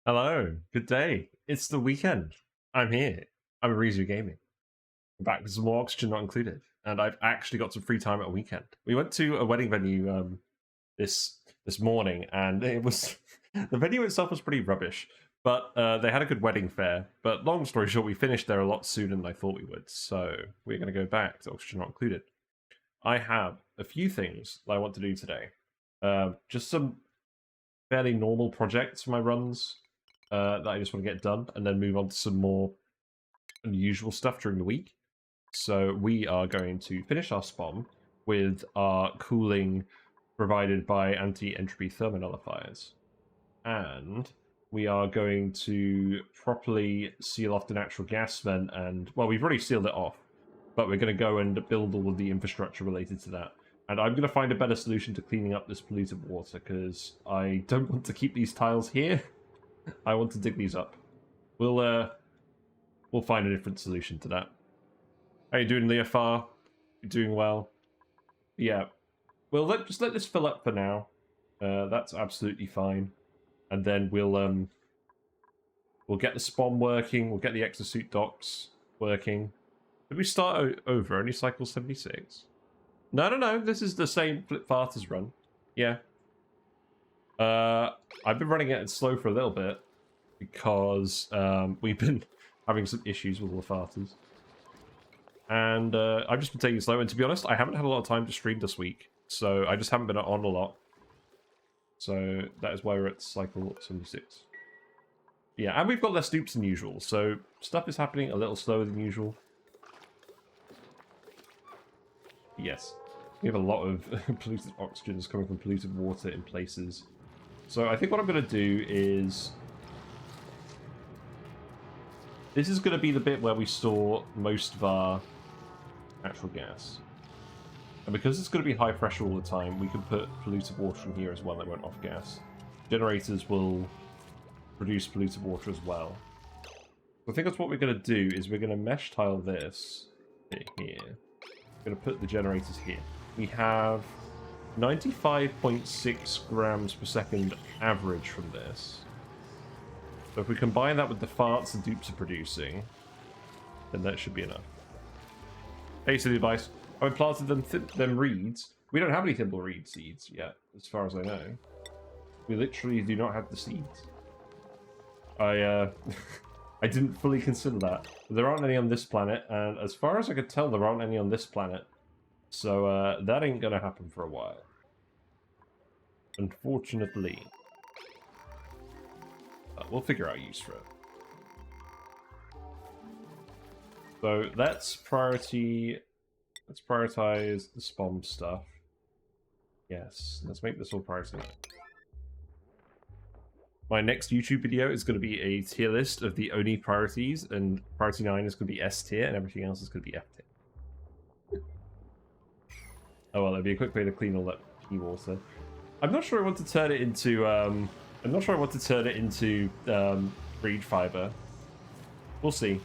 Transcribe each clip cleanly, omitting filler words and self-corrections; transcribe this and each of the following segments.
Hello, good day. It's the weekend. I'm here. I'm Arizu Gaming. I'm back with some more Oxygen Not Included, and I've actually got some free time at a weekend. We went to a wedding venue this morning, and it was the venue itself was pretty rubbish, but they had a good wedding fair. But long story short, we finished there a lot sooner than I thought we would, so we're going to go back to Oxygen Not Included. I have a few things that I want to do today. Just some fairly normal projects for my runs. That I just want to get done, and then move on to some more unusual stuff during the week. So we are going to finish our spawn with our cooling provided by anti-entropy thermonullifiers. And we are going to properly seal off the natural gas vent, and, well, we've already sealed it off, but we're going to go and build all of the infrastructure related to that. And I'm going to find a better solution to cleaning up this polluted water, because I don't want to keep these tiles here. I want to dig these up. We'll find a different solution to that. How you doing, Leofar? You doing well? Yeah. Well, just let this fill up for now. That's absolutely fine. And then we'll get the spawn working. We'll get the exosuit docks working. Did we start over? Only cycle 76? No. This is the same Flip Farters run. Yeah. I've been running it slow for a little bit because we've been having some issues with the farters. And I've just been taking it slow, and to be honest, I haven't had a lot of time to stream this week, so I just haven't been on a lot. So that is why we're at cycle 76. Yeah, and we've got less dupes than usual, so stuff is happening a little slower than usual. Yes, we have a lot of polluted oxygens coming from polluted water in places. So I think what I'm going to do is... this is going to be the bit where we store most of our natural gas. And because it's going to be high pressure all the time, we can put polluted water in here as well that won't off gas. Generators will produce polluted water as well. So I think that's what we're going to do, is we're going to mesh tile this bit here. We're going to put the generators here. We have 95.6 grams per second average from this. So if we combine that with the farts the dupes are producing, then that should be enough. Basic advice: I planted them reeds. We don't have any thimble reed seeds yet, as far as I know. We literally do not have the seeds. I didn't fully consider that. There aren't any on this planet, and as far as I could tell, there aren't any on this planet. So that ain't gonna happen for a while. Unfortunately. We'll figure out use for it. So that's priority. Let's prioritize the spawn stuff. Yes, let's make this all priority. My next YouTube video is going to be a tier list of the ONI priorities, and priority 9 is going to be S tier, and everything else is going to be F tier. Oh well, that'd be a quick way to clean all that pea water. I'm not sure I want to turn it into reed fiber. We'll see.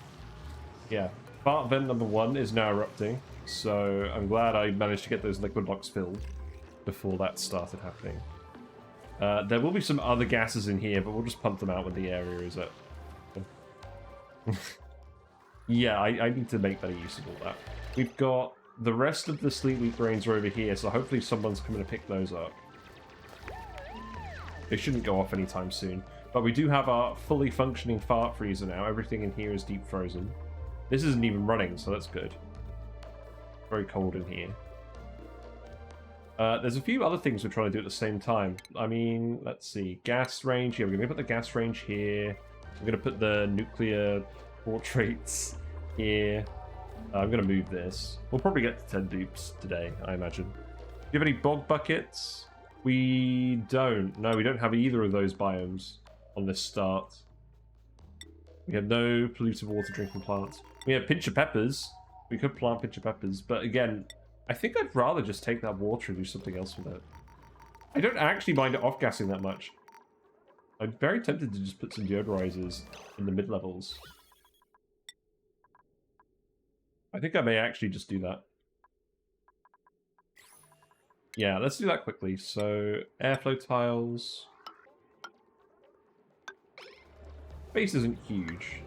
Yeah, fart vent number 1 is now erupting, so I'm glad I managed to get those liquid blocks filled before that started happening. There will be some other gases in here, but we'll just pump them out when the area is up. Yeah, I need to make better use of all that. We've got the rest of the sleep weak grains are over here, so hopefully someone's coming to pick those up. They shouldn't go off anytime soon. But we do have our fully functioning fart freezer now. Everything in here is deep frozen. This isn't even running, so that's good. Very cold in here. There's a few other things we're trying to do at the same time. I mean, let's see. Gas range. Yeah, we're going to put the gas range here. We're going to put the nuclear portraits here. I'm going to move this. We'll probably get to 10 dupes today, I imagine. Do you have any bog buckets? We don't. No, we don't have either of those biomes on this start. We have no polluted water drinking plants. We have pincher peppers. We could plant pincher peppers, but again, I think I'd rather just take that water and do something else with it. I don't actually mind it off-gassing that much. I'm very tempted to just put some deodorizers in the mid-levels. I think I may actually just do that. Yeah, let's do that quickly. So, airflow tiles. Space isn't huge,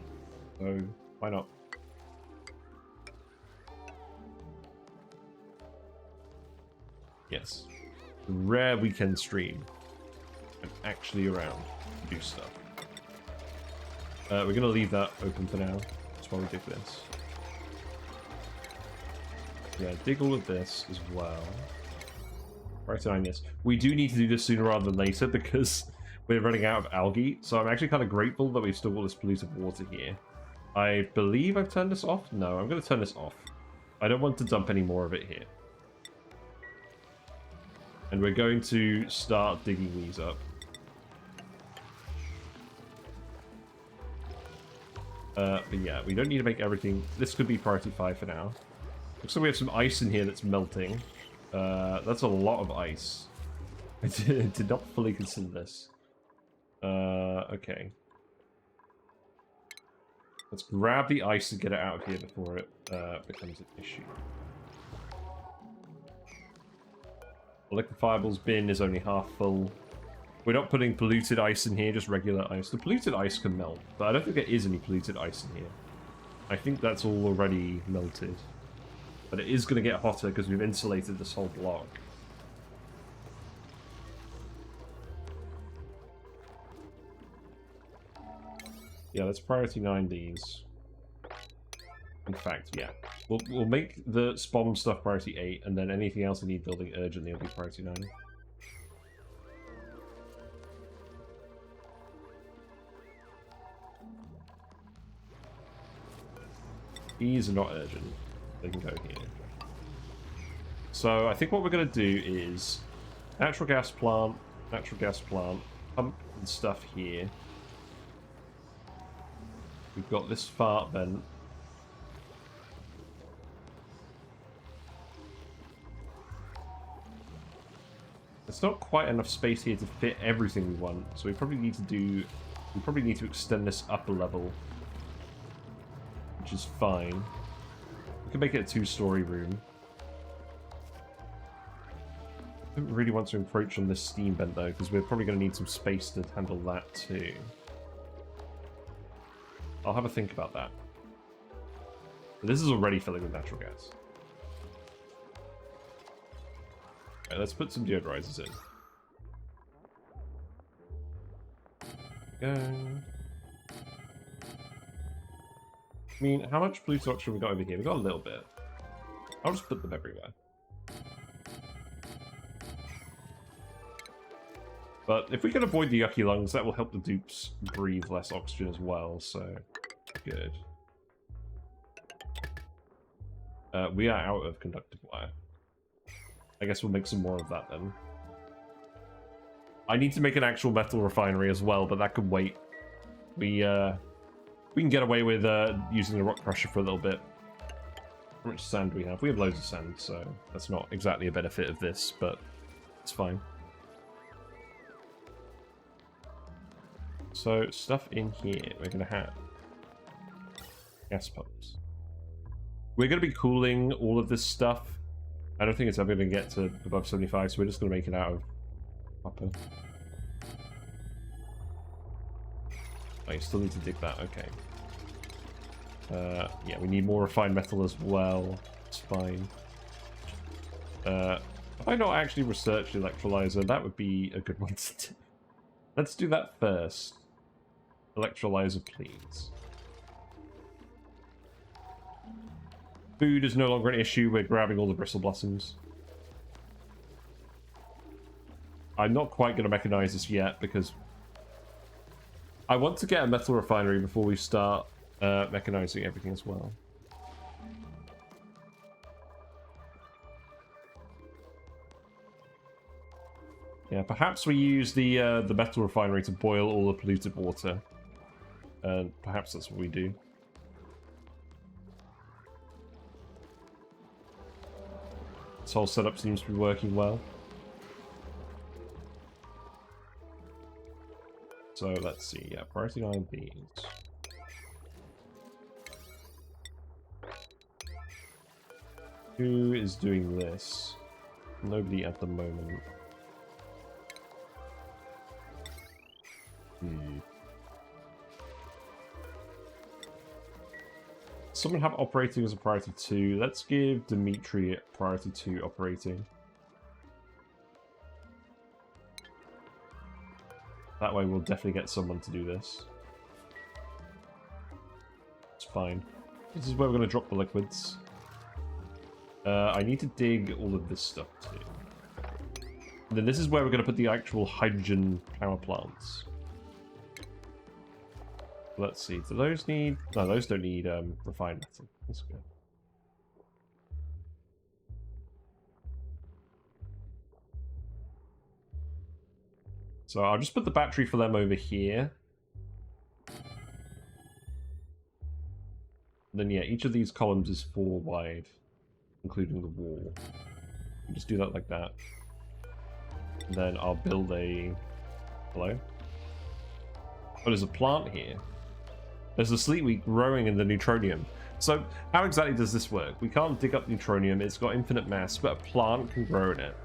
so why not? Yes. Rare weekend stream. I'm actually around to do stuff. We're going to leave that open for now. That's why we dig this. Yeah, dig all of this as well. Right on this. We do need to do this sooner rather than later because we're running out of algae. So I'm actually kind of grateful that we've still got this polluted water here. I believe I've turned this off. No, I'm going to turn this off. I don't want to dump any more of it here. And we're going to start digging these up. But yeah, we don't need to make everything. This could be priority 5 for now. Looks like we have some ice in here that's melting. That's a lot of ice. I did not fully consider this. Okay. Let's grab the ice and get it out of here before it becomes an issue. The liquefiables bin is only half full. We're not putting polluted ice in here, just regular ice. The polluted ice can melt, but I don't think there is any polluted ice in here. I think that's all already melted. But it is going to get hotter because we've insulated this whole block. Yeah, let's priority 9 these. In fact, yeah. We'll make the SPOM stuff priority 8, and then anything else we need building urgently will be priority 9. These are not urgent. They can go here. So I think what we're going to do is natural gas plant, pump and stuff here. We've got this fart vent. There's not quite enough space here to fit everything we want, so we probably need to extend this up a level, which is fine. We can make it a 2-story room. I don't really want to encroach on this steam vent though, because we're probably going to need some space to handle that too. I'll have a think about that. But this is already filling with natural gas. Okay, let's put some deodorizers in. Go. I mean, how much blue oxygen we got over here? We got a little bit. I'll just put them everywhere. But if we can avoid the yucky lungs, that will help the dupes breathe less oxygen as well, so good. We are out of conductive wire. I guess we'll make some more of that then. I need to make an actual metal refinery as well, but that can wait. We can get away with using the rock crusher for a little bit. How much sand do we have? We have loads of sand, so that's not exactly a benefit of this, but it's fine. So, stuff in here we're going to have. Gas pumps. We're going to be cooling all of this stuff. I don't think it's ever going to get to above 75, so we're just going to make it out of copper. Oh, you still need to dig that, okay. Yeah, we need more refined metal as well. It's fine. Have I not actually researched the electrolyzer? That would be a good one to do. Let's do that first. Electrolyzer, please. Food is no longer an issue. We're grabbing all the bristle blossoms. I'm not quite going to mechanize this yet because I want to get a metal refinery before we start mechanizing everything as well. Yeah, perhaps we use the metal refinery to boil all the polluted water. And perhaps that's what we do. This whole setup seems to be working well. So let's see, yeah, priority 9 beans. Who is doing this? Nobody at the moment. Someone have operating as a priority 2. Let's give Dimitri priority 2 operating. That way we'll definitely get someone to do this. It's fine. This is where we're going to drop the liquids. I need to dig all of this stuff too. And then this is where we're going to put the actual hydrogen power plants. Let's see. Do those need... No, those don't need refined metal. That's good. So I'll just put the battery for them over here. And then yeah, each of these columns is 4 wide, including the wall. Just do that like that. And then I'll build a... Hello? Oh, there's a plant here. There's a sleet wheat growing in the neutronium. So how exactly does this work? We can't dig up neutronium, it's got infinite mass, but a plant can grow in it.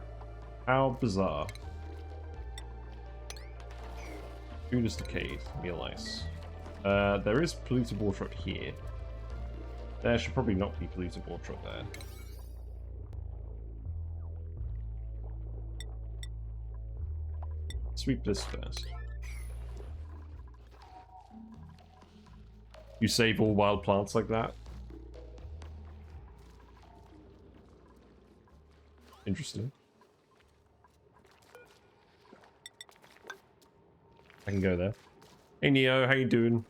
How bizarre. Food is decayed. Meal ice. There is polluted water up here. There should probably not be polluted water up there. Sweep this first. You save all wild plants like that? Interesting. I can go there. Hey Neo, how you doing?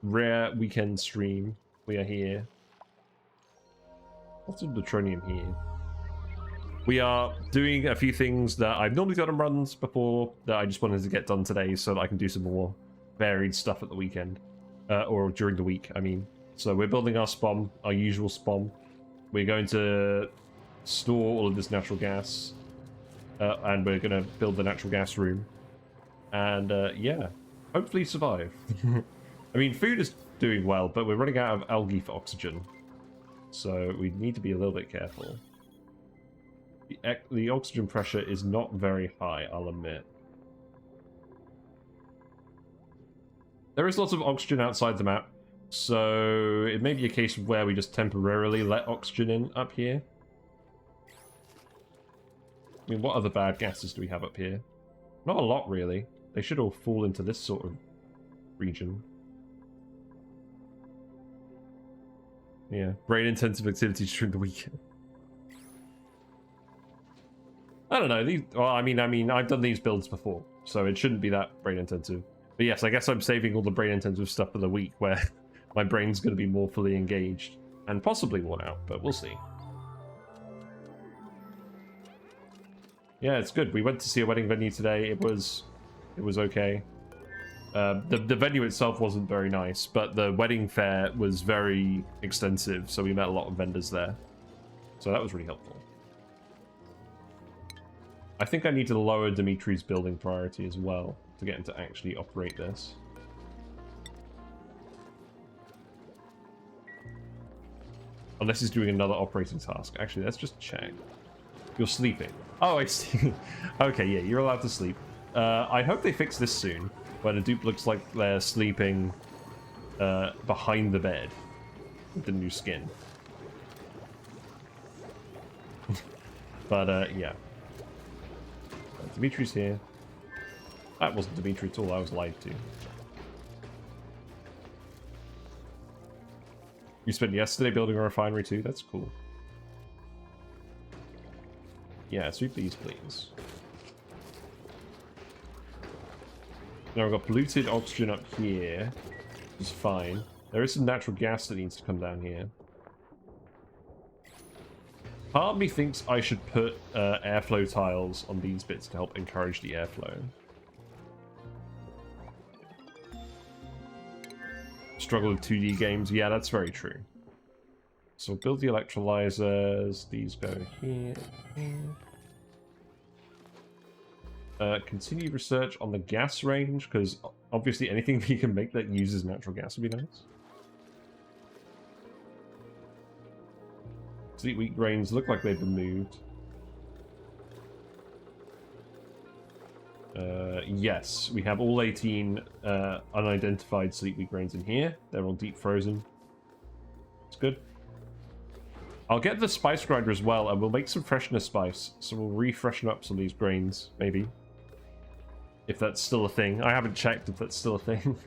Rare weekend stream. We are here. Lots of neutronium here. We are doing a few things that I've normally done on runs before that I just wanted to get done today so that I can do some more varied stuff at the weekend. Or during the week, I mean. So we're building our spawn, our usual spawn. We're going to store all of this natural gas. And we're going to build the natural gas room. And yeah, hopefully survive. I mean, food is doing well, but we're running out of algae for oxygen. So we need to be a little bit careful. The oxygen pressure is not very high, I'll admit. There is lots of oxygen outside the map, so it may be a case of where we just temporarily let oxygen in up here. I mean, what other bad gases do we have up here? Not a lot, really. They should all fall into this sort of region. Yeah, brain-intensive activities during the weekend. I don't know. These, well, I mean, I've done these builds before, so it shouldn't be that brain-intensive. But yes, I guess I'm saving all the brain-intensive stuff for the week where my brain's going to be more fully engaged and possibly worn out, but we'll see. Yeah, it's good. We went to see a wedding venue today. It was okay. The venue itself wasn't very nice, but the wedding fair was very extensive, so we met a lot of vendors there. So that was really helpful. I think I need to lower Dimitri's building priority as well to get him to actually operate this. Unless he's doing another operating task. Actually, let's just check. You're sleeping. Oh, I see. Okay, yeah, you're allowed to sleep. I hope they fix this soon, where the dupe looks like they're sleeping behind the bed with the new skin. But, yeah. Dimitri's here. That wasn't Dimitri at all, I was lied to. You spent yesterday building a refinery too? That's cool. Yeah, sweep these, please. Now we've got polluted oxygen up here, which is fine. There is some natural gas that needs to come down here. Part of me thinks I should put airflow tiles on these bits to help encourage the airflow. Struggle with 2D games. Yeah, that's very true. So build the electrolyzers. These go here. Continue research on the gas range, because obviously anything we can make that uses natural gas would be nice. Sleet wheat grains look like they've been moved. Yes, we have all 18 unidentified sleep-weak grains in here. They're all deep frozen. It's good. I'll get the spice grinder as well, and we'll make some freshness spice. So we'll refreshen up some of these grains, maybe. If that's still a thing. I haven't checked if that's still a thing.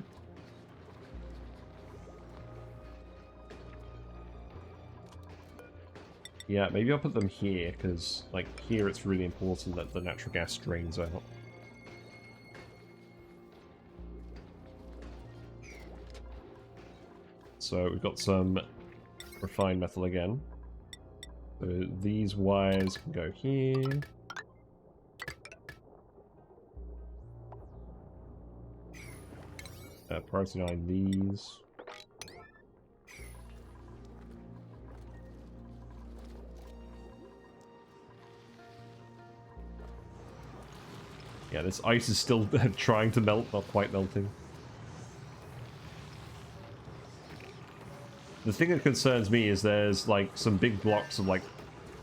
Yeah, maybe I'll put them here, because, like, here it's really important that the natural gas drains out. So we've got some refined metal again. So these wires can go here. Priority 9 these. Yeah, this ice is still trying to melt, not quite melting. The thing that concerns me is there's like some big blocks of like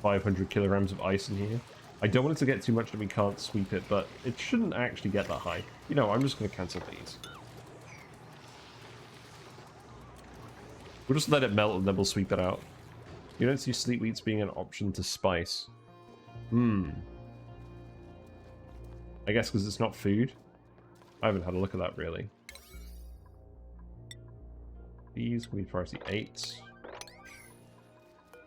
500 kilograms of ice in here. I don't want it to get too much that we can't sweep it, but it shouldn't actually get that high. You know, I'm just going to cancel these. We'll just let it melt and then we'll sweep it out. You don't see sleep wheats being an option to spice. I guess because it's not food. I haven't had a look at that really. These can be priority 8.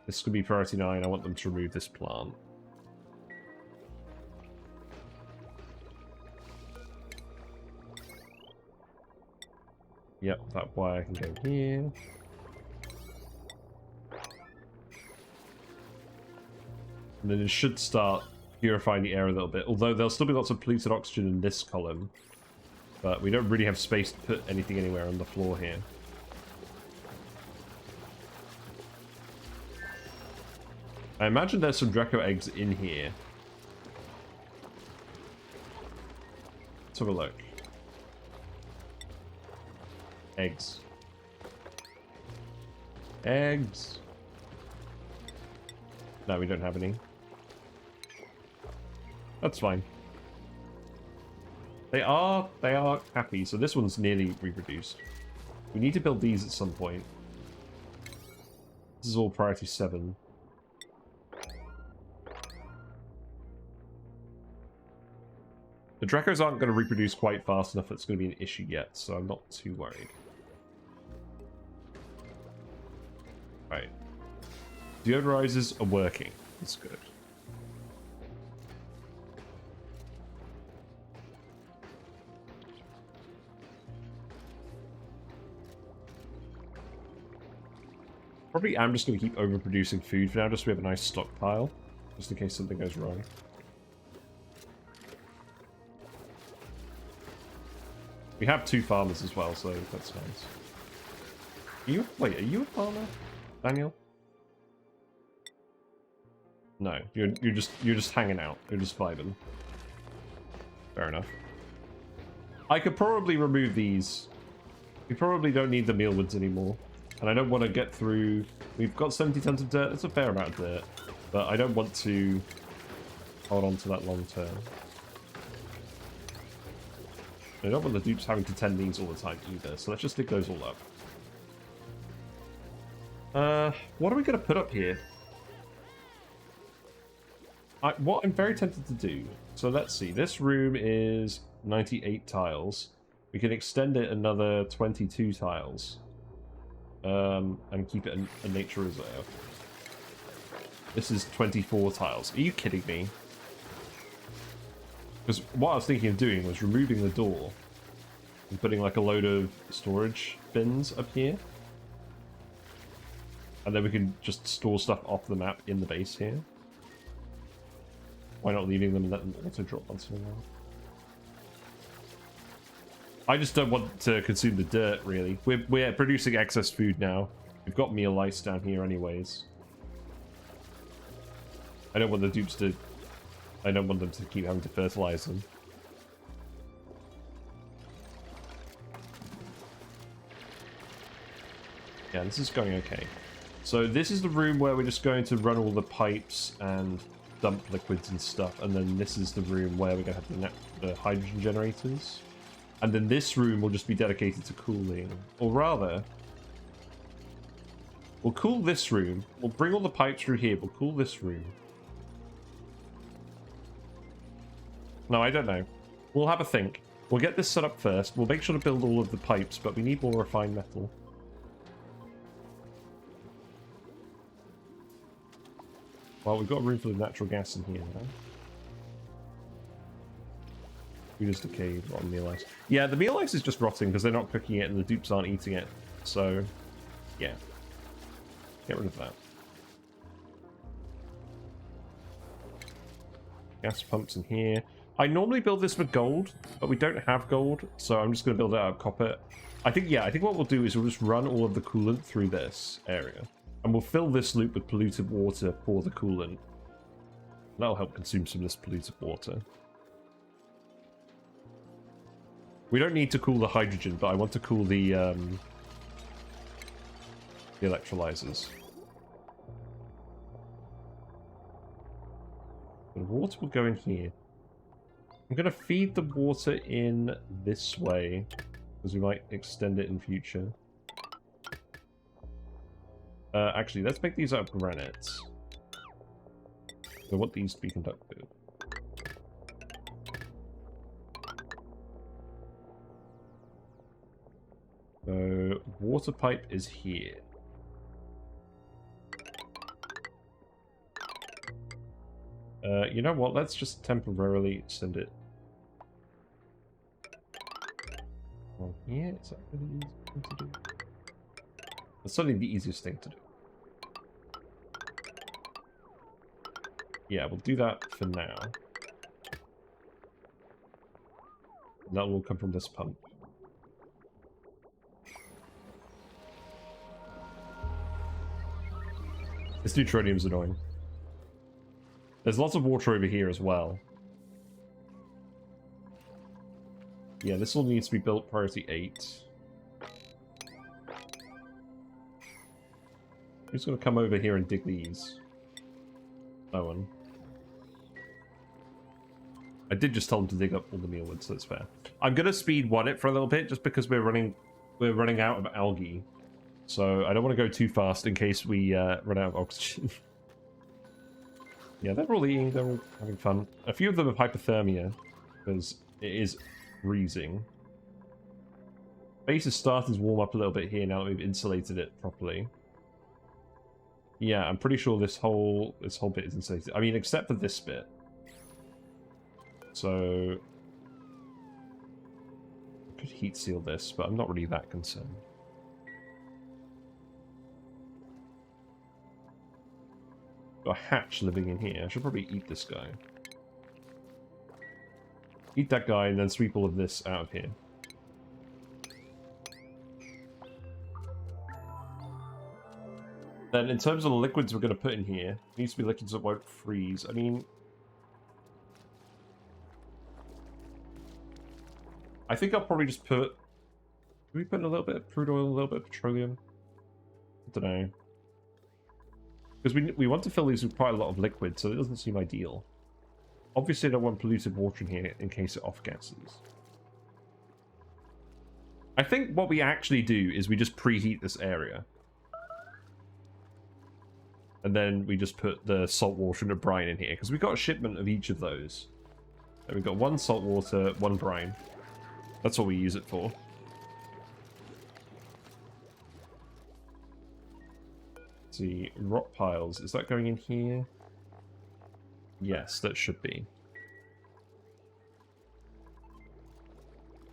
This could be priority 9. I want them to remove this plant. Yep, that wire can go here. And then it should start purifying the air a little bit. Although there'll still be lots of polluted oxygen in this column. But we don't really have space to put anything anywhere on the floor here. I imagine there's some Draco eggs in here. Let's have a look. Eggs. Eggs. No, we don't have any. That's fine. They are happy, so this one's nearly reproduced. We need to build these at some point. This is all priority 7. The Dracos aren't going to reproduce quite fast enough that it's going to be an issue yet, so I'm not too worried. Right. Deodorizers are working. That's good. Probably I'm just going to keep overproducing food for now, just so we have a nice stockpile, just in case something goes wrong. We have 2 farmers as well, so that's nice. Wait, are you a farmer, Daniel? No, you're just hanging out. You're just vibing. Fair enough. I could probably remove these. We probably don't need the mealwoods anymore. And I don't want to get through... We've got 70 tons of dirt. It's a fair amount of dirt. But I don't want to hold on to that long term. I don't want the dupes having to tend these all the time either. So let's just dig those all up. What are we going to put up here? What I'm very tempted to do... So let's see. This room is 98 tiles. We can extend it another 22 tiles. And keep it a nature reserve. This is 24 tiles. Are you kidding me? Because what I was thinking of doing was removing the door and putting like a load of storage bins up here. And then we can just store stuff off the map in the base here. Why not leaving them and let them auto drop once in a while? I just don't want to consume the dirt, really. We're producing excess food now. We've got meal lice down here anyways. I don't want the dupes to... I don't want them to keep having to fertilize them. Yeah, this is going okay. So this is the room where we're just going to run all the pipes and dump liquids and stuff, and then this is the room where we're going to have the hydrogen generators. And then this room will just be dedicated to cooling. Or rather, we'll cool this room. We'll bring all the pipes through here. We'll cool this room. No, I don't know. We'll have a think. We'll get this set up first. We'll make sure to build all of the pipes, but we need more refined metal. Well, we've got room for the natural gas in here now. We just decayed rotten meal ice. Yeah, the meal ice is just rotting because they're not cooking it and the dupes aren't eating it. So, yeah. Get rid of that. Gas pumps in here. I normally build this with gold, but we don't have gold, so I'm just going to build it out of copper. I think what we'll do is we'll just run all of the coolant through this area. And we'll fill this loop with polluted water for the coolant. That'll help consume some of this polluted water. We don't need to cool the hydrogen, but I want to cool the electrolyzers. The water will go in here. I'm going to feed the water in this way, because we might extend it in future. Actually, let's make these out of granite. I want these to be conductive. So, water pipe is here. You know what? Let's just temporarily send it on here. Is that really easy thing to do? That's certainly the easiest thing to do. Yeah, we'll do that for now. And that will come from this pump. This neutronium's annoying. There's lots of water over here as well. Yeah, this all needs to be built priority 8. Who's going to come over here and dig these? No one. I did just tell them to dig up all the mealwood, so that's fair. I'm going to speed 1 it for a little bit, just because we're running out of algae. So I don't want to go too fast in case we run out of oxygen. Yeah, they're all eating, they're all having fun. A few of them have hypothermia, because it is freezing. Base is starting to warm up a little bit here now that we've insulated it properly. Yeah, I'm pretty sure this whole bit is insulated. I mean, except for this bit. So I could heat seal this, but I'm not really that concerned. Got a hatch living in here. I should probably eat this guy. Eat that guy and then sweep all of this out of here. Then in terms of the liquids we're going to put in here, it needs to be liquids that won't freeze. I mean, I think I'll probably just put... Can we put in a little bit of crude oil, a little bit of petroleum? I don't know. Because we want to fill these with quite a lot of liquid, so it doesn't seem ideal. Obviously I don't want polluted water in here in case it off-gasses. I think what we actually do is we just preheat this area. And then we just put the salt water and a brine in here, because we've got a shipment of each of those. So we've got 1 salt water, 1 brine. That's what we use it for. Let's see, rock piles. Is that going in here? Yes, that should be.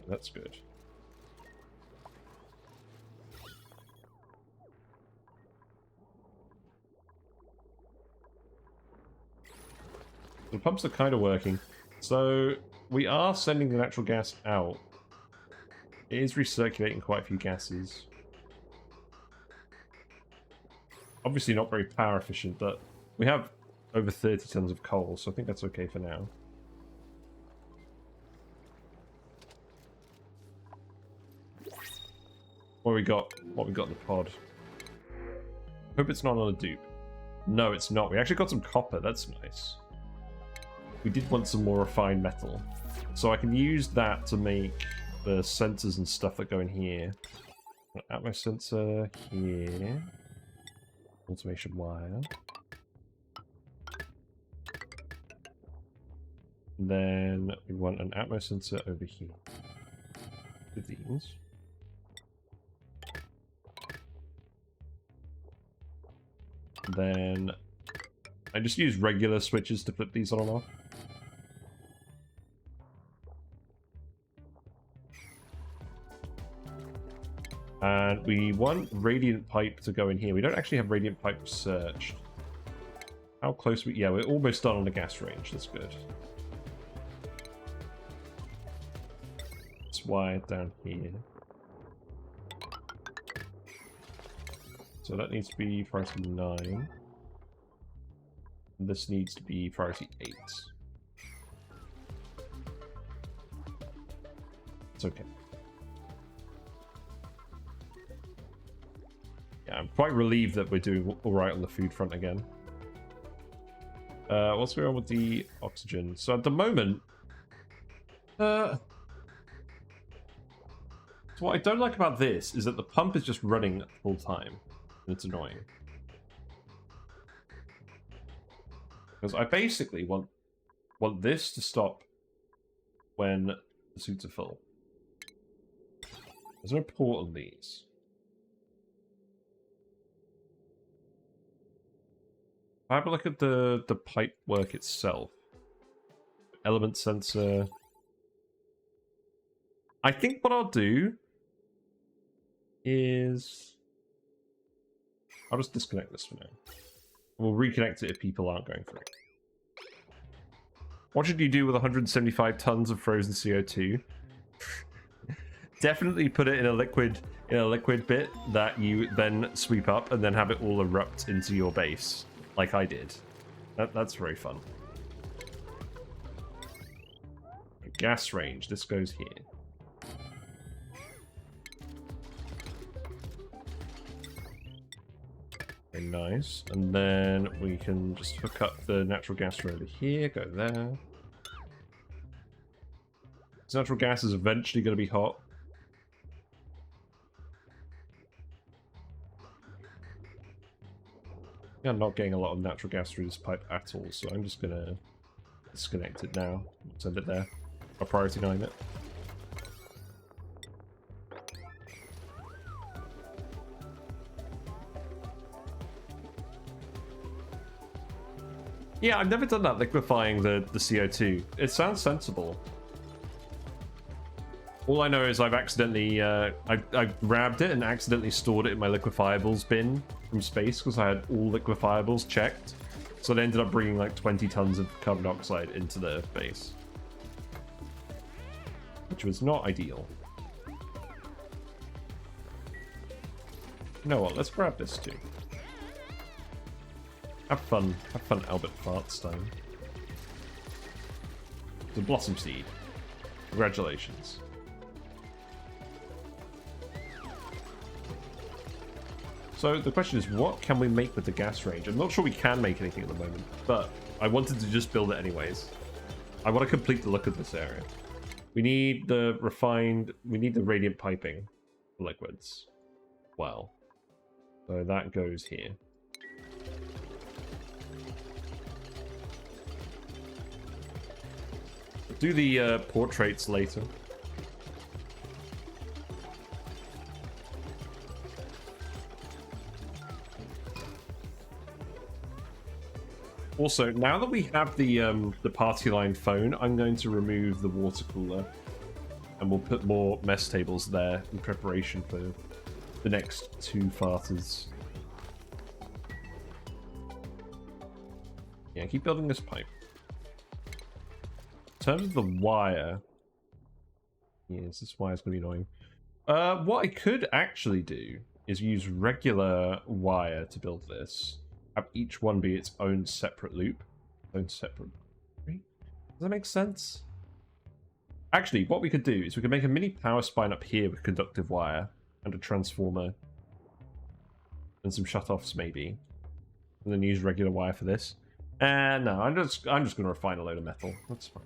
That's good. The pumps are kind of working. So we are sending the natural gas out. It is recirculating quite a few gases. Obviously not very power efficient, but we have over 30 tons of coal, so I think that's okay for now. What we got in the pod? Hope it's not on a dupe. No, it's not. We actually got some copper. That's nice. we did want some more refined metal. So I can use that to make the sensors and stuff that go in here. Atmos sensor here. Automation wire. Then we want an Atmos sensor over here. With these. Then I just use regular switches to flip these on and off. And we want radiant pipe to go in here. We don't actually have radiant pipe researched. How close we... Yeah, we're almost done on the gas range. That's good. It's wired down here. So that needs to be priority 9. This needs to be priority 8. It's okay. Yeah, I'm quite relieved that we're doing alright on the food front again. What's going on with the oxygen? So at the moment... So what I don't like about this is that the pump is just running full time. And it's annoying. Because I basically want this to stop when the suits are full. There's no port on these. If I have a look at the pipe work itself. Element sensor. I think what I'll do is I'll just disconnect this for now. We'll reconnect it if people aren't going through. What should you do with 175 tons of frozen CO2? Definitely put it in a liquid bit that you then sweep up and then have it all erupt into your base, like I did. That's very fun. Gas range. This goes here. Very nice. And then we can just hook up the natural gas from over here, go there. This natural gas is eventually going to be hot. Yeah, I'm not getting a lot of natural gas through this pipe at all, so I'm just going to disconnect it now. Send it there. I'll priority 9 it. Yeah, I've never done that, liquefying the CO2. It sounds sensible. All I know is I've accidentally, I grabbed it and accidentally stored it in my liquefiables bin from space because I had all liquefiables checked. So I ended up bringing like 20 tons of carbon dioxide into the base. Which was not ideal. You know what, let's grab this too. Have fun, Albert Fartstein. The Blossom Seed. Congratulations. So the question is, what can we make with the gas range? I'm not sure we can make anything at the moment, but I wanted to just build it anyways. I want to complete the look of this area. We need the radiant piping for liquids. Well, so that goes here. Do the portraits later. Also, now that we have the party line phone, I'm going to remove the water cooler, and we'll put more mess tables there in preparation for the next 2 farters. Yeah, keep building this pipe. In terms of the wire, yes, this wire's gonna be annoying. What I could actually do is use regular wire to build this. Have each one be its own separate loop. Does that make sense? Actually, what we could do is we could make a mini power spine up here with conductive wire and a transformer and some shutoffs maybe, and then use regular wire for this. No, I'm just gonna refine a load of metal. That's fine.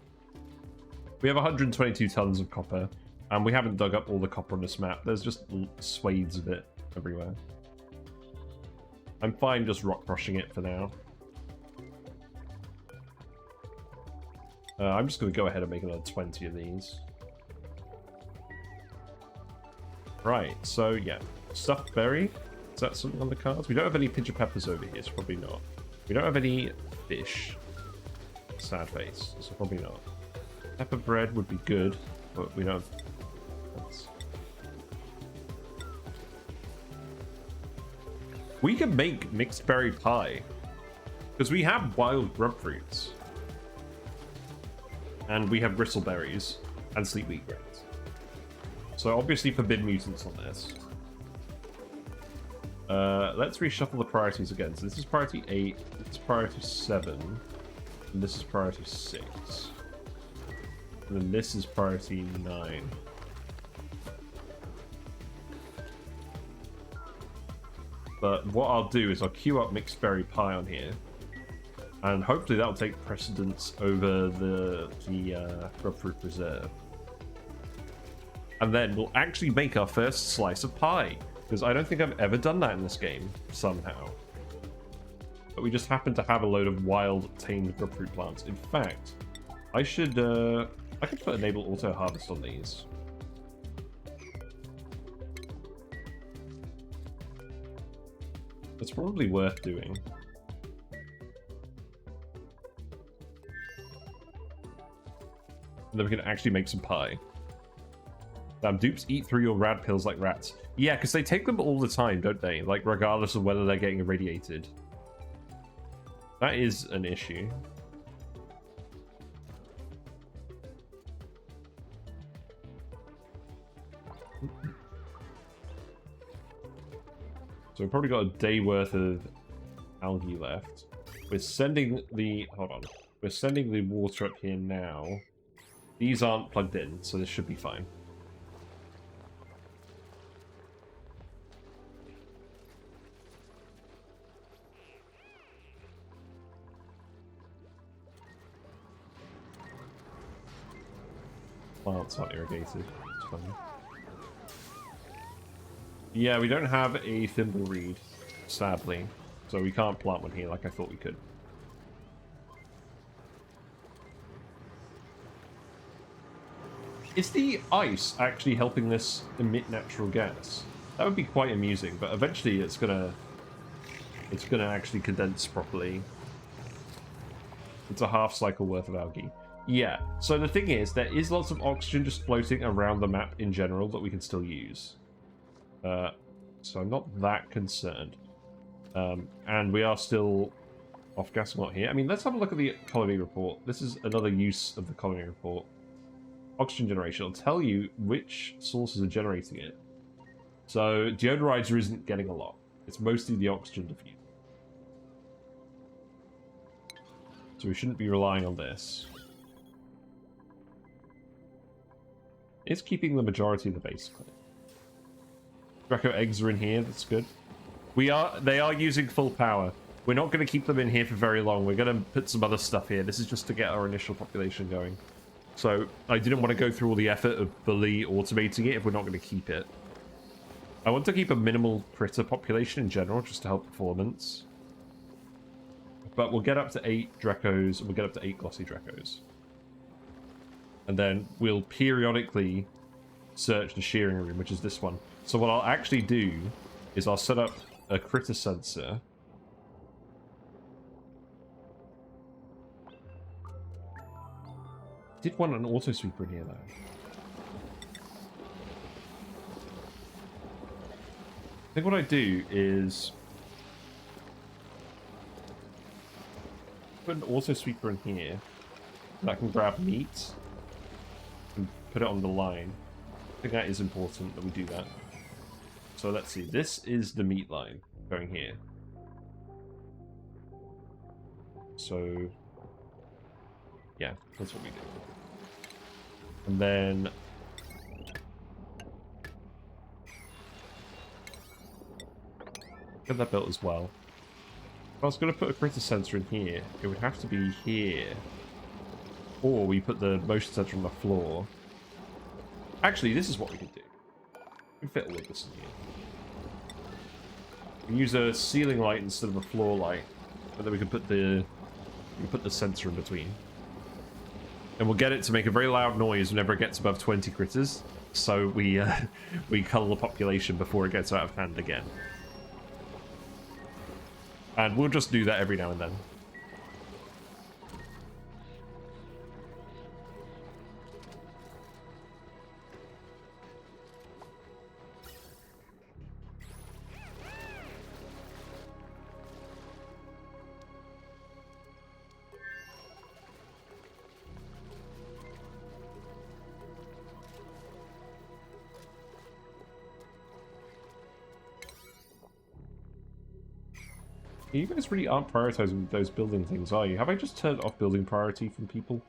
We have 122 tons of copper, and we haven't dug up all the copper on this map. There's just swathes of it everywhere. I'm fine just rock crushing it for now. I'm just gonna go ahead and make another 20 of these. Right, so yeah. Stuffed berry. Is that something on the cards? We don't have any pigeon peppers over here, so probably not. We don't have any fish. Sad face, so probably not. Pepper bread would be good, but we don't have... We can make mixed berry pie, because we have wild grub fruits. And we have bristleberries and sweet wheat grains. So obviously forbid mutants on this. Let's reshuffle the priorities again. So this is priority 8, this is priority 7, and this is priority 6. And then this is priority 9. But what I'll do is I'll queue up mixed berry pie on here. And hopefully that'll take precedence over the grub fruit preserve. And then we'll actually make our first slice of pie. Because I don't think I've ever done that in this game, somehow. But we just happen to have a load of wild, tamed grub fruit plants. In fact, I should, I could put enable auto harvest on these. It's probably worth doing. And then we can actually make some pie. Damn, dupes eat through your rad pills like rats. Yeah, because they take them all the time, don't they? Like, regardless of whether they're getting irradiated. That is an issue. So we've probably got a day worth of algae left. We're sending the... Hold on. We're sending the water up here now. These aren't plugged in, so this should be fine. Plants aren't irrigated. It's fine. Yeah, we don't have a thimble reed, sadly. So we can't plant one here like I thought we could. Is the ice actually helping this emit natural gas? That would be quite amusing, but eventually it's gonna actually condense properly. It's a half cycle worth of algae. Yeah, so the thing is, there is lots of oxygen just floating around the map in general that we can still use. So I'm not that concerned. And we are still off gas not here. I mean, let's have a look at the colony report. This is another use of the colony report. Oxygen generation. It'll tell you which sources are generating it. So deodorizer isn't getting a lot. It's mostly the oxygen diffuser. So we shouldn't be relying on this. It's keeping the majority of the base clear. Draco eggs are in here, that's good. They are using full power. We're not going to keep them in here for very long. We're going to put some other stuff here. This is just to get our initial population going. So I didn't want to go through all the effort of fully automating it if we're not going to keep it. I want to keep a minimal critter population in general, just to help performance. But we'll get up to 8 Dracos, and we'll get up to 8 glossy Dracos. And then we'll periodically search the shearing room, which is this one. So what I'll actually do is I'll set up a critter sensor. Did want an auto sweeper in here though. I think what I do is put an auto sweeper in here that can grab meat and put it on the line. I think that is important that we do that. So let's see, this is the meat line going here. So yeah, that's what we do. And then get that built as well. I was going to put a critter sensor in here. It would have to be here. Or we put the motion sensor on the floor. Actually, this is what we could do. We fit all of this in here. We use a ceiling light instead of a floor light. And then we can put the sensor in between. And we'll get it to make a very loud noise whenever it gets above 20 critters. So we cull the population before it gets out of hand again. And we'll just do that every now and then. You guys really aren't prioritizing those building things, are you? Have I just turned off building priority from people?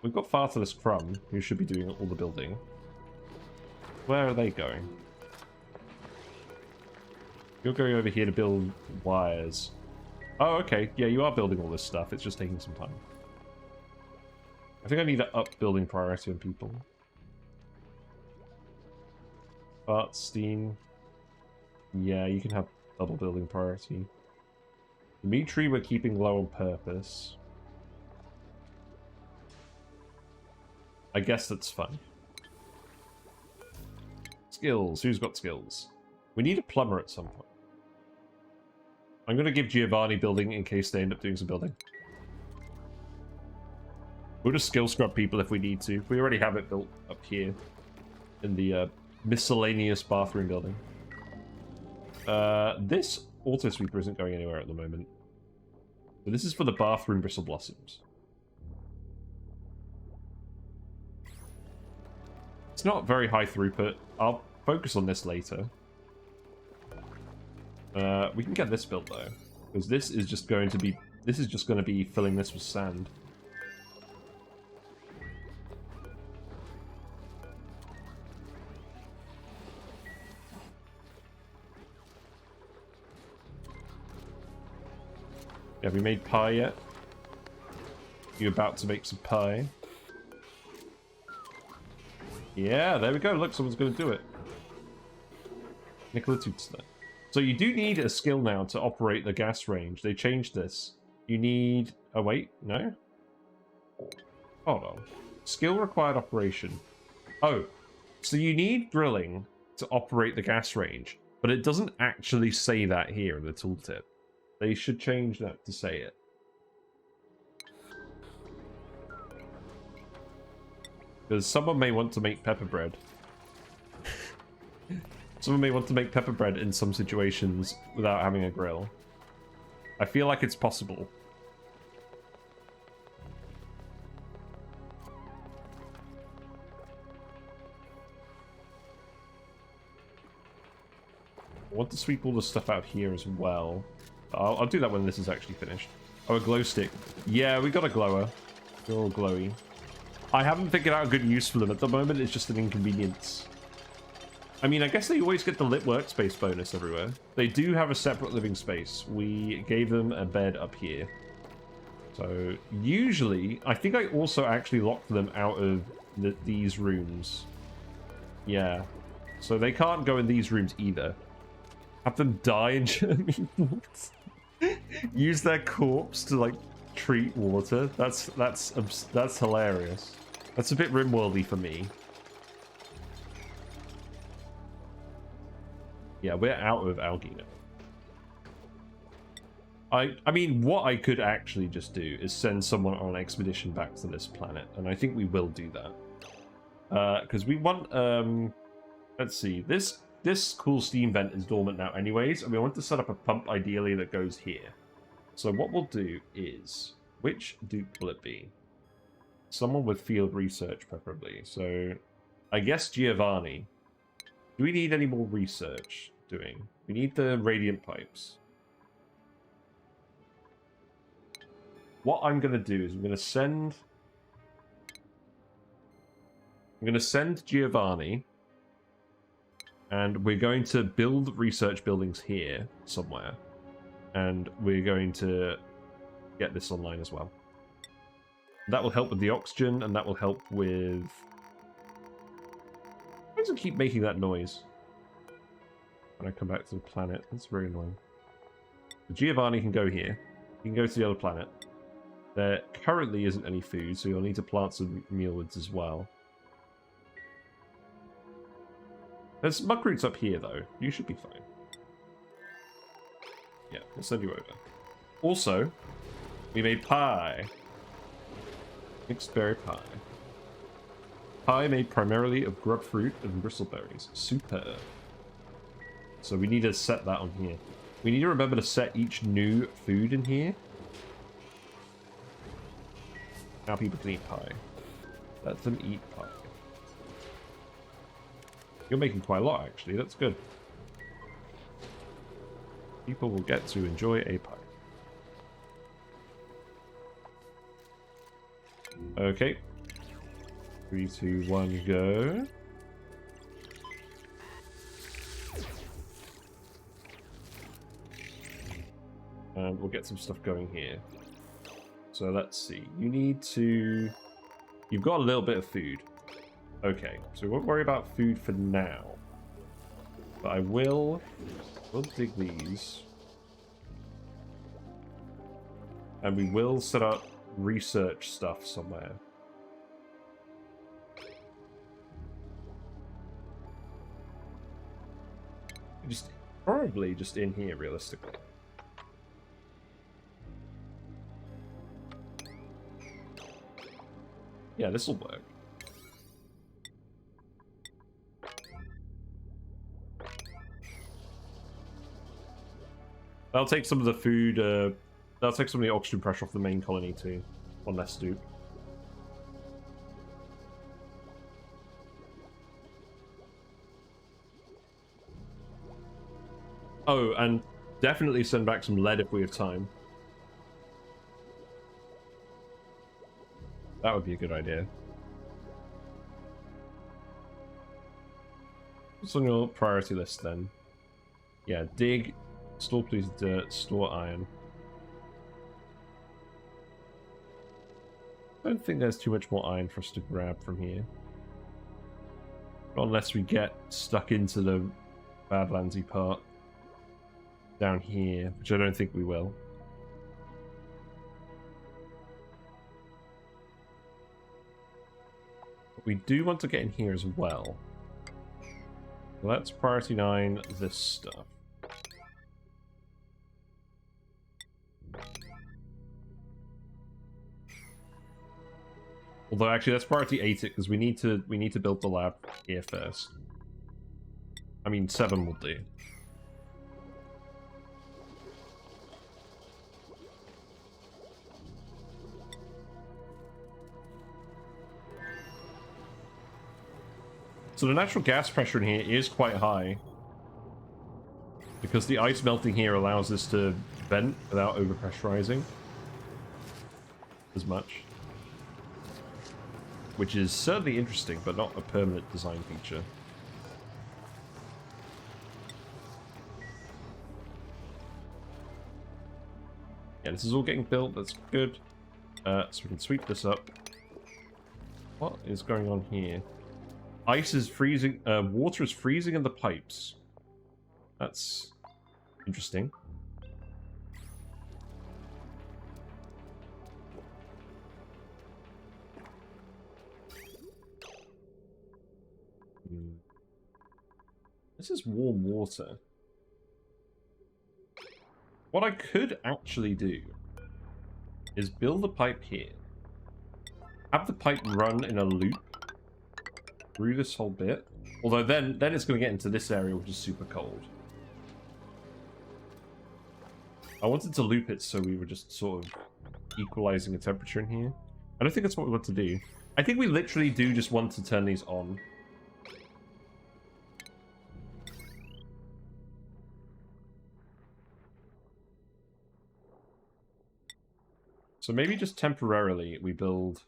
We've got Fartheless Crumb, who should be doing all the building. Where are they going? You're going over here to build wires. Oh, okay. Yeah, you are building all this stuff. It's just taking some time. I think I need to up building priority on people. Bartstein. Yeah, you can have double building priority. Dimitri we're keeping low on purpose. I guess that's fun. Skills. Who's got skills? We need a plumber at some point. I'm going to give Giovanni building in case they end up doing some building. We'll just skill scrub people if we need to. We already have it built up here in the miscellaneous bathroom building. This auto sweeper isn't going anywhere at the moment. So this is for the bathroom bristle blossoms. It's not very high throughput. I'll focus on this later. We can get this built though, because this is just going to be filling this with sand. Have we made pie yet? You about to make some pie? Yeah, there we go. Look, someone's going to do it. Nicola Tootsner. So you do need a skill now to operate the gas range. They changed this. You need... Oh, wait. No? Hold on. Skill required operation. Oh. So you need drilling to operate the gas range. But it doesn't actually say that here in the tooltip. They should change that to say it. Because someone may want to make pepper bread. Someone may want to make pepper bread in some situations without having a grill. I feel like it's possible. I want to sweep all the stuff out here as well. I'll do that when this is actually finished. Oh, a glow stick. Yeah, we got a glower. They're all glowy. I haven't figured out a good use for them at the moment. It's just an inconvenience. I mean, I guess they always get the lit workspace bonus everywhere. They do have a separate living space. We gave them a bed up here. So, usually, I think I also actually locked them out of these rooms. Yeah. So they can't go in these rooms either. Have them die in German ports. Use their corpse to, like, treat water. That's hilarious. That's a bit rimworldy for me. Yeah, we're out of algae now. I mean, what I could actually just do is send someone on an expedition back to this planet, and I think we will do that. Because we want, let's see, this cool steam vent is dormant now anyways, and we want to set up a pump ideally that goes here. So what we'll do is, which dupe will it be? Someone with field research, preferably. So, I guess Giovanni. Do we need any more research doing? We need the radiant pipes. What I'm going to do is I'm going to send Giovanni, and we're going to build research buildings here somewhere. and we're going to get this online as well. That will help with the oxygen, and that will help with... Why does it keep making that noise when I come back to the planet? That's very annoying. So Giovanni can go here. He can go to the other planet. There currently isn't any food, so you'll need to plant some mealwoods as well. There's muckroots up here, though. You should be fine. Yeah, we'll send you over. Also, we made pie. Mixed berry pie. Pie made primarily of grub fruit and bristleberries. Super. So we need to set that on here. We need to remember to set each new food in here. Now people can eat pie. Let them eat pie. You're making quite a lot, actually. That's good. People will get to enjoy a pie. Okay. 3, 2, 1, go. And we'll get some stuff going here. So let's see. You need to... You've got a little bit of food. Okay, so we won't worry about food for now. But I will dig these. And we will set up research stuff somewhere. Just probably just in here, realistically. Yeah, this will work. That'll take some of the food, that'll take some of the oxygen pressure off the main colony too, on less dupe. Oh, and definitely send back some lead if we have time. That would be a good idea. What's on your priority list then? Yeah, dig, store please dirt, store iron. I don't think there's too much more iron for us to grab from here. Not unless we get stuck into the Badlandsy part down here, which I don't think we will. But we do want to get in here as well. Let's priority 9 this stuff. Although actually let's priority 8 it because we need to build the lab here first. I mean 7 will do. So the natural gas pressure in here is quite high. Because the ice melting here allows this to vent without overpressurizing as much. Which is certainly interesting, but not a permanent design feature. Yeah, this is all getting built, that's good. So we can sweep this up. What is going on here? Ice is freezing, water is freezing in the pipes. That's interesting. This is warm water. What I could actually do is build a pipe here. Have the pipe run in a loop through this whole bit. Although then it's going to get into this area, which is super cold. I wanted to loop it so we were just sort of equalizing the temperature in here. I don't think that's what we want to do. I think we literally do just want to turn these on. So maybe just temporarily we build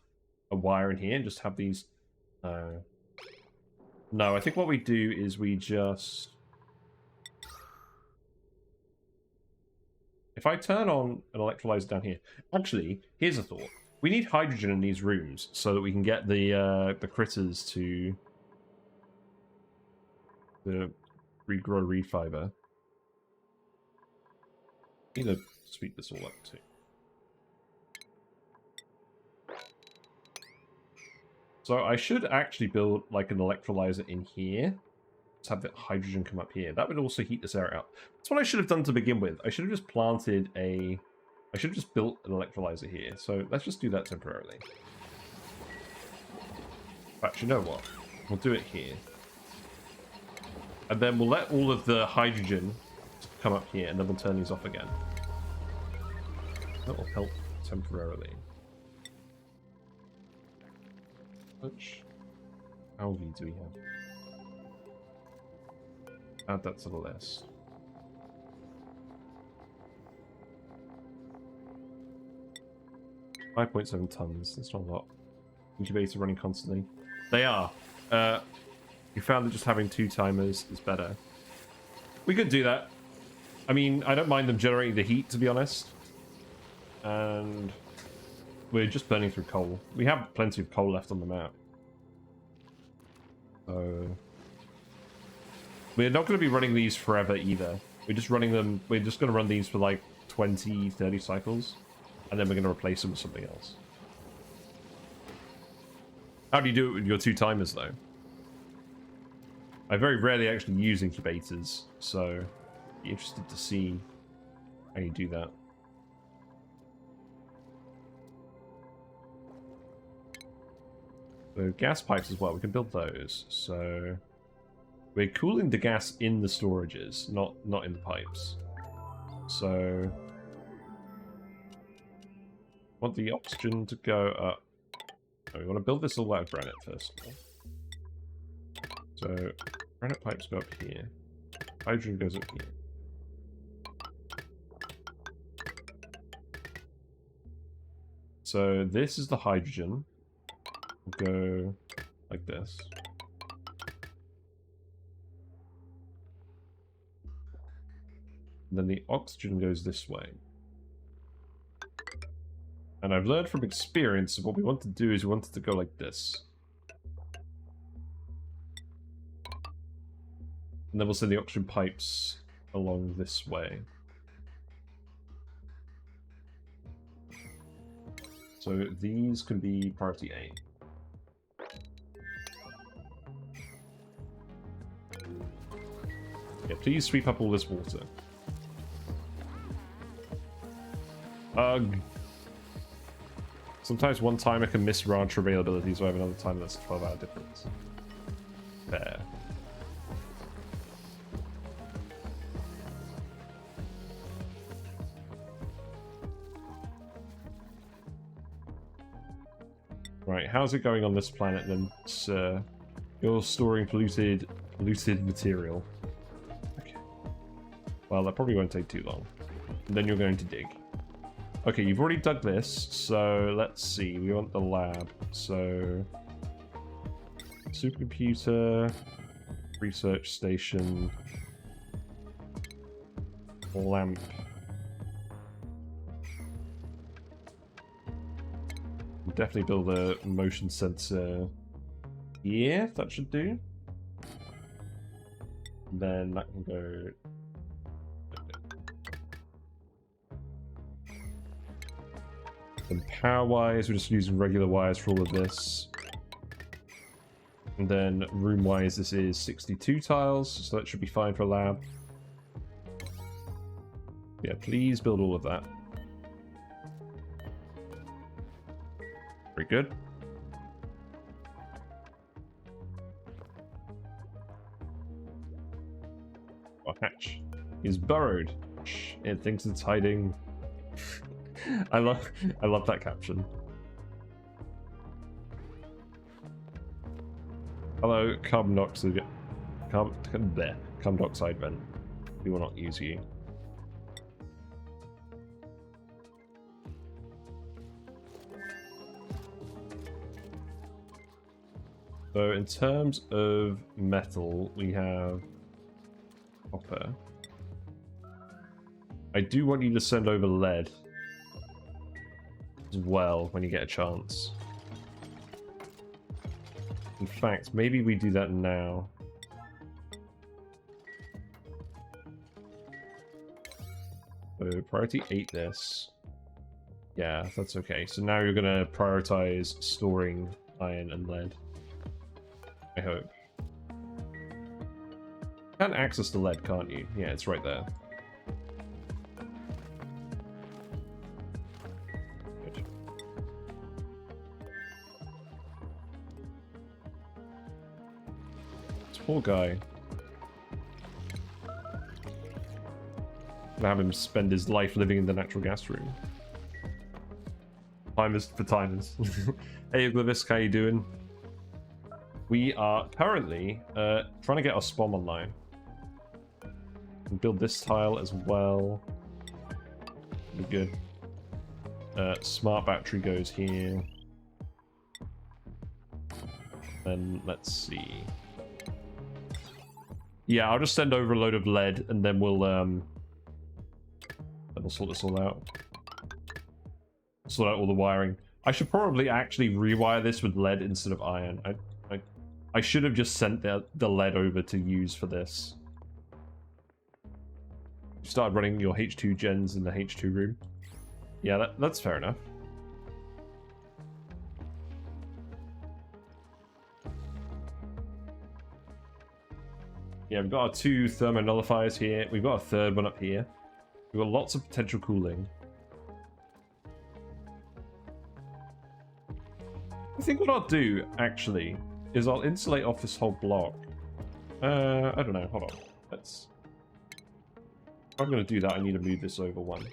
a wire in here and just have these... No, I think what we do is we just... If I turn on an electrolyzer down here, actually, here's a thought. We need hydrogen in these rooms so that we can get the critters to regrow reed fiber. Need to speed this all up too. So I should actually build like an electrolyzer in here. Let's have the hydrogen come up here. That would also heat this area up. That's what I should have done to begin with. I should have just planted a... I should have just built an electrolyzer here. So let's just do that temporarily. Actually, you know what? We'll do it here. And then we'll let all of the hydrogen come up here, and then we'll turn these off again. That will help temporarily. Which algae do we have? Add that to the list. $5.7 tons. That's not a lot. Incubator running constantly. They are. We found that just having 2 timers is better. We could do that. I mean, I don't mind them generating the heat, to be honest. And we're just burning through coal. We have plenty of coal left on the map. So we're not going to be running these forever either. We're just running them. We're just going to run these for like 20, 30 cycles. And then we're going to replace them with something else. How do you do it with your 2 timers, though? I very rarely actually use incubators, so be interested to see how you do that. So gas pipes as well, we can build those. So we're cooling the gas in the storages, not in the pipes. So want the oxygen to go up. Oh, we want to build this all out of granite first of all. So granite pipes go up here. Hydrogen goes up here. So this is the hydrogen. We'll go like this. And then the oxygen goes this way. And I've learned from experience what we want to do is we want it to go like this. And then we'll send the oxygen pipes along this way. So these can be priority A. Yeah, please sweep up all this water. Ugh. Sometimes one timer can miss rancher availability, so I have another time that's a 12-hour difference. There. Right, how's it going on this planet then, sir? You're storing polluted material. Okay. Well, that probably won't take too long. And then you're going to dig. Okay, you've already dug this, so let's see. We want the lab. So supercomputer, research station, lamp. We'll definitely build a motion sensor here. That should do. Then that can go. And power wise, we're just using regular wires for all of this. And then room wise, this is 62 tiles, so that should be fine for a lab. Yeah, please build all of that. Very good. Our hatch is burrowed. It thinks it's hiding. I love that caption. Hello, carbon dioxide. Carbon dioxide vent. We will not use you. So in terms of metal, we have copper. I do want you to send over lead as well when you get a chance. In fact, maybe we do that now. So priority 8 this. Yeah, that's okay. So now you're going to prioritize storing iron and lead. I hope. You can access the lead, can't you? Yeah, it's right there. Good. This poor guy. Have him spend his life living in the natural gas room. Timers for timers. Hey, Oblivious, how you doing? We are currently trying to get our SPOM online. And build this tile as well. Be good. Smart battery goes here. Then let's see. Yeah, I'll just send over a load of lead, and then we'll sort this all out. Sort out all the wiring. I should probably actually rewire this with lead instead of iron. I should have just sent the lead over to use for this. You started running your H2 gens in the H2 room. Yeah, that's fair enough. Yeah, we've got our 2 thermonullifiers here. We've got a 3rd one up here. We've got lots of potential cooling. I think what I'll do, actually, is I'll insulate off this whole block. I don't know, hold on. Let's... If I'm going to do that, I need to move this over 1.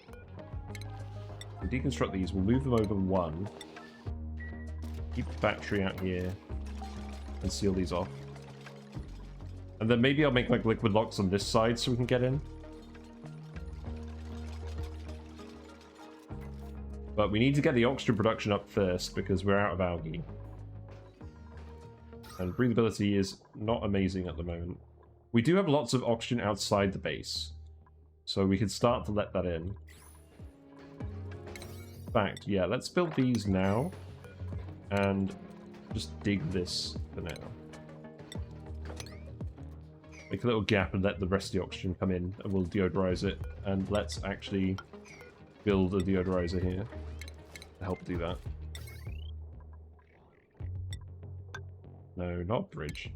We'll deconstruct these, we'll move them over 1. Keep the battery out here. And seal these off. And then maybe I'll make like liquid locks on this side so we can get in. But we need to get the oxygen production up first because we're out of algae. And breathability is not amazing at the moment. We do have lots of oxygen outside the base. So we can start to let that in. In fact, yeah, let's build these now. And just dig this for now. Make a little gap and let the rest of the oxygen come in. And we'll deodorize it. And let's actually build a deodorizer here to help do that. No, not bridge.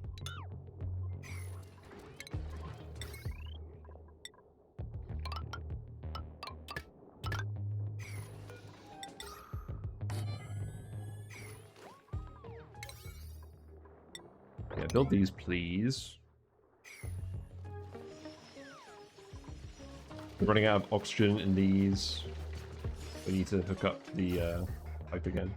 Yeah, build these, please. We're running out of oxygen in these. We need to hook up the pipe again.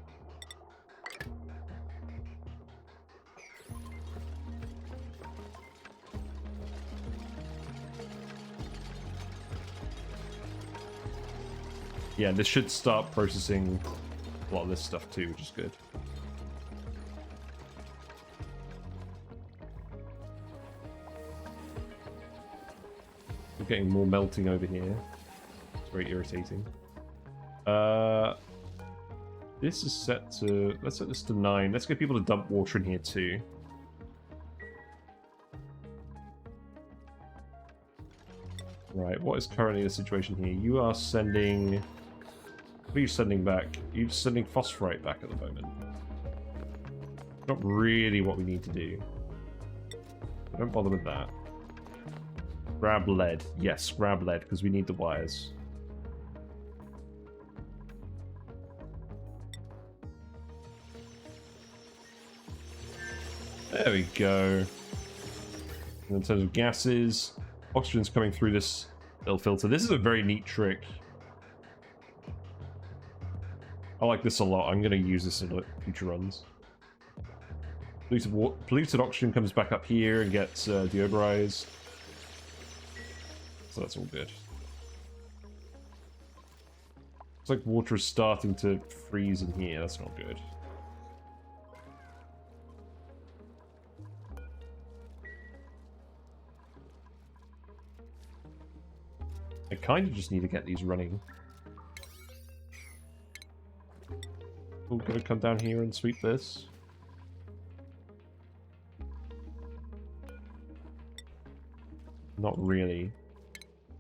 Yeah, this should start processing a lot of this stuff too, which is good. We're getting more melting over here. It's very irritating. This is set to... Let's set this to 9. Let's get people to dump water in here too. Right, what is currently the situation here? You are sending... What are you sending back? You're sending phosphorite back at the moment. Not really what we need to do. Don't bother with that. Grab lead. Yes, grab lead, because we need the wires. There we go. And in terms of gases, oxygen's coming through this little filter. This is a very neat trick. I like this a lot. I'm going to use this in future runs. Polluted oxygen comes back up here and gets deodorized. So that's all good. It's like water is starting to freeze in here. That's not good. I I kind of just need to get these running. We're gonna come down here and sweep this. Not really.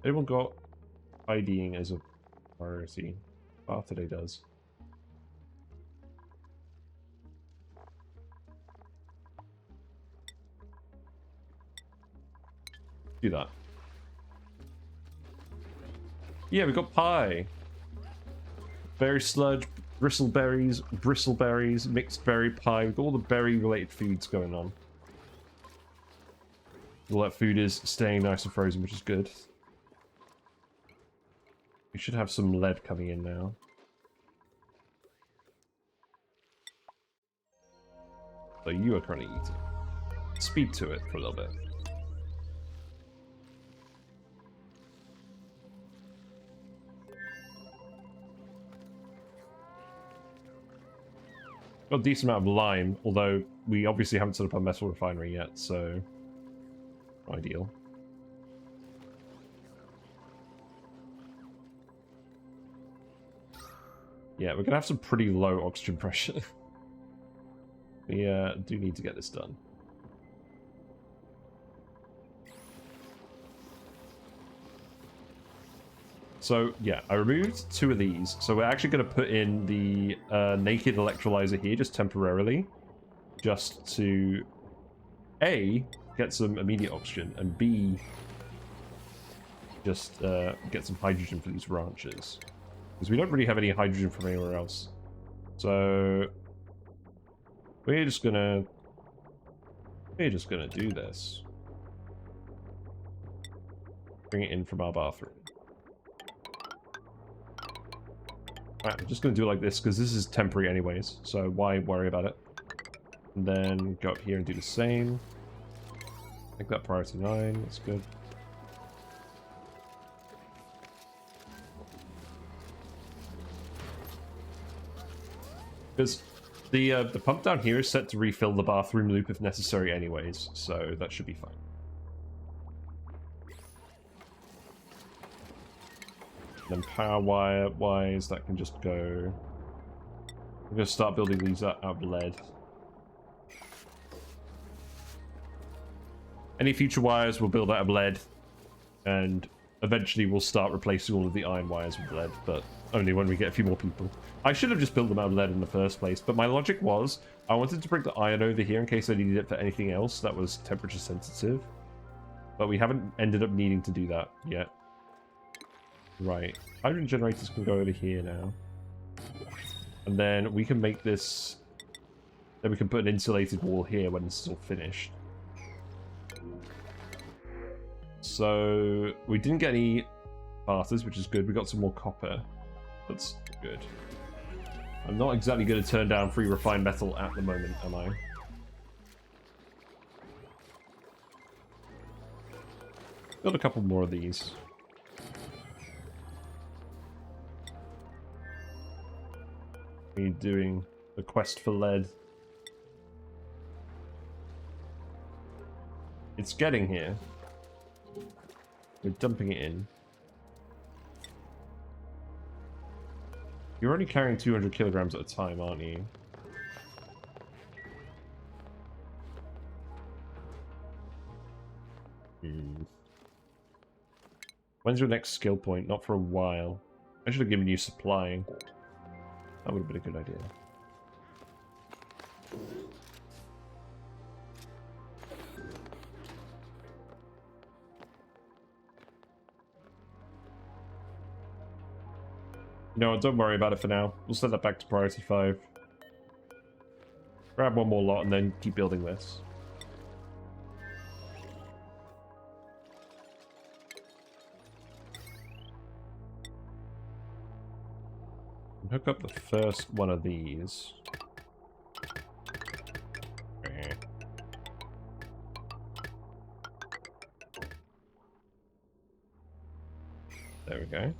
Anyone got IDing as a priority? Bath today does. Do that. Yeah, we got pie. Berry sludge, bristleberries, mixed berry pie. We've got all the berry related foods going on. All that food is staying nice and frozen, which is good. We should have some lead coming in now. So you are currently eating. Speed to it for a little bit. Got a decent amount of lime, although we obviously haven't set up our metal refinery yet, so ideal. Yeah, we're gonna have some pretty low oxygen pressure. We do need to get this done. So, yeah, I removed 2 of these. So we're actually going to put in the naked electrolyzer here, just temporarily. Just to, A, get some immediate oxygen, and B, just get some hydrogen for these ranches. Because we don't really have any hydrogen from anywhere else. So, we're just gonna do this. Bring it in from our bathroom. Right, I'm just going to do it like this, because this is temporary anyways, so why worry about it? And then go up here and do the same. Make that priority 9, that's good. Because the pump down here is set to refill the bathroom loop if necessary anyways, so that should be fine. Then power wire wise, that can just go. I'm going to start building these out of lead. Any future wires we'll build out of lead, and eventually we'll start replacing all of the iron wires with lead, but only when we get a few more people. I should have just built them out of lead in the first place, but my logic was I wanted to bring the iron over here in case I needed it for anything else that was temperature sensitive, but we haven't ended up needing to do that yet. Right, hydrogen generators can go over here now. And then we can make this... Then we can put an insulated wall here when this is all finished. So, we didn't get any barters, which is good. We got some more copper. That's good. I'm not exactly going to turn down free refined metal at the moment, am I? Got a couple more of these. Me doing the quest for lead. It's getting here. We're dumping it in. You're only carrying 200 kilograms at a time, aren't you? When's your next skill point? Not for a while. I should have given you supplying. That would have been a good idea. No, don't worry about it for now. We'll set that back to priority 5. Grab one more lot and then keep building this. Hook up the first one of these. There we go.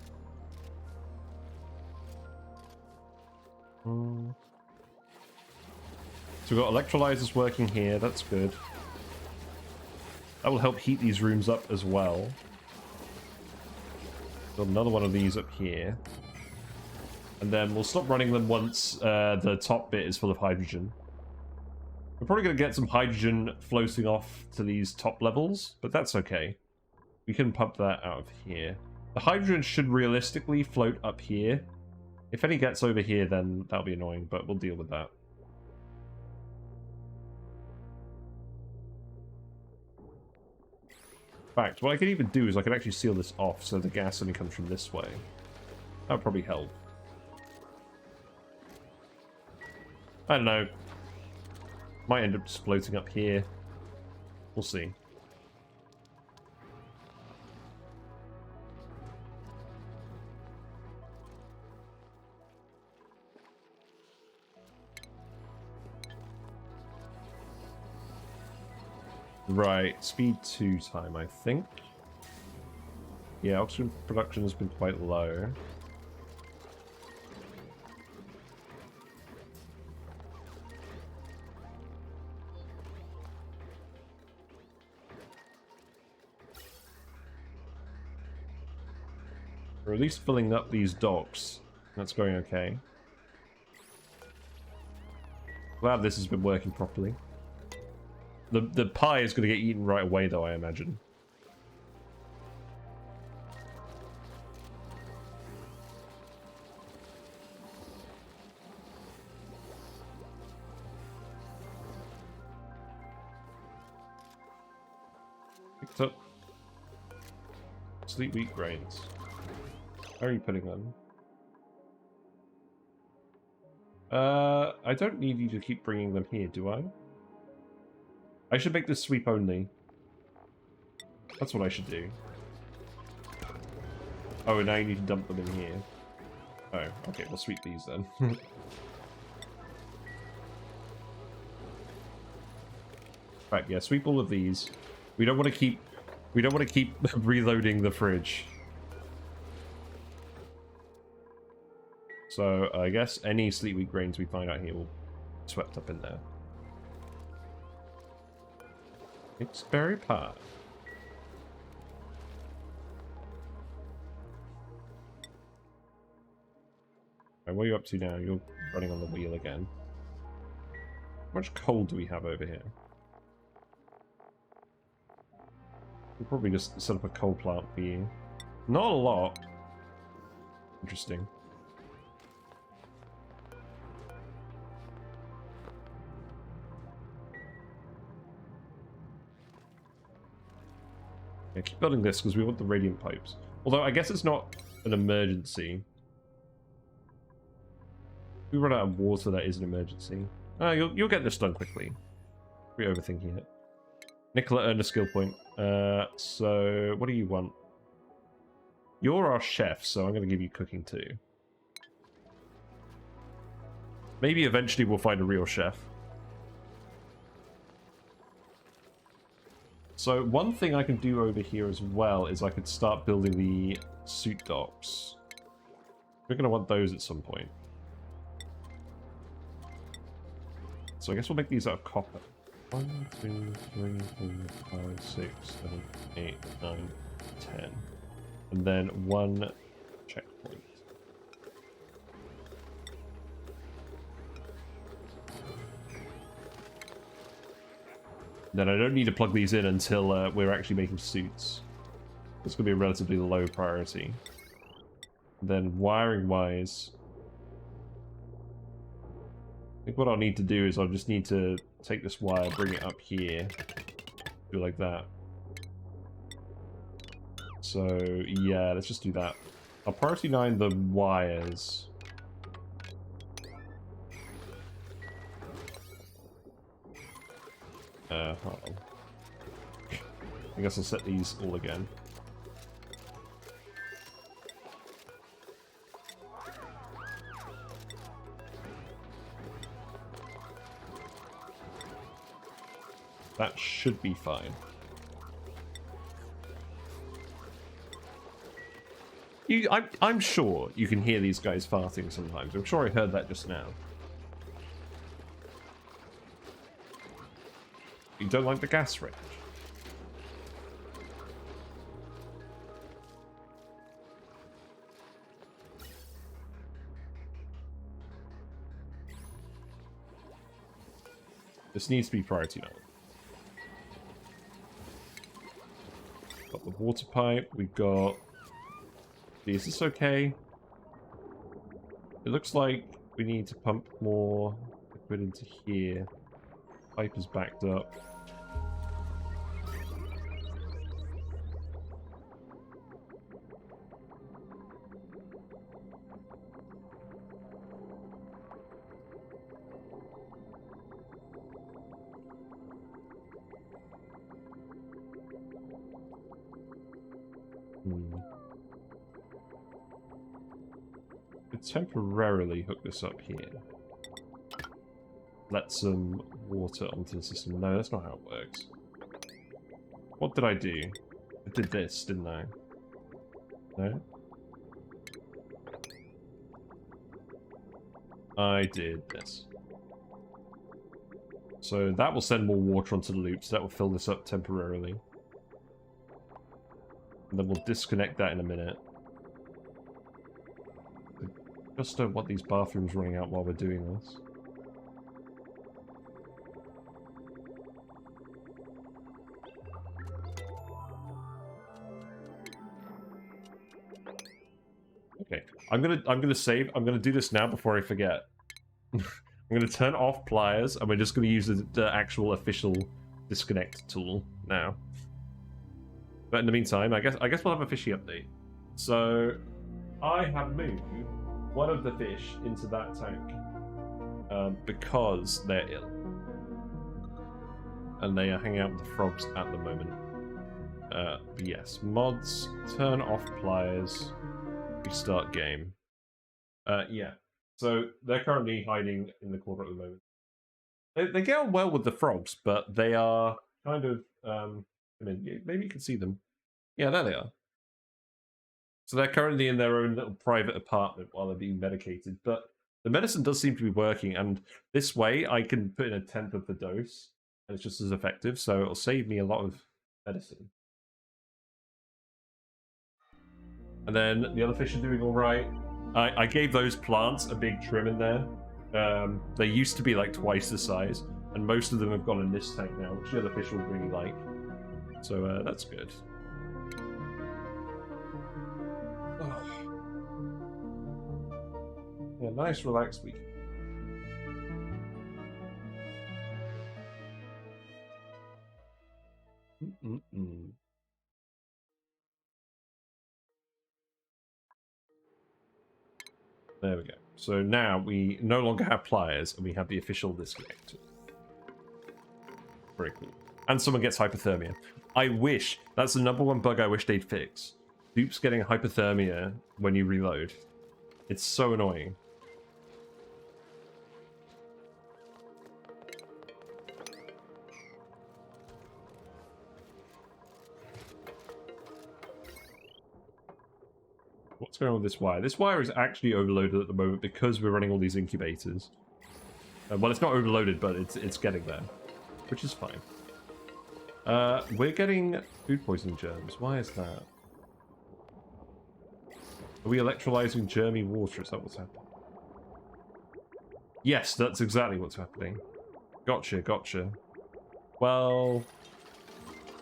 So we've got electrolyzers working here, that's good. That will help heat these rooms up as well. Build another one of these up here. And then we'll stop running them once the top bit is full of hydrogen. We're probably going to get some hydrogen floating off to these top levels, but that's okay. We can pump that out of here. The hydrogen should realistically float up here. If any gets over here, then that'll be annoying, but we'll deal with that. In fact, what I could even do is I could actually seal this off so the gas only comes from this way. That would probably help. I don't know. Might end up just floating up here. We'll see. Right, speed 2 time, I think. Yeah, oxygen production has been quite low. We're at least filling up these docks. That's going okay. Glad this has been working properly. The pie is going to get eaten right away, though, I imagine. Picked up sleep wheat grains. How are you putting them? I don't need you to keep bringing them here, do I? I should make this sweep only. That's what I should do. Oh, and now you need to dump them in here. Oh, okay, we'll sweep these then. Right, yeah, sweep all of these. We don't want to keep reloading the fridge. So I guess any sleep wheat grains we find out here will be swept up in there. It's berry pie. Right, what are you up to now? You're running on the wheel again. How much coal do we have over here? We'll probably just set up a coal plant for you. Not a lot. Interesting. Yeah, keep building this because we want the radiant pipes. Although I guess it's not an emergency. If we run out of water, that is an emergency. You'll get this done quickly. We're overthinking it. Nicola earned a skill point. So what do you want? You're our chef, so I'm going to give you cooking too. Maybe eventually we'll find a real chef. So one thing I can do over here as well is I could start building the suit docks. We're going to want those at some point. So I guess we'll make these out of copper. 1, 2, 3, 4, 5, 6, 7, 8, 9, 10. And then 1 checkpoint. Then I don't need to plug these in until we're actually making suits. It's going to be a relatively low priority. Then wiring-wise, I think what I'll need to do is I'll just need to take this wire, bring it up here, do like that. So yeah, let's just do that. I'll priority 9 the wires. Hold on. I guess I'll set these all again. That should be fine. I'm sure you can hear these guys farting sometimes. I'm sure I heard that just now. You don't like the gas range? This needs to be priority now. Got the water pipe. We've got... Is this okay? It looks like we need to pump more liquid into here. Pipe is backed up. Temporarily hook this up here. Let some water onto the system. No, that's not how it works. What did I do? I did this, didn't I? No? I did this. So that will send more water onto the loop, so that will fill this up temporarily. And then we'll disconnect that in a minute. Just don't want these bathrooms running out while we're doing this. Okay, I'm gonna save. I'm gonna do this now before I forget. I'm gonna turn off pliers, and we're just gonna use the actual official disconnect tool now. But in the meantime, I guess we'll have a fishy update. So I have moved one of the fish into that tank because they're ill. And they are hanging out with the frogs at the moment. Yes, mods, turn off pliers, restart game. Yeah, so they're currently hiding in the corner at the moment. They get on well with the frogs, but they are kind of, I mean, maybe you can see them. Yeah, there they are. So they're currently in their own little private apartment while they're being medicated. But the medicine does seem to be working, and this way I can put in 1/10 of the dose, and it's just as effective, so it'll save me a lot of medicine. And then the other fish are doing all right. I gave those plants a big trim in there. They used to be like twice the size, and most of them have gone in this tank now, which the other fish will really like. So that's good. Oh. Yeah, nice relaxed week. There we go. So now we no longer have pliers, and we have the official disconnect. Very cool. And someone gets hypothermia. I wish, that's the #1 bug I wish they'd fix. Dupes getting hypothermia when you reload. It's so annoying. What's going on with this wire? This wire is actually overloaded at the moment because we're running all these incubators. Well, it's not overloaded, but it's getting there, which is fine. We're getting food poisoning germs. Why is that? Are we electrolyzing germy water? Is that what's happening? Yes, that's exactly what's happening. Gotcha, gotcha. Well,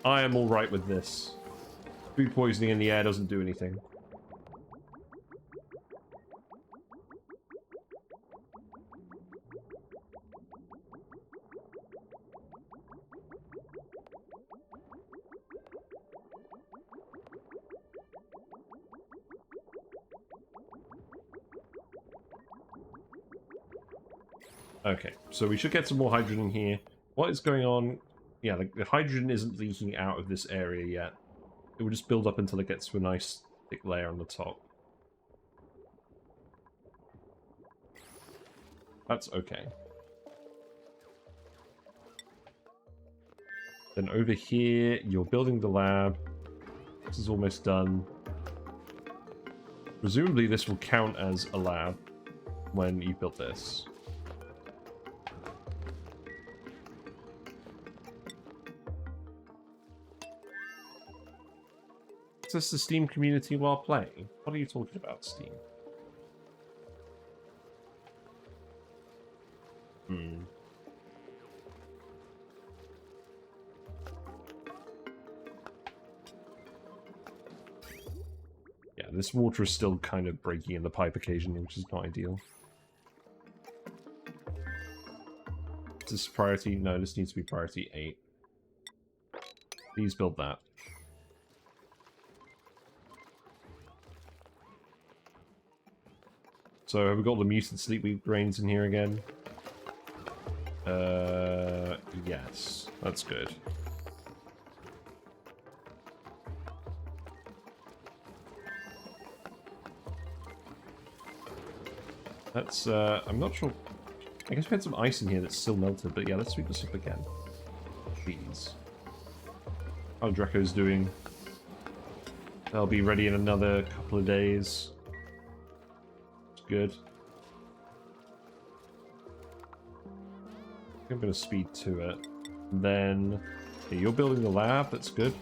I am alright with this. Food poisoning in the air doesn't do anything. Okay, so we should get some more hydrogen here. What is going on? Yeah, the hydrogen isn't leaking out of this area yet. It will just build up until it gets to a nice thick layer on the top. That's okay. Then over here, you're building the lab. This is almost done. Presumably this will count as a lab when you built this. Access the Steam community while playing? What are you talking about, Steam? this water is still kind of breaking in the pipe occasionally, which is not ideal. Is this priority? No, this needs to be priority 8. Please build that. So have we got the mutant sleepweed grains in here again? Yes. That's good. That's, I'm not sure. I guess we had some ice in here that's still melted, but yeah, let's sweep this up again. Please. How Draco's doing. They'll be ready in another couple of days. It's good. I'm going to speed to it. Then, okay, you're building the lab, that's good.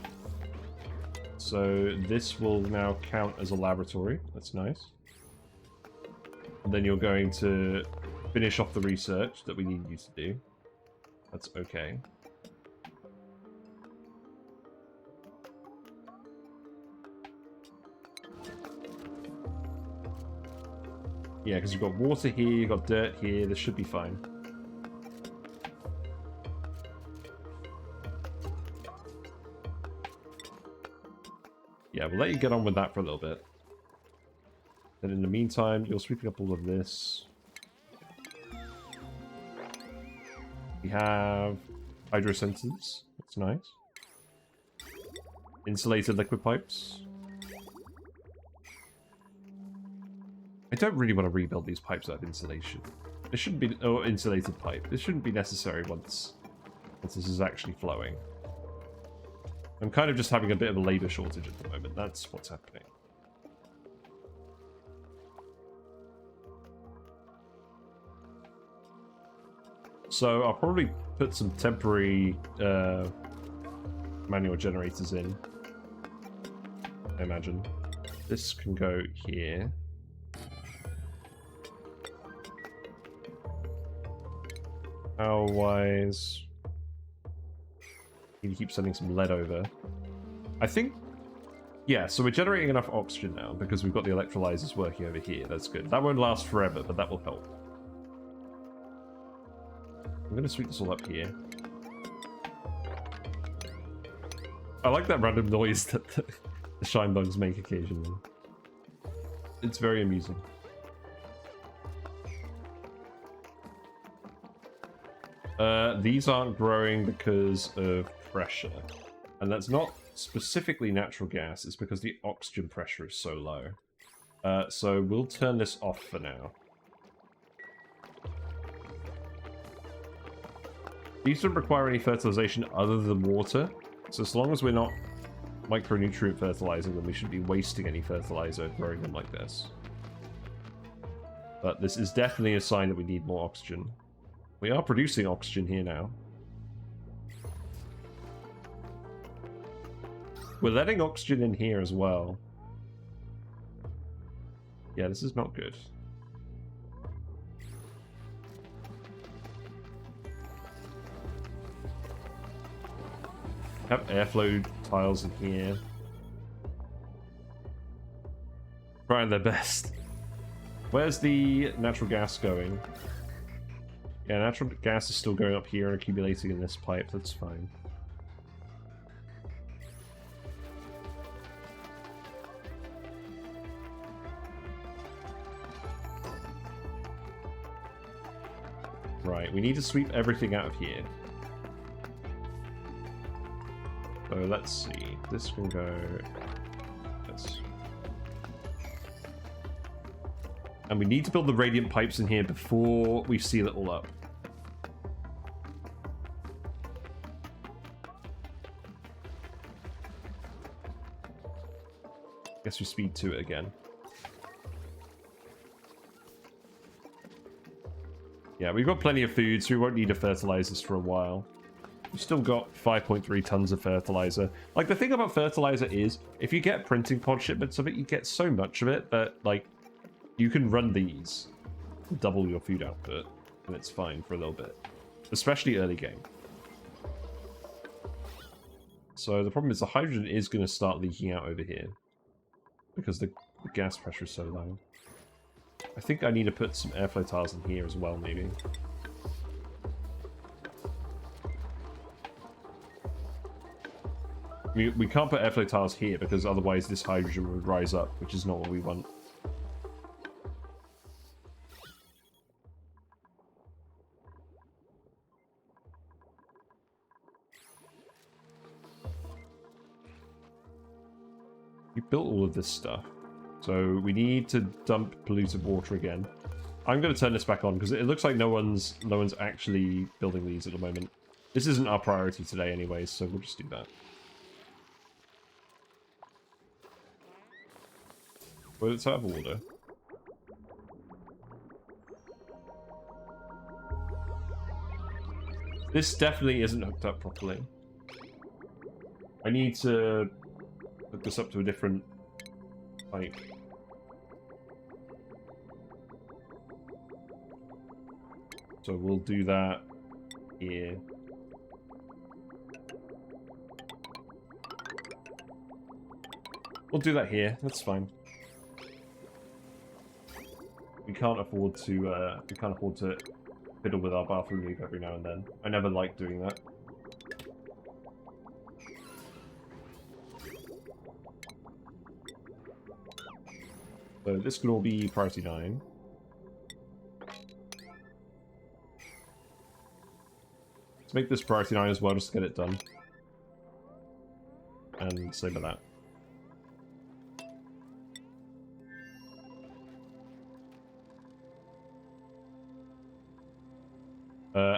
So this will now count as a laboratory, that's nice. And then you're going to finish off the research that we need you to do. That's okay. Yeah, because you've got water here, you've got dirt here, this should be fine. Yeah, we'll let you get on with that for a little bit. Then in the meantime, you're sweeping up all of this. We have hydro sensors. That's nice. Insulated liquid pipes. I don't really want to rebuild these pipes out of insulation. This shouldn't be... Oh, insulated pipe. This shouldn't be necessary once this is actually flowing. I'm kind of just having a bit of a labor shortage at the moment. That's what's happening. So I'll probably put some temporary manual generators in. I imagine. This can go here. Power-wise, need to keep sending some lead over. I think, yeah, so we're generating enough oxygen now because we've got the electrolyzers working over here. That's good. That won't last forever, but that will help. I'm going to sweep this all up here. I like that random noise that the shine bugs make occasionally. It's very amusing. These aren't growing because of pressure. And that's not specifically natural gas, it's because the oxygen pressure is so low. So we'll turn this off for now. These don't require any fertilization other than water. So as long as we're not micronutrient fertilizing them, we shouldn't be wasting any fertilizer growing them like this. But this is definitely a sign that we need more oxygen. We are producing oxygen here now. We're letting oxygen in here as well. Yeah, this is not good. Have airflow tiles in here. Trying their best. Where's the natural gas going? Yeah, natural gas is still going up here and accumulating in this pipe. That's fine. Right, we need to sweep everything out of here. So let's see. This can go... Yes. And we need to build the radiant pipes in here before we seal it all up. Guess we speed to it again. Yeah, we've got plenty of food, so we won't need to fertilize this for a while. We've still got 5.3 tons of fertilizer. Like, the thing about fertilizer is, if you get printing pod shipments of it, you get so much of it that, like, you can run these, double your food output, and it's fine for a little bit. Especially early game. So the problem is the hydrogen is going to start leaking out over here. Because the The gas pressure is so low. I think I need to put some airflow tiles in here as well, maybe. We can't put airflow tiles here because otherwise this hydrogen would rise up, which is not what we want. We built all of this stuff. So we need to dump polluted water again. I'm going to turn this back on because it looks like no one's actually building these at the moment. This isn't our priority today anyways, so we'll just do that. Well, it's out of order. This definitely isn't hooked up properly. I need to hook this up to a different pipe. So we'll do that here. We'll do that here. That's fine. We can't afford to fiddle with our bathroom leak every now and then. I never like doing that. So this can all be priority 9. Let's make this priority 9 as well, just to get it done. And save with that.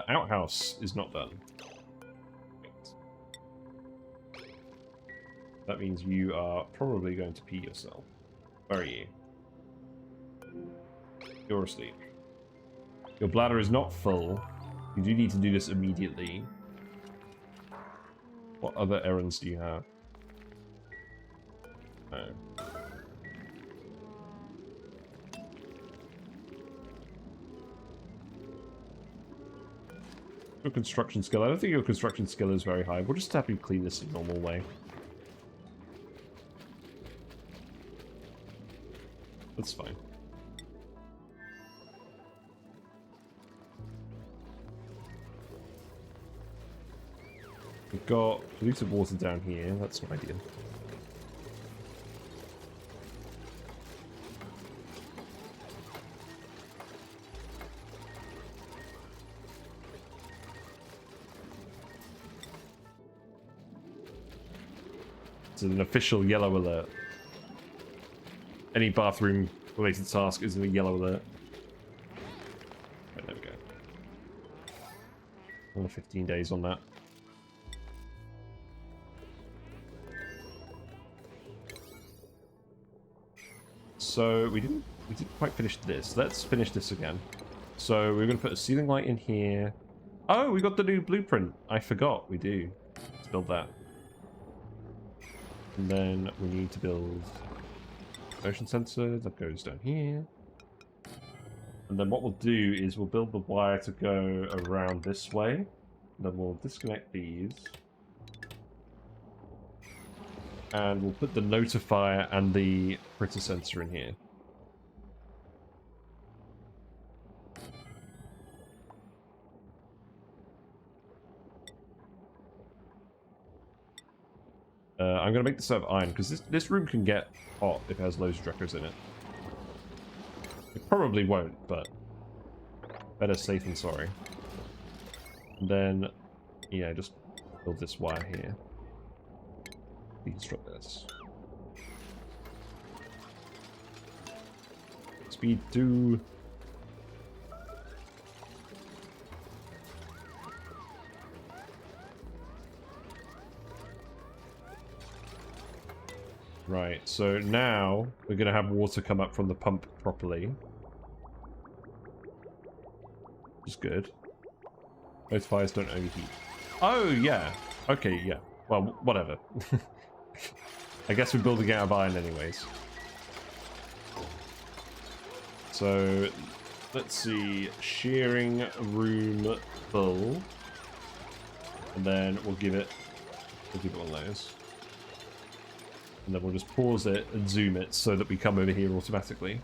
Outhouse is not done. That means you are probably going to pee yourself. Where are you? You're asleep. Your bladder is not full. You do need to do this immediately. What other errands do you have? No. Your construction skill. I don't think your construction skill is very high. We'll just have you clean this the normal way. That's fine. We've got polluted water down here. That's not ideal. It's an official yellow alert. Any bathroom related task is a yellow alert. Right, there we go. Another 15 days on that. So we didn't quite finish this. Let's finish this again. So we're going to put a ceiling light in here. Oh, we got the new blueprint. I forgot we do. Let's build that. And then we need to build motion sensor that goes down here. And then what we'll do is we'll build the wire to go around this way. And then we'll disconnect these. And we'll put the notifier and the critter sensor in here. I'm going to make this out of iron, because this room can get hot if it has loads of Dreckers in it. It probably won't, but better safe than sorry. And then, yeah, just build this wire here. Deconstruct this. Speed 2. Right, so now we're going to have water come up from the pump properly. Which is good. Those fires don't overheat. Oh, yeah. Okay, yeah. Well, whatever. I guess we're building out of iron anyways. So, let's see. Shearing room full. And then we'll give it one of those. And then we'll just pause it and zoom it so that we come over here automatically.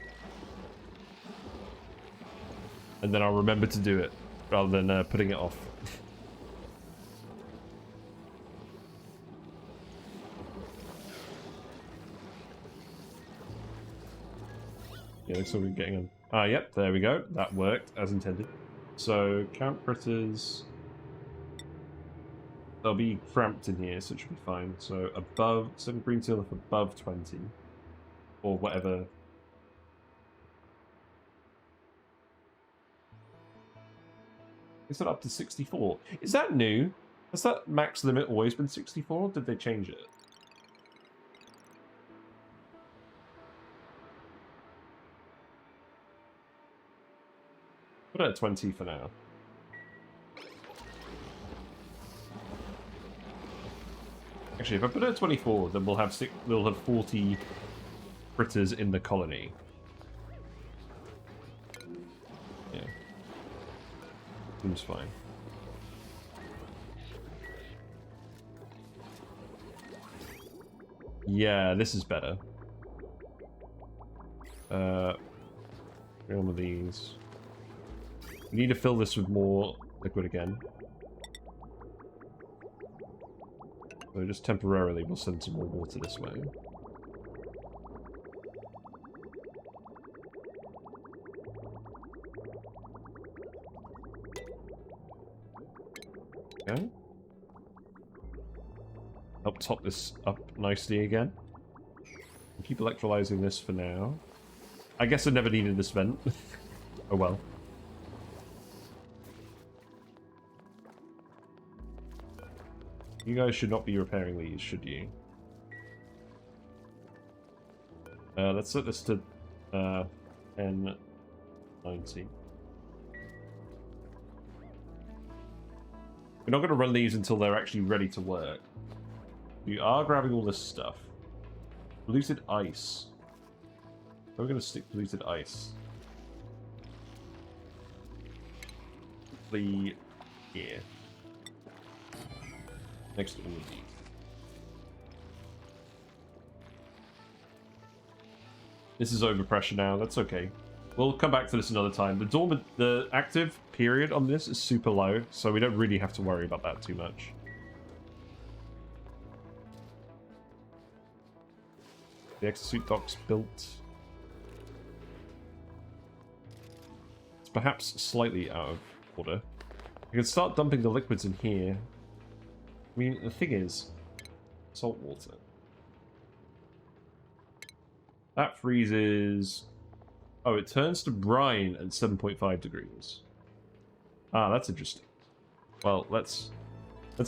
And then I'll remember to do it rather than putting it off. Yeah, looks like we're getting on. Ah, yep, there we go. That worked as intended. So, count critters. They'll be cramped in here, so it should be fine. So, above, 7 green seal if above 20. Or whatever. Is it up to 64? Is that new? Has that max limit always been 64, or did they change it? Put it at 20 for now. Actually, if I put it at 24, then we'll have 40 critters in the colony. Yeah. Seems fine. Yeah, this is better. One of these. We need to fill this with more liquid again. So just temporarily we'll send some more water this way. Okay. Help top this up nicely again. Keep electrolyzing this for now. I guess I never needed this vent. Oh well. You guys should not be repairing these, should you? Let's set this to N90. We're not going to run these until they're actually ready to work. We are grabbing all this stuff. Polluted ice. We're going to stick polluted ice. Hopefully here. Next to all of these. This is overpressure now, that's okay. We'll come back to this another time. The active period on this is super low, so we don't really have to worry about that too much. The exosuit dock's built. It's perhaps slightly out of order. I can start dumping the liquids in here. I mean, the thing is, salt water. That freezes. Oh, it turns to brine at 7.5 degrees. Ah, that's interesting. Well, let's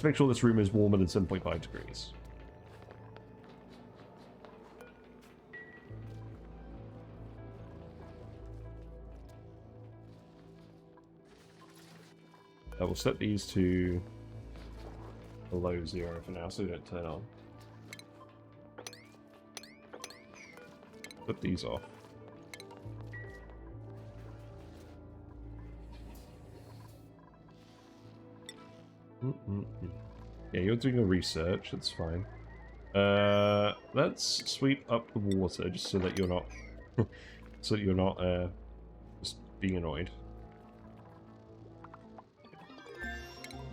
make sure this room is warmer than 7.5 degrees. I will set these to below 0 for now, so they don't turn on. Put these off. Yeah, you're doing a research, that's fine. Let's sweep up the water just so that you're not just being annoyed.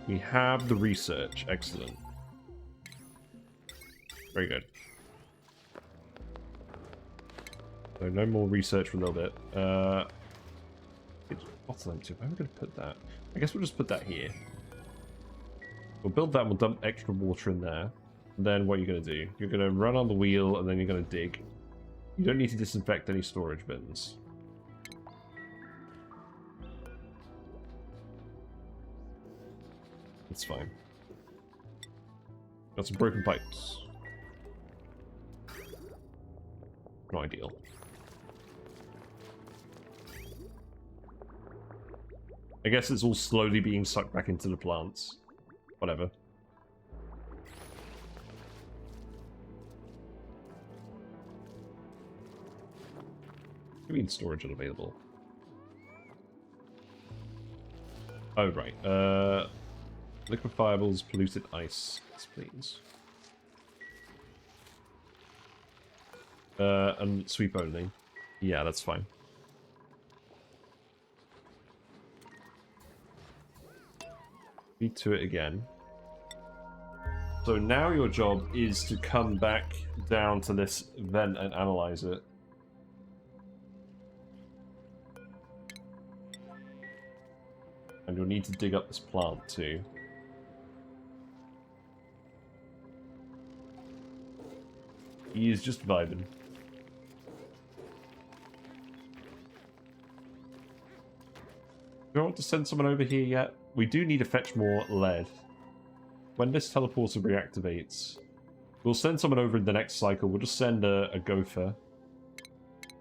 We have the research, excellent. Very good. So no more research for a little bit. What's that to? Where am I going to put that? I guess we'll just put that here. We'll build that and we'll dump extra water in there. And then what are you going to do? You're going to run on the wheel and then you're going to dig. You don't need to disinfect any storage bins. It's fine. Got some broken pipes. Not ideal. I guess it's all slowly being sucked back into the plants. Whatever. You mean storage unavailable? Oh, right. Liquefiables, polluted ice, please. And sweep only. Yeah, that's fine. Feed to it again. So now your job is to come back down to this vent and analyze it. And you'll need to dig up this plant too. He is just vibing. Do you want to send someone over here yet? We do need to fetch more lead. When this teleporter reactivates, we'll send someone over in the next cycle. We'll just send a gopher.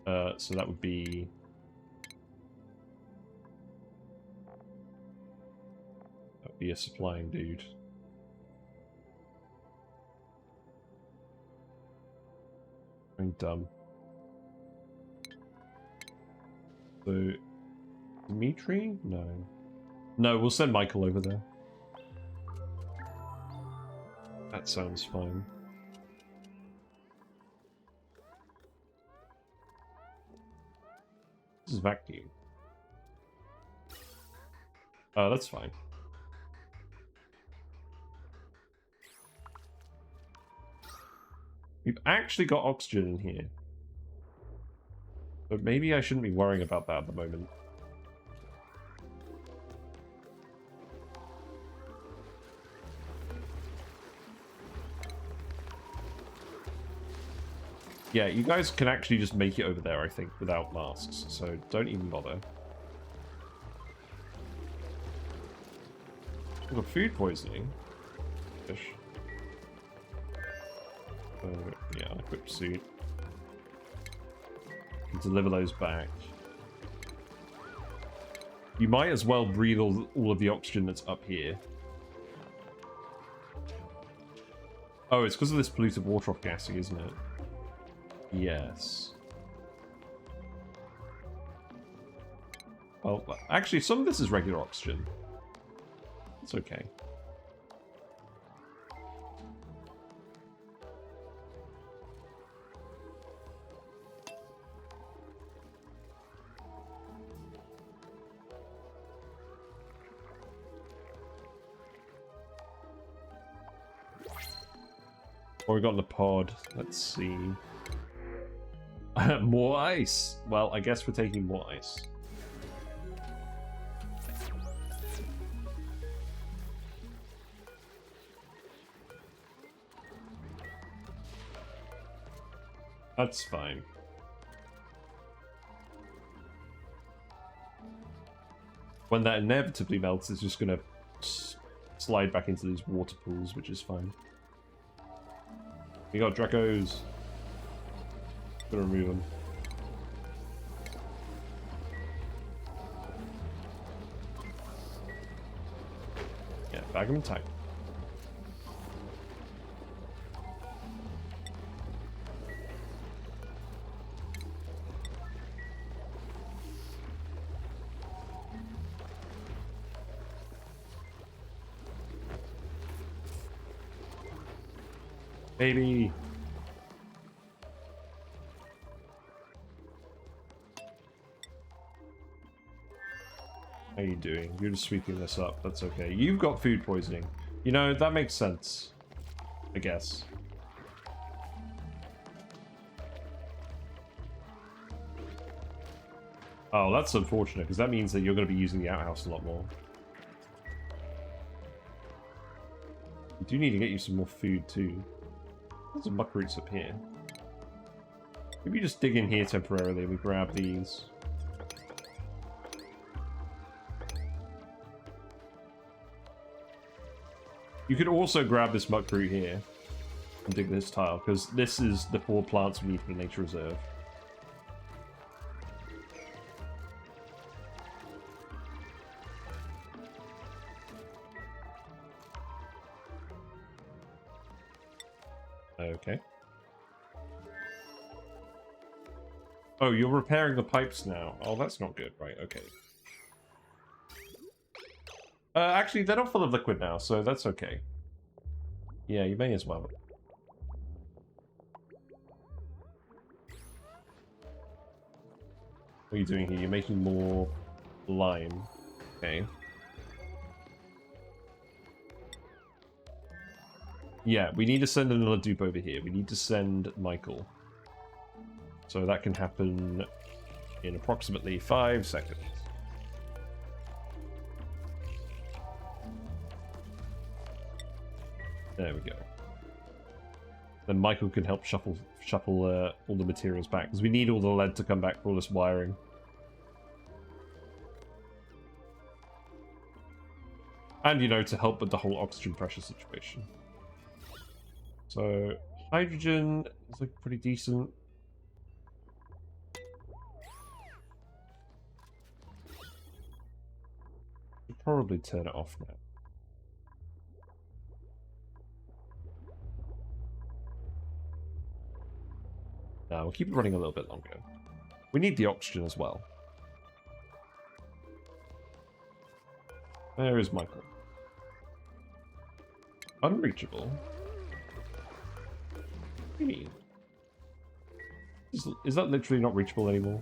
So that would be... that would be a supplying dude. I'm dumb. So... Dimitri? No. No, we'll send Michael over there. That sounds fine. This is vacuum. Oh, that's fine. We've actually got oxygen in here. But maybe I shouldn't be worrying about that at the moment. Yeah, you guys can actually just make it over there, I think, without masks, so don't even bother. We've got food poisoning. Fish. Yeah, equip suit. Can deliver those back. You might as well breathe all of the oxygen that's up here. Oh, it's because of this polluted water off gassing, isn't it? Yes. Well, actually, some of this is regular oxygen. It's okay. What we got in the pod? Let's see. More ice. Well, I guess we're taking more ice. That's fine. When that inevitably melts, it's just gonna slide back into these water pools, which is fine. We got Dracos. Gonna remove them. Yeah, bag them tight. Baby. How are you doing? You're just sweeping this up. That's okay. You've got food poisoning. You know, that makes sense. I guess. Oh, that's unfortunate, because that means that you're going to be using the outhouse a lot more. We do need to get you some more food, too. There's some muck roots up here. Maybe just dig in here temporarily and we grab these. You could also grab this muck root here and dig this tile, because this is the 4 plants we need for the nature reserve. Okay. Oh, you're repairing the pipes now. Oh, that's not good. Right, okay. Actually, they're not full of liquid now, so that's okay. Yeah, you may as well. What are you doing here? You're making more lime. Okay. Yeah, we need to send another dupe over here. We need to send Michael. So that can happen in approximately 5 seconds. There we go. Then Michael can help shuffle all the materials back, because we need all the lead to come back for all this wiring. And, you know, to help with the whole oxygen pressure situation. So, hydrogen is like pretty decent. Should probably turn it off now. No, we'll keep it running a little bit longer. We need the oxygen as well. There is Michael. Unreachable? What do you mean? Is that literally not reachable anymore?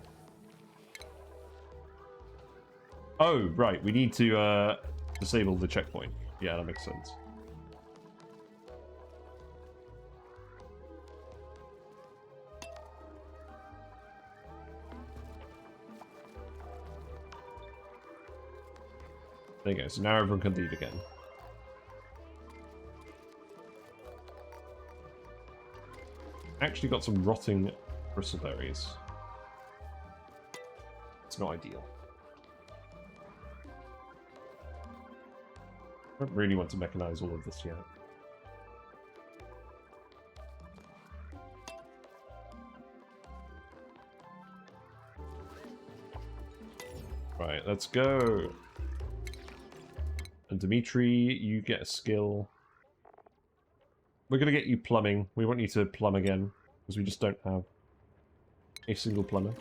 Oh, right. We need to disable the checkpoint. Yeah, that makes sense. There you go. So now everyone can leave again. Actually got some rotting bristleberries. It's not ideal. I don't really want to mechanize all of this yet. Right, let's go. And Dimitri, you get a skill. We're going to get you plumbing. We want you to plumb again, because we just don't have a single plumber.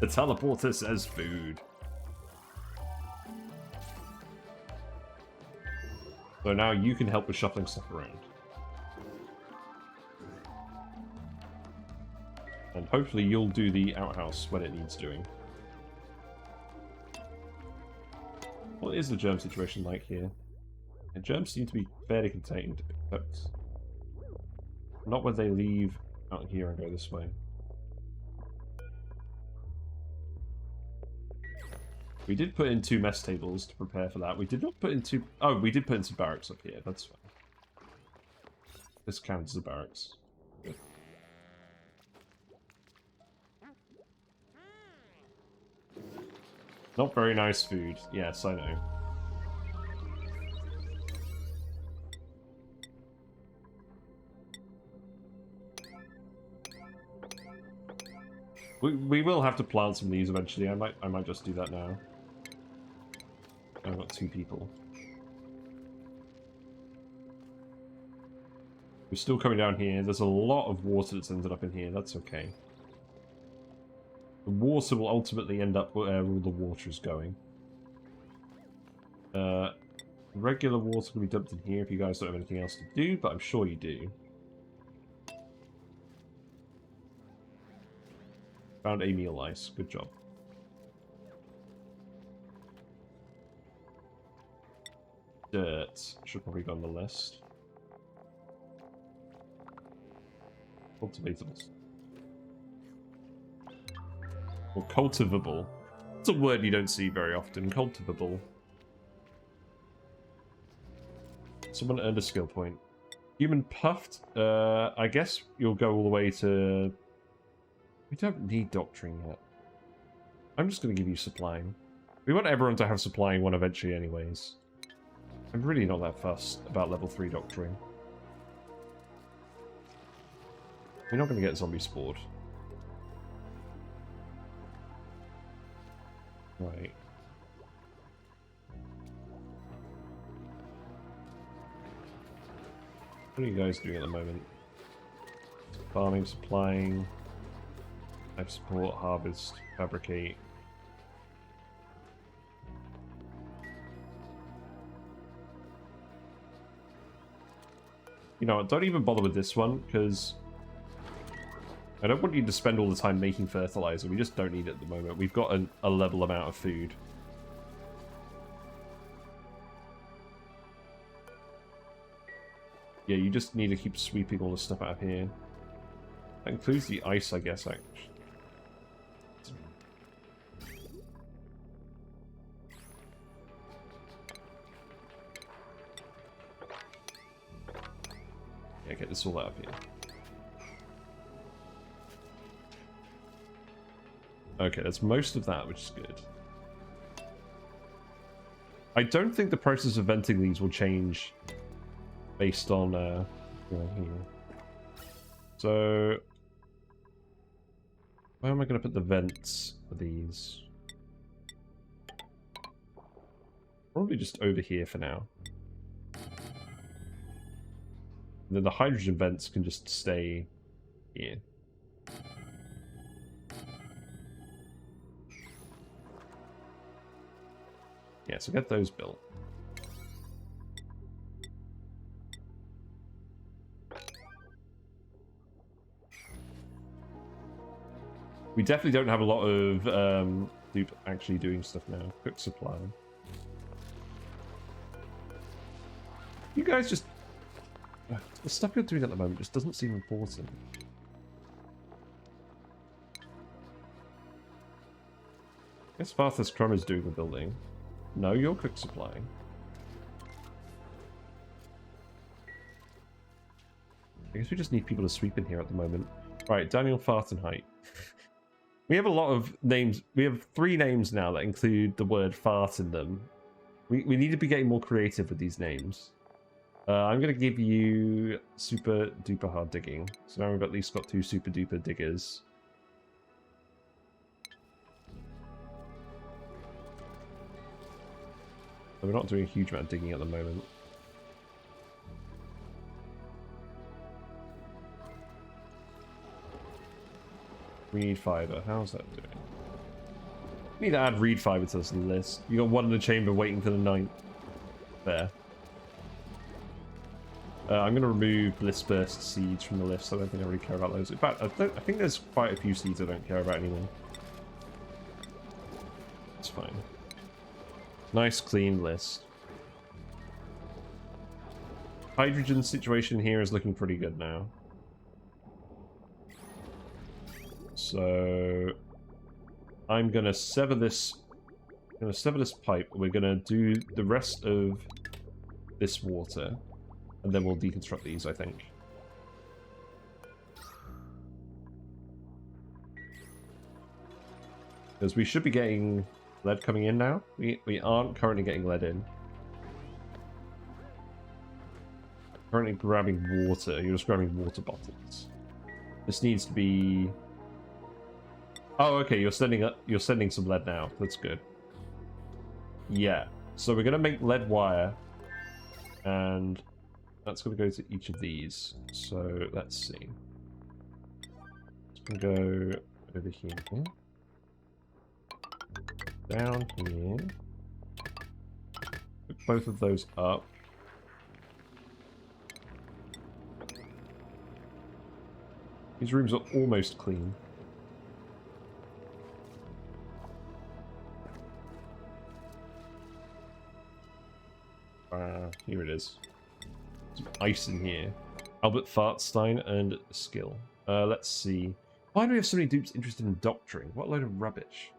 The teleporter says food. So now you can help with shuffling stuff around. And hopefully you'll do the outhouse when it needs doing. What is the germ situation like here? The germs seem to be fairly contained, except not when they leave out here and go this way. We did put in 2 mess tables to prepare for that. We did not put in 2... Oh, we did put in some barracks up here. That's fine. This counts as a barracks. Good. Not very nice food. Yes, I know. We will have to plant some of these eventually. I might just do that now. I've got 2 people. We're still coming down here. There's a lot of water that's ended up in here. That's okay. The water will ultimately end up where all the water is going. Regular water can be dumped in here if you guys don't have anything else to do, but I'm sure you do. Found a meal ice. Good job. Dirt should probably go on the list. Cultivatables. Or cultivable. It's a word you don't see very often. Cultivable. Someone earned a skill point. Human puffed. I guess you'll go all the way to... We don't need doctoring yet. I'm just going to give you supplying. We want everyone to have supplying one eventually anyways. I'm really not that fussed about level 3 doctoring. We're not going to get zombie spawned. Right. What are you guys doing at the moment? Farming, supplying, life support, harvest, fabricate. You know what, don't even bother with this one, because I don't want you to spend all the time making fertilizer. We just don't need it at the moment. We've got a level amount of food. Yeah, you just need to keep sweeping all the stuff out of here. That includes the ice, I guess, actually. Yeah, get this all out of here. Okay, that's most of that, which is good. I don't think the process of venting these will change based on here. So where am I going to put the vents for these? Probably just over here for now. And then the hydrogen vents can just stay here. Yeah, so get those built. We definitely don't have a lot of dupe actually doing stuff now. Quick supply. You guys just... the stuff you're doing at the moment just doesn't seem important. I guess Farthus Crum is doing the building. No, you're quick supplying. I guess we just need people to sweep in here at the moment. Right, Daniel Fartenheit. We have a lot of names. We have 3 names now that include the word fart in them. We need to be getting more creative with these names. I'm going to give you super duper hard digging. So now we've at least got 2 super duper diggers. We're not doing a huge amount of digging at the moment. We need fiber. How's that doing? We need to add reed fiber to this list. You got 1 in the chamber waiting for the 9th. There. I'm going to remove Blissburst seeds from the list. I don't think I really care about those. In fact, I think there's quite a few seeds I don't care about anymore. It's fine. Nice, clean list. Hydrogen situation here is looking pretty good now. So I'm gonna sever this. I'm gonna sever this pipe. We're gonna do the rest of this water, and then we'll deconstruct these, I think. Because we should be getting lead coming in now. We aren't currently getting lead in. Currently grabbing water. You're just grabbing water bottles. This needs to be... Oh, okay. You're sending some lead now. That's good. Yeah. So we're gonna make lead wire, and that's gonna go to each of these. So let's see. It's gonna go over here. Down here. Pick both of those up. These rooms are almost clean. Here it is. Some ice in here. Albert Fartstein and skill. Let's see. Why do we have so many dupes interested in doctoring? What a load of rubbish.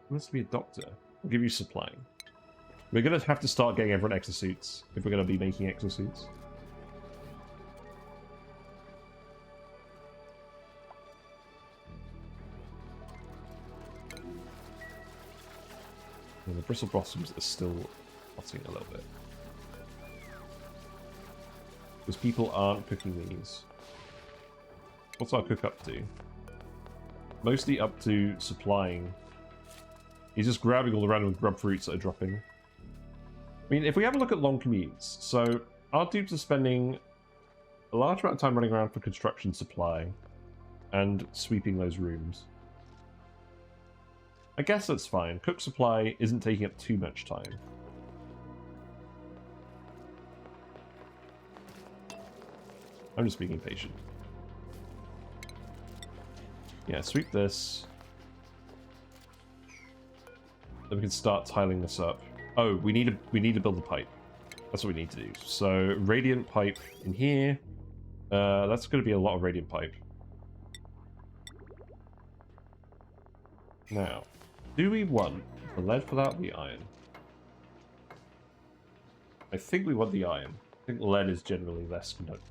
Who wants to be a doctor? I'll give you supplying. We're going to have to start getting everyone exosuits if we're going to be making exosuits. And the bristle blossoms are still rotting a little bit. Because people aren't cooking these. What's our cook up to? Mostly up to supplying. He's just grabbing all the random grub fruits that are dropping. I mean, if we have a look at long commutes, so our dupes are spending a large amount of time running around for construction supply and sweeping those rooms. I guess that's fine. Cook supply isn't taking up too much time. I'm just being impatient. Yeah, sweep this. Then we can start tiling this up. Oh, we need to build a pipe. That's what we need to do. So radiant pipe in here. That's going to be a lot of radiant pipe. Now, do we want the lead for that or the iron? I think we want the iron. I think lead is generally less conductive.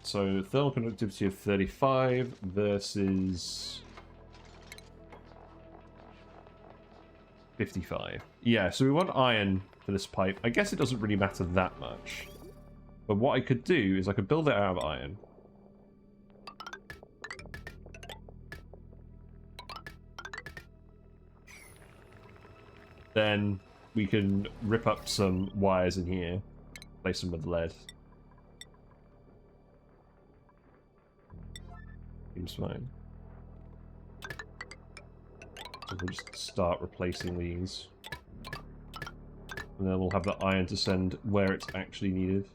So thermal conductivity of 35 versus 55. Yeah, so we want iron for this pipe. I guess it doesn't really matter that much. But what I could do is I could build it out of iron. Then we can rip up some wires in here, place them with lead. Seems fine. So we'll just start replacing these. And then we'll have the iron to send where it's actually needed.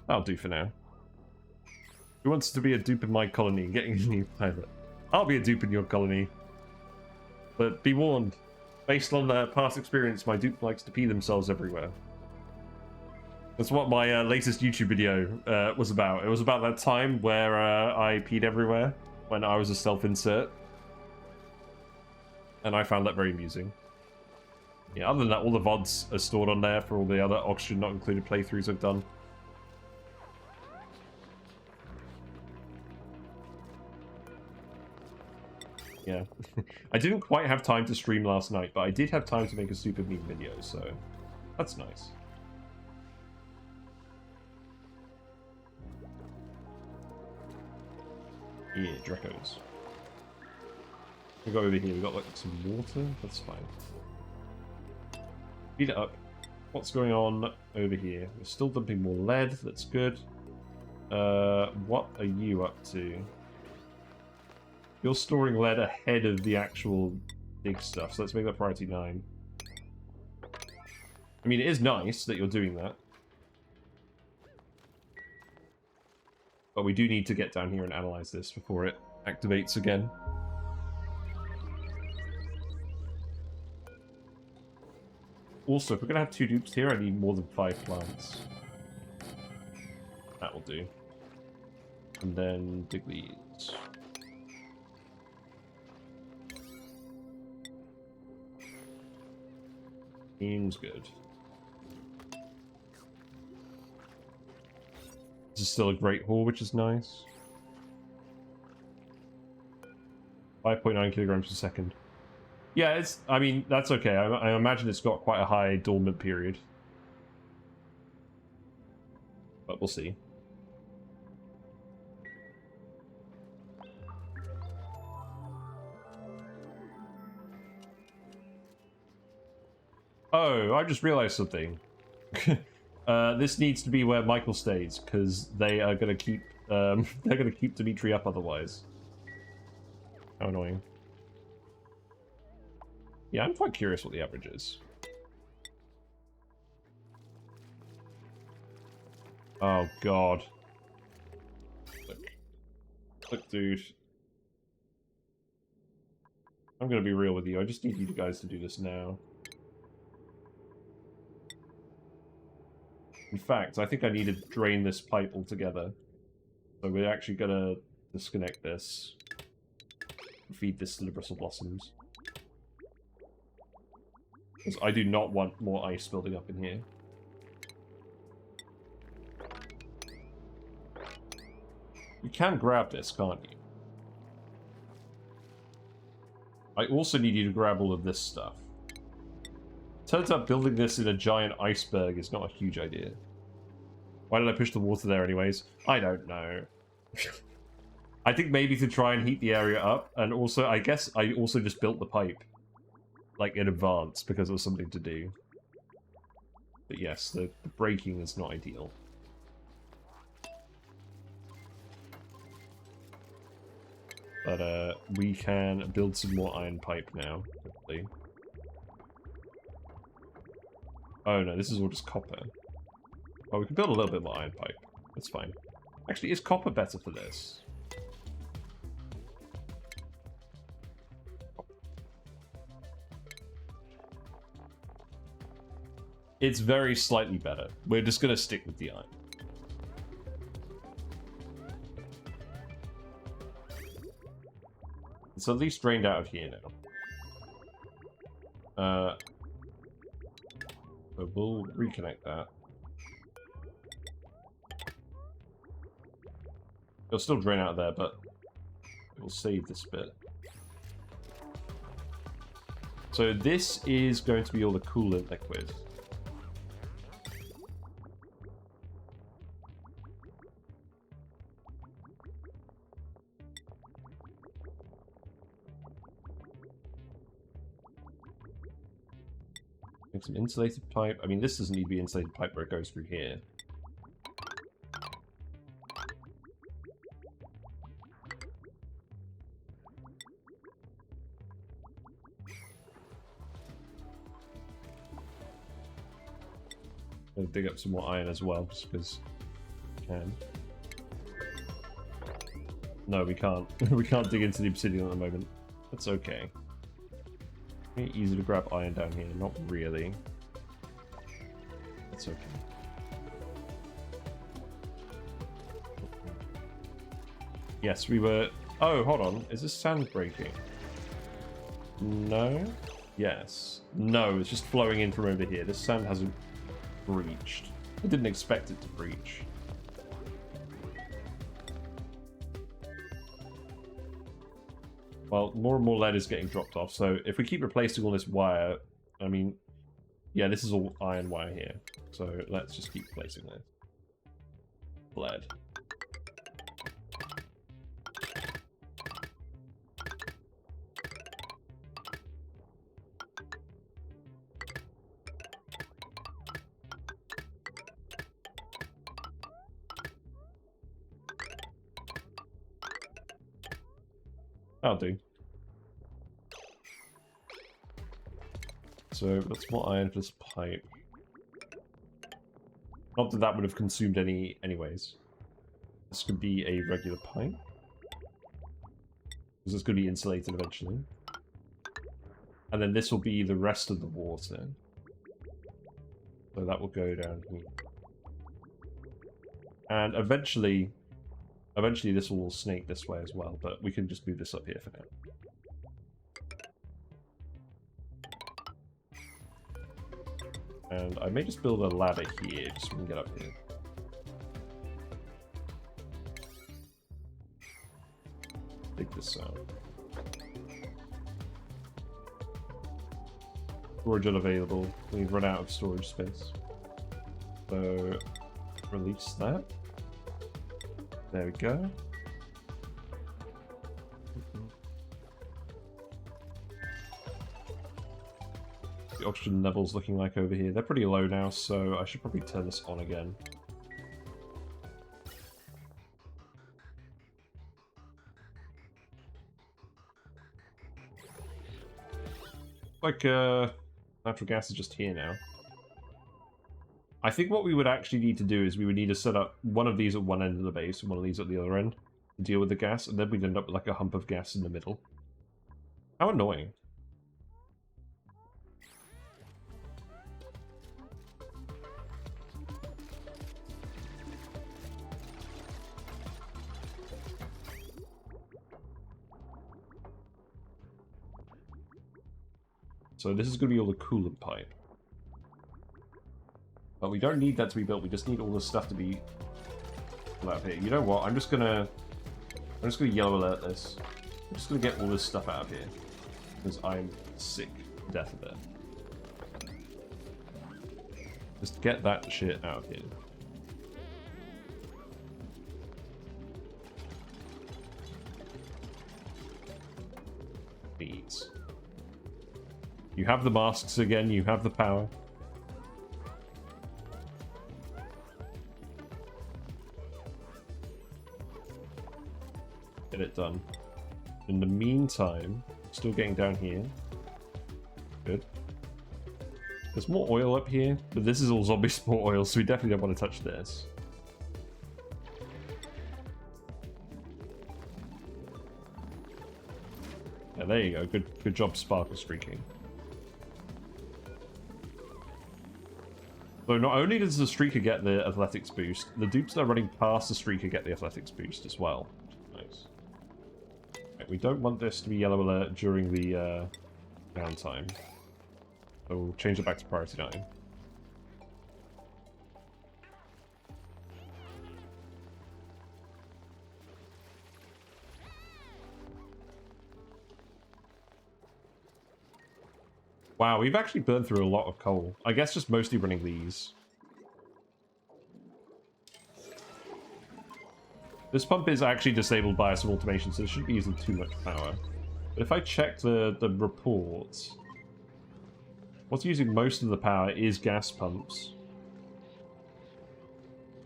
That'll do for now. Who wants to be a dupe in my colony, getting a new pilot? I'll be a dupe in your colony. But be warned, based on past experience, my dupe likes to pee themselves everywhere. That's what my latest YouTube video was about. It was about that time where I peed everywhere when I was a self-insert. And I found that very amusing. Yeah, other than that, all the VODs are stored on there for all the other oxygen not included playthroughs I've done. Yeah. I didn't quite have time to stream last night, but I did have time to make a super meme video, so that's nice. Yeah, Dracos. We go over here, we got like some water, that's fine. Feed it up. What's going on over here? We're still dumping more lead, that's good. What are you up to? You're storing lead ahead of the actual big stuff, so let's make that priority 9. I mean, it is nice that you're doing that. But we do need to get down here and analyze this before it activates again. Also, if we're going to have 2 dupes here, I need more than 5 plants. That will do. And then dig these. Seems good. This is still a great haul, which is nice. 5.9 kilograms per second. Yeah, it's. I mean, that's okay. I imagine it's got quite a high dormant period. But we'll see. Oh, I just realized something. This needs to be where Michael stays, because they are going to keep they're going to keep Dimitri up otherwise. How annoying. Yeah, I'm quite curious what the average is. Oh god. Look, dude. I'm going to be real with you. I just need you guys to do this now. In fact, I think I need to drain this pipe altogether. So we're actually gonna disconnect this. Feed this to the bristle blossoms. Because I do not want more ice building up in here. You can grab this, can't you? I also need you to grab all of this stuff. Turns out building this in a giant iceberg is not a huge idea. Why did I push the water there anyways? I don't know. I think maybe to try and heat the area up, and also, I guess I also just built the pipe. Like, in advance, because it was something to do. But yes, the braking is not ideal. But, we can build some more iron pipe now, hopefully. Oh no, this is all just copper. Well, we can build a little bit more iron pipe. That's fine. Actually, is copper better for this? It's very slightly better. We're just going to stick with the iron. It's at least drained out of here now. So we'll reconnect that. It'll still drain out of there, but we'll save this bit. So this is going to be all the coolant liquid. Make some insulated pipe. I mean, this doesn't need to be insulated pipe where it goes through here. I'll dig up some more iron as well, just because I can. No, we can't. We can't dig into the obsidian at the moment. That's okay. Easy to grab iron down here. Not really. That's okay. Yes, we were... Oh, hold on. Is this sand breaking? No? Yes. No, it's just flowing in from over here. This sand hasn't breached. I didn't expect it to breach. Well, more and more lead is getting dropped off, so if we keep replacing all this wire, I mean, yeah, this is all iron wire here. So let's just keep replacing this. Lead. That'll do. So that's more iron for this pipe. Not that that would have consumed any anyways. This could be a regular pipe. Because it's going to be insulated eventually. And then this will be the rest of the water. So that will go down here. And eventually this will snake this way as well, but we can just move this up here for now. And I may just build a ladder here, just so we can get up here. Dig this out. Storage unavailable. We've run out of storage space. So, release that. There we go. The oxygen levels looking like over here. They're pretty low now, so I should probably turn this on again. Like, natural gas is just here now. I think what we would actually need to do is we would need to set up one of these at one end of the base and one of these at the other end to deal with the gas, and then we'd end up with like a hump of gas in the middle. How annoying. So this is going to be all the coolant pipe. But we don't need that to be built, we just need all this stuff to be out here. You know what, I'm just gonna yellow alert this. I'm just gonna get all this stuff out of here. Because I'm sick to death of it. Just get that shit out of here. Please. You have the masks again, you have the power. Get it done. In the meantime, still getting down here. Good. There's more oil up here, but this is all zombie spore oil, so we definitely don't want to touch this. Yeah, there you go. Good job sparkle streaking. So not only does the streaker get the athletics boost, the dupes that are running past the streaker get the athletics boost as well. Nice. Right, we don't want this to be yellow alert during the downtime. So we'll change it back to priority 9. Wow, we've actually burned through a lot of coal. I guess just mostly running these. This pump is actually disabled by some automation, so it shouldn't be using too much power. But if I check the reports, what's using most of the power is gas pumps.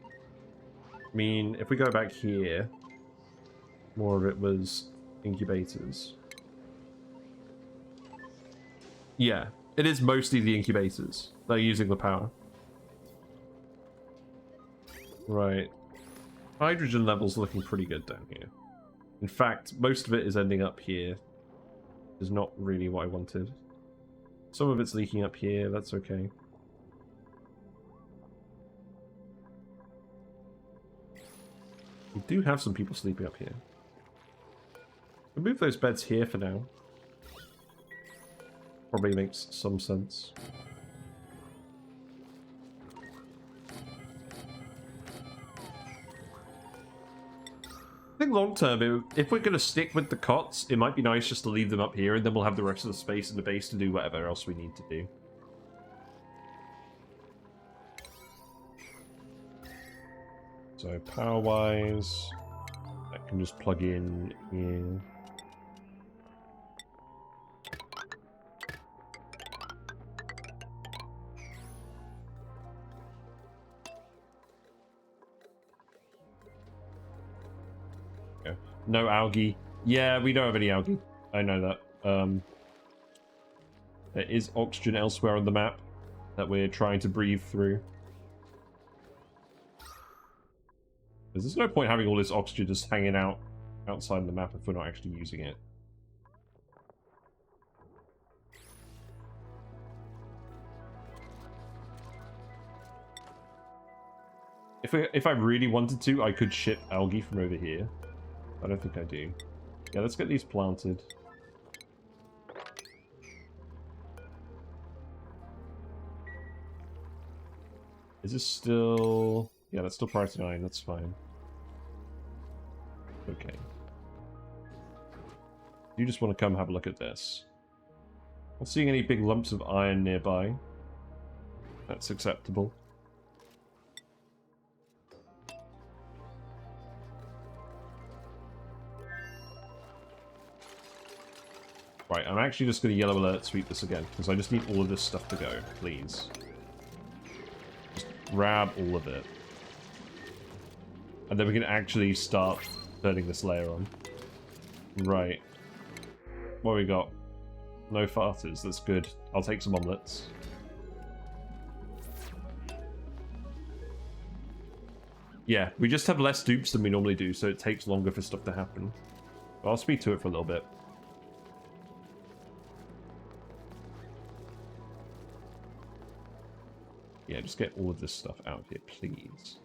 I mean, if we go back here, more of it was incubators. Yeah, it is mostly the incubators that are using the power. Right. Hydrogen levels are looking pretty good down here. In fact, most of it is ending up here. Is not really what I wanted. Some of it's leaking up here, that's okay. We do have some people sleeping up here. We'll move those beds here for now. Probably makes some sense. I think long term, if we're going to stick with the cots, it might be nice just to leave them up here, and then we'll have the rest of the space in the base to do whatever else we need to do. So power-wise, that can just plug in here. No algae. Yeah, we don't have any algae. I know that. There is oxygen elsewhere on the map that we're trying to breathe through. There's no point having all this oxygen just hanging out outside the map if we're not actually using it. If I really wanted to, I could ship algae from over here. I don't think I do. Yeah, let's get these planted. Is this still... Yeah, that's still priority 9, that's fine. Okay. You just want to come have a look at this. Not seeing any big lumps of iron nearby. That's acceptable. Right, I'm actually just going to yellow alert sweep this again, because I just need all of this stuff to go, please. Just grab all of it. And then we can actually start turning this layer on. Right. What we got? No farters, that's good. I'll take some omelets. Yeah, we just have less dupes than we normally do, so it takes longer for stuff to happen. But I'll speak to it for a little bit. Yeah, just get all of this stuff out here, please.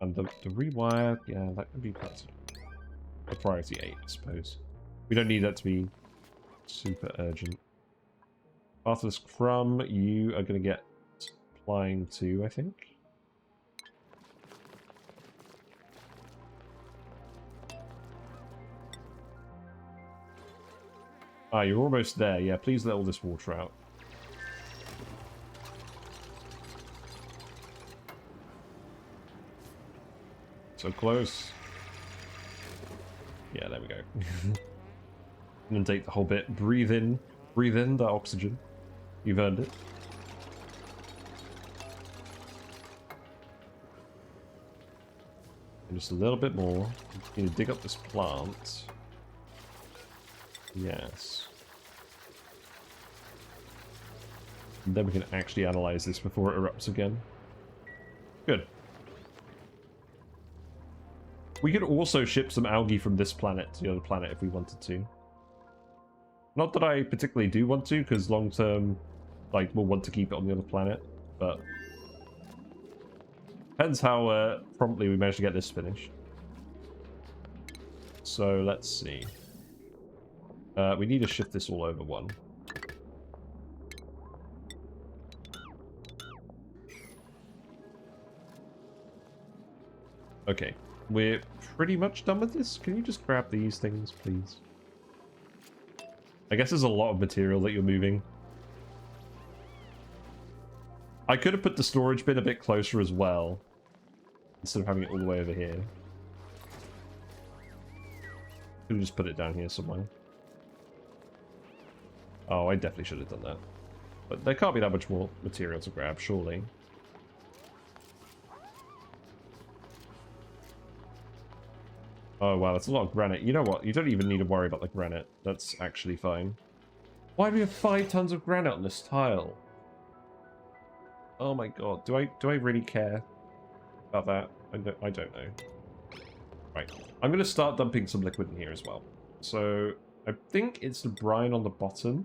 And the rewire, yeah, that can be a priority 8, I suppose. We don't need that to be super urgent. After this crumb, you are going to get supplying too, I think. Ah, you're almost there. Yeah, please let all this water out. So close. Yeah, there we go. Inundate the whole bit. Breathe in that oxygen. You've earned it. And just a little bit more. You need to dig up this plant. Yes. And then we can actually analyze this before it erupts again. Good. We could also ship some algae from this planet to the other planet if we wanted to. Not that I particularly do want to, because long term, like, we'll want to keep it on the other planet, but depends how promptly we manage to get this finished. So let's see. We need to shift this all over one. Okay, we're pretty much done with this. Can you just grab these things, please? I guess there's a lot of material that you're moving. I could have put the storage bin a bit closer as well, instead of having it all the way over here. Could have just put it down here somewhere. Oh, I definitely should have done that. But there can't be that much more material to grab, surely. Oh, wow, that's a lot of granite. You know what? You don't even need to worry about the granite. That's actually fine. Why do we have 5 tons of granite on this tile? Oh my god. Do I really care about that? I don't know. Right. I'm going to start dumping some liquid in here as well. So, I think it's the brine on the bottom.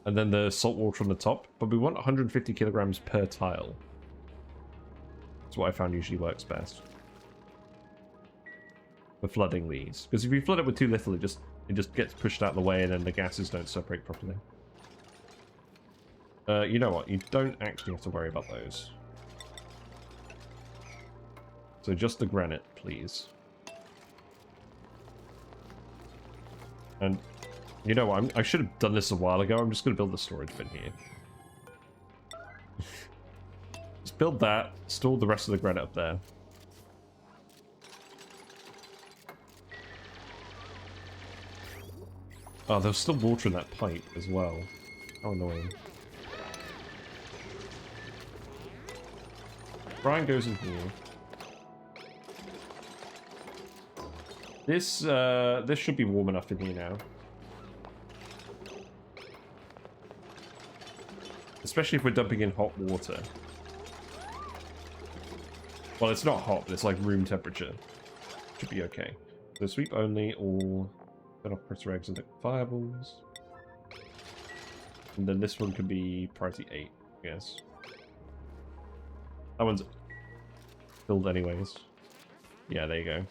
And then the salt water on the top. But we want 150 kilograms per tile. That's what I found usually works best. For flooding these. Because if you flood it with too little, it just gets pushed out of the way and then the gases don't separate properly. You know what? You don't actually have to worry about those. So just the granite, please. And you know what? I should have done this a while ago. I'm just going to build the storage bin here. Just build that. Store the rest of the granite up there. Oh, there's still water in that pipe as well. How annoying. Brine goes in here. This should be warm enough in here now. Especially if we're dumping in hot water. Well, it's not hot, but it's like room temperature. Should be okay. So sweep only, or turn off pressure eggs and fireballs. And then this one could be priority 8, I guess. That one's filled anyways. Yeah, there you go.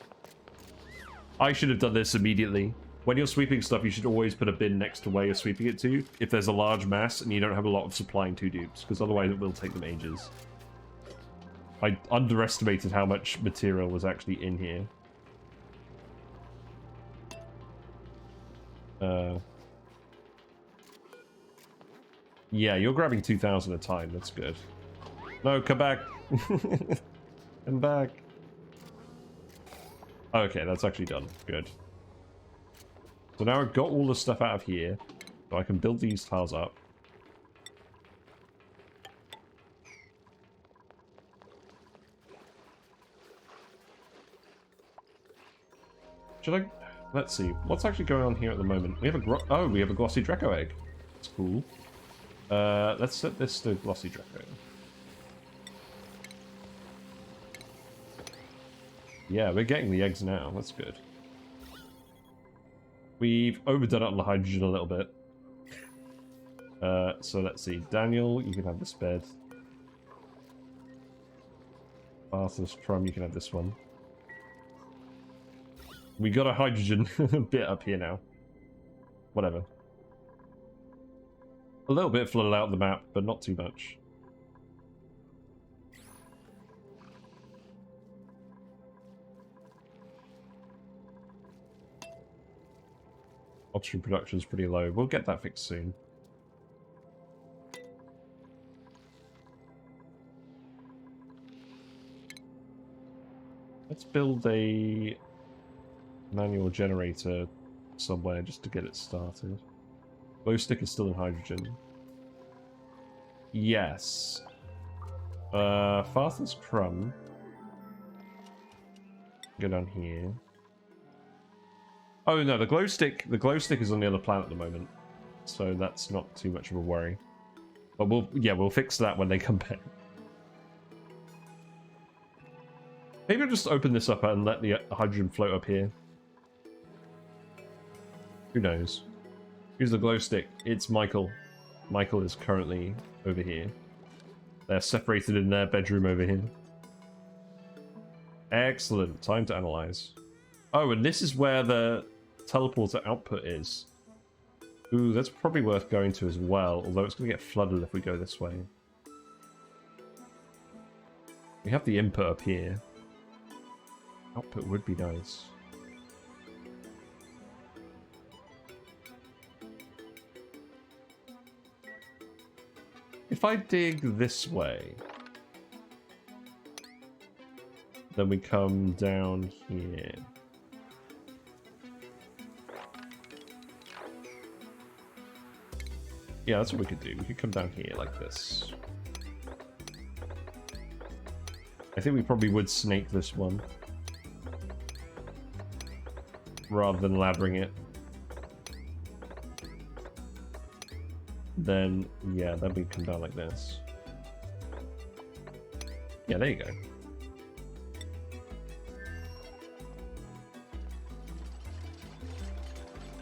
I should have done this immediately. When you're sweeping stuff, you should always put a bin next to where you're sweeping it to, if there's a large mass and you don't have a lot of supplying 2 dupes, because otherwise it will take them ages. I underestimated how much material was actually in here. Yeah, you're grabbing 2,000 at a time. That's good. No, come back. Come back. Okay, that's actually done. Good. So now I've got all the stuff out of here, so I can build these tiles up. Should I... Let's see. What's actually going on here at the moment? We have a we have a glossy Draco egg. That's cool. Let's set this to glossy Draco. Yeah, we're getting the eggs now. That's good. We've overdone it on the hydrogen a little bit. So let's see. Daniel, you can have this bed. Arthur's Trum, you can have this one. We got a hydrogen bit up here now. Whatever. A little bit flooded out the map, but not too much. Oxygen production is pretty low. We'll get that fixed soon. Let's build a manual generator somewhere just to get it started. Glow stick is still in hydrogen. Yes. Fastest crumb. Go down here. Oh no, the glow stick is on the other planet at the moment. So that's not too much of a worry. But we'll fix that when they come back. Maybe I'll just open this up and let the hydrogen float up here. Who knows? Here's the glow stick. It's Michael. Michael is currently over here. They're separated in their bedroom over here. Excellent. Time to analyze. Oh, and this is where the teleporter output is. Ooh, that's probably worth going to as well, although it's going to get flooded if we go this way. We have the input up here. Output would be nice. If I dig this way, then we come down here. Yeah, that's what we could do. We could come down here like this. I think we probably would snake this one, rather than laddering it. Then, yeah, then we come down like this. Yeah, there you go.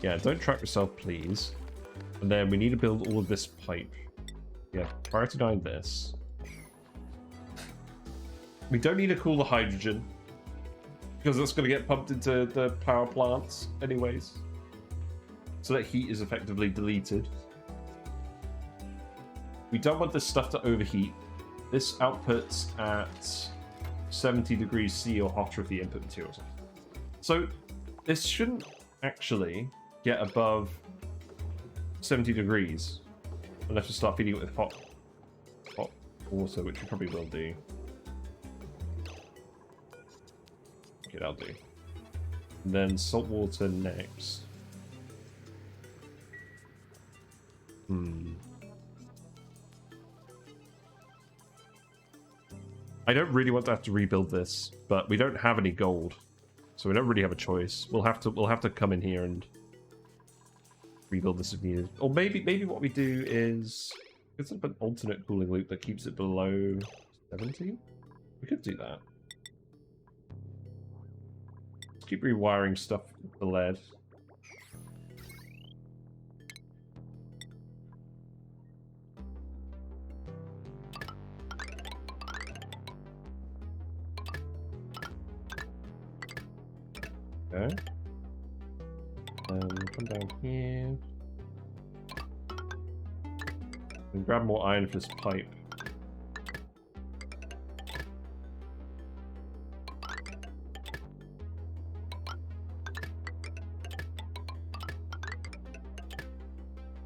Yeah, don't trap yourself, please. And then we need to build all of this pipe. Yeah, priority 9 this. We don't need to cool the hydrogen, because that's going to get pumped into the power plants anyways. So that heat is effectively deleted. We don't want this stuff to overheat. This outputs at 70 degrees C or hotter if the input materials. So this shouldn't actually get above 70 degrees unless we start feeding it with hot water, which we probably will do. Okay, that'll do. And then salt water next. I don't really want to have to rebuild this, but we don't have any gold, so we don't really have a choice. We'll have to come in here and rebuild this if needed. Or maybe what we do is get sort of an alternate cooling loop that keeps it below 70. We could do that. Let's keep rewiring stuff with the lead. Okay. Come down here. And grab more iron for this pipe.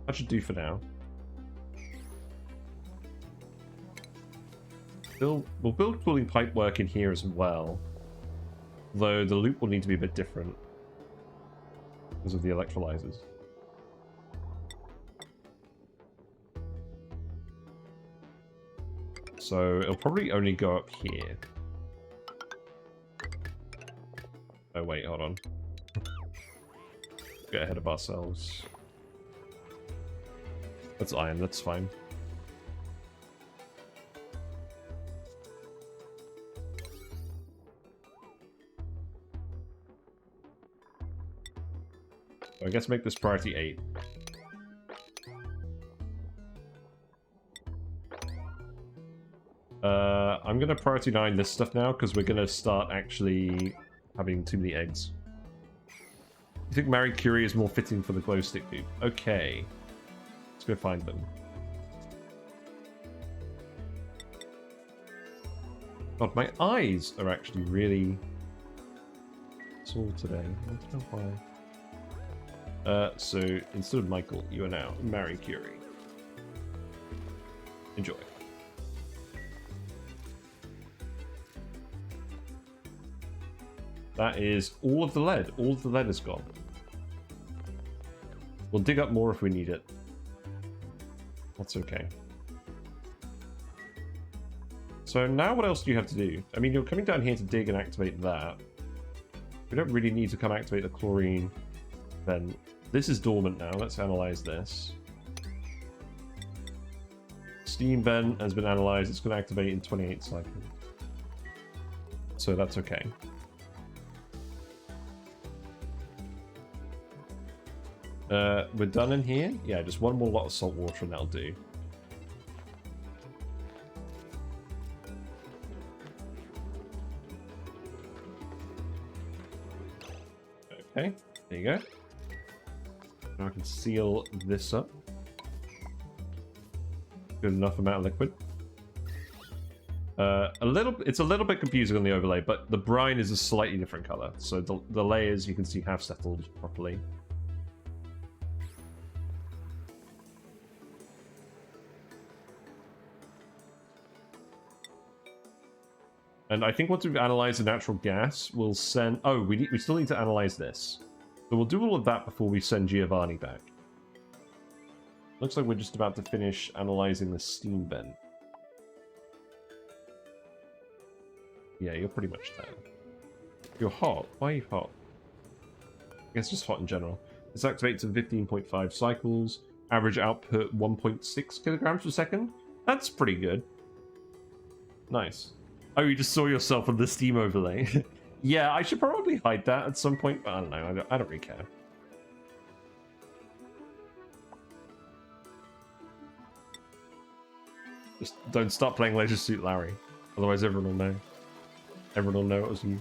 That should do for now. We'll build cooling pipe work in here as well. Though the loop will need to be a bit different because of the electrolyzers. So it'll probably only go up here. Oh wait, hold on. Get ahead of ourselves. That's iron, that's fine. So I guess make this priority 8. I'm gonna priority 9 this stuff now because we're gonna start actually having too many eggs. You think Marie Curie is more fitting for the glow stick dupe? Okay. Let's go find them. God, my eyes are actually really sore today. I don't know why. So instead of Michael, you are now Marie Curie. Enjoy. That is all of the lead. All of the lead is gone. We'll dig up more if we need it. That's okay. So now what else do you have to do? I mean, you're coming down here to dig and activate that. We don't really need to come activate the chlorine. Then this is dormant now. Let's analyze this. Steam vent has been analyzed. It's going to activate in 28 cycles. So that's okay. We're done in here. Yeah, just one more lot of salt water and that'll do. Okay, there you go. Now I can seal this up. Good enough amount of liquid. It's a little bit confusing on the overlay, but the brine is a slightly different color. So the layers you can see have settled properly. And I think once we've analyzed the natural gas, we'll send... Oh, we still need to analyze this. So we'll do all of that before we send Giovanni back. Looks like we're just about to finish analyzing the steam vent. Yeah, you're pretty much there. You're hot. Why are you hot? I guess just hot in general. This activates in 15.5 cycles. Average output 1.6 kilograms per second. That's pretty good. Nice. Oh, you just saw yourself on the Steam overlay. Yeah, I should probably hide that at some point, but I don't know. I don't really care. Just don't start playing Leisure Suit Larry. Otherwise everyone will know. Everyone will know it was you.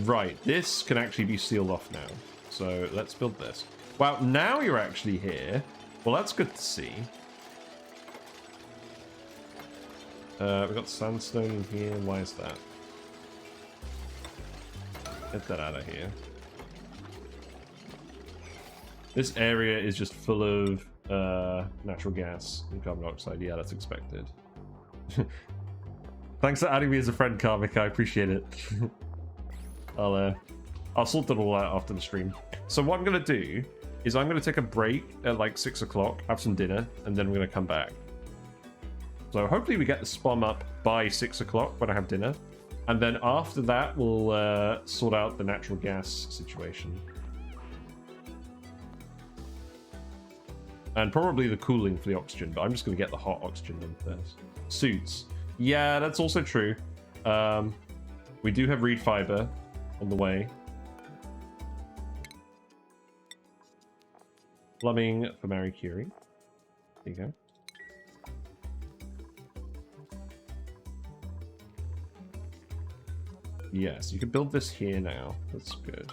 Right, this can actually be sealed off now. So let's build this. Wow, now you're actually here. Well, that's good to see. We've got sandstone in here. Why is that? Get that out of here. This area is just full of natural gas and carbon dioxide. Yeah, that's expected. Thanks for adding me as a friend, Karmik. I appreciate it. I'll sort it all out after the stream. So what I'm going to do is I'm going to take a break at like 6 o'clock, have some dinner, and then we're going to come back. So hopefully we get the spom up by 6 o'clock when I have dinner. And then after that, we'll sort out the natural gas situation. And probably the cooling for the oxygen, but I'm just going to get the hot oxygen in first. Suits. Yeah, that's also true. We do have reed fiber on the way. Plumbing for Marie Curie. There you go. Yes, you can build this here now. That's good.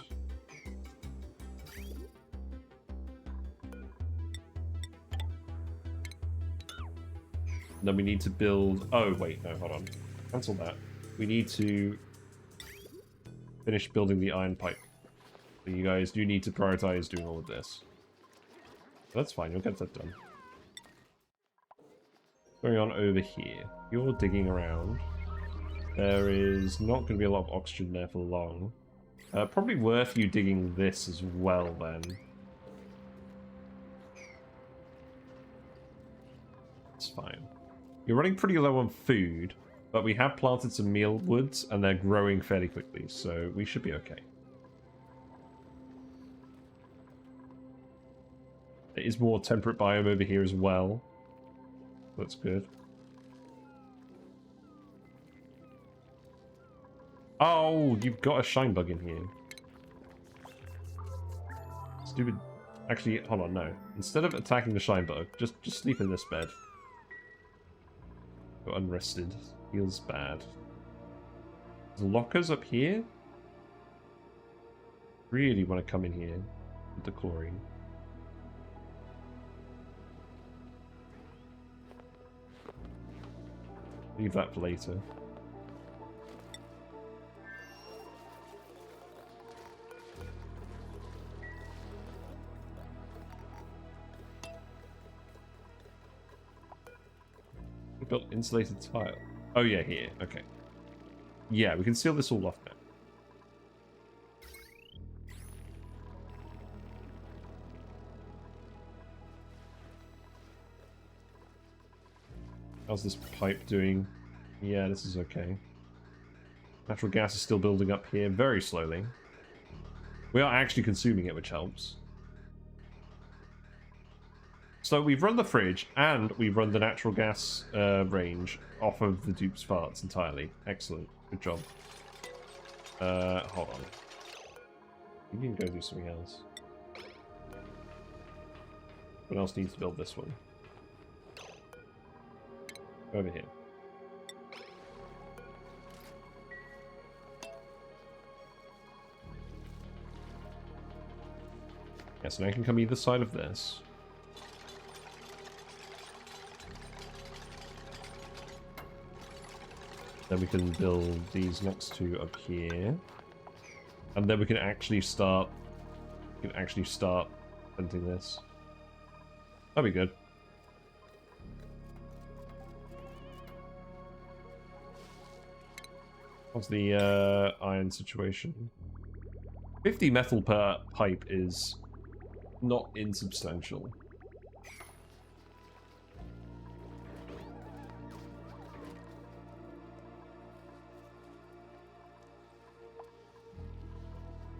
Then we need to build... Oh, wait, no, hold on. Cancel that. We need to finish building the iron pipe. So you guys do need to prioritize doing all of this. That's fine, you'll get that done. Going on over here. You're digging around. There is not going to be a lot of oxygen there for long. Probably worth you digging this as well, then. It's fine. You're running pretty low on food, but we have planted some mealwoods, and they're growing fairly quickly, so we should be okay. There is more temperate biome over here as well. That's good. Oh, you've got a shine bug in here. Stupid. Actually, hold on, no. Instead of attacking the shine bug, just sleep in this bed. Got unrested. Feels bad. There's lockers up here? Really want to come in here with the chlorine. Leave that for later. We built insulated tile. Oh yeah, here. Okay. Yeah, we can seal this all off now. How's this pipe doing? Yeah, this is okay. Natural gas is still building up here very slowly. We are actually consuming it, which helps. So we've run the fridge and we've run the natural gas range off of the dupe's farts entirely. Excellent. Good job. Hold on. You can go do something else. What else needs to build this one? Over here. Yeah, so now I can come either side of this. Then we can build these next two up here. And then we can actually start planting this. That'll be good. What's the iron situation? 50 metal per pipe is not insubstantial.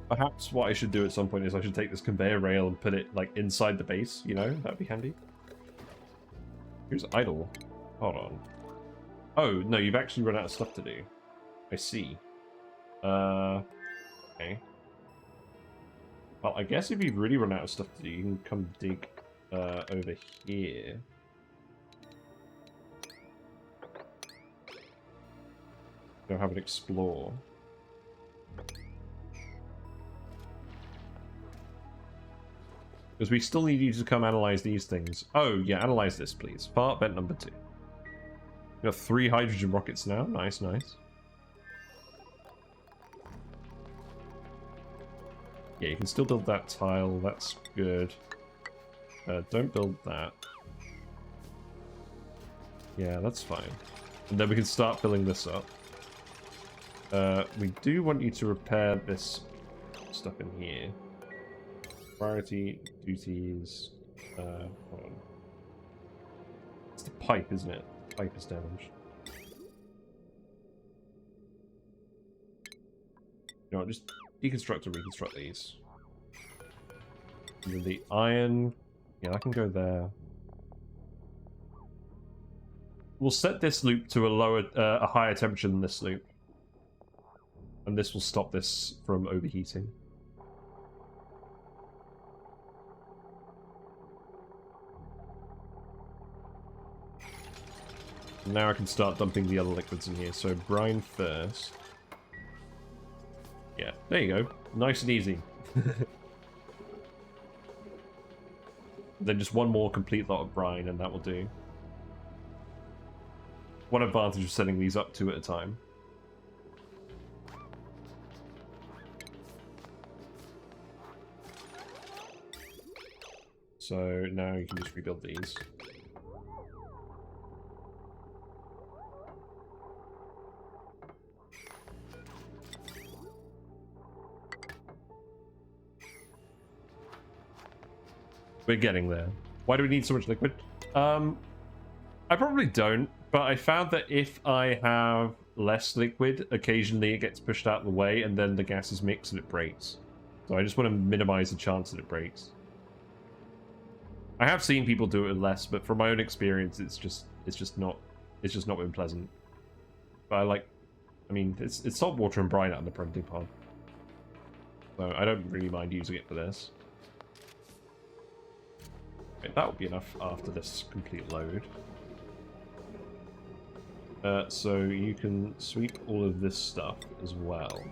Perhaps what I should do at some point is I should take this conveyor rail and put it like inside the base, you know? That'd be handy. Here's idle. Hold on. Oh, no, you've actually run out of stuff to do. I see. Okay. Well, I guess if you've really run out of stuff to do, you can come dig over here. Go have an explore. Because we still need you to come analyze these things. Oh, yeah, analyze this, please. Fart vent number 2. We got 3 hydrogen rockets now. Nice, nice. Yeah, you can still build that tile. That's good. Don't build that. Yeah, that's fine. And then we can start filling this up. We do want you to repair this stuff in here. Priority, duties, hold on. It's the pipe, isn't it? The pipe is damaged. You know what, just deconstruct and reconstruct these. And then the iron, yeah, I can go there. We'll set this loop to a higher temperature than this loop. And this will stop this from overheating. Now I can start dumping the other liquids in here. So brine first. Yeah, there you go. Nice and easy. Then just one more complete lot of brine and that will do. One advantage of setting these up 2 at a time. So now you can just rebuild these. We're getting there. Why do we need so much liquid? I probably don't, but I found that if I have less liquid, occasionally it gets pushed out of the way and then the gases mix and it breaks. So I just want to minimize the chance that it breaks. I have seen people do it with less, but from my own experience, it's just not been pleasant. But I mean, it's salt water and brine out in the printing pod. So I don't really mind using it for this. Okay, that will be enough after this complete load. So you can sweep all of this stuff as well.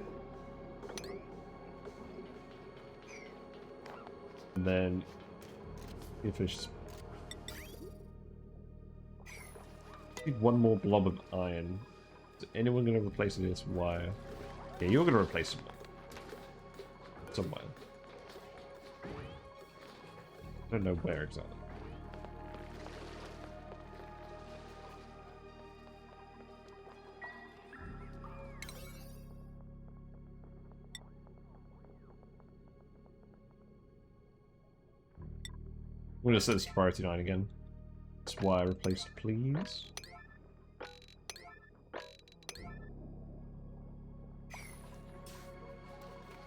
And then you finish. Need one more blob of iron. Is anyone going to replace this wire? Yeah, you're going to replace it somewhere. I don't know where exactly. I'm going to set this to priority 9 again. That's why I replaced, please.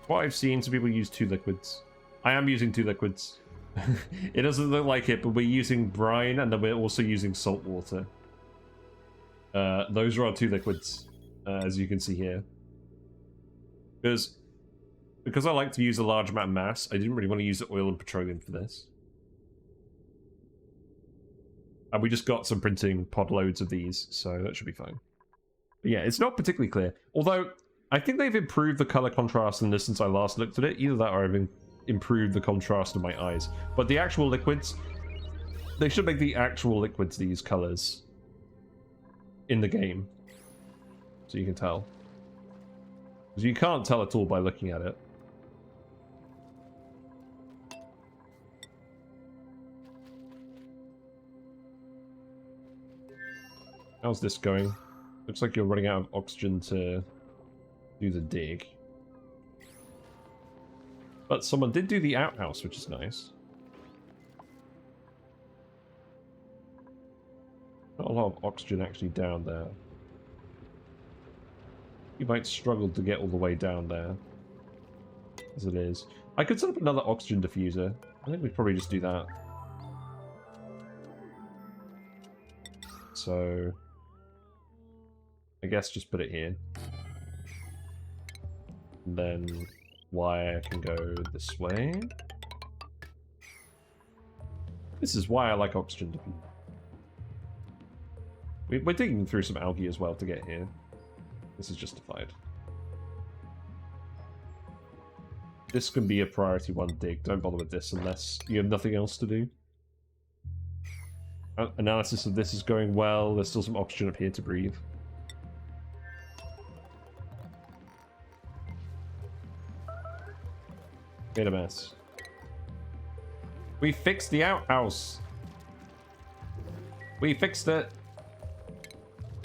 What I've seen, some people use 2 liquids. I am using 2 liquids. It doesn't look like it, but we're using brine and then we're also using salt water. Those are our 2 liquids, as you can see here. Because I like to use a large amount of mass, I didn't really want to use oil and petroleum for this. And we just got some printing pod loads of these, so that should be fine. But yeah, it's not particularly clear. Although, I think they've improved the color contrast in this since I last looked at it. Either that or I've improved the contrast of my eyes. But the actual liquids, they should make the actual liquids these colors in the game. So you can tell. Because you can't tell at all by looking at it. How's this going? Looks like you're running out of oxygen to do the dig. But someone did do the outhouse, which is nice. Not a lot of oxygen actually down there. You might struggle to get all the way down there. As it is. I could set up another oxygen diffuser. I think we'd probably just do that. So I guess just put it here. And then wire can go this way. This is why I like oxygen diffuser. We're digging through some algae as well to get here. This is justified. This can be a priority 1 dig. Don't bother with this unless you have nothing else to do. Analysis of this is going well. There's still some oxygen up here to breathe. Made a mess. We fixed the outhouse. We fixed it.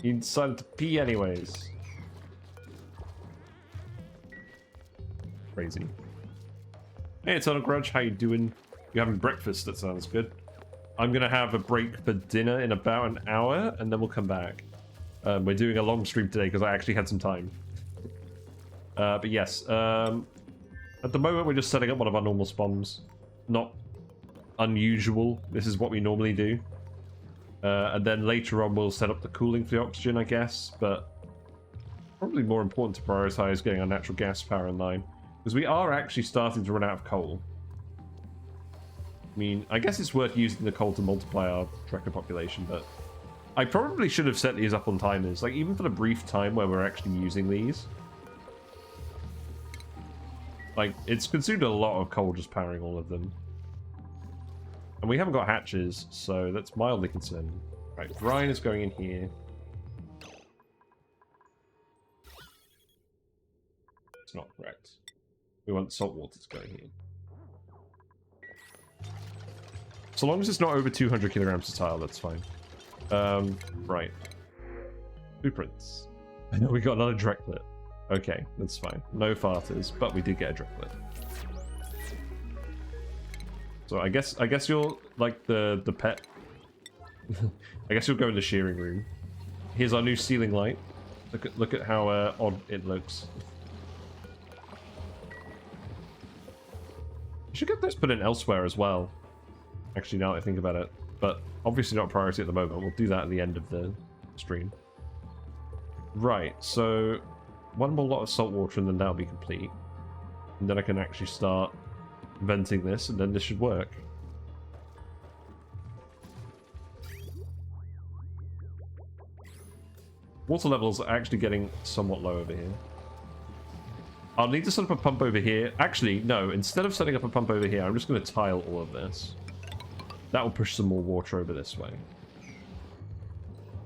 He decided to pee anyways. Crazy. Hey, it's on a grudge. How you doing? You having breakfast? That sounds good. I'm gonna have a break for dinner in about an hour, and then we'll come back. We're doing a long stream today because I actually had some time. But yes, at the moment we're just setting up one of our normal spawns. Not unusual. This is what we normally do. And then later on we'll set up the cooling for the oxygen, I guess. But probably more important to prioritize getting our natural gas power in line. Because we are actually starting to run out of coal. I mean, I guess it's worth using the coal to multiply our tracker population, but I probably should have set these up on timers. Like, even for the brief time where we're actually using these. Like, it's consumed a lot of coal just powering all of them. And we haven't got hatches, so that's mildly concerning. Right, brine is going in here. It's not correct. We want salt water to go in here. So long as it's not over 200 kilograms a tile, that's fine. Right. Blueprints. I know we got another Drecklet. Okay, that's fine. No farters, but we did get a Drecklet. So I guess you're like the pet. I guess you'll go in the shearing room. Here's our new ceiling light. Look at how odd it looks. You should get those put in elsewhere as well. Actually, now that I think about it. But obviously not a priority at the moment. We'll do that at the end of the stream. Right, so one more lot of salt water and then that'll be complete. And then I can actually start venting this and then this should work. Water levels are actually getting somewhat low over here. I'll need to set up a pump over here. Actually, no, instead of setting up a pump over here, I'm just going to tile all of this. That will push some more water over this way.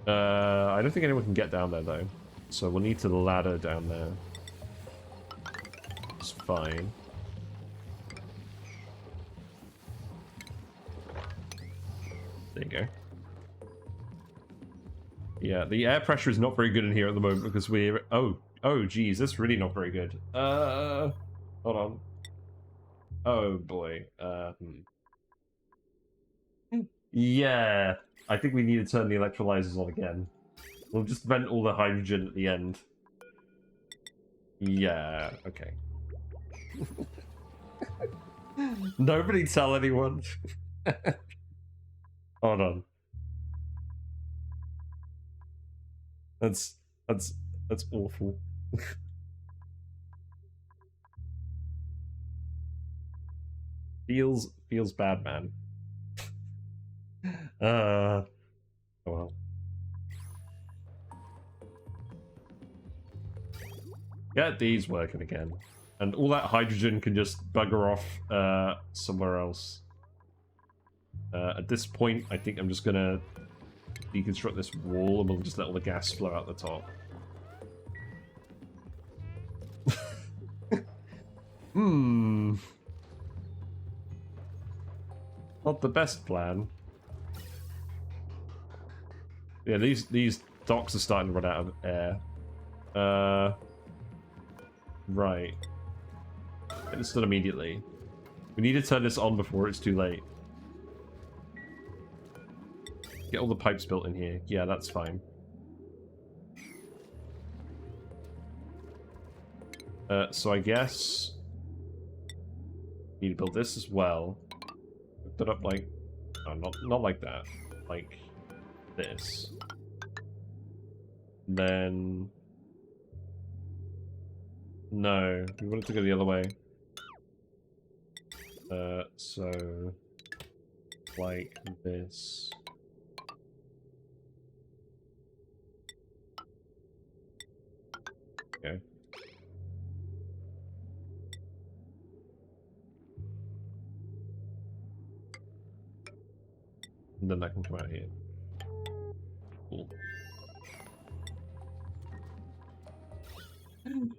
I don't think anyone can get down there, though. So we'll need to ladder down there. It's fine. There you go. Yeah, the air pressure is not very good in here at the moment because we're... Oh, geez, that's really not very good. Hold on. Oh, boy. Yeah, I think we need to turn the electrolyzers on again. We'll just vent all the hydrogen at the end. Yeah, okay. Nobody tell anyone. Hold on. That's awful. feels bad, man. Oh well. Get these working again. And all that hydrogen can just bugger off somewhere else. At this point, I think I'm just gonna deconstruct this wall and we'll just let all the gas flow out the top. Not the best plan. Yeah, these docks are starting to run out of air. Right. Get this done immediately. We need to turn this on before it's too late. Get all the pipes built in here. Yeah, that's fine. So I guess need to build this as well. Put it up like, oh, not like that, like this. Then no, we want it to go the other way. So like this. Okay. And then that can come out here. Cool.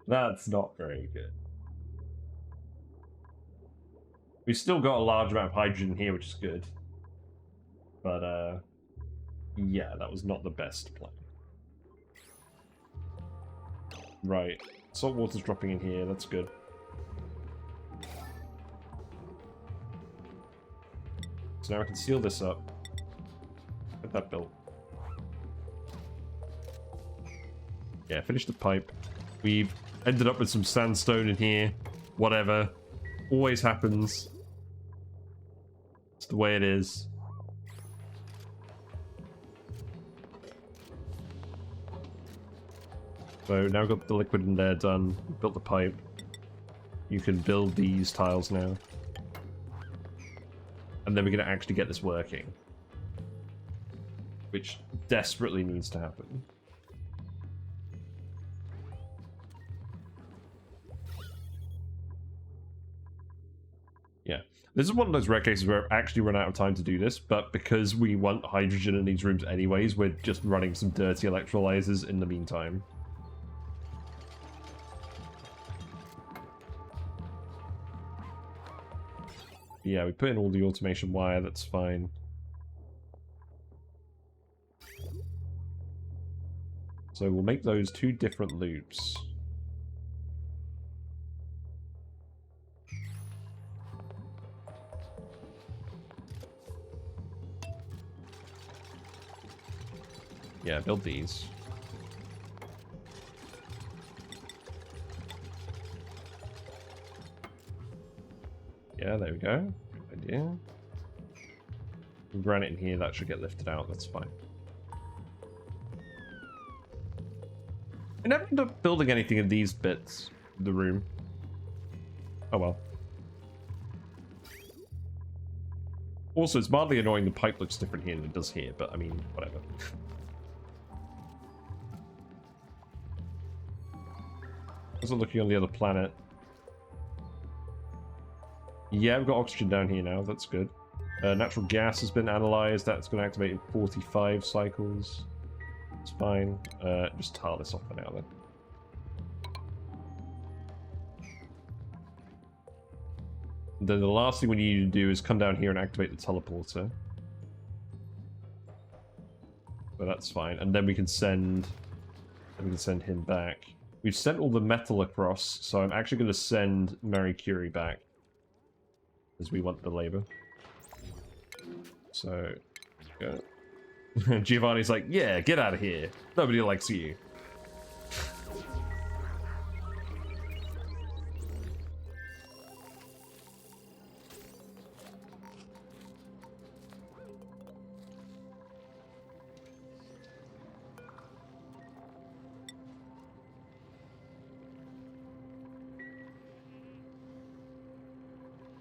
That's not very good. We still got a large amount of hydrogen here, which is good. But, yeah, that was not the best plan. Right. Salt water's dropping in here, that's good. So now I can seal this up. Get that built. Yeah, finish the pipe. We've ended up with some sandstone in here. Whatever. Always happens. It's the way it is. So now we've got the liquid in there done. Built the pipe. You can build these tiles now. And then we're going to actually get this working. Which desperately needs to happen. Yeah. This is one of those rare cases where I've actually run out of time to do this, but because we want hydrogen in these rooms anyways, we're just running some dirty electrolyzers in the meantime. Yeah, we put in all the automation wire, that's fine. So we'll make those 2 different loops. Yeah, build these. Yeah, there we go. Good idea. Granite in here, that should get lifted out, that's fine. I never end up building anything in these bits of the room. Oh well. Also, it's mildly annoying the pipe looks different here than it does here, but I mean, whatever. Also looking on the other planet. Yeah, we've got oxygen down here now, that's good. Natural gas has been analyzed, that's going to activate in 45 cycles. It's fine. Just tile this off for now then. And then the last thing we need to do is come down here and activate the teleporter. But that's fine. And then we can send him back. We've sent all the metal across, so I'm actually going to send Marie Curie back. As we want the labor. So, go. Giovanni's like, yeah, get out of here. Nobody likes you.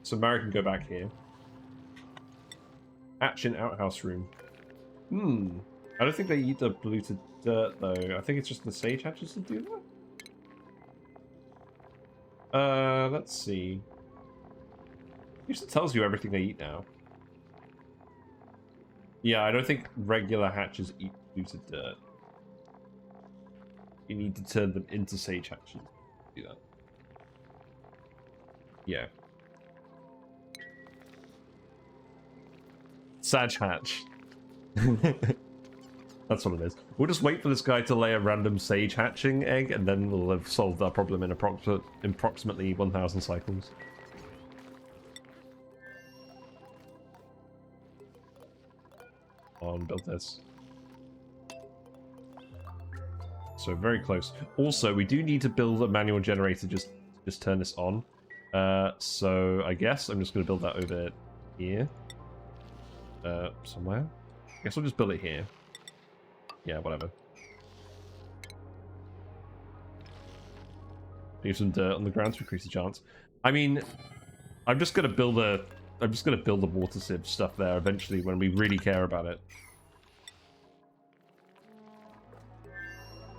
So Mary can go back here. Hatch in outhouse room. I don't think they eat the polluted dirt though. I think it's just the sage hatches that do that. Let's see. It usually tells you everything they eat now. Yeah, I don't think regular hatches eat polluted dirt. You need to turn them into sage hatches. Do that. Yeah. Sag hatch. That's what it is. We'll just wait for this guy to lay a random sage hatching egg, and then we'll have solved our problem in approximately 1,000 cycles. On, build this. So very close. Also, we do need to build a manual generator just turn this on. So I guess I'm just going to build that over here. Somewhere. I guess I'll just build it here. Yeah, whatever. Leave some dirt on the ground to increase the chance. I mean, I'm just gonna build a water sieve stuff there eventually when we really care about it.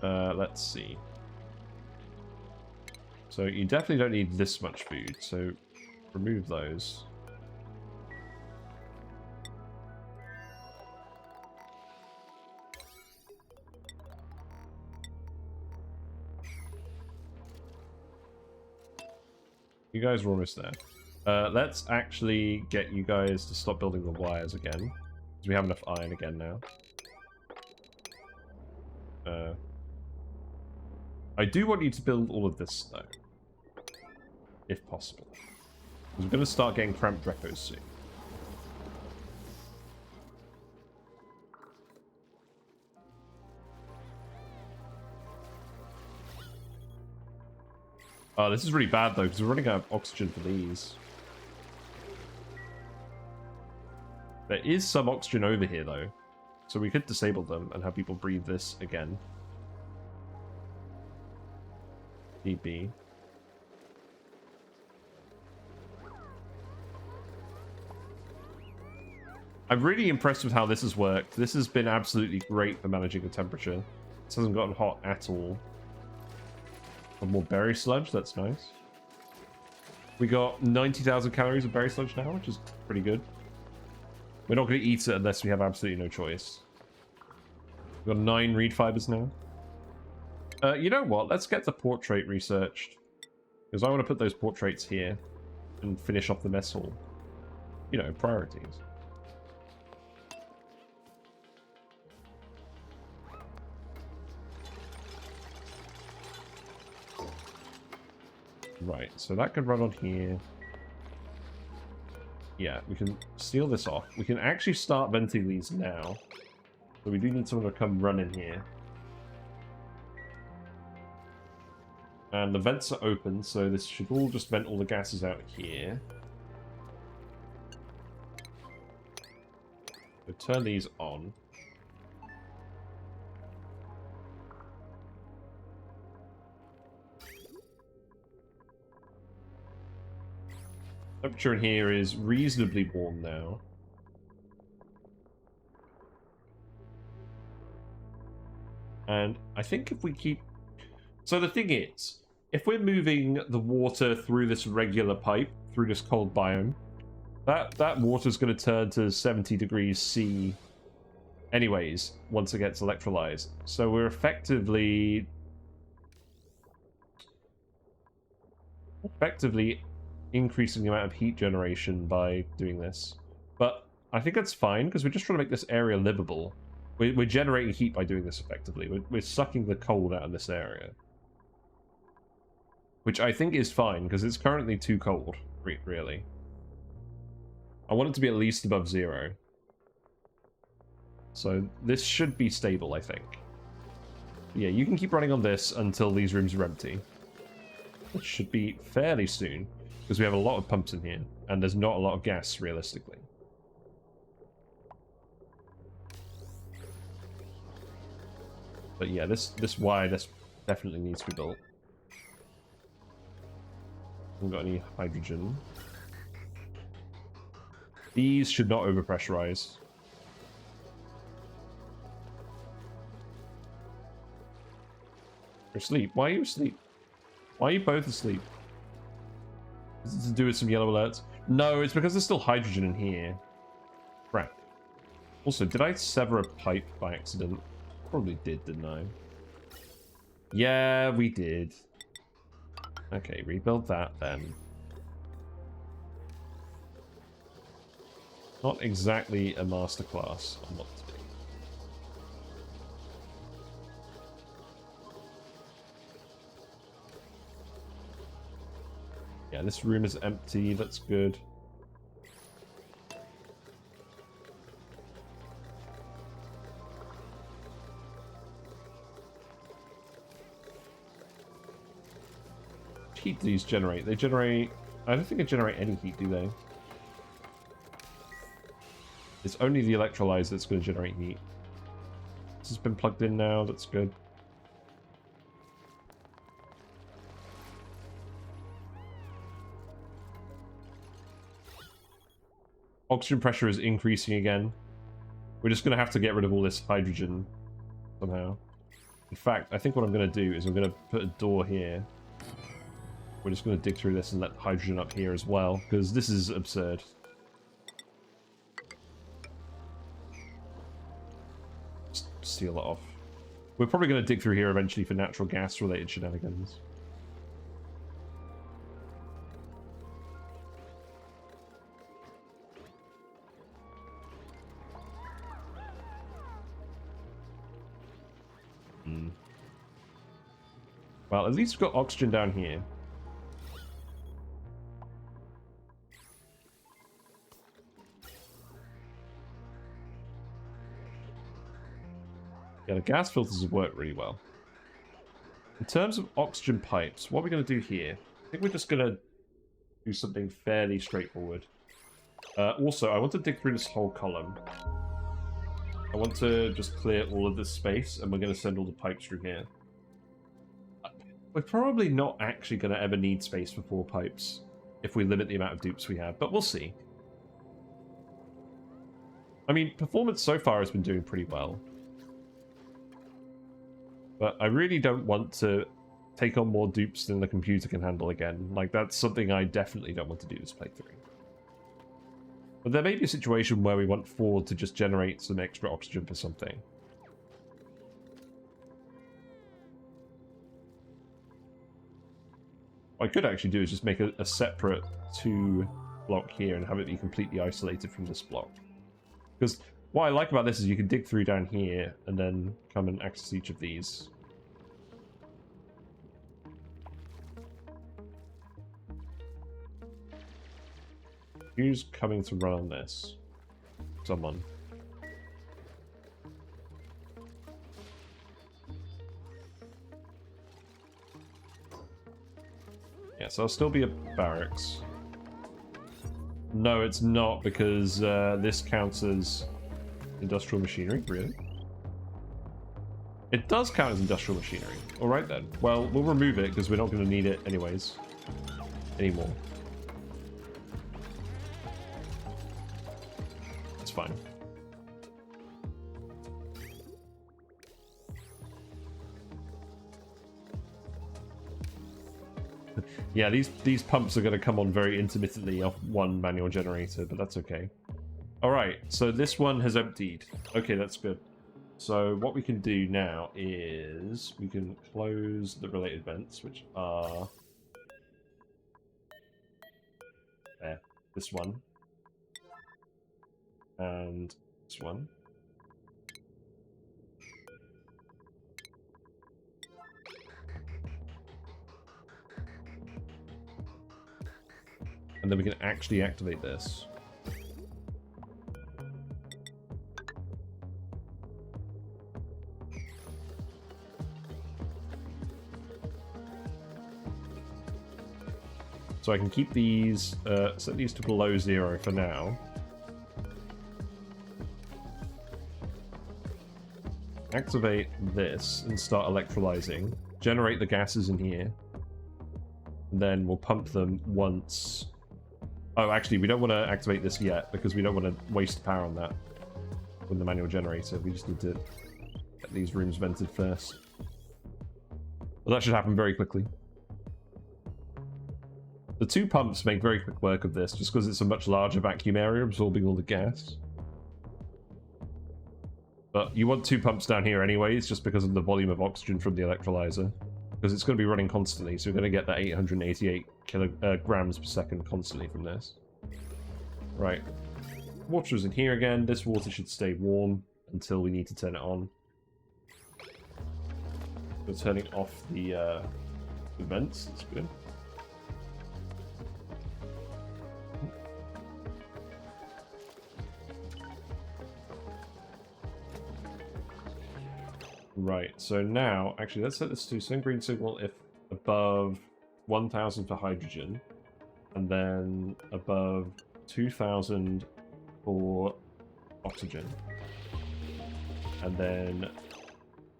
Let's see. So you definitely don't need this much food, so remove those. You guys are almost there. Let's actually get you guys to stop building the wires again, because we have enough iron again now. I do want you to build all of this, though, if possible. Because we're going to start getting cramped repos soon. Oh, this is really bad, though, because we're running out of oxygen for these. There is some oxygen over here, though. So we could disable them and have people breathe this again. DB. I'm really impressed with how this has worked. This has been absolutely great for managing the temperature. This hasn't gotten hot at all. More berry sludge, that's nice. We got 90,000 calories of berry sludge now, which is pretty good. We're not going to eat it unless we have absolutely no choice. We've got 9 reed fibers now. You know what? Let's get the portrait researched. Because I want to put those portraits here and finish off the mess hall. You know, priorities. Right, so that could run on here. Yeah, we can seal this off. We can actually start venting these now. So we do need someone to come run in here. And the vents are open, so this should all just vent all the gases out here. So turn these on. Temperature in here is reasonably warm now. And I think if we keep... So the thing is, if we're moving the water through this regular pipe, through this cold biome, that water's going to turn to 70 degrees C anyways, once it gets electrolyzed. So we're effectively increasing the amount of heat generation by doing this. But I think that's fine, because we're just trying to make this area livable. We're generating heat by doing this effectively. We're sucking the cold out of this area. Which I think is fine, because it's currently too cold, really. I want it to be at least above 0. So this should be stable, I think. But yeah, you can keep running on this until these rooms are empty. Which should be fairly soon, because we have a lot of pumps in here, and there's not a lot of gas, realistically. But yeah, this wire definitely needs to be built. Haven't got any hydrogen. These should not overpressurize. You're asleep. Why are you asleep? Why are you both asleep? Is it to do with some yellow alerts? No, it's because there's still hydrogen in here. Crap. Also, did I sever a pipe by accident? Probably did, didn't I? Yeah, we did. Okay, rebuild that then. Not exactly a masterclass on what to do. Yeah, this room is empty. That's good. What heat do these generate? They generate... I don't think they generate any heat, do they? It's only the electrolyzer that's going to generate heat. This has been plugged in now. That's good. Oxygen pressure is increasing again. We're just going to have to get rid of all this hydrogen somehow. In fact, I think what I'm going to do is I'm going to put a door here. We're just going to dig through this and let hydrogen up here as well, because this is absurd. Just seal that off. We're probably going to dig through here eventually for natural gas related shenanigans. Well, at least we've got oxygen down here. Yeah, the gas filters have worked really well. In terms of oxygen pipes, what are we going to do here? I think we're just going to do something fairly straightforward. Also, I want to dig through this whole column. I want to just clear all of this space, and we're going to send all the pipes through here. We're probably not actually going to ever need space for 4 pipes if we limit the amount of dupes we have, but we'll see. I mean, performance so far has been doing pretty well. But I really don't want to take on more dupes than the computer can handle again. Like, that's something I definitely don't want to do this playthrough. But there may be a situation where we want Ford to just generate some extra oxygen for something. What I could actually do is just make a separate 2 block here and have it be completely isolated from this block. Because what I like about this is you can dig through down here and then come and access each of these. Who's coming to run on this? Someone. Yeah, so I'll still be a barracks. No, it's not, because this counts as industrial machinery. Really? It does count as industrial machinery. Alright then. Well, we'll remove it, because we're not going to need it anyways. Anymore. That's fine. Yeah, these pumps are going to come on very intermittently off one manual generator, but that's okay. Alright, so this one has emptied. Okay, that's good. So what we can do now is we can close the related vents, which are... there. This one. And this one. And then we can actually activate this. So I can keep these, set these to below 0 for now. Activate this and start electrolyzing. Generate the gases in here. And then we'll pump them once... Oh, actually, we don't want to activate this yet because we don't want to waste power on that with the manual generator. We just need to get these rooms vented first. Well, that should happen very quickly. The 2 pumps make very quick work of this, just because it's a much larger vacuum area absorbing all the gas. But you want 2 pumps down here anyways, just because of the volume of oxygen from the electrolyzer. Because it's going to be running constantly, so we're going to get that 888 grams per second constantly from this. Right. Water is in here again. This water should stay warm until we need to turn it on. We're turning off the vents. That's good. Right, so now, actually, let's set this to send green signal if above 1000 for hydrogen, and then above 2000 for oxygen. And then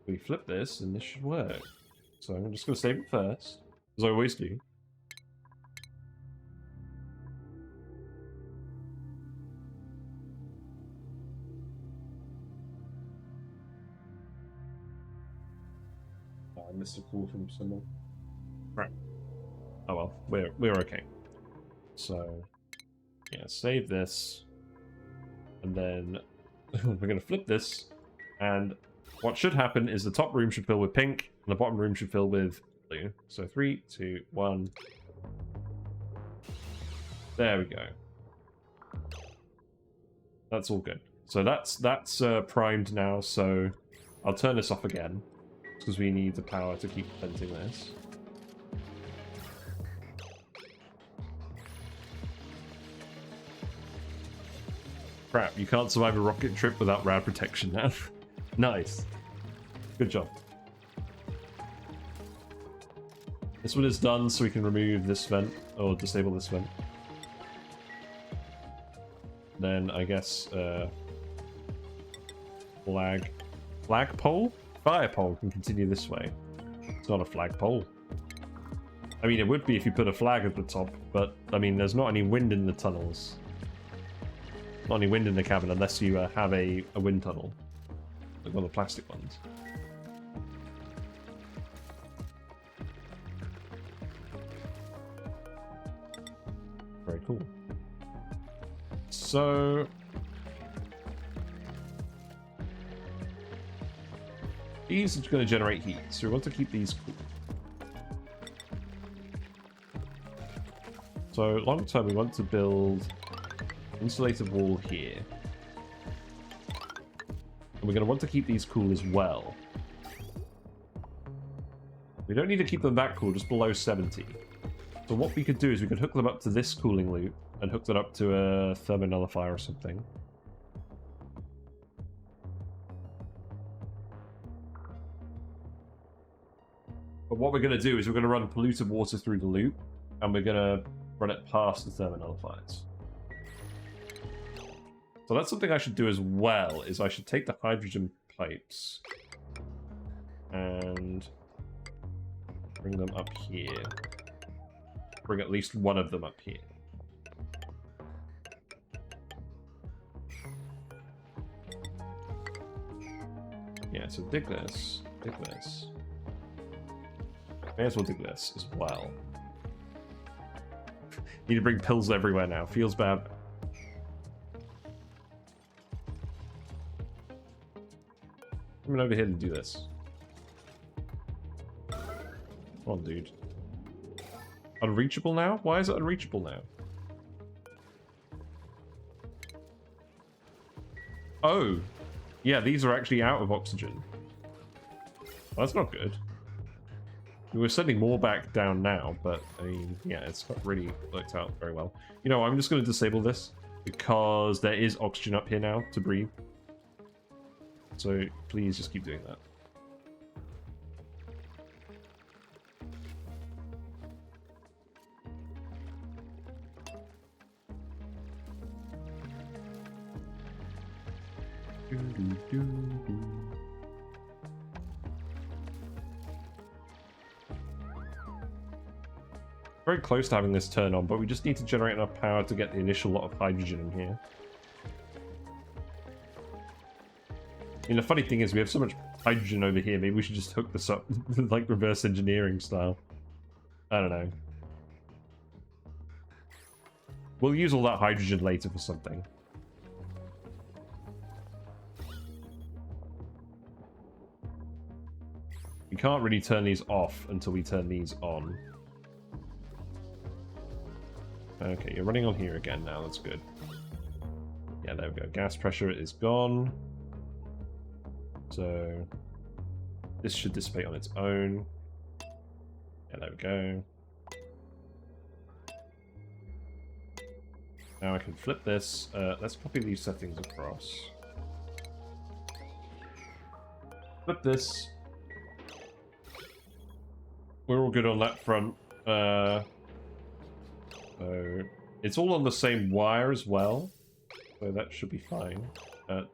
we flip this, and this should work. So I'm just going to save it first, as I always do. I missed a call from someone. Right. Oh well, we're okay. So yeah, save this, and then we're gonna flip this, and what should happen is the top room should fill with pink, and the bottom room should fill with blue. So 3, 2, 1. There we go. That's all good. So that's primed now. So I'll turn this off again, because we need the power to keep venting this. Crap, you can't survive a rocket trip without rad protection now. Nice. Good job. This one is done, so we can remove this vent, or disable this vent. Then, I guess, flagpole? Firepole can continue this way. It's not a flagpole. I mean, it would be if you put a flag at the top, but, I mean, there's not any wind in the tunnels. Not any wind in the cabin unless you have a wind tunnel. Like one of the plastic ones. Very cool. So... these are going to generate heat, so we want to keep these cool. So long term, we want to build insulated wall here. And we're going to want to keep these cool as well. We don't need to keep them that cool, just below 70. So what we could do is we could hook them up to this cooling loop and hook that up to a thermonullifier or something. But what we're going to do is we're going to run polluted water through the loop, and we're going to run it past the thermonullifiers. So that's something I should do as well, is I should take the hydrogen pipes and bring them up here. Bring at least one of them up here. Yeah, so dig this, dig this. May as well dig this as well. Need to bring pills everywhere now. Feels bad. Coming over here to do this. Come on, dude. Unreachable now? Why is it unreachable now? Oh! Yeah, these are actually out of oxygen. Well, that's not good. We're sending more back down now, but, I mean, yeah, it's not really worked out very well. You know, I'm just going to disable this, because there is oxygen up here now to breathe. So, please just keep doing that. very close to having this turn on, but we just need to generate enough power to get the initial lot of hydrogen in here. And the funny thing is, we have so much hydrogen over here, maybe we should just hook this up, like reverse engineering style. I don't know. We'll use all that hydrogen later for something. We can't really turn these off until we turn these on. Okay, you're running on here again now, that's good. Yeah, there we go. Gas pressure is gone. So this should dissipate on its own. Yeah, there we go. Now I can flip this. Let's copy these settings across. Flip this. We're all good on that front. So it's all on the same wire as well. So that should be fine.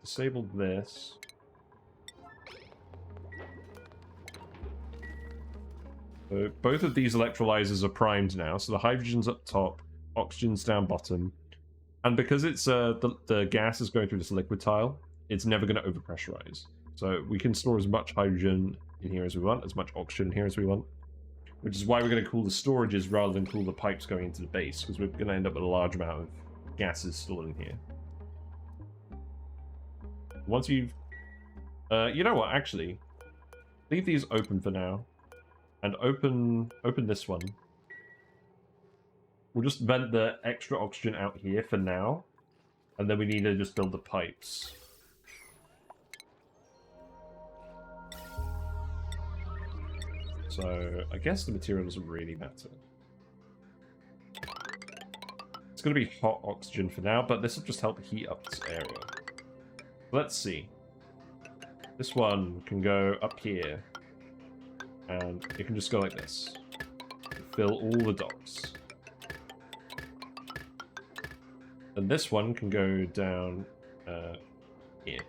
Disable this. So both of these electrolyzers are primed now. So the hydrogen's up top, oxygen's down bottom. And because it's the gas is going through this liquid tile, it's never going to overpressurize. So we can store as much hydrogen in here as we want, as much oxygen in here as we want. Which is why we're going to cool the storages rather than cool the pipes going into the base, because we're going to end up with a large amount of gases stored in here. Once you've... you know what, actually, leave these open for now. And open this one. We'll just vent the extra oxygen out here for now. And then we need to just build the pipes. So, I guess the material doesn't really matter. It's going to be hot oxygen for now, but this will just help heat up this area. Let's see. This one can go up here. And it can just go like this. Fill all the docks. And this one can go down here.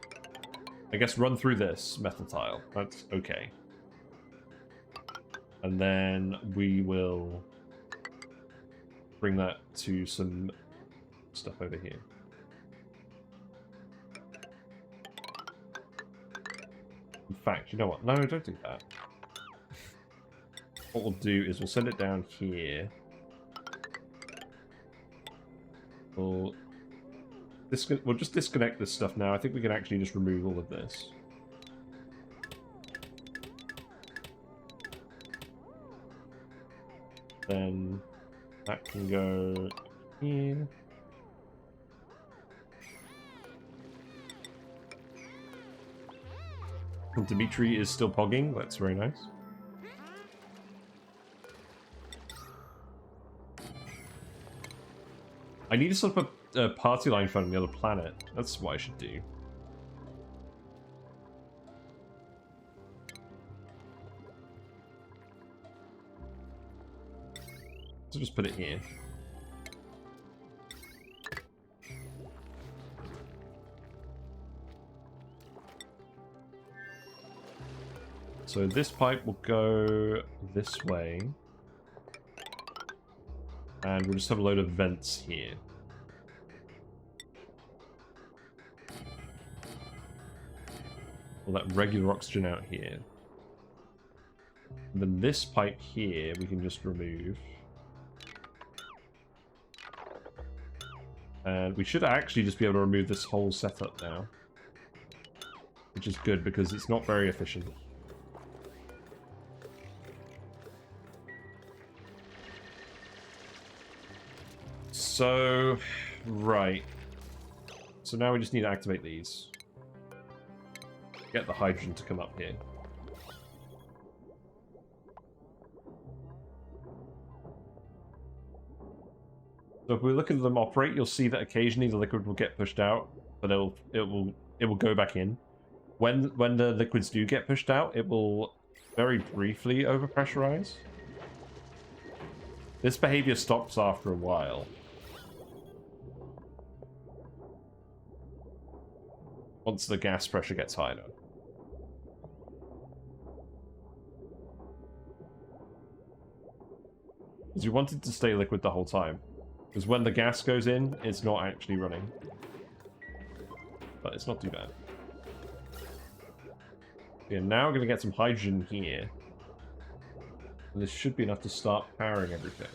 I guess run through this metal tile. That's okay. And then we will bring that to some stuff over here. In fact, you know what? No, don't do that. What we'll do is we'll send it down here. We'll just disconnect this stuff now. I think we can actually just remove all of this. Then that can go here. And Dimitri is still pogging. That's very nice. I need to set up a party line phone on the other planet. That's what I should do. So just put it here. So this pipe will go this way. And we'll just have a load of vents here. We'll let regular oxygen out here. And then this pipe here we can just remove. And we should actually just be able to remove this whole setup now. Which is good because it's not very efficient. So, right. So now we just need to activate these. Get the hydrogen to come up here. So if we look at them operate, you'll see that occasionally the liquid will get pushed out, but it will go back in. When the liquids do get pushed out, it will very briefly overpressurize. This behavior stops after a while. Once the gas pressure gets higher. Because we want it to stay liquid the whole time. Because when the gas goes in, it's not actually running. But it's not too bad. Yeah, now we're going to get some hydrogen here. And this should be enough to start powering everything.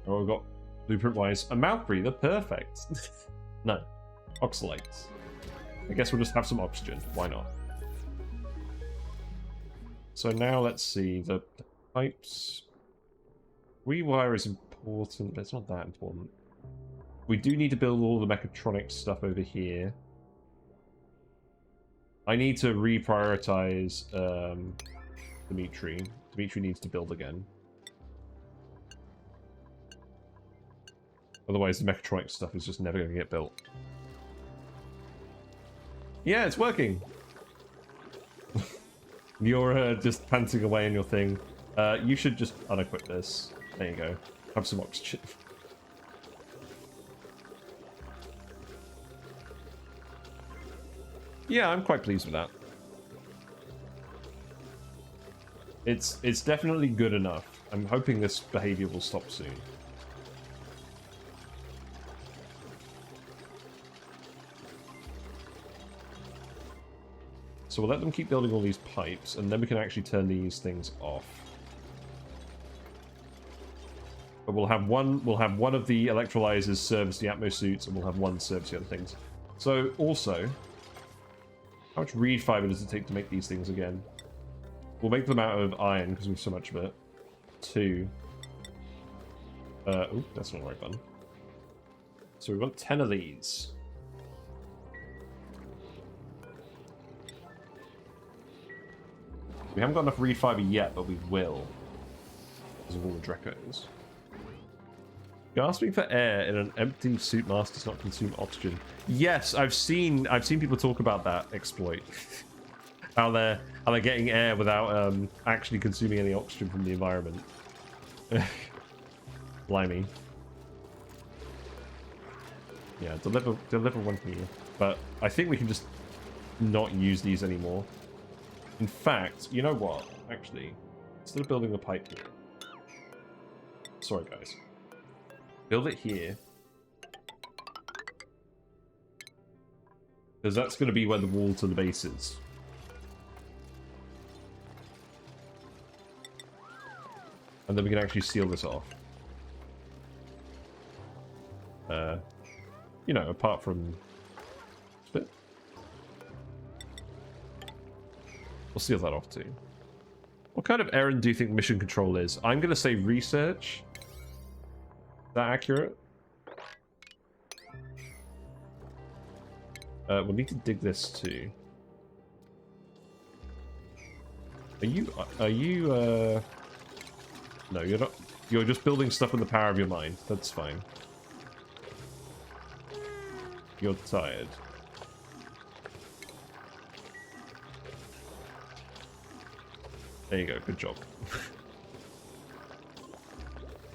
Oh, we've got blueprint-wise a mouth breather. Perfect. No. Oxalates. I guess we'll just have some oxygen. Why not? So now let's see. The pipes. Rewire is important, but it's not that important. We do need to build all the mechatronic stuff over here. I need to reprioritize Dimitri. Dimitri needs to build again. Otherwise, the mechatronic stuff is just never going to get built. Yeah, it's working! You're just panting away in your thing. You should just unequip this. There you go. Have some oxygen. Yeah, I'm quite pleased with that. It's definitely good enough. I'm hoping this behavior will stop soon. So we'll let them keep building all these pipes, and then we can actually turn these things off. But we'll have one of the electrolyzers service the Atmo suits, and we'll have one service the other things. So also, how much reed fiber does it take to make these things again? We'll make them out of iron because we have so much of it. 2. Oh, that's not the right button. So we want 10 of these. We haven't got enough reed fiber yet, but we will. Because of all the Drecos. Gasping for air in an empty suit mask does not consume oxygen. Yes, I've seen people talk about that exploit. how they're getting air without actually consuming any oxygen from the environment. Blimey. Yeah, deliver one here. But I think we can just not use these anymore. In fact, you know what? Actually, instead of building the pipe here... Sorry, guys. Build it here. Because that's going to be where the wall to the base is. And then we can actually seal this off. You know, apart from... Spit. We'll seal that off too. What kind of errand do you think mission control is? I'm going to say research. Is that accurate? We'll need to dig this too. Are you, no, you're not. You're just building stuff with the power of your mind. That's fine. You're tired. There you go. Good job.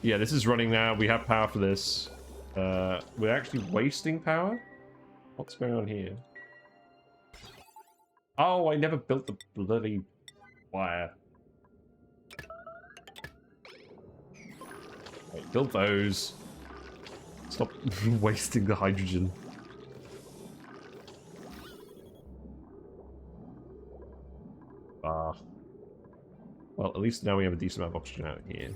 Yeah, this is running now. We have power for this. We're actually wasting power? What's going on here? Oh, I never built the bloody wire. Right, build those. Stop wasting the hydrogen. Well, at least now we have a decent amount of oxygen out here.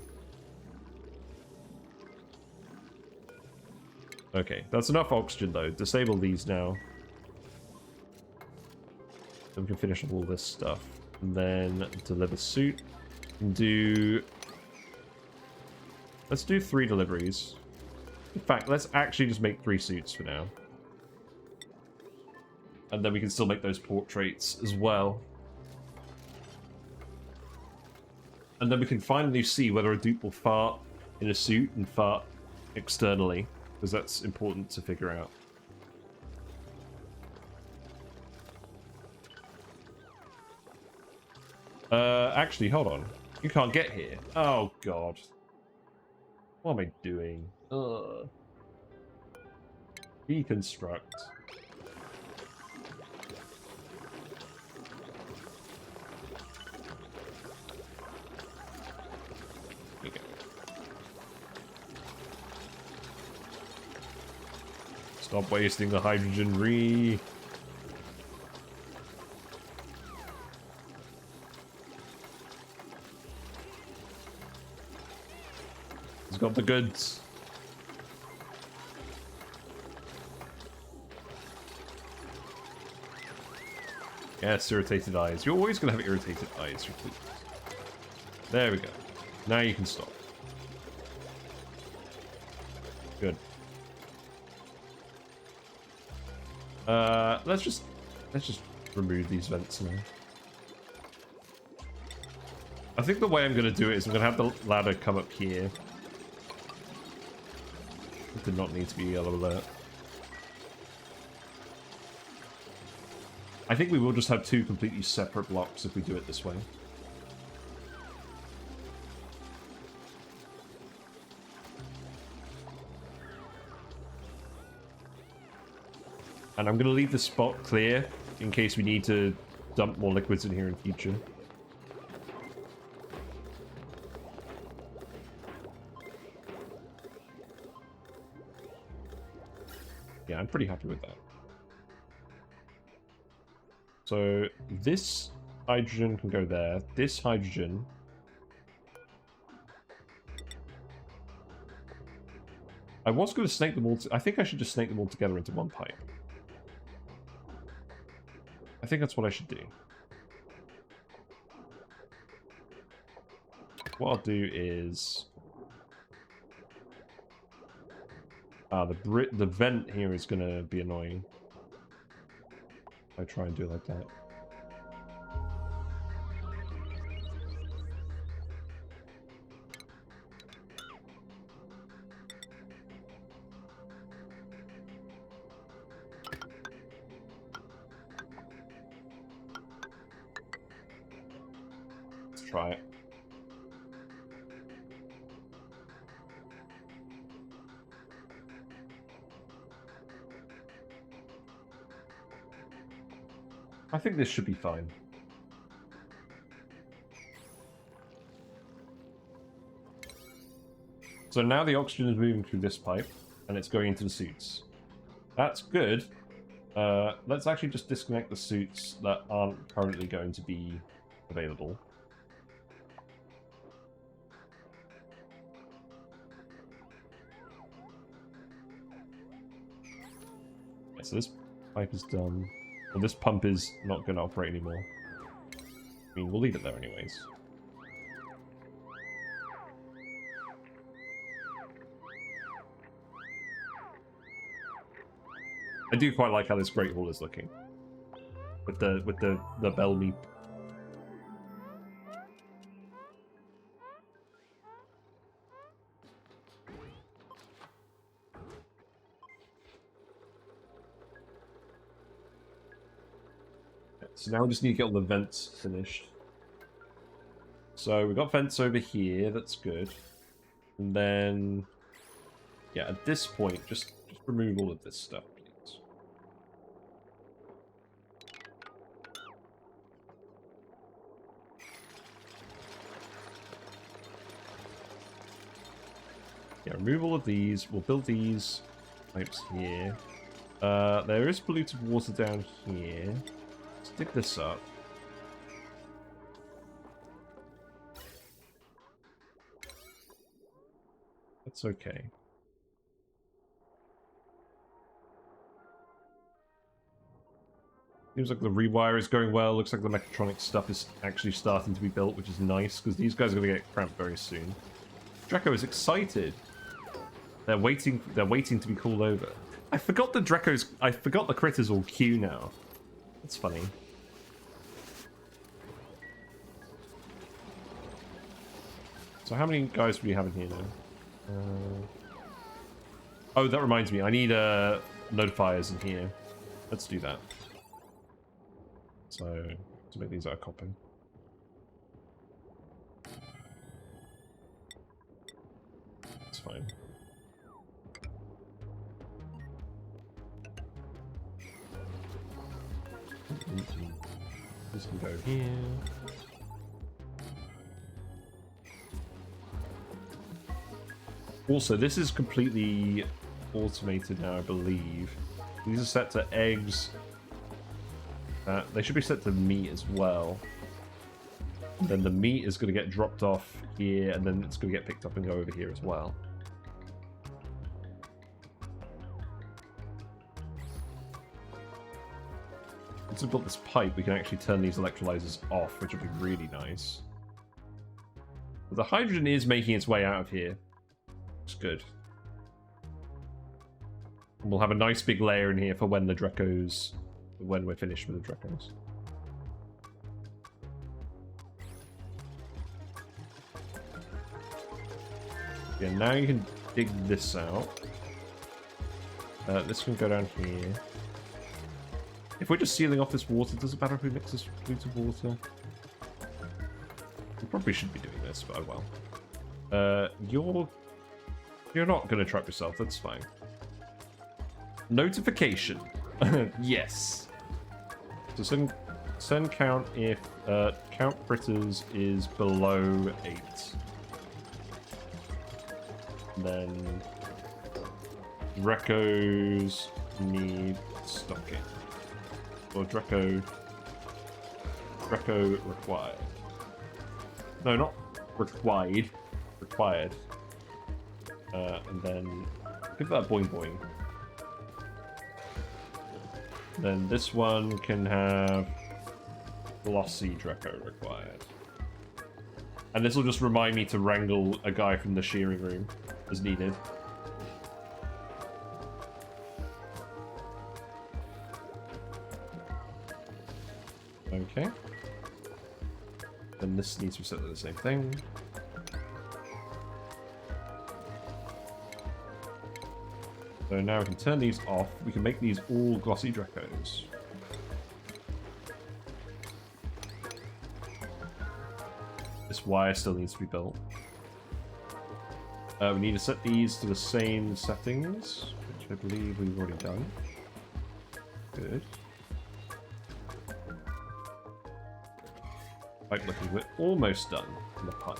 Okay, that's enough oxygen though. Disable these now. Then we can finish up all this stuff. And then deliver suit. And do... Let's do 3 deliveries. In fact, let's actually just make 3 suits for now. And then we can still make those portraits as well. And then we can finally see whether a dupe will fart in a suit and fart externally. Because that's important to figure out. Actually, hold on. You can't get here. Oh, God. What am I doing? Deconstruct. Okay. Stop wasting the hydrogen re. He's got the goods. Yes, irritated eyes. You're always going to have irritated eyes. There we go. Now you can stop. Good. Let's just remove these vents now. I think the way I'm going to do it is I'm going to have the ladder come up here. It did not need to be yellow alert. I think we will just have two completely separate blocks if we do it this way. And I'm going to leave the spot clear in case we need to dump more liquids in here in future. Yeah, I'm pretty happy with that. So this hydrogen can go there. This hydrogen... I was going to snake them all... I think I should just snake them all together into one pipe. I think that's what I should do. What I'll do is... the vent here is going to be annoying. I try and do it like that. Let's try it. I think this should be fine. So now the oxygen is moving through this pipe, and it's going into the suits. That's good. Let's actually just disconnect the suits that aren't currently going to be available. Okay, so this pipe is done. Well, this pump is not going to operate anymore. I mean, we'll leave it there anyways. I do quite like how this Great Hall is looking. With the bell meep. So now we just need to get all the vents finished. So we've got vents over here, that's good. And then, yeah, at this point, just remove all of this stuff, please. Yeah, remove all of these. We'll build these pipes here. There is polluted water down here. Let's dig this up. That's okay. Seems like the rewire is going well. Looks like the mechatronic stuff is actually starting to be built, which is nice, because these guys are going to get cramped very soon. Draco is excited. They're waiting to be called over. I forgot the critters all queue now. That's funny. So how many guys do we have in here now? Oh, that reminds me. I need notifiers in here. Let's do that. So, to make these out of copper. That's fine. This can go here. Also, this is completely automated now, I believe. These are set to eggs. They should be set to meat as well. And then the meat is going to get dropped off here, and then it's going to get picked up and go over here as well. Once we've built this pipe, we can actually turn these electrolyzers off, which would be really nice. But the hydrogen is making its way out of here. It's good. And we'll have a nice big layer in here for when the Drecos... when we're finished with the Drecos. Yeah, now you can dig this out. This can go down here. If we're just sealing off this water, does it matter if we mix this with water? We probably shouldn't be doing this, but oh well. You're not going to trap yourself, that's fine. Notification. Yes. So send count if count critters is below 8. Then Drecos need stocking. Or Dreco required. No, not required. Required. And then give that boing boing. Then this one can have glossy Dreco required. And this will just remind me to wrangle a guy from the shearing room as needed. Okay. Then this needs to be set to the same thing. So now we can turn these off. We can make these all glossy Drecos. This wire still needs to be built. We need to set these to the same settings, which I believe we've already done. Good. Pipe looking, we're almost done in the pipe.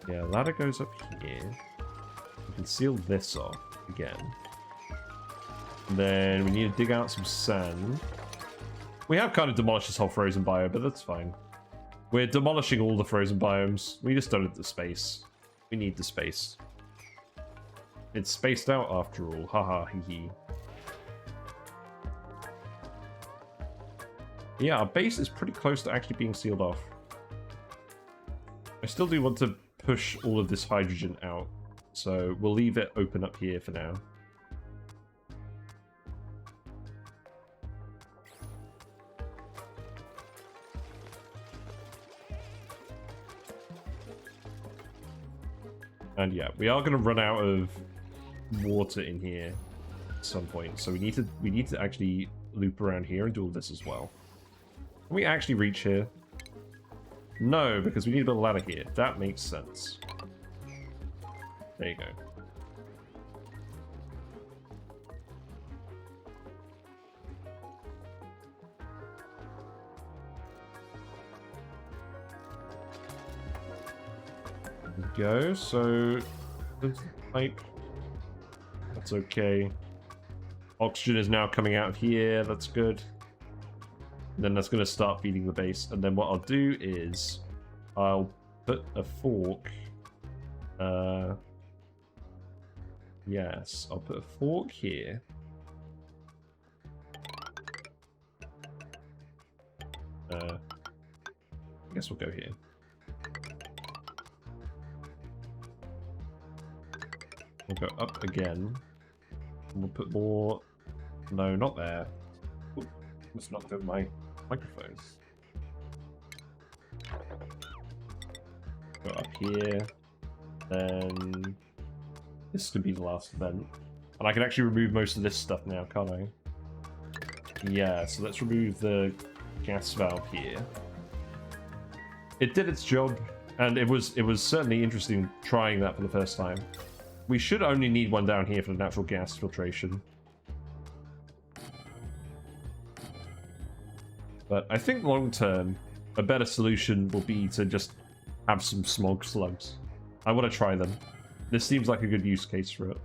Yeah, ladder goes up here. We can seal this off again. And then we need to dig out some sand. We have kind of demolished this whole frozen biome, but that's fine. We're demolishing all the frozen biomes. We just don't have the space. We need the space. It's spaced out after all. Haha, hee hee. Yeah, our base is pretty close to actually being sealed off. I still do want to push all of this hydrogen out, so we'll leave it open up here for now. And yeah, we are going to run out of water in here at some point, so we need to actually loop around here and do all this as well. Can we actually reach here? No, because we need to build a ladder here. That makes sense. There you go. There we go. So, pipe. That's okay. Oxygen is now coming out of here. That's good. And then that's going to start feeding the base. And then what I'll do is I'll put a fork. Yes, I'll put a fork here. I guess we'll go here. We'll go up again. And we'll put more... No, not there. Ooh, let's not do my microphones. Go up here. Then... This could be the last vent. And I can actually remove most of this stuff now, can't I? Yeah, so let's remove the gas valve here. It did its job, and it was certainly interesting trying that for the first time. We should only need one down here for the natural gas filtration. But I think long term, a better solution will be to just have some smog slugs. I want to try them. This seems like a good use case for it.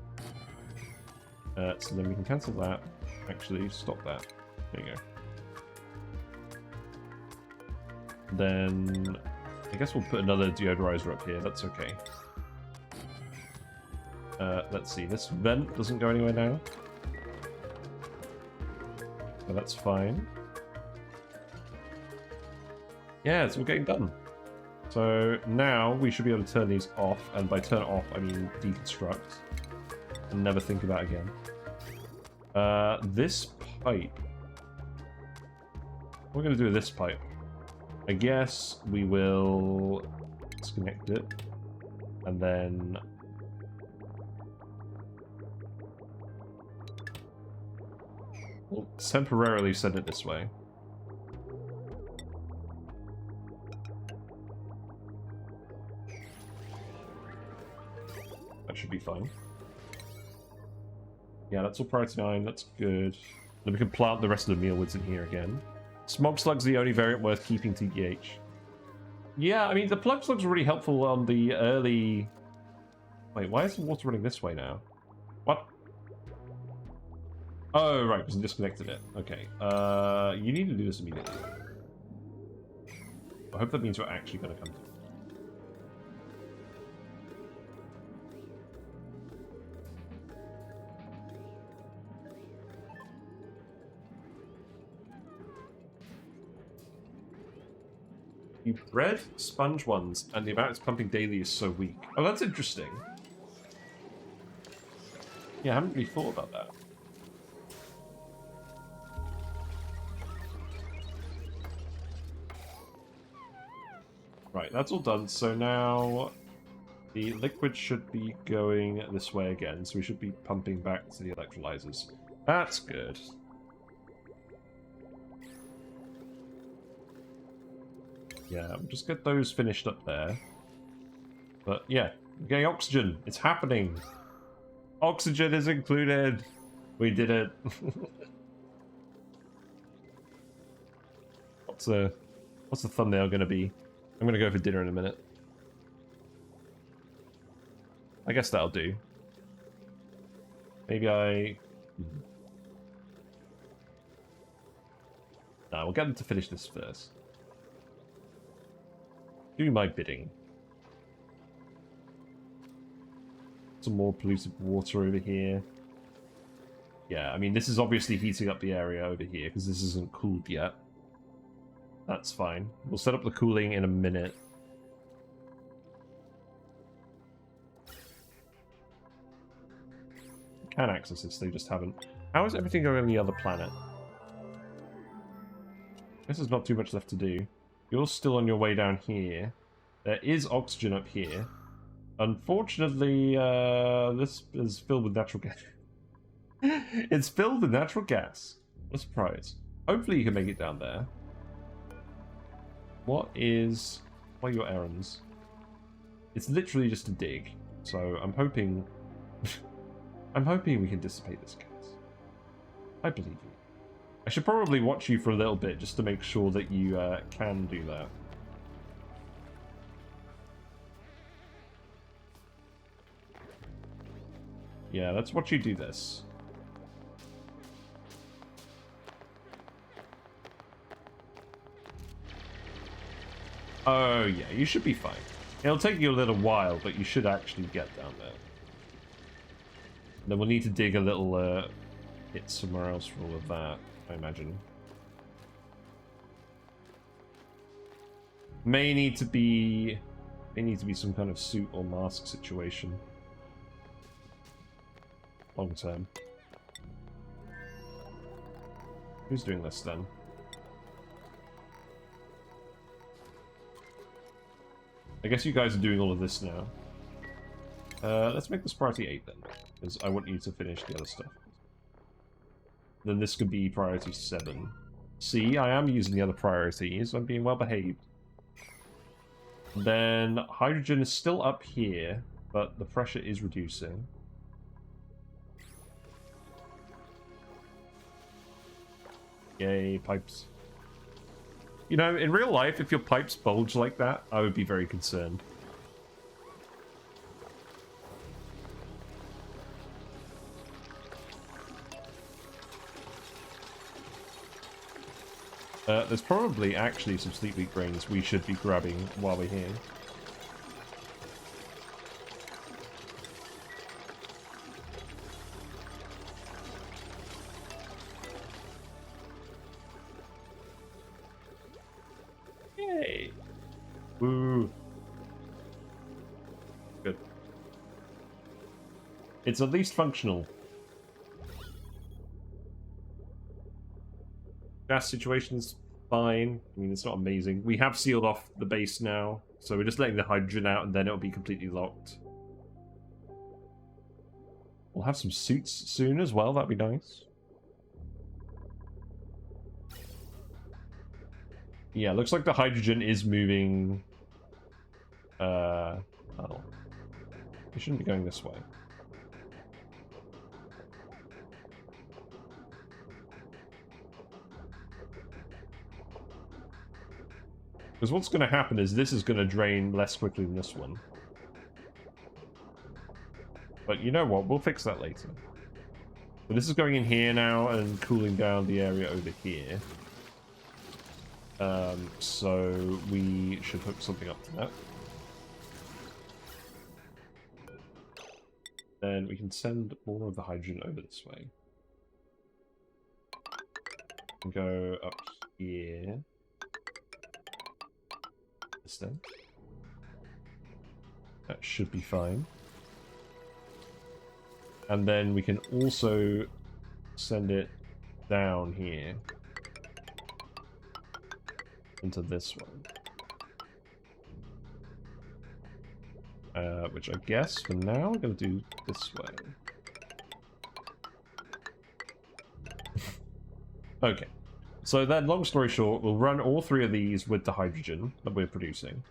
So then we can cancel that. Actually, stop that. There you go. Then I guess we'll put another deodorizer up here. That's okay. Let's see. This vent doesn't go anywhere now. So that's fine. Yeah, so we're getting done. So now we should be able to turn these off, and by turn off I mean deconstruct, and never think about it again. This pipe. What we're going to do with this pipe? I guess we will disconnect it, and then we'll temporarily send it this way. That should be fine. Yeah, that's all priority 9, that's good. Then we can plant the rest of the mealwoods in here again. Smog slug's the only variant worth keeping TBH. Yeah, I mean, the plug slug's really helpful on the early... Wait, why is the water running this way now? What? Oh, right, because I disconnected it. Okay, you need to do this immediately. I hope that means we're actually going to come to it. You bred sponge ones, and the amount it's pumping daily is so weak. Oh, that's interesting. Yeah, I haven't really thought about that. Right, that's all done. So now the liquid should be going this way again, so we should be pumping back to the electrolyzers. That's good. Yeah, we'll just get those finished up there. But yeah, we're getting oxygen. It's happening. Oxygen is included. We did it. What's the thumbnail going to be? I'm going to go for dinner in a minute. I guess that'll do. Maybe I... Nah, we'll get them to finish this first. Do my bidding. Some more polluted water over here. Yeah, I mean, this is obviously heating up the area over here because this isn't cooled yet. That's fine. We'll set up the cooling in a minute. Can access this, they just haven't. How is everything going on the other planet? This is not too much left to do. You're still on your way down here. There is oxygen up here. Unfortunately, this is filled with natural gas. It's filled with natural gas. What a surprise. Hopefully you can make it down there. What are your errands? It's literally just a dig. So I'm hoping... I'm hoping we can dissipate this gas. I believe you. I should probably watch you for a little bit just to make sure that you can do that. Yeah, let's watch you do this. Oh yeah, you should be fine. It'll take you a little while, but you should actually get down there. Then we'll need to dig a little hit somewhere else for all of that, I imagine. May need to be some kind of suit or mask situation. Long term. Who's doing this then? I guess you guys are doing all of this now. Let's make this priority 8 then, because I want you to finish the other stuff. Then this could be priority 7. See, I am using the other priorities. I'm being well behaved. Then hydrogen is still up here, but the pressure is reducing. Yay, pipes. You know, in real life, if your pipes bulge like that, I would be very concerned. There's probably actually some sleep weak brains we should be grabbing while we're here. Yay! Woo! Good. It's at least functional. Gas situation's fine. I mean, it's not amazing. We have sealed off the base now, so we're just letting the hydrogen out and then it'll be completely locked. We'll have some suits soon as well, that'd be nice. Yeah, looks like the hydrogen is moving. Oh. We shouldn't be going this way. Because what's going to happen is this is going to drain less quickly than this one. But you know what? We'll fix that later. So this is going in here now and cooling down the area over here. So we should hook something up to that. Then we can send more of the hydrogen over this way. And go up here. This thing. That should be fine. And then we can also send it down here. Into this one. Which I guess for now we're going to do this way. Okay. So then, long story short, we'll run all three of these with the hydrogen that we're producing.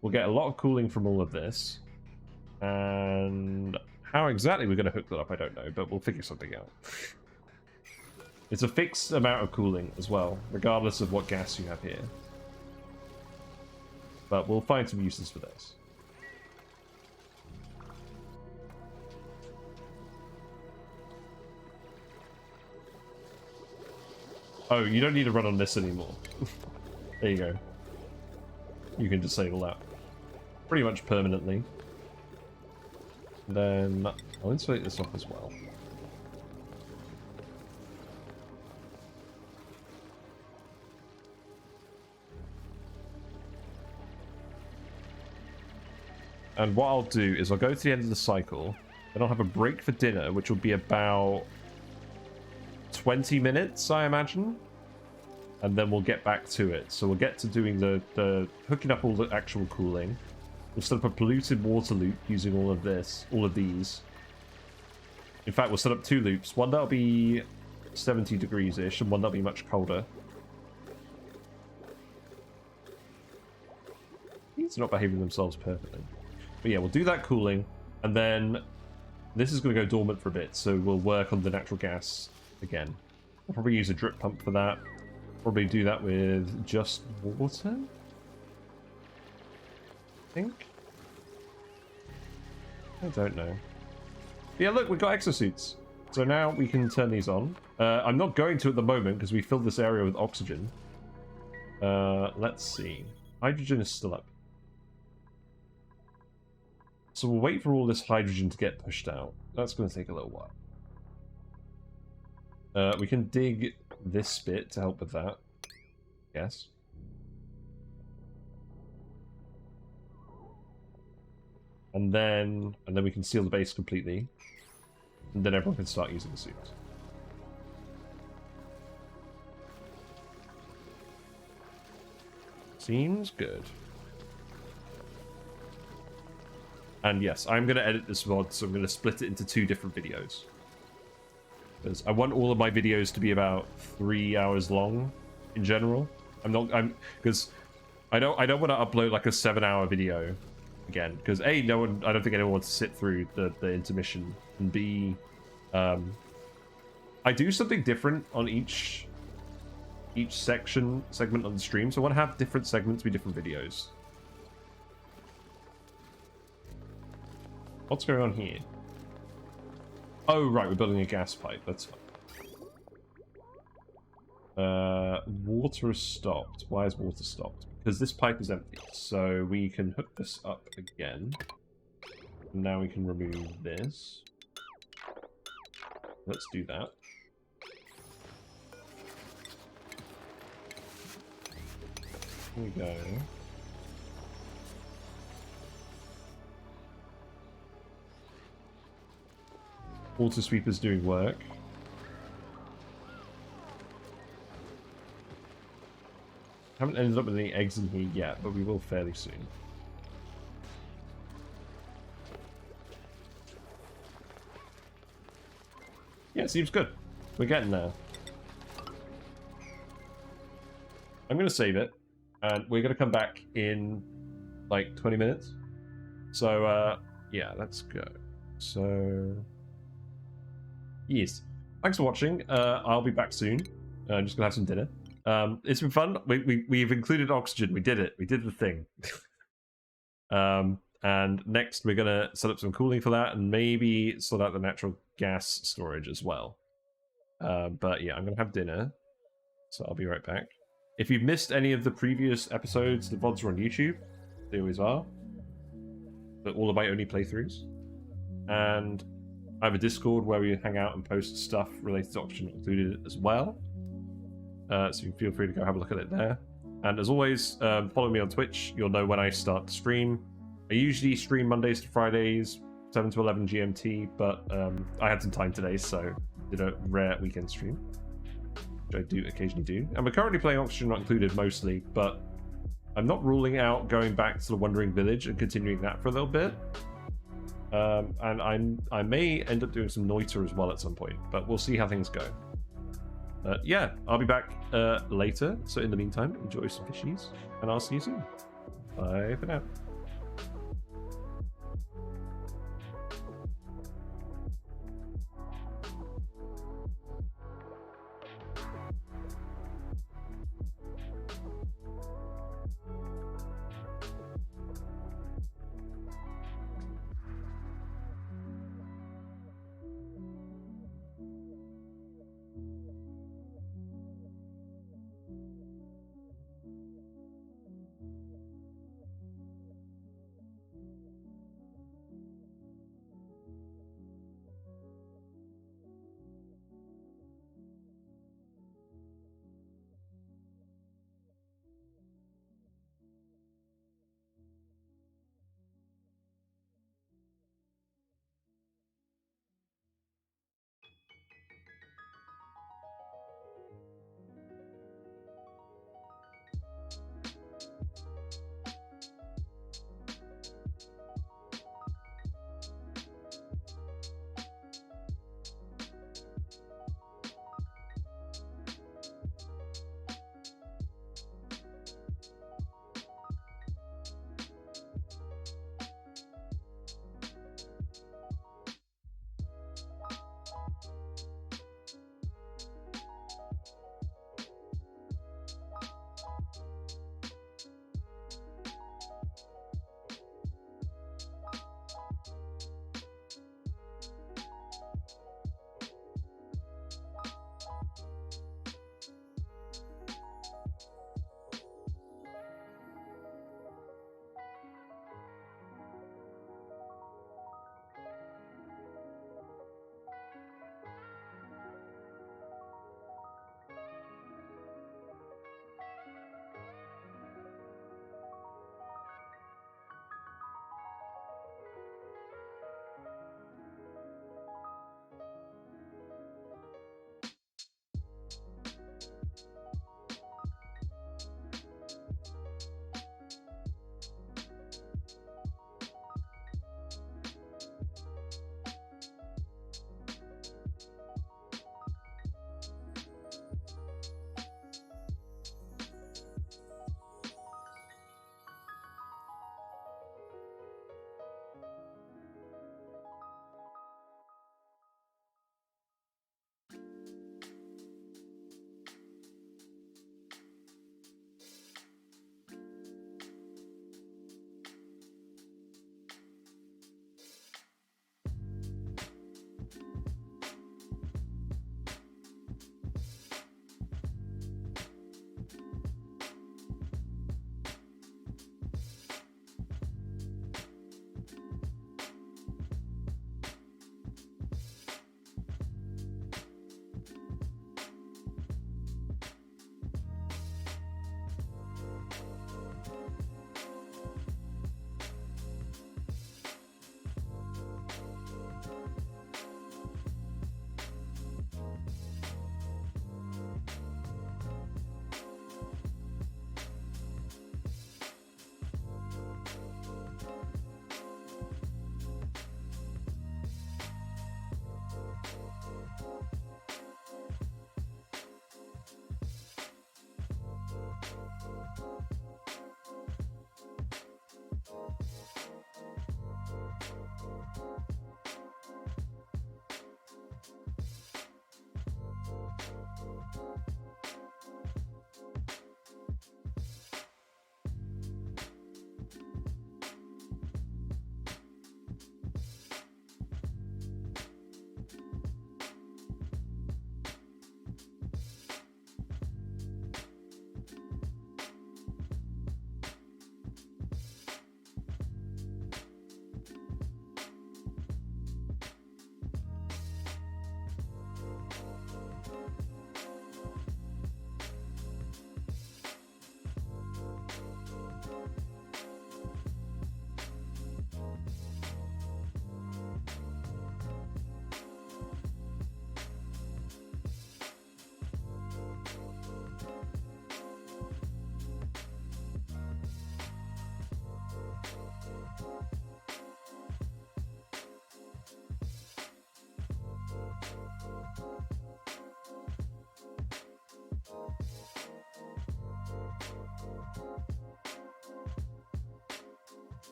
We'll get a lot of cooling from all of this. And how exactly we're going to hook that up, I don't know, but we'll figure something out. It's a fixed amount of cooling as well, regardless of what gas you have here. But we'll find some uses for this. Oh, you don't need to run on this anymore. There you go. You can disable that. Pretty much permanently. Then I'll insulate this off as well. And what I'll do is I'll go to the end of the cycle, then I'll have a break for dinner, which will be about 20 minutes, I imagine. And then we'll get back to it. So we'll get to doing the hooking up all the actual cooling. We'll set up a polluted water loop using all of these. In fact, we'll set up 2 loops. One that'll be 70 degrees-ish, and one that'll be much colder. These are not behaving themselves perfectly. But yeah, we'll do that cooling, and then this is going to go dormant for a bit, so we'll work on the natural gas again. I'll probably use a drip pump for that. Probably do that with just water, I think. I don't know. But yeah, look, we've got exosuits. So now we can turn these on. I'm not going to at the moment because we filled this area with oxygen. Let's see. Hydrogen is still up. So we'll wait for all this hydrogen to get pushed out. That's going to take a little while. We can dig this bit to help with that. Yes. And then we can seal the base completely. And then everyone can start using the suits. Seems good. And yes, I'm going to edit this VOD, so I'm going to split it into 2 different videos. Because I want all of my videos to be about 3 hours long in general. Because I don't want to upload like a 7-hour video again. Because A, I don't think anyone wants to sit through the intermission. And B, I do something different on each each segment on the stream, so I want to have different segments be different videos. What's going on here? Oh, right, we're building a gas pipe. That's fine. Water is stopped. Why is water stopped? Because this pipe is empty. So we can hook this up again. And now we can remove this. Let's do that. Here we go. Water sweeper's doing work. Haven't ended up with any eggs in here yet, but we will fairly soon. Yeah, it seems good. We're getting there. I'm going to save it, and we're going to come back in like 20 minutes. So, yeah, let's go. So, yes. Thanks for watching. I'll be back soon. I'm just going to have some dinner. It's been fun. We've included oxygen. We did it. We did the thing. And next we're going to set up some cooling for that and maybe sort out the natural gas storage as well. But yeah, I'm going to have dinner. So I'll be right back. If you've missed any of the previous episodes, the VODs are on YouTube. They always are. But all of my ONI playthroughs. And I have a Discord where we hang out and post stuff related to Oxygen Included as well. So you feel free to go have a look at it there. And as always, follow me on Twitch. You'll know when I start to stream. I usually stream Mondays to Fridays, 7 to 11 GMT, but I had some time today, so did a rare weekend stream, which I do occasionally do. And we're currently playing Oxygen Not Included mostly, but I'm not ruling out going back to the Wandering Village and continuing that for a little bit. And I may end up doing some Noiter as well at some point, but we'll see how things go. Yeah, I'll be back later. So in the meantime, enjoy some fishies, and I'll see you soon. Bye for now.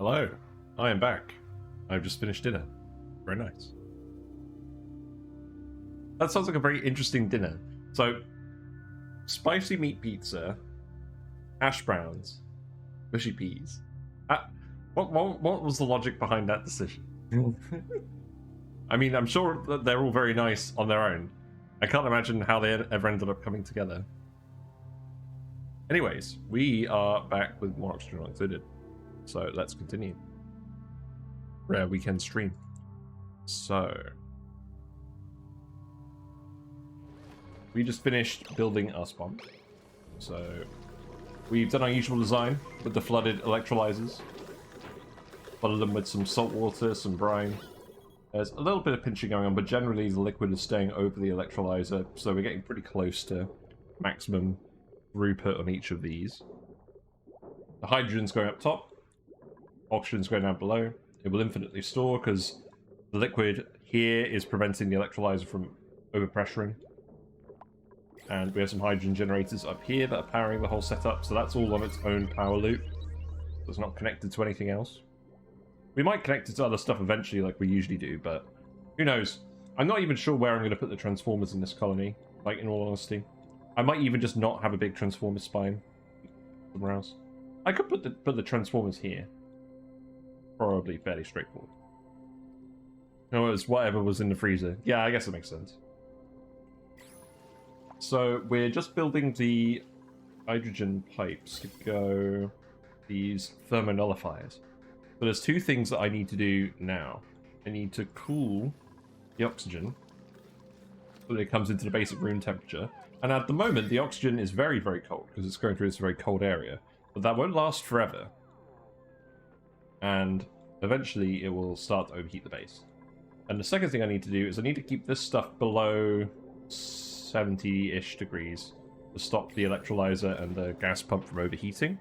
Hello, I am back. I've just finished dinner. Very nice. That sounds like a very interesting dinner. So, spicy meat pizza, hash browns, mushy peas. What was the logic behind that decision? I mean, I'm sure that they're all very nice on their own. I can't imagine how they ever ended up coming together. Anyways, we are back with more Oxygen Not Included. So let's continue. Rare weekend stream. So we just finished building our spawn. So we've done our usual design with the flooded electrolyzers. Flooded them with some salt water, some brine. There's a little bit of pinching going on, but generally the liquid is staying over the electrolyzer, so we're getting pretty close to maximum throughput on each of these. The hydrogen's going up top. Oxygen's going down below. It will infinitely store because the liquid here is preventing the electrolyzer from overpressuring. And we have some hydrogen generators up here that are powering the whole setup, so that's all on its own power loop. So it's not connected to anything else. We might connect it to other stuff eventually like we usually do, but who knows? I'm not even sure where I'm going to put the transformers in this colony, like in all honesty. I might even just not have a big transformer spine somewhere else. I could put the transformers here. Probably fairly straightforward. No, it was whatever was in the freezer. Yeah, I guess it makes sense. So we're just building the hydrogen pipes to go these thermonullifiers. So there's two things that I need to do now. I need to cool the oxygen so that it comes into the basic room temperature. And at the moment, the oxygen is very, very cold because it's going through this very cold area. But that won't last forever. And eventually it will start to overheat the base. And the second thing I need to do is I need to keep this stuff below 70-ish degrees to stop the electrolyzer and the gas pump from overheating.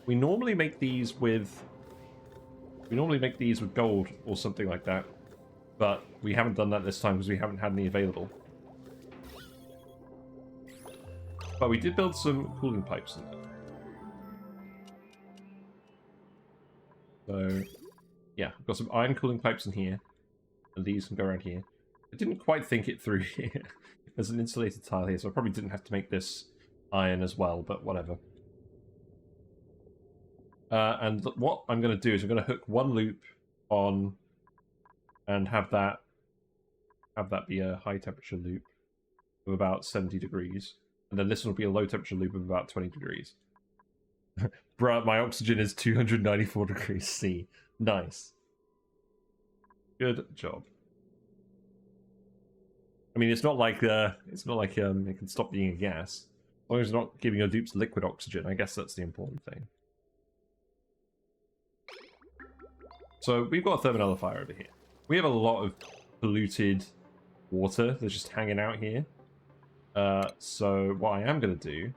We normally make these with gold or something like that, but we haven't done that this time because we haven't had any available. But we did build some cooling pipes in there. So, yeah, we've got some iron cooling pipes in here, and these can go around here. I didn't quite think it through here. There's an insulated tile here, so I probably didn't have to make this iron as well, but whatever. And what I'm going to do is I'm going to hook one loop on and have that be a high temperature loop of about 70 degrees. And then this one will be a low temperature loop of about 20 degrees. Bruh, my oxygen is 294 degrees C. Nice. Good job. I mean, it's not like it can stop being a gas. As long as it's not giving your dupes liquid oxygen, I guess that's the important thing. So we've got a thermonullifier over here. We have a lot of polluted water that's just hanging out here. So what I am going to do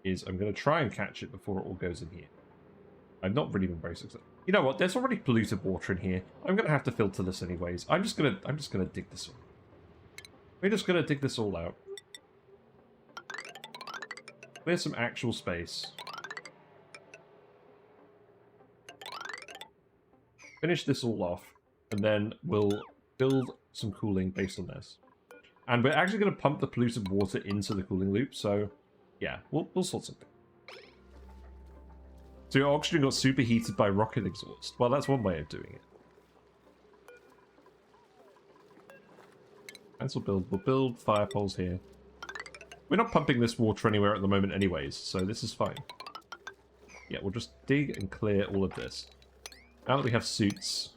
is I'm going to try and catch it before it all goes in here. I've not really been very successful. You know what? There's already polluted water in here. I'm going to have to filter this anyways. I'm just going to dig this all. We're just going to dig this all out. Clear some actual space. Finish this all off, and then we'll build some cooling based on this. And we're actually going to pump the polluted water into the cooling loop, so yeah, we'll sort something. So your oxygen got superheated by rocket exhaust. Well, that's one way of doing it. And we'll build fire poles here. We're not pumping this water anywhere at the moment anyways, so this is fine. Yeah, we'll just dig and clear all of this. Now that we have suits,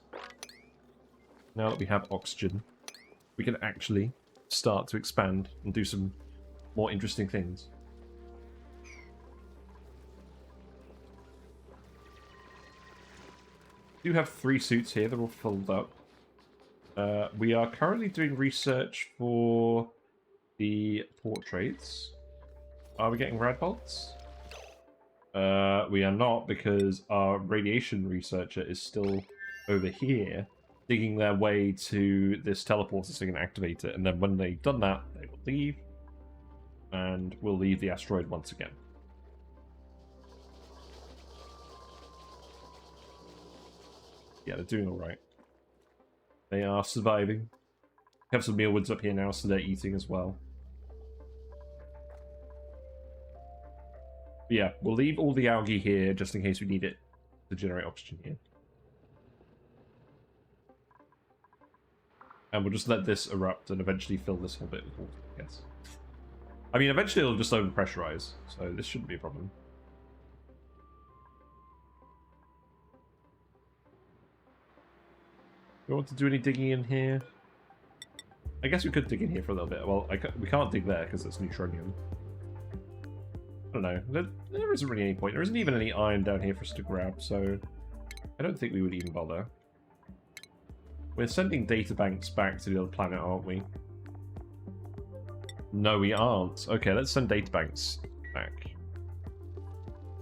now that we have oxygen, we can actually start to expand and do some more interesting things. We do have 3 suits here, they're all filled up. We are currently doing research for the portraits. Are we getting rad bolts? We are not, because our radiation researcher is still over here digging their way to this teleporter so they can activate it, and then when they've done that, they will leave, and we'll leave the asteroid once again. Yeah, they're doing all right. They are surviving. We have some mealwoods up here now, so they're eating as well. But yeah, we'll leave all the algae here just in case we need it to generate oxygen here. And we'll just let this erupt and eventually fill this whole bit with water, I guess. I mean, eventually it'll just over-pressurize, so this shouldn't be a problem. Do we want to do any digging in here? I guess we could dig in here for a little bit. Well, we can't dig there because it's neutronium. I don't know. There isn't really any point. There isn't even any iron down here for us to grab, so I don't think we would even bother. We're sending databanks back to the other planet, aren't we? No, we aren't. Okay, let's send databanks back.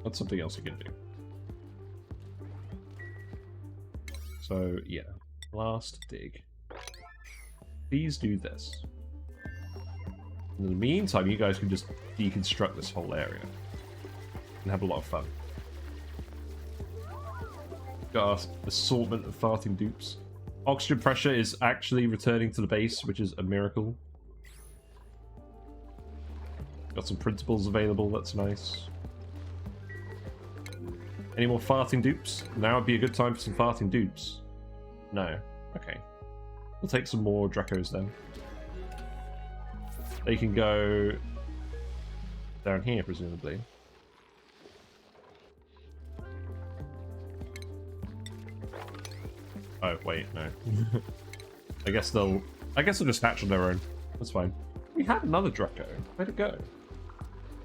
That's something else we can do. So, yeah. Last dig. Please do this. In the meantime, you guys can just deconstruct this whole area and have a lot of fun. Got our assortment of farting dupes. Oxygen pressure is actually returning to the base, which is a miracle. Got some printables available, that's nice. Any more farting dupes? Now would be a good time for some farting dupes. No. Okay. We'll take some more Dracos then. They can go down here, presumably. Oh, wait, no. I guess they'll just hatch on their own. That's fine. We had another Draco. Where'd it go?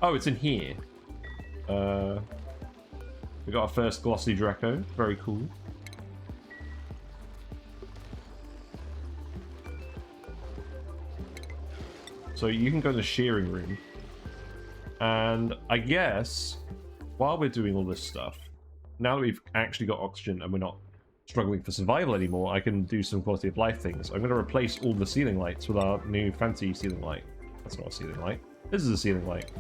Oh, it's in here. We got our first glossy Draco. Very cool. So you can go to the shearing room. And I guess, while we're doing all this stuff, now that we've actually got oxygen and we're not struggling for survival anymore, I can do some quality of life things. I'm going to replace all the ceiling lights with our new fancy ceiling light. That's not a ceiling light. This is a ceiling light.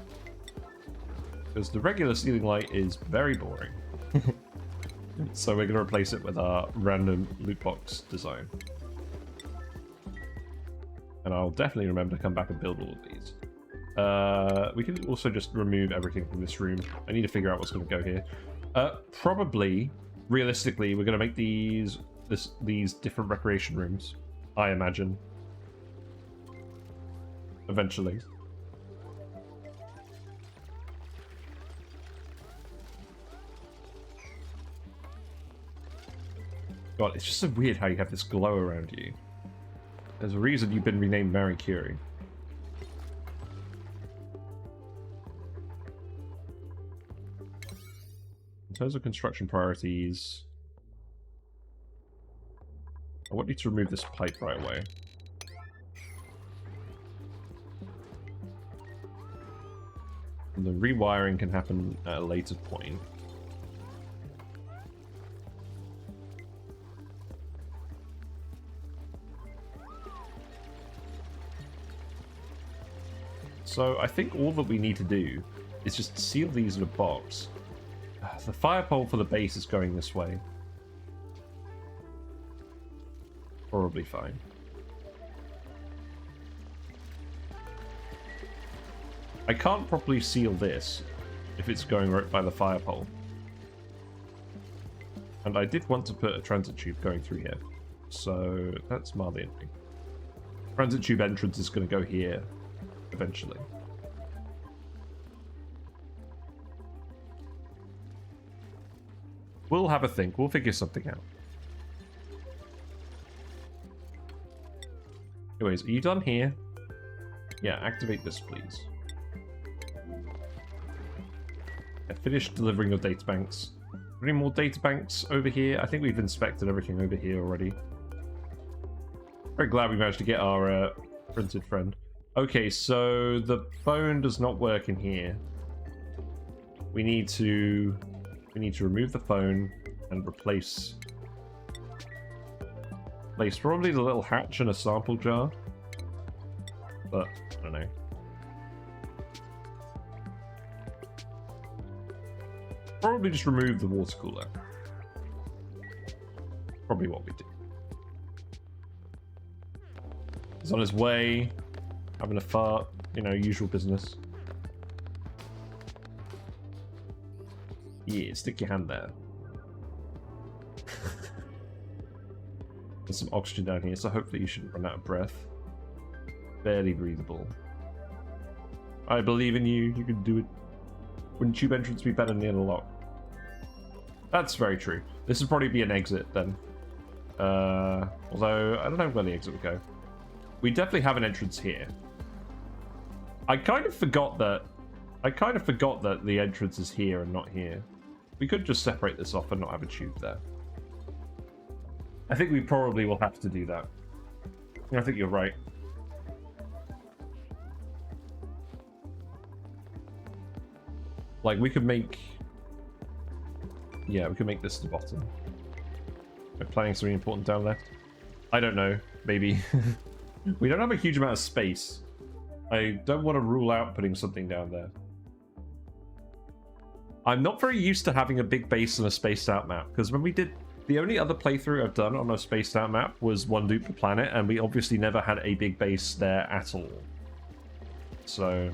Because the regular ceiling light is very boring. So we're going to replace it with our random loot box design. And I'll definitely remember to come back and build all of these. We can also just remove everything from this room. I need to figure out what's going to go here. Probably, realistically, we're going to make these different recreation rooms, I imagine. Eventually. God, it's just so weird how you have this glow around you. There's a reason you've been renamed Marie Curie. In terms of construction priorities, I want you to remove this pipe right away. And the rewiring can happen at a later point. So I think all that we need to do is just seal these in a box. The fire pole for the base is going this way. Probably fine. I can't properly seal this if it's going right by the fire pole. And I did want to put a transit tube going through here. So that's mildly annoying. Transit tube entrance is going to go here eventually. We'll have a think. We'll figure something out. Anyways, are you done here? Yeah, activate this, please. I finished delivering your databanks. Any more databanks over here? I think we've inspected everything over here already. Very glad we managed to get our printed friend. Okay, so the phone does not work in here. We need to remove the phone and replace probably the little hatch and a sample jar. But I don't know. Probably just remove the water cooler. Probably what we do. He's on his way, having a fart, you know, usual business. Yeah, stick your hand there. There's some oxygen down here, so hopefully you shouldn't run out of breath. Barely breathable. I believe in you, you can do it. Wouldn't tube entrance be better near the lock? That's very true. This would probably be an exit then. Although, I don't know where the exit would go. We definitely have an entrance here. I kind of forgot that the entrance is here and not here. We could just separate this off and not have a tube there. I think we probably will have to do that. I think you're right. Like, we could make... Yeah, we could make this the bottom. We're planning something important down left. I don't know. Maybe. We don't have a huge amount of space. I don't want to rule out putting something down there. I'm not very used to having a big base on a spaced out map, because when we did... The only other playthrough I've done on a spaced out map was one dupe per planet, and we obviously never had a big base there at all. So...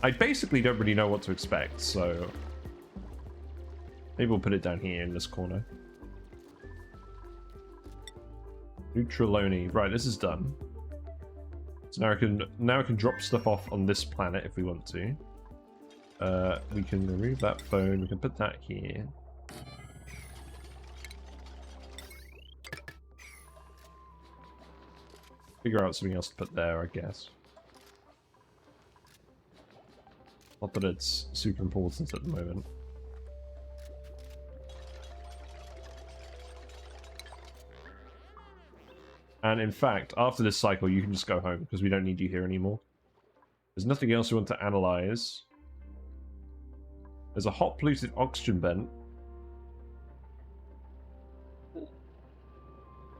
I basically don't really know what to expect, so... Maybe we'll put it down here in this corner. Neutral ONI. Right, this is done. So now I can drop stuff off on this planet if we want to. We can remove that phone, we can put that here. Figure out something else to put there, I guess. Not that it's super important at the moment. And in fact, after this cycle, you can just go home, because we don't need you here anymore. There's nothing else we want to analyze. There's a hot polluted oxygen vent.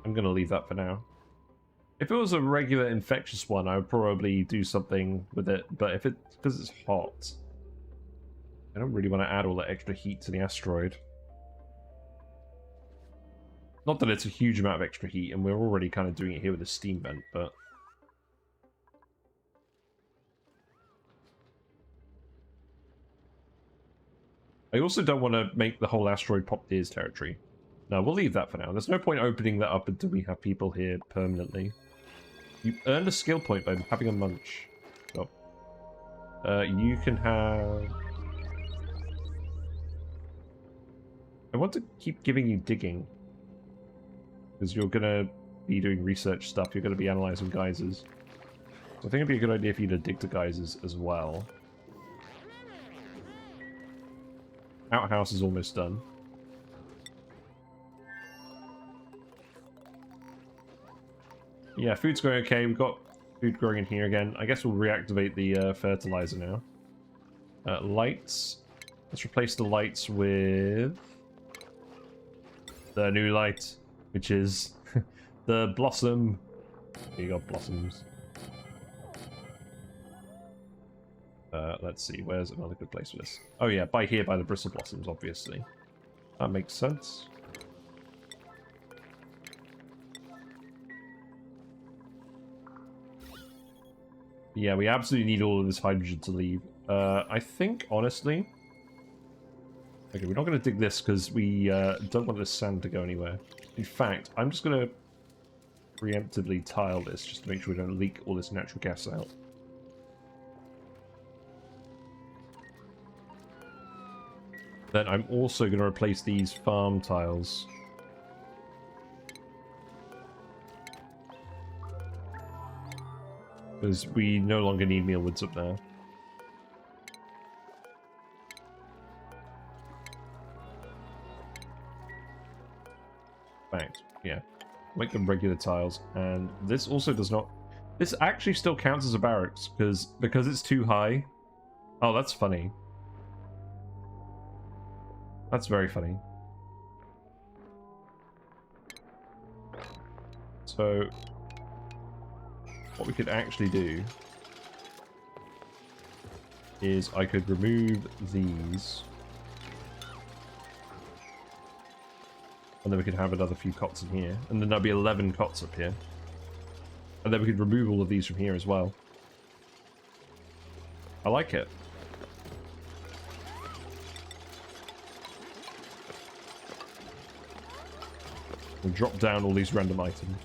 I'm going to leave that for now. If it was a regular infectious one, I would probably do something with it. But if it's because it's hot, I don't really want to add all that extra heat to the asteroid. Not that it's a huge amount of extra heat, and we're already kind of doing it here with a steam vent, but... I also don't want to make the whole asteroid pop Deer's territory. No, we'll leave that for now. There's no point opening that up until we have people here permanently. You earned a skill point by having a munch. Oh. You can have... I want to keep giving you digging. Because you're going to be doing research stuff. You're going to be analyzing geysers. So I think it'd be a good idea for you to dig to geysers as well. Outhouse is almost done. Yeah, food's going okay. We've got food growing in here again. I guess we'll reactivate the fertilizer now. Lights. Let's replace the lights with the new light, which is the blossom. Here you got blossoms. Let's see, where's another good place for this? Oh yeah, by here, by the bristle blossoms, obviously. That makes sense. Yeah, we absolutely need all of this hydrogen to leave. I think, honestly... Okay, we're not going to dig this because we don't want this sand to go anywhere. In fact, I'm just going to preemptively tile this just to make sure we don't leak all this natural gas out. Then I'm also going to replace these farm tiles. Because we no longer need mealwoods up there. Fact, yeah. Make them regular tiles. And this also does not... This actually still counts as a barracks, because it's too high. Oh, that's funny. That's very funny. So, what we could actually do is I could remove these. And then we could have another few cots in here. And then there'll be 11 cots up here. And then we could remove all of these from here as well. I like it. We'll drop down all these random items.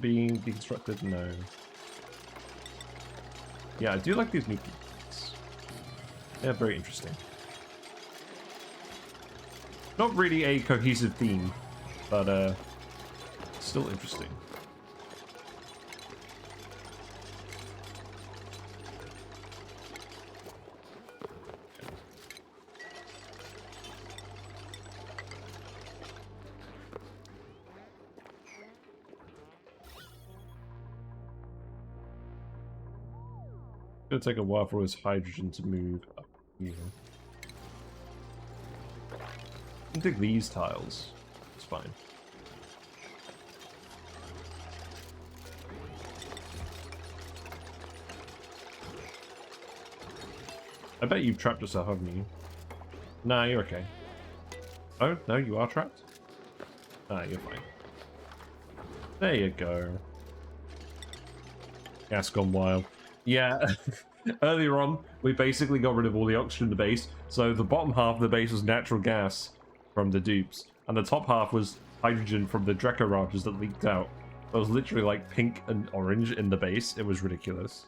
Being deconstructed? No. Yeah, I do like these new things. They're very interesting. Not really a cohesive theme, but still interesting. It's gonna take a while for his hydrogen to move up here. I can dig these tiles. It's fine. I bet you've trapped yourself, haven't you? Nah, you're okay. Oh, no, you are trapped? Ah, you're fine. There you go. Gas gone wild. Yeah, earlier on, we basically got rid of all the oxygen in the base, so the bottom half of the base was natural gas from the dupes, and the top half was hydrogen from the Draco ranches that leaked out. It was literally like pink and orange in the base. It was ridiculous.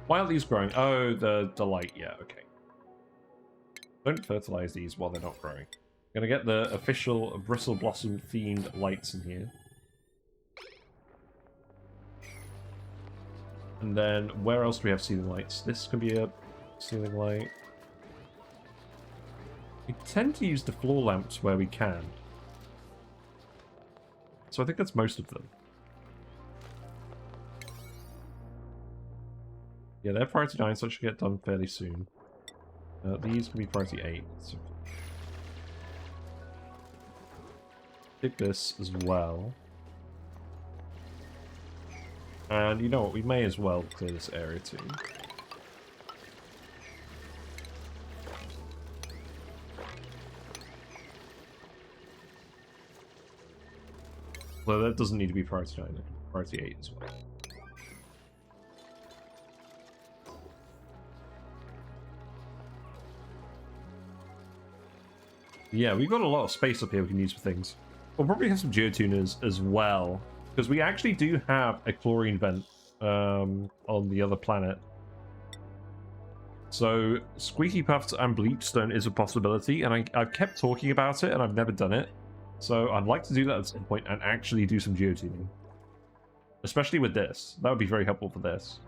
Why are these growing? Oh, the light. Yeah, okay. Don't fertilize these while they're not growing. Gonna get the official bristle blossom themed lights in here. And then, where else do we have ceiling lights? This can be a ceiling light. We tend to use the floor lamps where we can. So I think that's most of them. Yeah, they're priority 9, so it should get done fairly soon. These can be priority 8. So dig this as well. And you know what, we may as well clear this area too. Well, that doesn't need to be priority 9, priority 8 as well. Yeah, we've got a lot of space up here we can use for things. We'll probably have some geotuners as well. Because we actually do have a chlorine vent on the other planet. So squeaky puffs and bleachstone is a possibility, and I've kept talking about it and I've never done it. So I'd like to do that at some point and actually do some geotuning. Especially with this. That would be very helpful for this.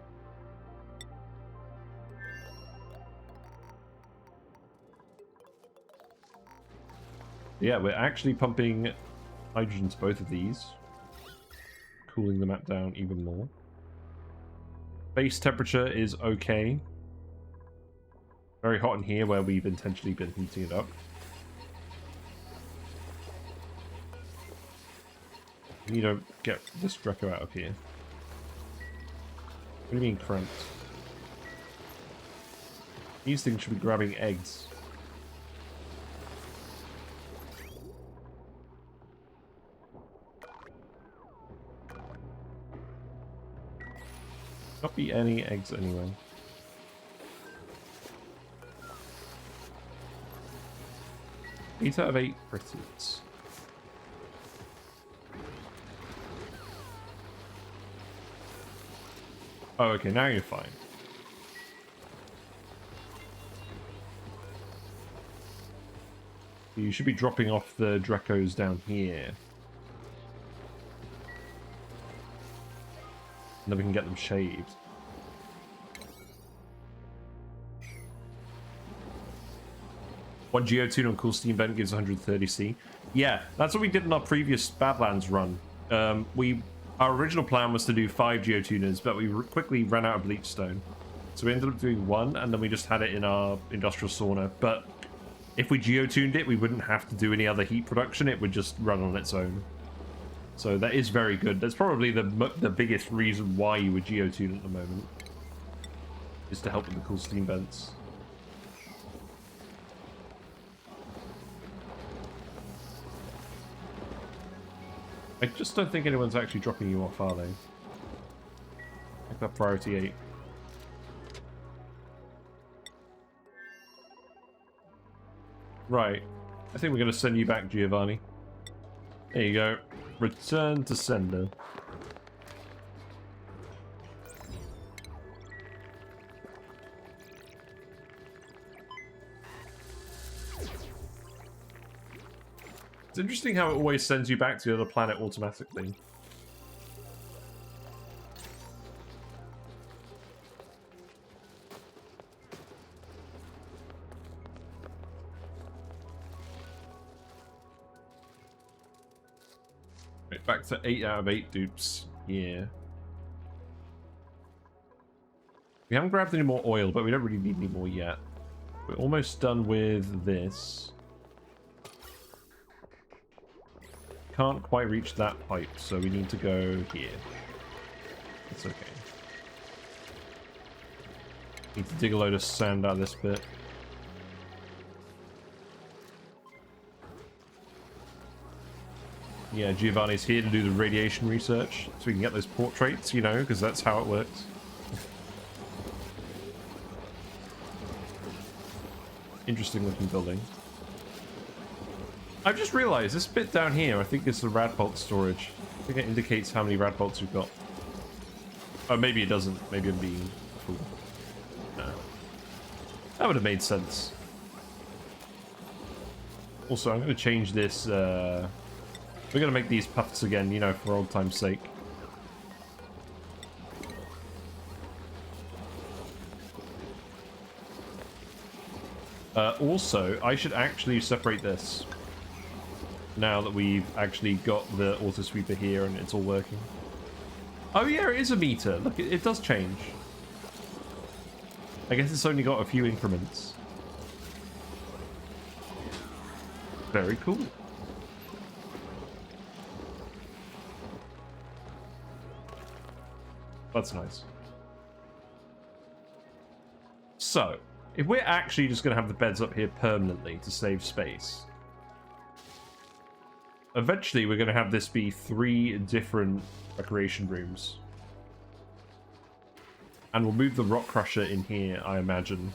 Yeah, we're actually pumping hydrogen to both of these. Cooling the map down even more. Base temperature is okay. Very hot in here where we've intentionally been heating it up. We need to get this Draco out of here. What do you mean cramped? These things should be grabbing eggs. Not be any eggs anyway. Eight out of 8 critters. Oh, okay, now you're fine. You should be dropping off the Dracos down here. And then we can get them shaved. One geotune on cool steam vent gives 130C. Yeah, that's what we did in our previous Badlands run. Our original plan was to do 5 geotuners, but we quickly ran out of bleachstone. So we ended up doing 1, and then we just had it in our industrial sauna. But if we geotuned it, we wouldn't have to do any other heat production. It would just run on its own. So that is very good. That's probably the biggest reason why you would geotune at the moment, is to help with the cool steam vents. I just don't think anyone's actually dropping you off, are they? Like that priority 8. Right. I think we're going to send you back, Giovanni. There you go. Return to sender. It's interesting how it always sends you back to the other planet automatically. Right, back to 8 out of 8 dupes. Yeah. We haven't grabbed any more oil, but we don't really need any more yet. We're almost done with this. Can't quite reach that pipe, so we need to go here. It's okay. Need to dig a load of sand out of this bit. Yeah, Giovanni's here to do the radiation research, so we can get those portraits, you know, because that's how it works. Interesting looking building. I've just realized this bit down here, I think is the radbolt storage. I think it indicates how many radbolts we've got. Oh, maybe it doesn't. Maybe I'm being a fool. No. That would have made sense. Also, I'm going to change this. We're going to make these puffs again, you know, for old time's sake. Also, I should actually separate this. Now that we've actually got the auto sweeper here and it's all working. Oh yeah, it is a meter. Look, it does change. I guess it's only got a few increments. Very cool. That's nice. So, if we're actually just going to have the beds up here permanently to save space, eventually we're going to have this be 3 different recreation rooms. And we'll move the rock crusher in here, I imagine.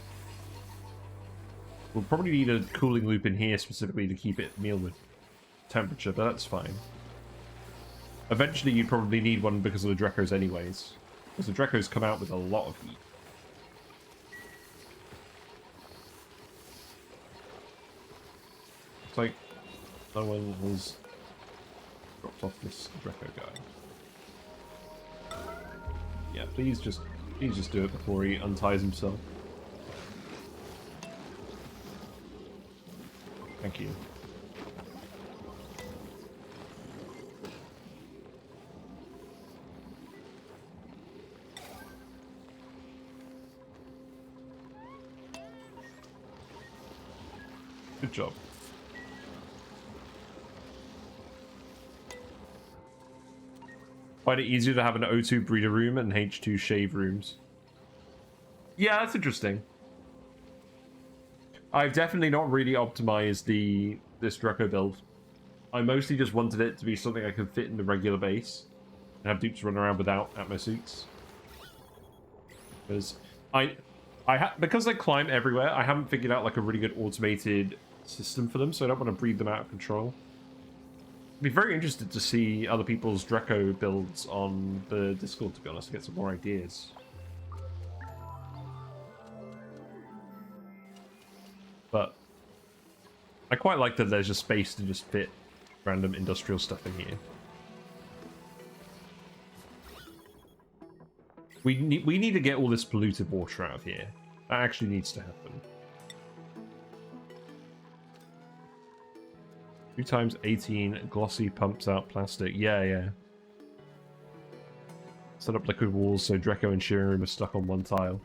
We'll probably need a cooling loop in here specifically to keep it meal with temperature, but that's fine. Eventually you'd probably need one because of the Drecos anyways. Because the Drecos come out with a lot of heat. It's like no one has dropped off this Dreco guy. Yeah, please just do it before he unties himself. Thank you. Good job. Find it easier to have an O2 breeder room and H2 shave rooms. Yeah, that's interesting. I've definitely not really optimized this Dreco build. I mostly just wanted it to be something I could fit in the regular base and have dupes run around without Atmo suits. Because because they climb everywhere, I haven't figured out like a really good automated system for them, so I don't want to breed them out of control. I'd be very interested to see other people's Dreco builds on the Discord, to be honest, to get some more ideas. But I quite like that there's just space to just fit random industrial stuff in here. We need to get all this polluted water out of here. That actually needs to happen. 2 times 18 glossy pumps out plastic. Yeah. Set up liquid walls so Dreco and shearing room are stuck on one tile.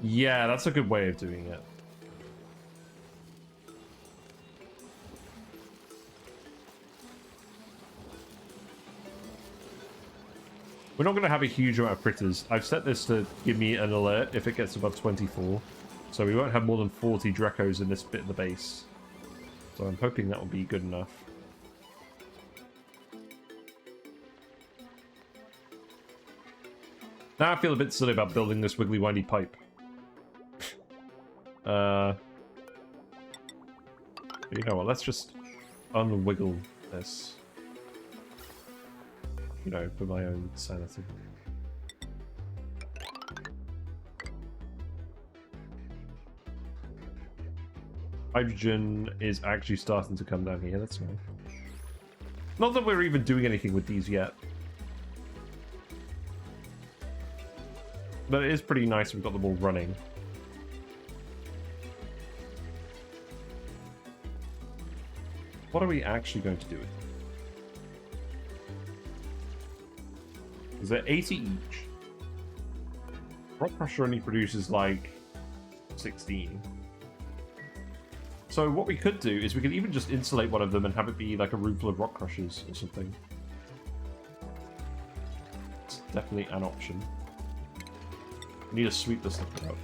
Yeah, that's a good way of doing it. We're not going to have a huge amount of critters. I've set this to give me an alert if it gets above 24. So we won't have more than 40 Drecos in this bit of the base. So I'm hoping that will be good enough. Now I feel a bit silly about building this wiggly windy pipe. You know what, let's just unwiggle this. You know, for my own sanity. Hydrogen is actually starting to come down here, that's nice. Not that we're even doing anything with these yet. But it is pretty nice we've got them all running. What are we actually going to do with them? Is there 80 each? Rock Crusher only produces like 16. So what we could do is we could even just insulate one of them and have it be like a room full of Rock Crushers or something. It's definitely an option. We need to sweep this stuff out.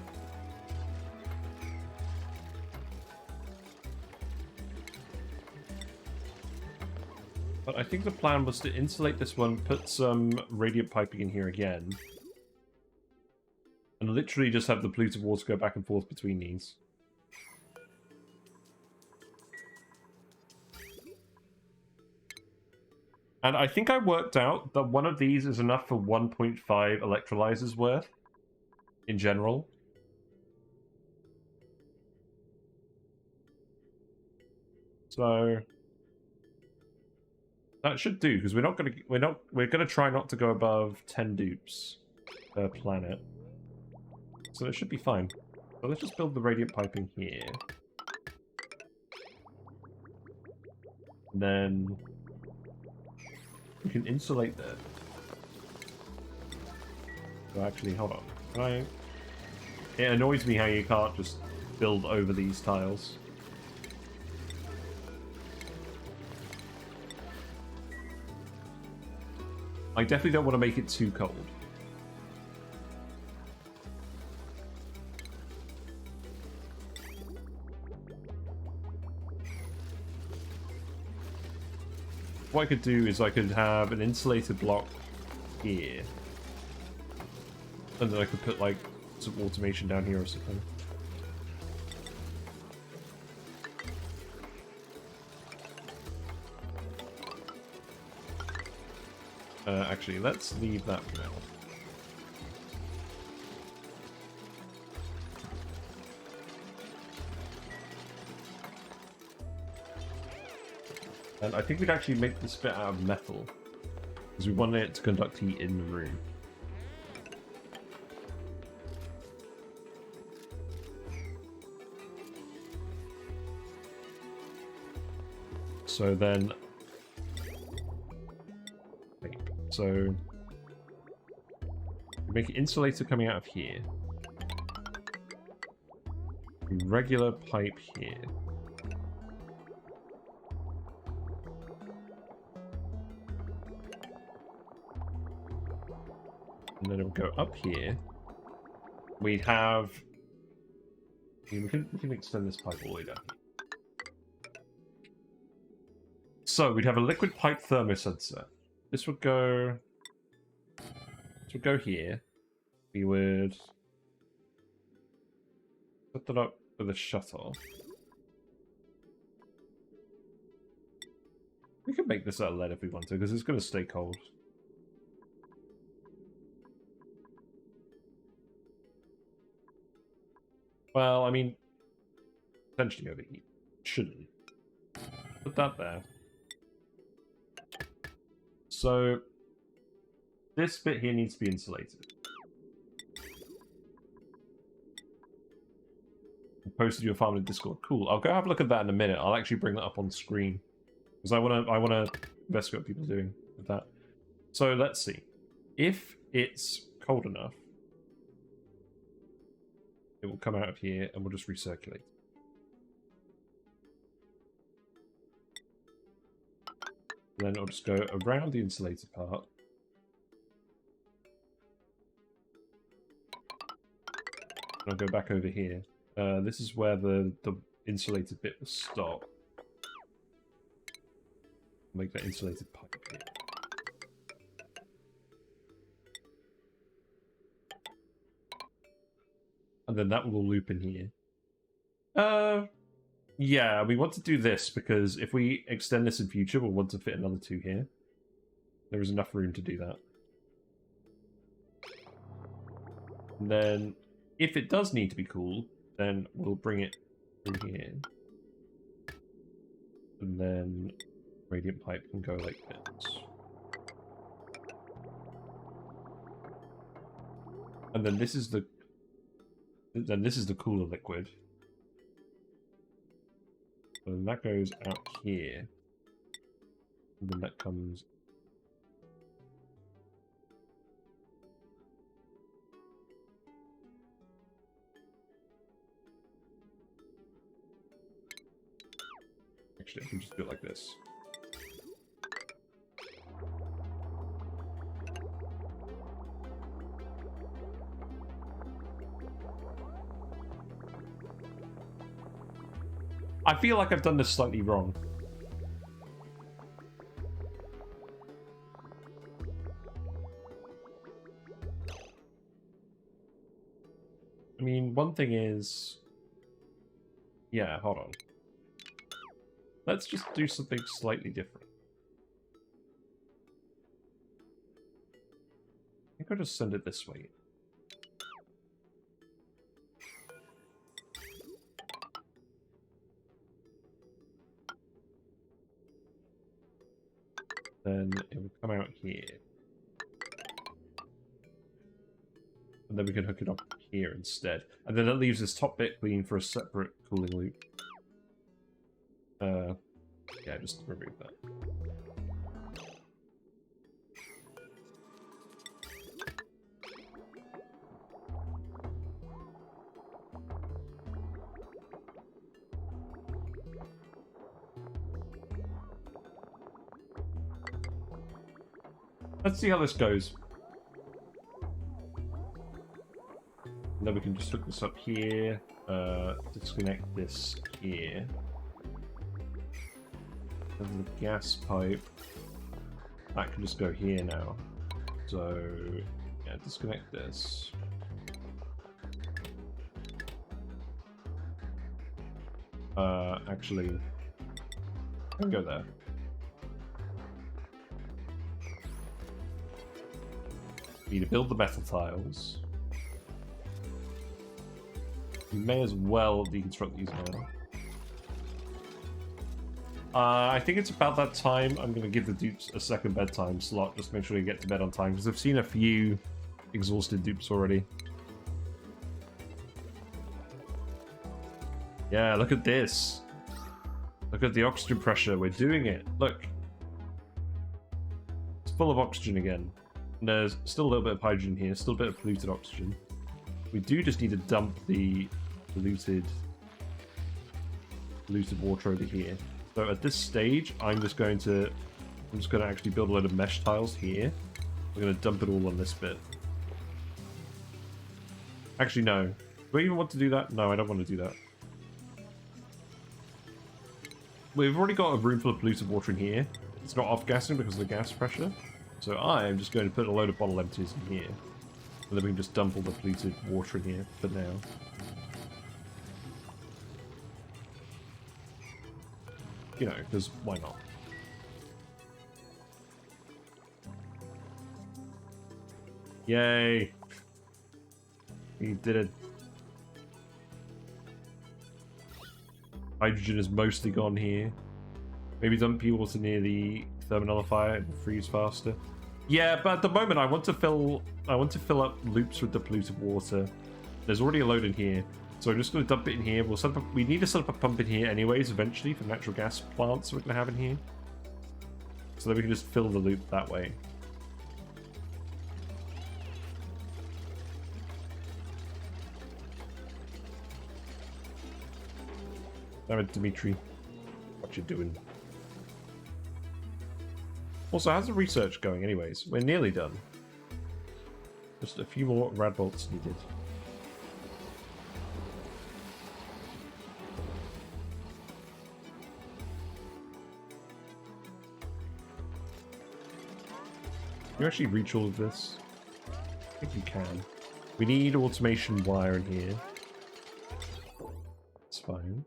But I think the plan was to insulate this one, put some radiant piping in here again, and literally just have the polluted water go back and forth between these. And I think I worked out that one of these is enough for 1.5 electrolyzers worth. In general. So that should do, because we're gonna try not to go above 10 dupes per planet. So it should be fine. So let's just build the radiant piping here. And then we can insulate that. So actually, hold on. Can I... It annoys me how you can't just build over these tiles. I definitely don't want to make it too cold. What I could do is I could have an insulated block here. And then I could put like some automation down here or something. Actually, let's leave that for now. And I think we'd actually make this bit out of metal, because we want it to conduct heat in the room. So then... Wait, so... we make an insulator coming out of here. A regular pipe here. And then it will go up here. We'd have... we can extend this pipe all the way down here. So we'd have a liquid pipe thermosensor. This would go here. We would put that up with a shuttle. We could make this out of lead if we want to, because it's going to stay cold. Well, I mean, potentially overheat. Shouldn't. Put that there. So, this bit here needs to be insulated. I posted your farm in Discord. Cool. I'll go have a look at that in a minute. I'll actually bring that up on screen, because I wanna investigate what people are doing with that. So let's see. If it's cold enough, it will come out of here and we'll just recirculate. And then it'll just go around the insulated part. I'll go back over here. This is where the insulated bit will stop. Make that insulated pipe here. And then that will loop in here. Yeah, we want to do this because if we extend this in future, we'll want to fit another 2 here. There is enough room to do that. And then, if it does need to be cooled, then we'll bring it through here. And then radiant pipe can go like this. And then this is the cooler liquid. And that goes out here. And then that comes. Actually, I can just do it like this. I feel like I've done this slightly wrong. I mean, one thing is... Yeah, hold on. Let's just do something slightly different. I think I'll just send it this way. Then it will come out here. And then we can hook it up here instead. And then that leaves this top bit clean for a separate cooling loop. Yeah, just remove that. Let's see how this goes. And then we can just hook this up here, disconnect this here. And the gas pipe, that can just go here now. So, yeah, disconnect this. Actually, I can go there. Need to build the metal tiles. You may as well deconstruct these now. I think it's about that time. I'm going to give the dupes a second bedtime slot, just to make sure they get to bed on time, because I've seen a few exhausted dupes already. Yeah, look at this. Look at the oxygen pressure. We're doing it. Look. It's full of oxygen again. And there's still a little bit of hydrogen here, still a bit of polluted oxygen. We do just need to dump the polluted water over here. So at this stage, I'm just going to actually build a load of mesh tiles here. We're going to dump it all on this bit. Actually, no. Do I even want to do that? No, I don't want to do that. We've already got a room full of polluted water in here. It's not off-gassing because of the gas pressure. So I'm just going to put a load of bottle empties in here. And then we can just dump all the polluted water in here for now. You know, because why not? Yay! We did it. Hydrogen is mostly gone here. Maybe dump water near the thermonullifier and freeze faster. Yeah, but at the moment I want to fill up loops with the polluted water. There's already a load in here. So I'm just going to dump it in here. We need to set up a pump in here anyways, eventually, for natural gas plants we're going to have in here. So that we can just fill the loop that way. Damn it, Dimitri. What you doing? Also, how's the research going anyways? We're nearly done. Just a few more rad bolts needed. you actually reach all of this? I think you can. We need automation wire in here. It's fine.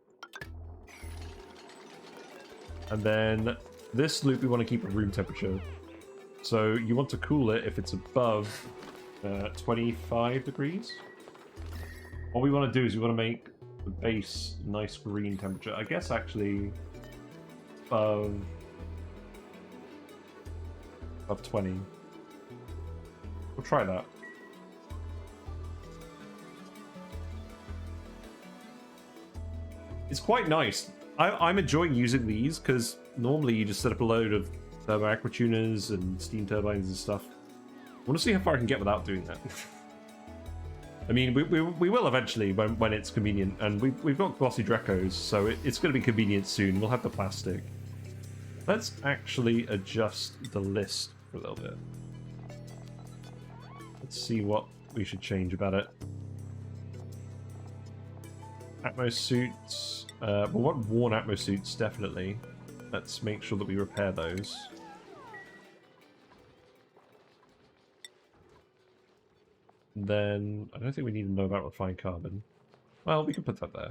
And then this loop we want to keep at room temperature. So you want to cool it if it's above 25 degrees. What we want to do is we want to make the base nice green temperature. I guess actually above 20. We'll try that. It's quite nice. I'm enjoying using these because normally you just set up a load of turbo aqua tuners and steam turbines and stuff. I want to see how far I can get without doing that. I mean, we will eventually when it's convenient, and we've got glossy Drecos, so it's going to be convenient soon. We'll have the plastic. Let's actually adjust the list for a little bit. Let's see what we should change about it. Atmos suits. We'll want worn Atmos suits, definitely. Let's make sure that we repair those. Then, I don't think we need to know about refined carbon. Well, we can put that there.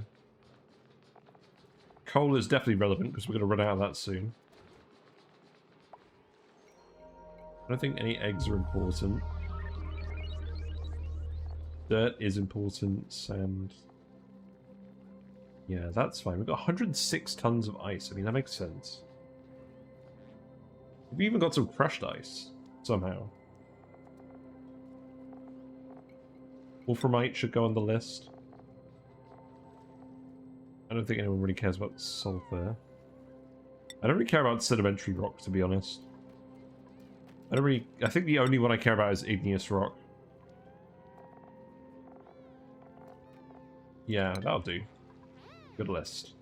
Coal is definitely relevant because we're going to run out of that soon. I don't think any eggs are important. Dirt is important, sand. Yeah, that's fine. We've got 106 tons of ice. I mean, that makes sense. We've even got some crushed ice, somehow. Wolframite should go on the list. I don't think anyone really cares about sulfur. I don't really care about sedimentary rock, to be honest. I think the only one I care about is igneous rock. Yeah, that'll do. Good list.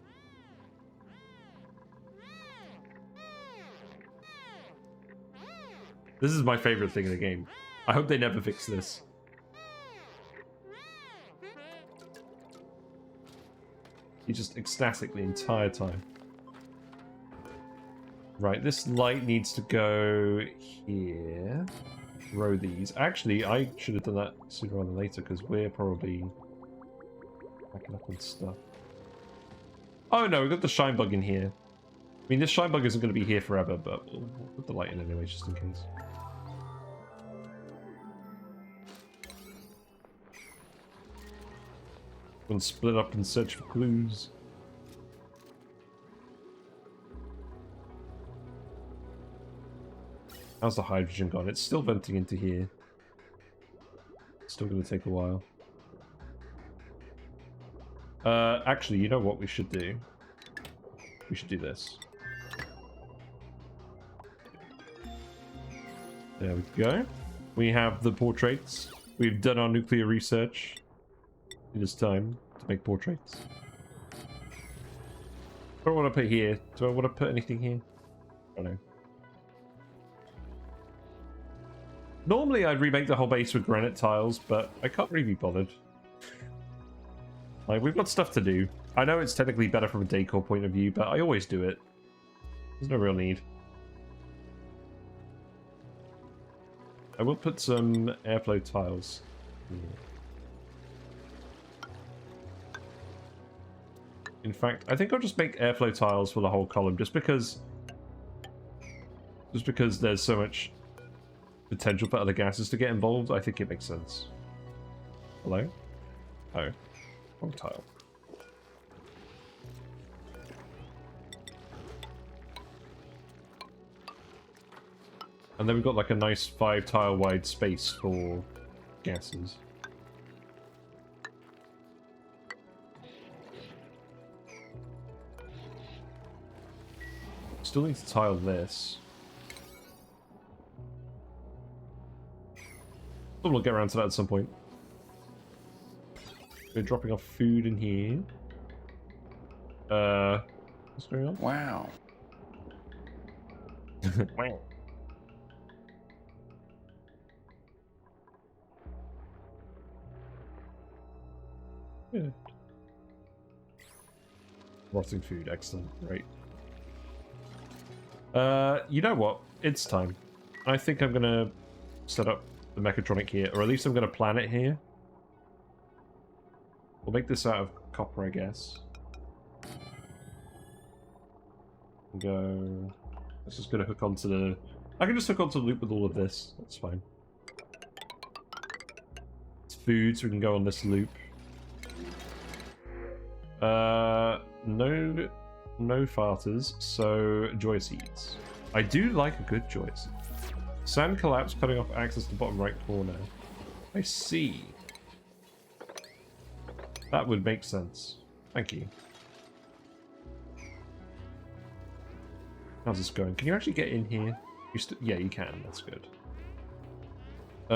This is my favorite thing in the game. I hope they never fix this. He's just ecstatic the entire time. Right, this light needs to go here. Row these. Actually, I should have done that sooner rather than later because we're probably backing up on stuff. Oh no, we've got the shine bug in here. I mean, this shine bug isn't going to be here forever, but we'll put the light in anyway, just in case. We'll split up and search for clues. How's the hydrogen gone? It's still venting into here. It's still going to take a while. Actually, you know what we should do? We should do this. There we go. We have the portraits. We've done our nuclear research. It is time to make portraits. What do I want to put here? Do I want to put anything here? I don't know. Normally I'd remake the whole base with granite tiles, but I can't really be bothered. Like, we've got stuff to do. I know it's technically better from a decor point of view, but I always do it. There's no real need. I will put some airflow tiles here. In fact, I think I'll just make airflow tiles for the whole column, just because there's so much potential for other gases to get involved. I think it makes sense. Hello? Oh. Wrong tile. And then we've got like a nice 5 tile wide space for gases. Still need to tile this. We'll get around to that at some point. We're dropping off food in here. What's going on? Wow. Wow. Good. Rotting food, excellent, great. You know what? It's time. I think I'm gonna set up the mechatronic here, or at least I'm going to plan it here. We'll make this out of copper, I guess. Go. Let's just going to hook onto the. I can just hook onto the loop with all of this. That's fine. It's food, so we can go on this loop. No farters, so joy seeds. I do like a good joy seed. Sand collapse, cutting off access to the bottom right corner. I see. That would make sense. Thank you. How's this going? Can you actually get in here? Yeah, you can. That's good.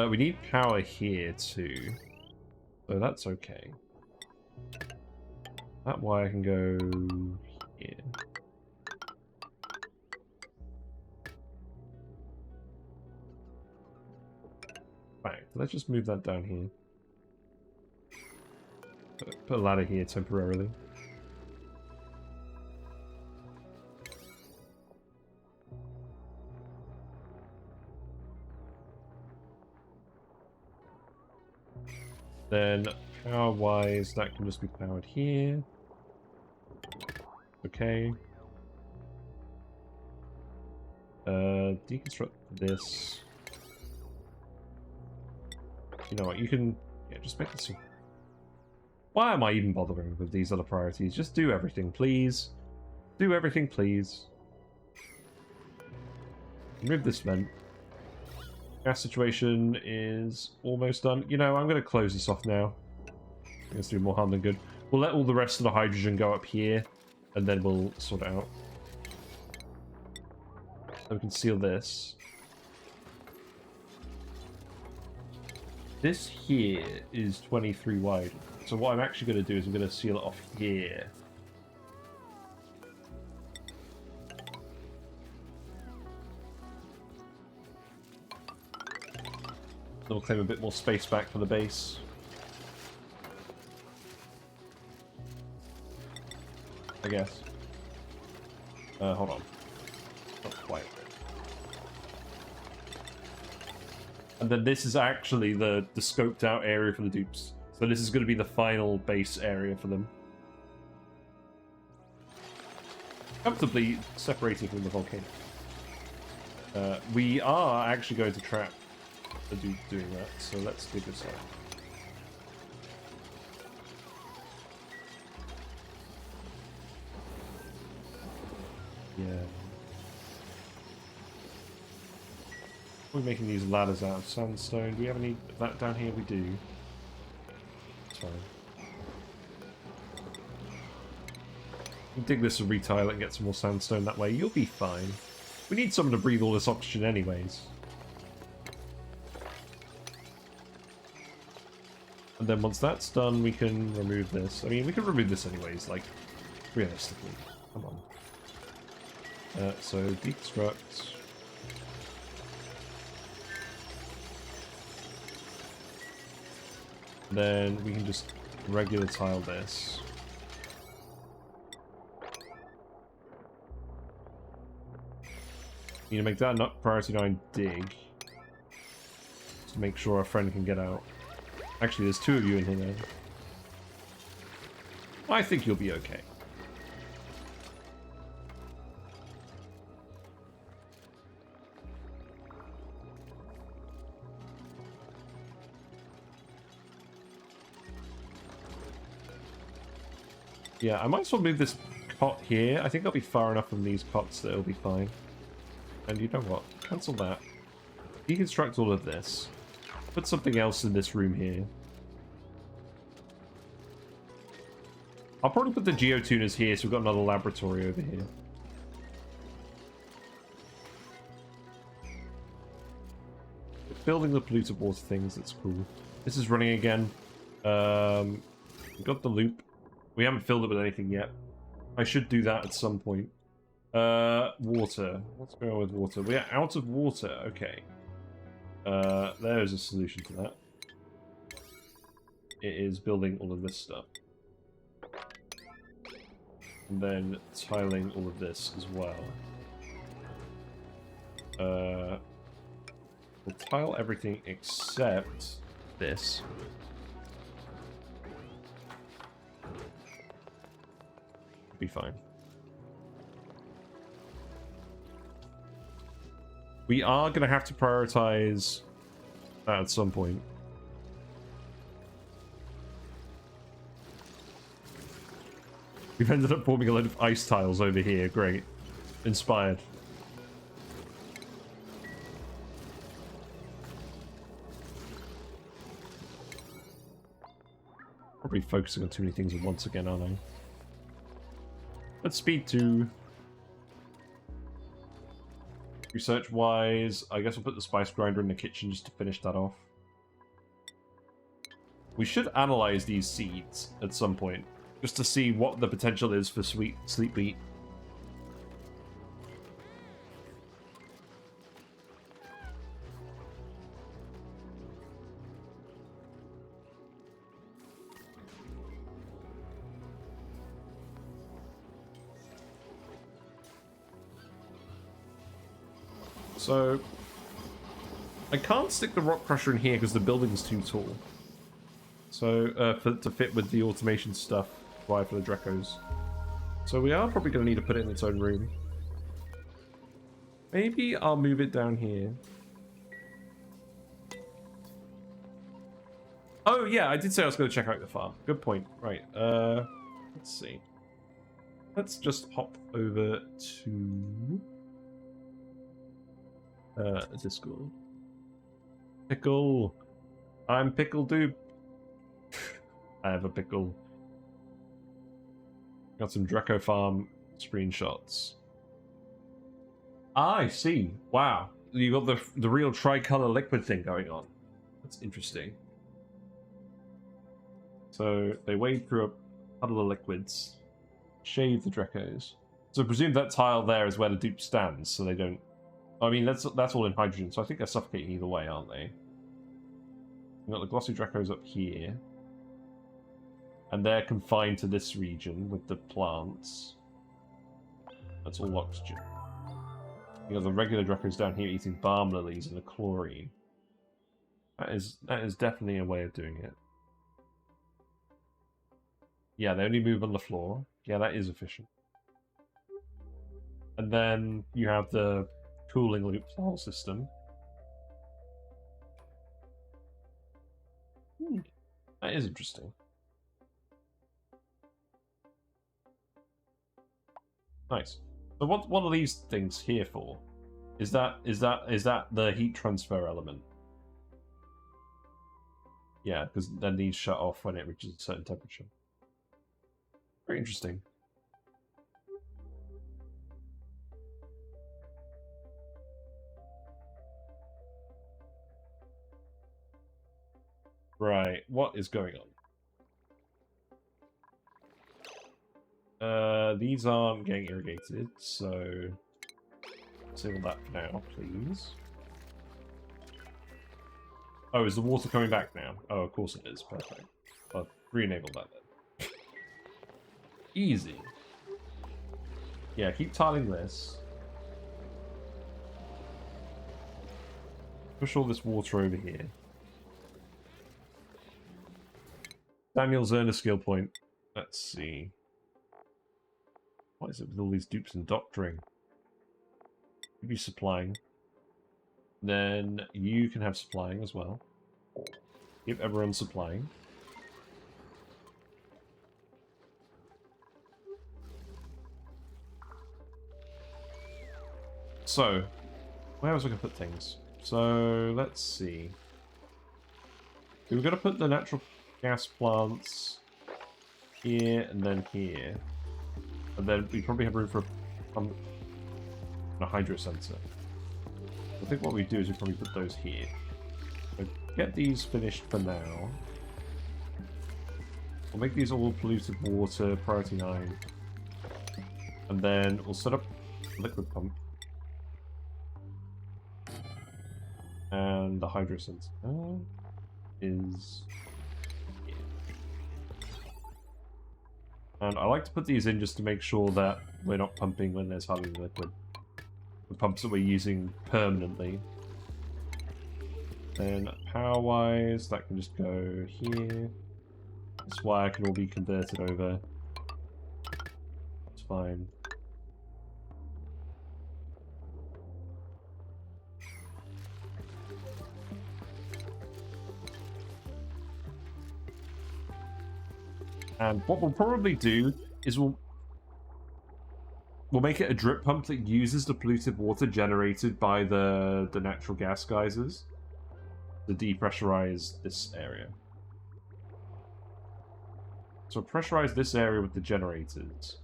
We need power here too. So that's okay. That wire can go here. Right, let's just move that down here. Put a ladder here temporarily. Then power-wise, that can just be powered here. Okay. Deconstruct this. You know what, you can... Yeah, just make this... Why am I even bothering with these other priorities? Just do everything, please. Do everything, please. Remove this vent. Gas situation is almost done. You know, I'm going to close this off now. It's doing more harm than good. We'll let all the rest of the hydrogen go up here, and then we'll sort it out. So we can seal this. This here is 23 wide. So what I'm actually going to do is I'm going to seal it off here. Then we'll claim a bit more space back for the base. I guess. Hold on. Not quite. And then this is actually the scoped out area for the dupes. So this is going to be the final base area for them. Comfortably separated from the volcano. We are actually going to trap the dupe doing that, so let's dig this out. Yeah. We're making these ladders out of sandstone. Do we have any of that down here? We do. That's fine. You dig this and retile it and get some more sandstone that way. You'll be fine. We need someone to breathe all this oxygen anyways. And then once that's done, we can remove this. I mean, we can remove this anyways, like, realistically. Come on. So, deconstruct. Then we can just regular tile this. Need to make that not priority 9 dig. To make sure our friend can get out. Actually, there's 2 of you in here now. I think you'll be okay. Yeah, I might as well move this cot here. I think I'll be far enough from these cots that it'll be fine. And you know what? Cancel that. Deconstruct all of this. Put something else in this room here. I'll probably put the geotuners here so we've got another laboratory over here. Building the polluted water things, that's cool. This is running again. We've got the loop. We haven't filled it with anything yet. I should do that at some point. Water. What's going on with water? We are out of water. Okay. There's a solution to that. It is building all of this stuff. And then tiling all of this as well. We'll tile everything except this. Be fine. We are going to have to prioritize that at some point. We've ended up forming a load of ice tiles over here. Great. Inspired. Probably focusing on too many things at once again, aren't I? Let's speed to... Research-wise, I guess we'll put the spice grinder in the kitchen just to finish that off. We should analyze these seeds at some point, just to see what the potential is for sleep wheat. So, I can't stick the rock crusher in here because the building's too tall. So, to fit with the automation stuff required for the Drecos. So we are probably going to need to put it in its own room. Maybe I'll move it down here. Oh yeah, I did say I was going to check out the farm. Good point. Right, let's see. Let's just hop over to... Discord. Pickle. I'm Pickle Dupe. I have a pickle. Got some Dreco Farm screenshots. Ah, I see. Wow. You got the real tricolor liquid thing going on. That's interesting. So they wade through a puddle of liquids, shave the Drecos. So I presume that tile there is where the dupe stands, so they don't... I mean, that's all in hydrogen, so I think they're suffocating either way, aren't they? We've got the glossy Drecos up here. And they're confined to this region with the plants. That's all oxygen. You got the regular Drecos down here eating balm lilies and the chlorine. That is definitely a way of doing it. Yeah, they only move on the floor. Yeah, that is efficient. And then you have the cooling loop file system. That is interesting. Nice. So what are these things here for? Is that the heat transfer element? Yeah, because then these shut off when it reaches a certain temperature. Very interesting. Right, what is going on? These aren't getting irrigated, so disable that for now, please. Oh, is the water coming back now? Oh, of course it is. Perfect. I'll re-enable that then. Easy. Yeah, keep tiling this. Push all this water over here. Daniel's earned a skill point. Let's see. What is it with all these dupes and doctoring? You'd be supplying. Then you can have supplying as well. Keep everyone supplying. So, where was I going to put things? So, let's see. We've got to put the natural gas plants here and then here. And then we probably have room for a hydro sensor. I think what we do is we probably put those here. So get these finished for now. We'll make these all polluted water, priority 9. And then we'll set up a liquid pump. And the hydro sensor is here. And I like to put these in just to make sure that we're not pumping when there's hardly liquid. The pumps that we're using permanently. Then power-wise, that can just go here. This wire can all be converted over. That's fine. And what we'll probably do is we'll make it a drip pump that uses the polluted water generated by the natural gas geysers to depressurize this area. So pressurize this area with the generators,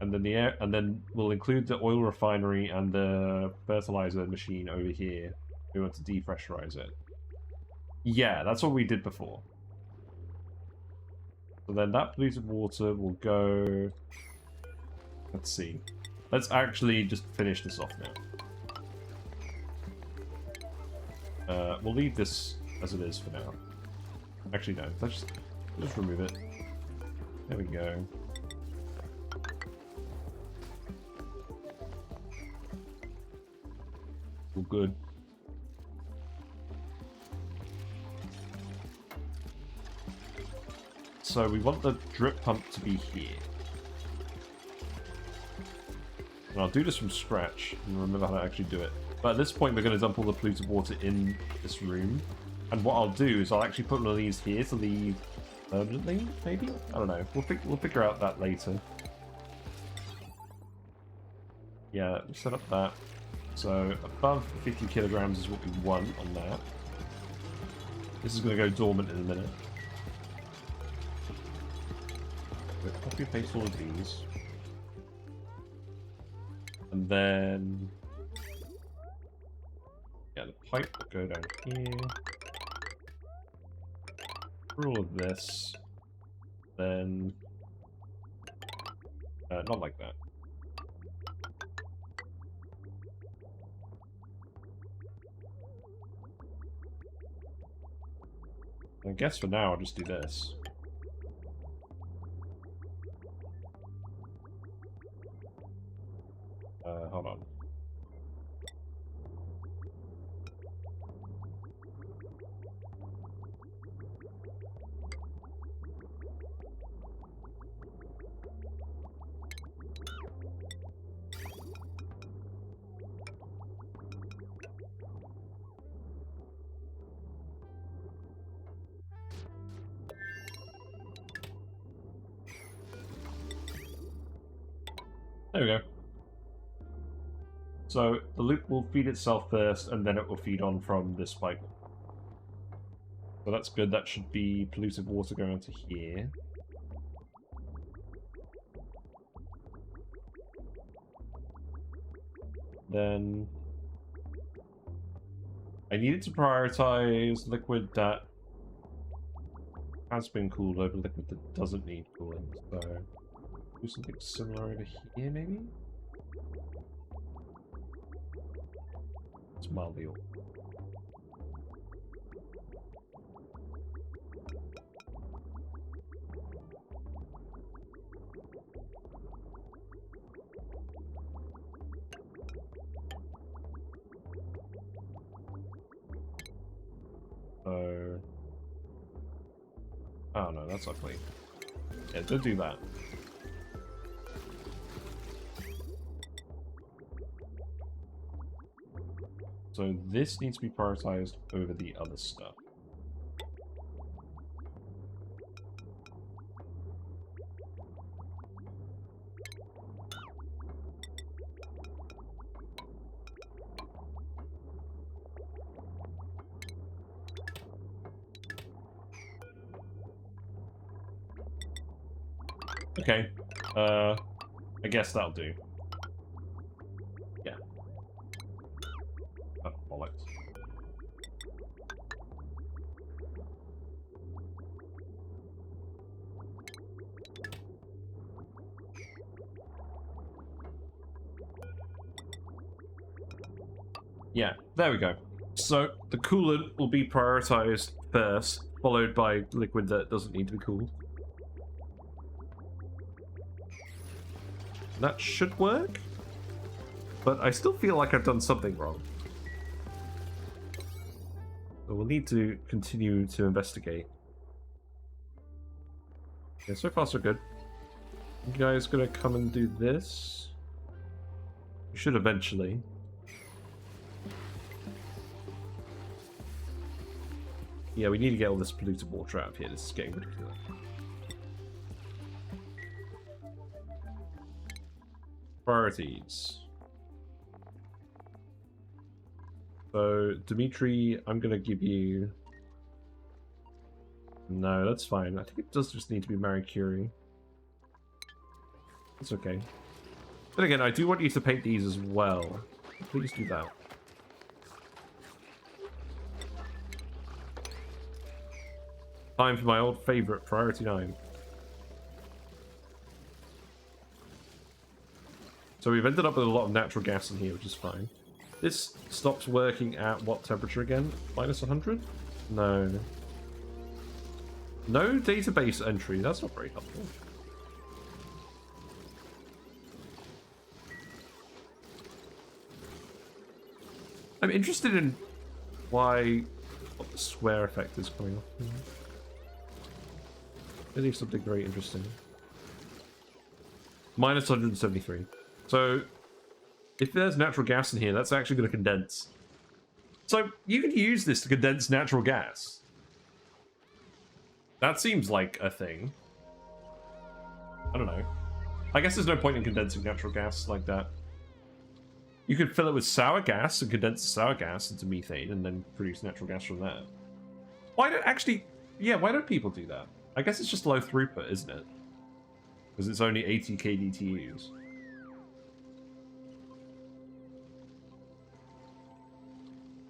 and then we'll include the oil refinery and the fertilizer machine over here. We want to depressurize it. Yeah, that's what we did before. So then that polluted water will go... Let's see. Let's actually just finish this off now. We'll leave this as it is for now. Actually, no. Let's just remove it. There we go. All good. So we want the drip pump to be here. And I'll do this from scratch and remember how to actually do it. But at this point, we're going to dump all the polluted water in this room. And what I'll do is I'll actually put one of these here to leave permanently, maybe? I don't know. We'll figure out that later. Yeah, set up that. So above 50 kilograms is what we want on that. This is going to go dormant in a minute. We'll copy and paste all of these. And then... yeah, the pipe will go down here. For all of this. Then... not like that. I guess for now I'll just do this. Hold on. There we go. So the loop will feed itself first, and then it will feed on from this pipe. So that's good. That should be polluted water going onto here. Then I needed to prioritize liquid that has been cooled over liquid that doesn't need cooling. So do something similar over here, maybe? It's mildly old. So... oh no, that's not clean. Yeah, don't do that. So this needs to be prioritized over the other stuff. Okay, I guess that'll do. Yeah. Oh, bollocks. Yeah, there we go. So the coolant will be prioritized first, followed by liquid that doesn't need to be cooled. That should work, but I still feel like I've done something wrong. But we'll need to continue to investigate. Yeah, so far so good. You guys gonna come and do this? We should eventually. Yeah, we need to get all this polluted water out of here. This is getting ridiculous. Priorities. So, Dimitri, I'm gonna give you... No, that's fine. I think it does just need to be Marie Curie. It's okay. But again, I do want you to paint these as well. Please do that. Time for my old favourite, Priority 9. So we've ended up with a lot of natural gas in here, which is fine. This stops working at what temperature again? Minus 100? No. No database entry. That's not very helpful. I'm interested in what the square effect is coming off. Maybe something very interesting. Minus 173. So, if there's natural gas in here, that's actually going to condense. So, you can use this to condense natural gas. That seems like a thing. I don't know. I guess there's no point in condensing natural gas like that. You could fill it with sour gas and condense the sour gas into methane and then produce natural gas from there. Why don't people do that? I guess it's just low throughput, isn't it? Because it's only 80 kDTUs.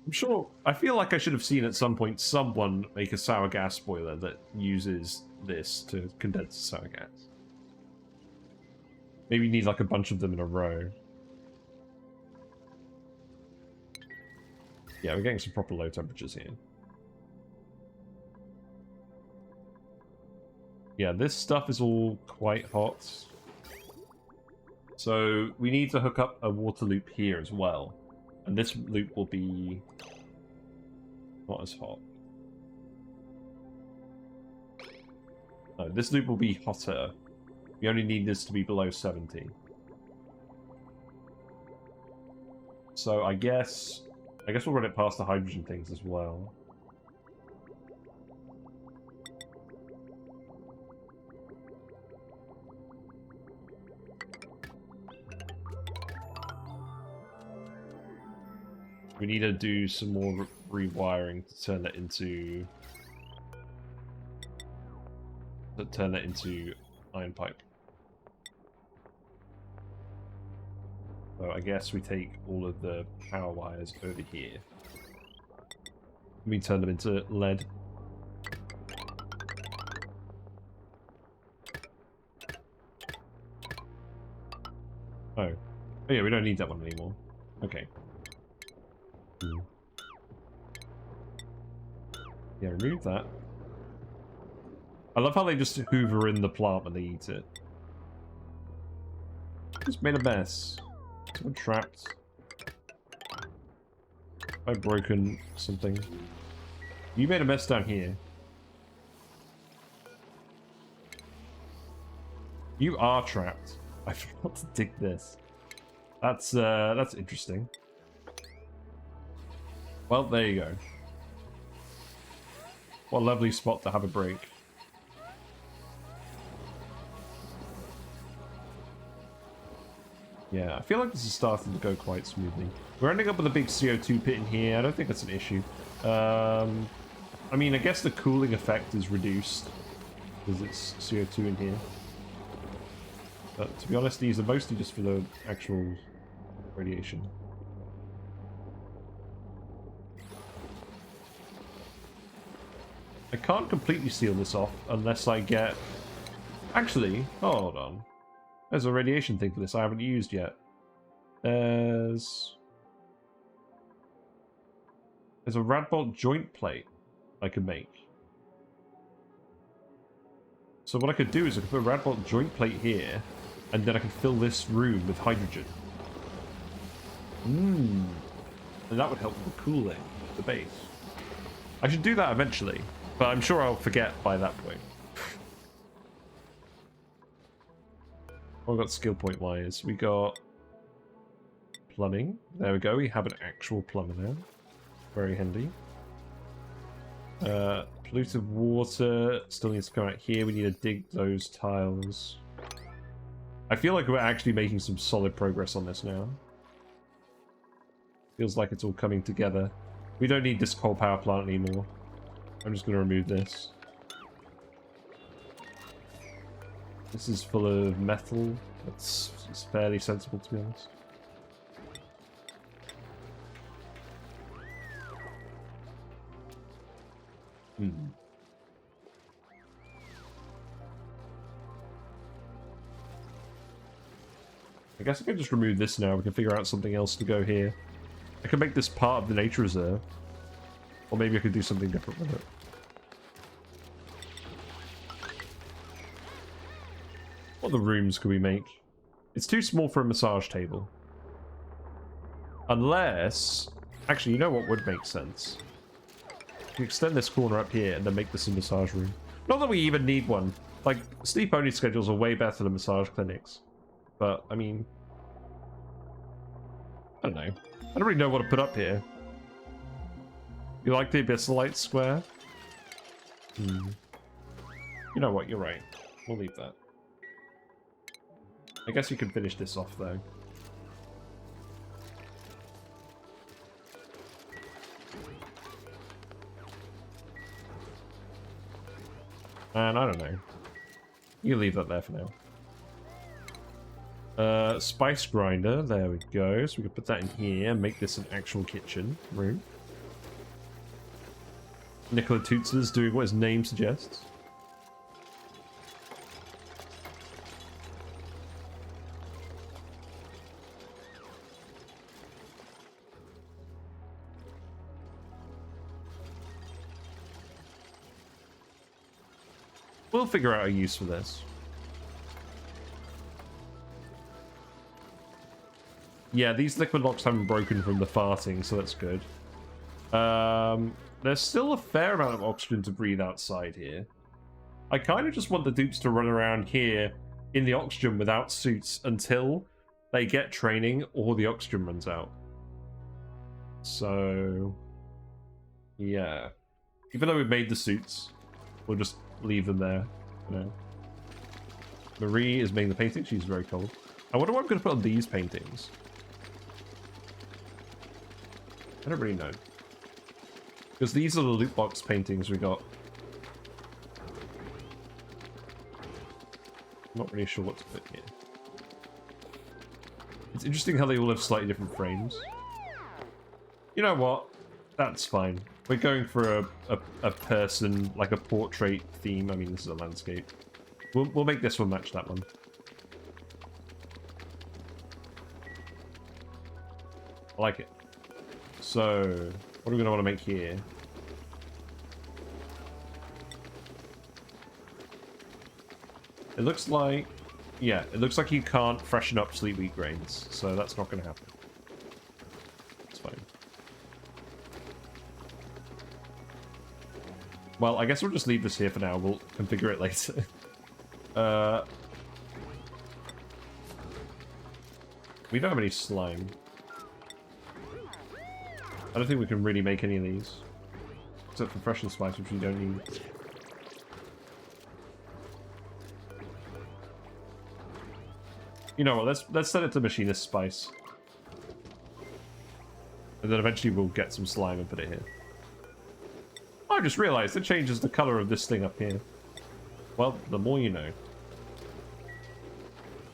I'm sure, I feel like I should have seen at some point someone make a sour gas boiler that uses this to condense sour gas. Maybe you need like a bunch of them in a row. Yeah, we're getting some proper low temperatures here. Yeah, this stuff is all quite hot. So we need to hook up a water loop here as well. And this loop will be not as hot. No, this loop will be hotter. We only need this to be below 70. So I guess we'll run it past the hydrogen things as well. We need to do some more rewiring to turn that into iron pipe. So I guess we take all of the power wires over here. We turn them into lead. Oh yeah, we don't need that one anymore. Okay. Yeah, remove that. I love how they just hoover in the plant when they eat it. Just made a mess. Someone trapped. I broken something. You made a mess down here. You are trapped. I forgot to dig this. That's interesting. Well, there you go. What a lovely spot to have a break. Yeah, I feel like this is starting to go quite smoothly. We're ending up with a big CO2 pit in here. I don't think that's an issue. I mean, I guess the cooling effect is reduced because it's CO2 in here. But to be honest, these are mostly just for the actual radiation. I can't completely seal this off unless I get... Actually, hold on. There's a radiation thing for this I haven't used yet. There's a radbolt joint plate I could make. So what I could do is I could put a radbolt joint plate here, and then I could fill this room with hydrogen. And that would help with the cooling of the base. I should do that eventually, but I'm sure I'll forget by that point. I've got skill point wise. We got plumbing. There we go. We have an actual plumber now. Very handy. Polluted water still needs to come out here. We need to dig those tiles. I feel like we're actually making some solid progress on this now. Feels like it's all coming together. We don't need this coal power plant anymore. I'm just going to remove this. This is full of metal. It's fairly sensible, to be honest. I guess I can just remove this now. We can figure out something else to go here. I can make this part of the nature reserve. Or maybe I could do something different with it. What other rooms could we make? It's too small for a massage table. Unless... Actually, you know what would make sense? You extend this corner up here and then make this a massage room. Not that we even need one. Like, sleep-only schedules are way better than massage clinics. But, I mean... I don't know. I don't really know what to put up here. You like the Abyssalite square? You know what, you're right. We'll leave that. I guess you can finish this off, though. And I don't know. You leave that there for now. Spice grinder, there we go. So we can put that in here and make this an actual kitchen room. Nicola Toots is doing what his name suggests. We'll figure out a use for this. Yeah, these liquid locks haven't broken from the farting, so that's good. There's still a fair amount of oxygen to breathe outside here. I kind of just want the dupes to run around here in the oxygen without suits until they get training or the oxygen runs out. So, yeah. Even though we've made the suits, we'll just leave them there. You know. Marie is making the painting. She's very cold. I wonder what I'm going to put on these paintings. I don't really know. Because these are the loot box paintings we got. I'm not really sure what to put here. It's interesting how they all have slightly different frames. You know what? That's fine. We're going for a person, like a portrait theme. I mean, this is a landscape. We'll make this one match that one. I like it. So, what are we going to want to make here? It looks like... Yeah, it looks like you can't freshen up sleep wheat grains. So that's not going to happen. It's fine. Well, I guess we'll just leave this here for now. We'll configure it later. We don't have any slime. I don't think we can really make any of these. Except for fresh and spice, which we don't need. You know what, let's set it to machinist spice. And then eventually we'll get some slime and put it here. I just realized it changes the color of this thing up here. Well, the more you know.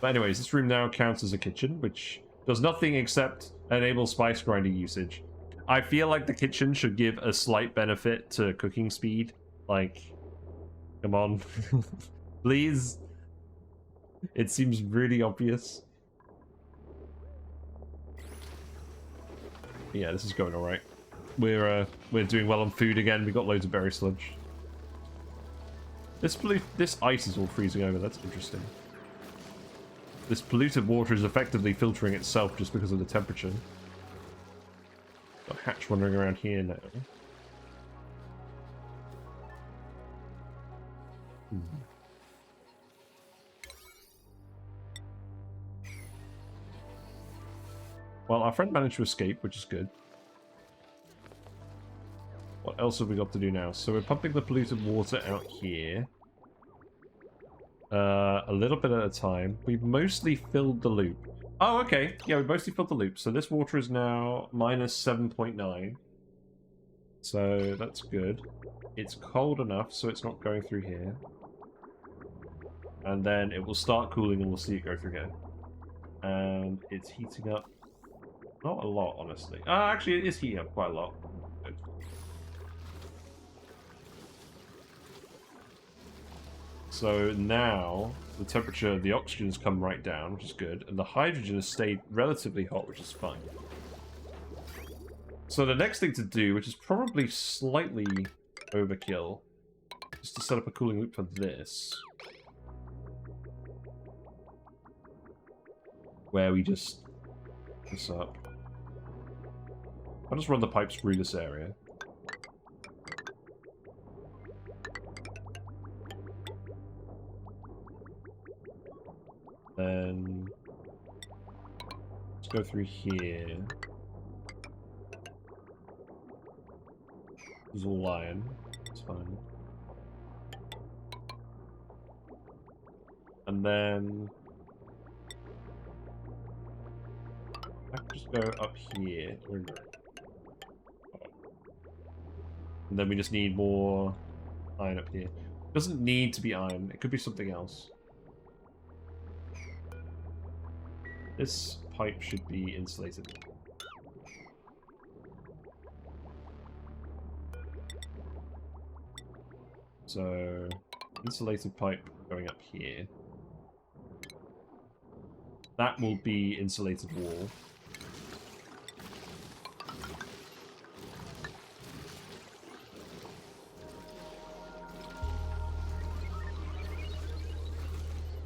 But anyways, this room now counts as a kitchen, which does nothing except enable spice grinder usage. I feel like the kitchen should give a slight benefit to cooking speed. Like, come on. Please. It seems really obvious. Yeah, this is going alright. We're doing well on food again. We got loads of berry sludge. This ice is all freezing over. That's interesting. This polluted water is effectively filtering itself just because of the temperature. Got a hatch wandering around here now. Hmm. Well, our friend managed to escape, which is good. What else have we got to do now? So we're pumping the polluted water out here. A little bit at a time. We've mostly filled the loop. Oh, okay. Yeah, we mostly filled the loop. So this water is now minus 7.9. So that's good. It's cold enough, so it's not going through here. And then it will start cooling and we'll see it go through here. And it's heating up. Not a lot, honestly. Actually, it is heating up quite a lot. Good. So now the temperature of the oxygen has come right down, which is good, and the hydrogen has stayed relatively hot, which is fine. So the next thing to do, which is probably slightly overkill, is to set up a cooling loop for this. Where we just this up. I'll just run the pipes through this area. Then let's go through here. This is all iron. It's fine. And then I can just go up here. And then we just need more iron up here. It doesn't need to be iron. It could be something else. This pipe should be insulated. So, insulated pipe going up here. That will be insulated wall.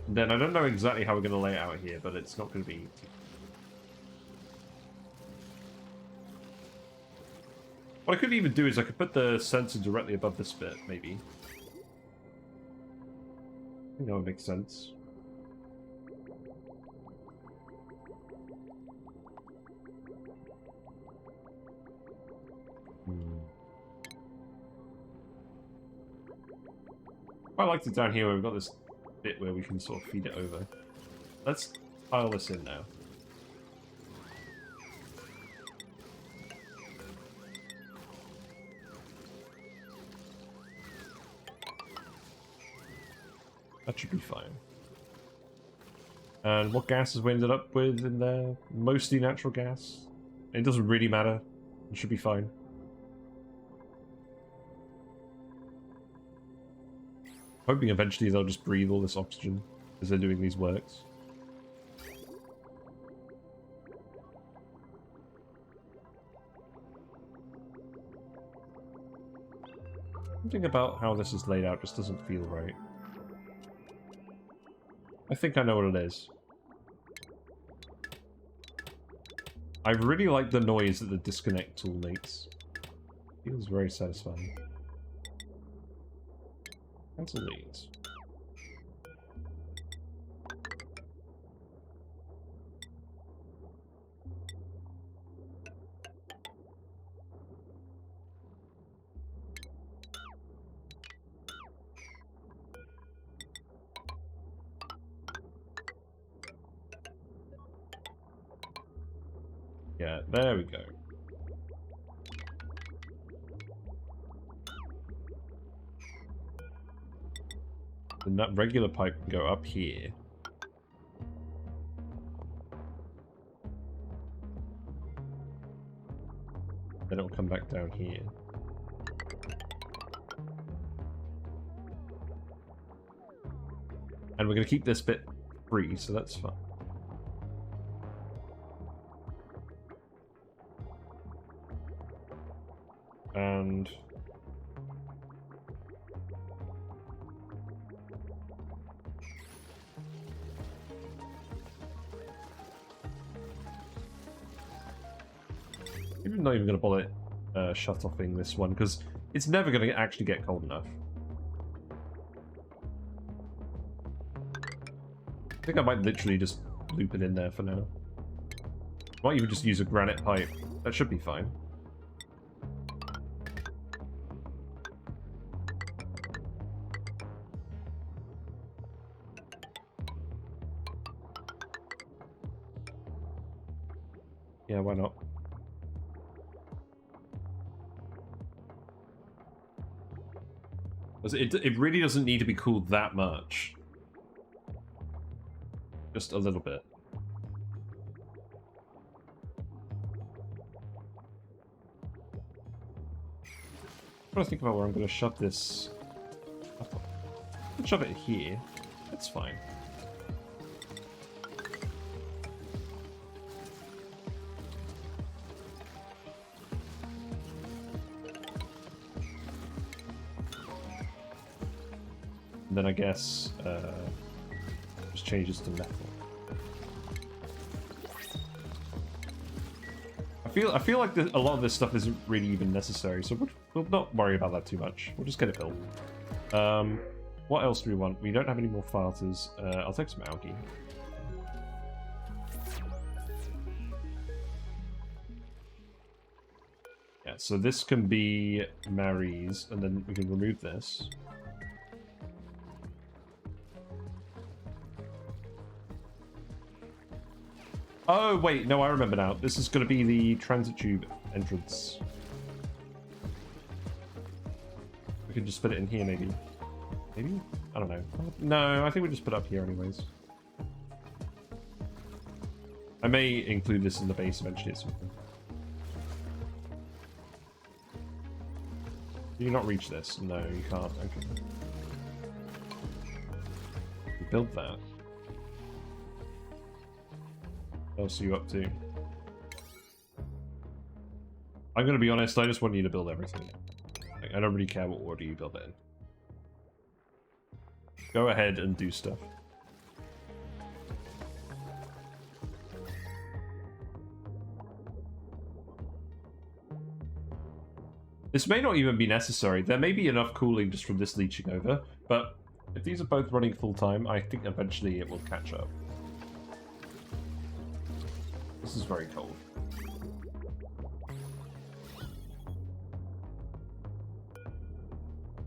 Then I don't know exactly how we're going to lay it out here, but it's not going to be... What I could even do is I could put the sensor directly above this bit, maybe. I think that would make sense. I liked it down here where we've got this bit where we can sort of feed it over. Let's pile this in now. That should be fine. And what gases we ended up with in there? Mostly natural gas. It doesn't really matter. It should be fine. Hoping eventually they'll just breathe all this oxygen as they're doing these works. Something about how this is laid out just doesn't feel right. I think I know what it is. I really like the noise that the disconnect tool makes. Feels very satisfying. Cancel these. Yeah, there we go. And that regular pipe can go up here. Then it'll come back down here. And we're going to keep this bit free, so that's fine. And I'm not even going to bother shut-offing this one because it's never going to actually get cold enough. I think I might literally just loop it in there for now. Might even just use a granite pipe. That should be fine. Yeah, why not? It really doesn't need to be cooled that much. Just a little bit. I'm trying to think about where I'm going to shove this. I'll shove it here. That's fine. And then I guess just changes to metal. I feel like a lot of this stuff isn't really even necessary, so we'll not worry about that too much. We'll just get it built. What else do we want? We don't have any more filters. I'll take some algae. Yeah, so this can be Mary's, and then we can remove this. Oh, wait, no, I remember now. This is going to be the transit tube entrance. We can just put it in here, maybe. Maybe? I don't know. No, I think we just put it up here anyways. I may include this in the base eventually at some point. Can you not reach this? No, you can't. Okay. Build that. What else are you up to? I'm going to be honest, I just want you to build everything. Like, I don't really care what order you build it in. Go ahead and do stuff. This may not even be necessary. There may be enough cooling just from this leaching over, but if these are both running full time, I think eventually it will catch up. This is very cold.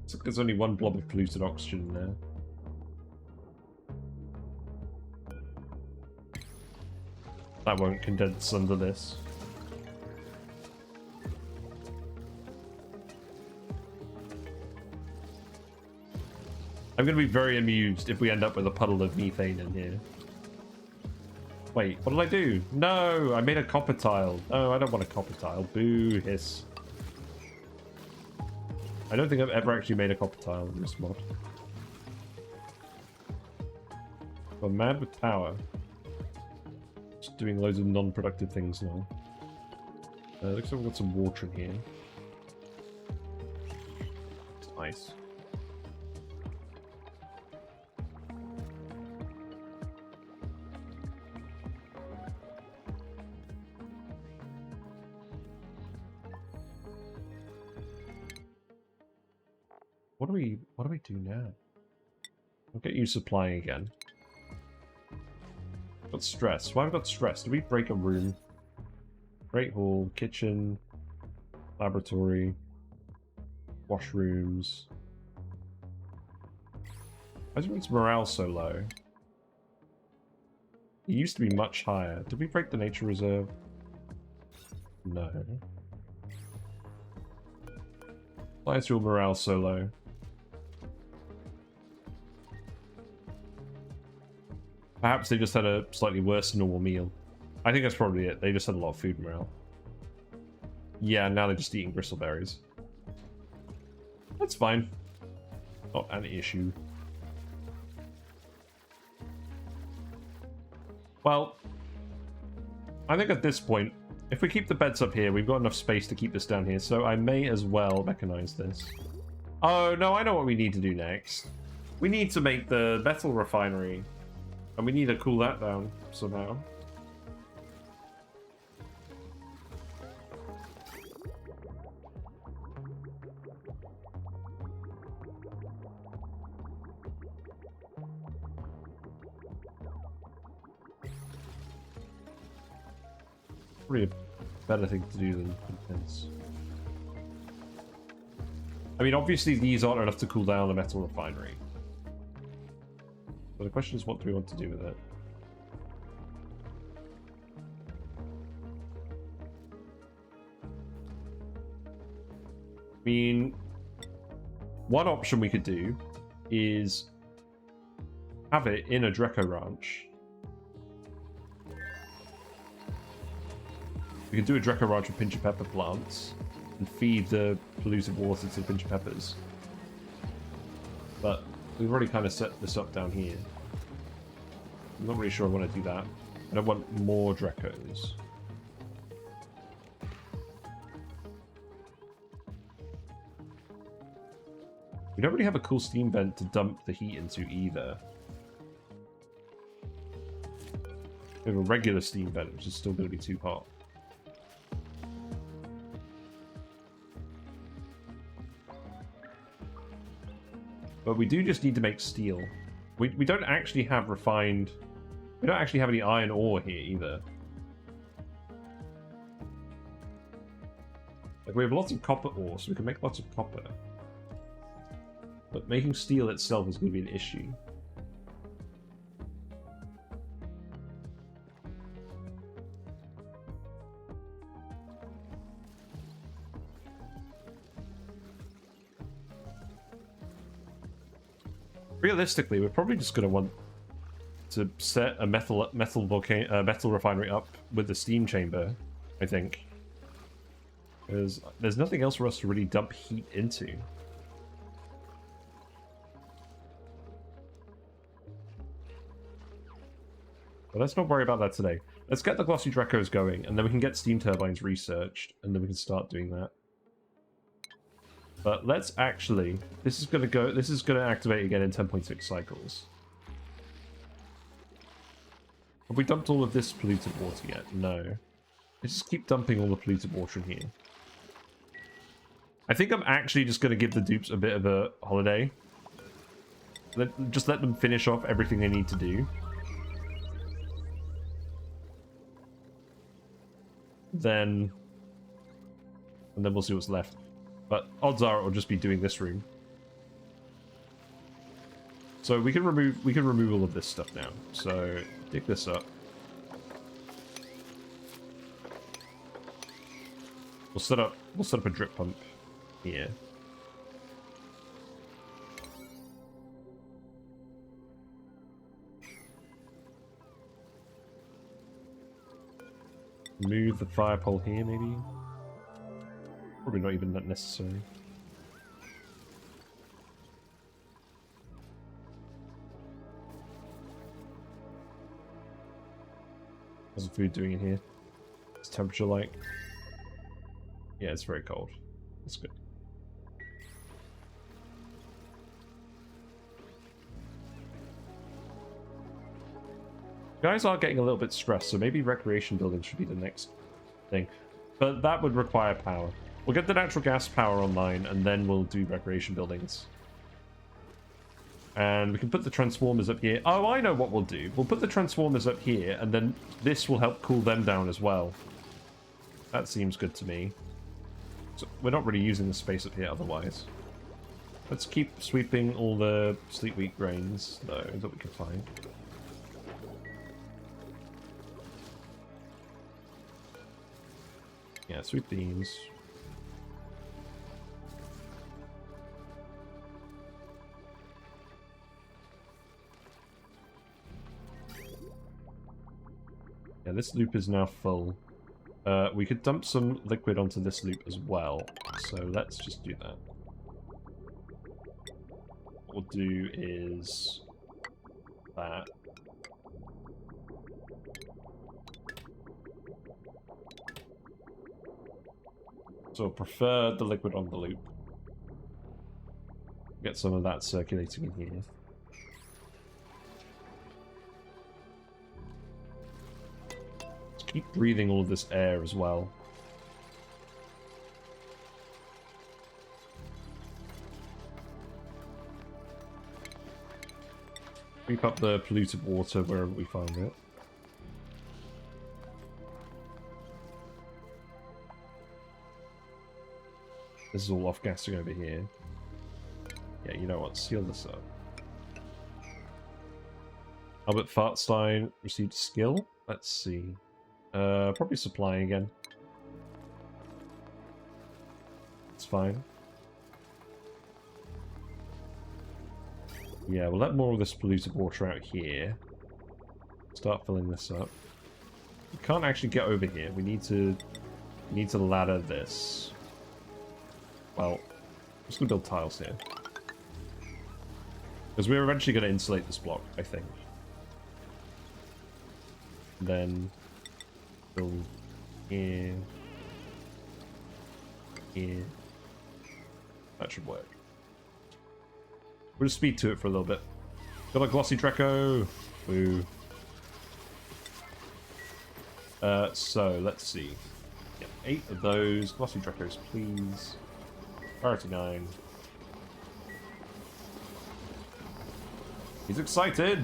Looks like there's only one blob of polluted oxygen in there. That won't condense under this. I'm going to be very amused if we end up with a puddle of methane in here. Wait, what did I do? No, I made a copper tile. No, I don't want a copper tile. Boo, hiss. I don't think I've ever actually made a copper tile in this mod. I'm mad with tower. Just doing loads of non-productive things now. Looks like we've got some water in here. It's ice. What do we do now? I'll get you supplying again. Got stress. Why have I got stress? Did we break a room? Great hall, kitchen, laboratory, washrooms. Why is its morale so low? It used to be much higher. Did we break the nature reserve? No. Why is your morale so low? Perhaps they just had a slightly worse than normal meal. I think that's probably it. They just had a lot of food morale. Yeah, now they're just eating bristleberries. That's fine. Not an issue. Well, I think at this point, if we keep the beds up here, we've got enough space to keep this down here, so I may as well mechanize this. Oh, no, I know what we need to do next. We need to make the metal refinery. And we need to cool that down somehow. Probably a better thing to do than this. I mean, obviously these aren't enough to cool down the metal refinery. But the question is, what do we want to do with it? I mean, one option we could do is have it in a Dreco ranch. We could do a Dreco ranch with pinch of pepper plants and feed the polluted water to the pinch of peppers. But we've already kind of set this up down here. I'm not really sure I want to do that. I don't want more Drecos. We don't really have a cool steam vent to dump the heat into either. We have a regular steam vent, which is still going to be too hot. But we do just need to make steel. We don't actually have refined... We don't actually have any iron ore here either. Like, we have lots of copper ore, so we can make lots of copper. But making steel itself is going to be an issue. Realistically, we're probably just going to want to set a metal refinery up with the steam chamber, I think. Because there's nothing else for us to really dump heat into. But let's not worry about that today. Let's get the glossy Drecos going, and then we can get steam turbines researched, and then we can start doing that. But let's actually... This is going to activate again in 10.6 cycles. Have we dumped all of this polluted water yet? No. Let's just keep dumping all the polluted water in here. I think I'm actually just going to give the dupes a bit of a holiday. Just let them finish off everything they need to do. And then we'll see what's left. But odds are it'll just be doing this room. So we can remove all of this stuff now. So dig this up. We'll set up a drip pump here. Move the fire pole here, maybe? Probably not even that necessary. How's the food doing in here? What's temperature like? Yeah, it's very cold. That's good. Guys are getting a little bit stressed, so maybe recreation buildings should be the next thing. But that would require power. We'll get the natural gas power online, and then we'll do recreation buildings. And we can put the transformers up here. Oh, I know what we'll do. We'll put the transformers up here, and then this will help cool them down as well. That seems good to me. So we're not really using the space up here otherwise. Let's keep sweeping all the sleep wheat grains, though, that we can find. Yeah, sweep these. Yeah, this loop is now full. We could dump some liquid onto this loop as well. So let's just do that. What we'll do is that. So I prefer the liquid on the loop. Get some of that circulating in here. Keep breathing all of this air as well. Sweep up the polluted water wherever we find it. This is all off-gassing over here. Yeah, you know what? Seal this up. Albert Fartstein received a skill. Let's see. Probably supplying again. It's fine. Yeah, we'll let more of this polluted water out here. Start filling this up. We can't actually get over here. We need to ladder this. Well, I'm just gonna build tiles here. Because we're eventually gonna insulate this block, I think. Then build here. Here. That should work. We'll just speed to it for a little bit. Got a glossy Draco! Woo. So, let's see. Yep, 8 of those. Glossy Dracos, please. Priority 9. He's excited!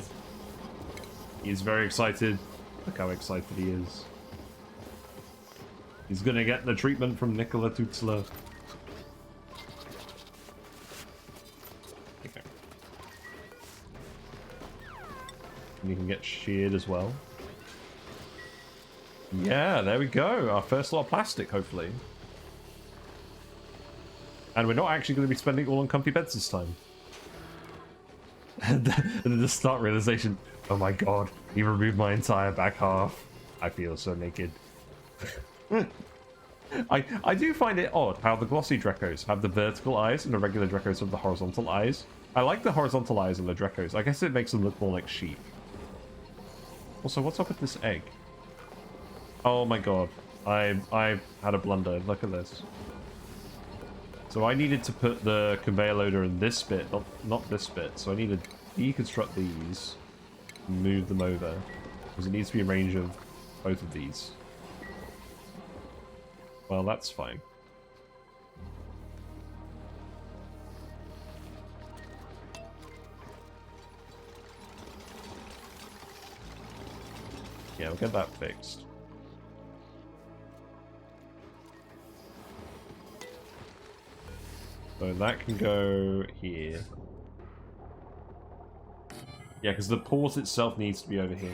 He's very excited. Look how excited he is. He's gonna get the treatment from Nikola Tutsla. Okay. And you can get sheared as well. Yeah, there we go. Our first lot of plastic, hopefully. And we're not actually going to be spending it all on comfy beds this time. And then the start realization, oh my god, he removed my entire back half. I feel so naked. I do find it odd how the glossy Dracos have the vertical eyes and the regular Dracos have the horizontal eyes. I like the horizontal eyes on the Dracos. I guess it makes them look more like sheep. Also, what's up with this egg? Oh my god. I had a blunder. Look at this. So I needed to put the conveyor loader in this bit, not this bit. So I need to deconstruct these, move them over, because it needs to be in range of both of these. Well, that's fine. Yeah, we'll get that fixed. So that can go here. Yeah, because the port itself needs to be over here.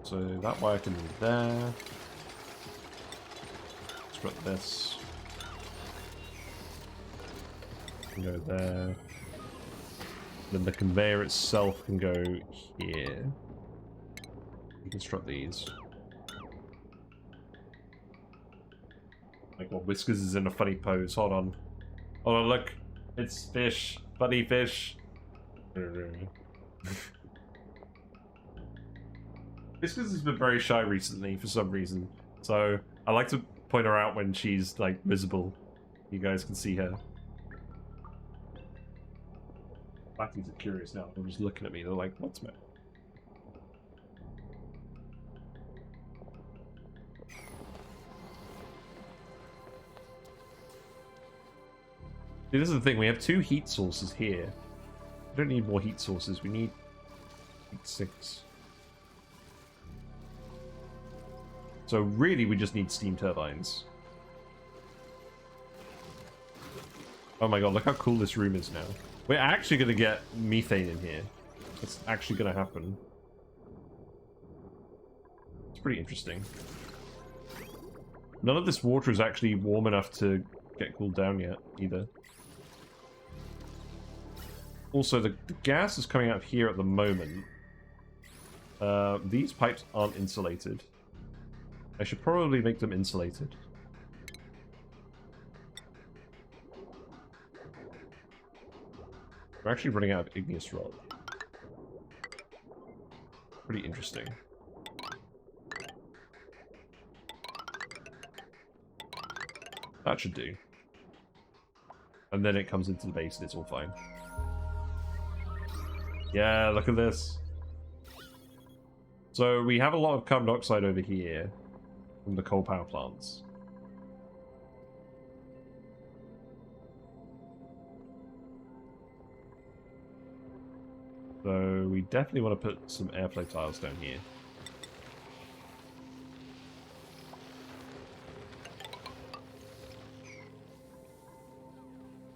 So that wire can move there. Let's put this. Can go there. Then the conveyor itself can go here. Reconstruct these. Like, well, Whiskers is in a funny pose. Hold on. Hold on, look. It's fish. Funny fish. Whiskers has been very shy recently for some reason. So, I like to point her out when she's, like, visible. You guys can see her. Blackies are curious now. They're just looking at me. They're like, what's me? See, this is the thing. We have 2 heat sources here. We don't need more heat sources. We need 6. So really, we just need steam turbines. Oh my god, look how cool this room is now. We're actually going to get methane in here. It's actually going to happen. It's pretty interesting. None of this water is actually warm enough to get cooled down yet, either. Also, the gas is coming out here at the moment. These pipes aren't insulated. I should probably make them insulated. We're actually running out of igneous rod. Pretty interesting. That should do. And then it comes into the base and it's all fine. Yeah, look at this. So we have a lot of carbon dioxide over here from the coal power plants. So we definitely want to put some airflow tiles down here.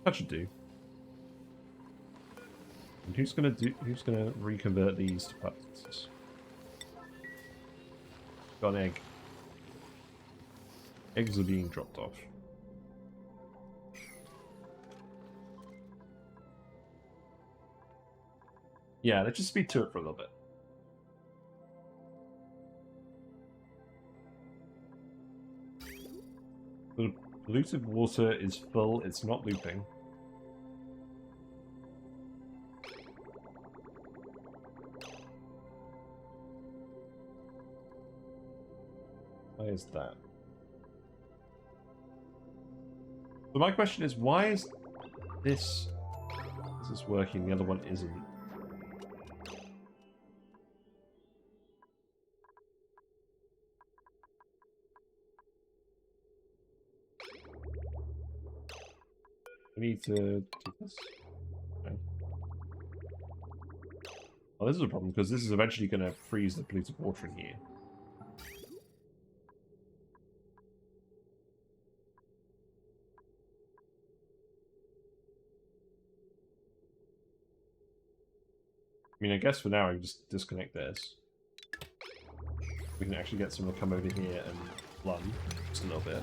That should do. And who's gonna reconvert these to parts? Got an egg. Eggs are being dropped off. Yeah, let's just speed to it for a little bit. The polluted water is full, it's not looping. Why is that? So my question is, why is this working, the other one isn't? We need to do this. Okay. Oh, this is a problem, because this is eventually going to freeze the polluted water in here. I mean, I guess for now I can just disconnect this. We can actually get someone to come over here and run just a little bit.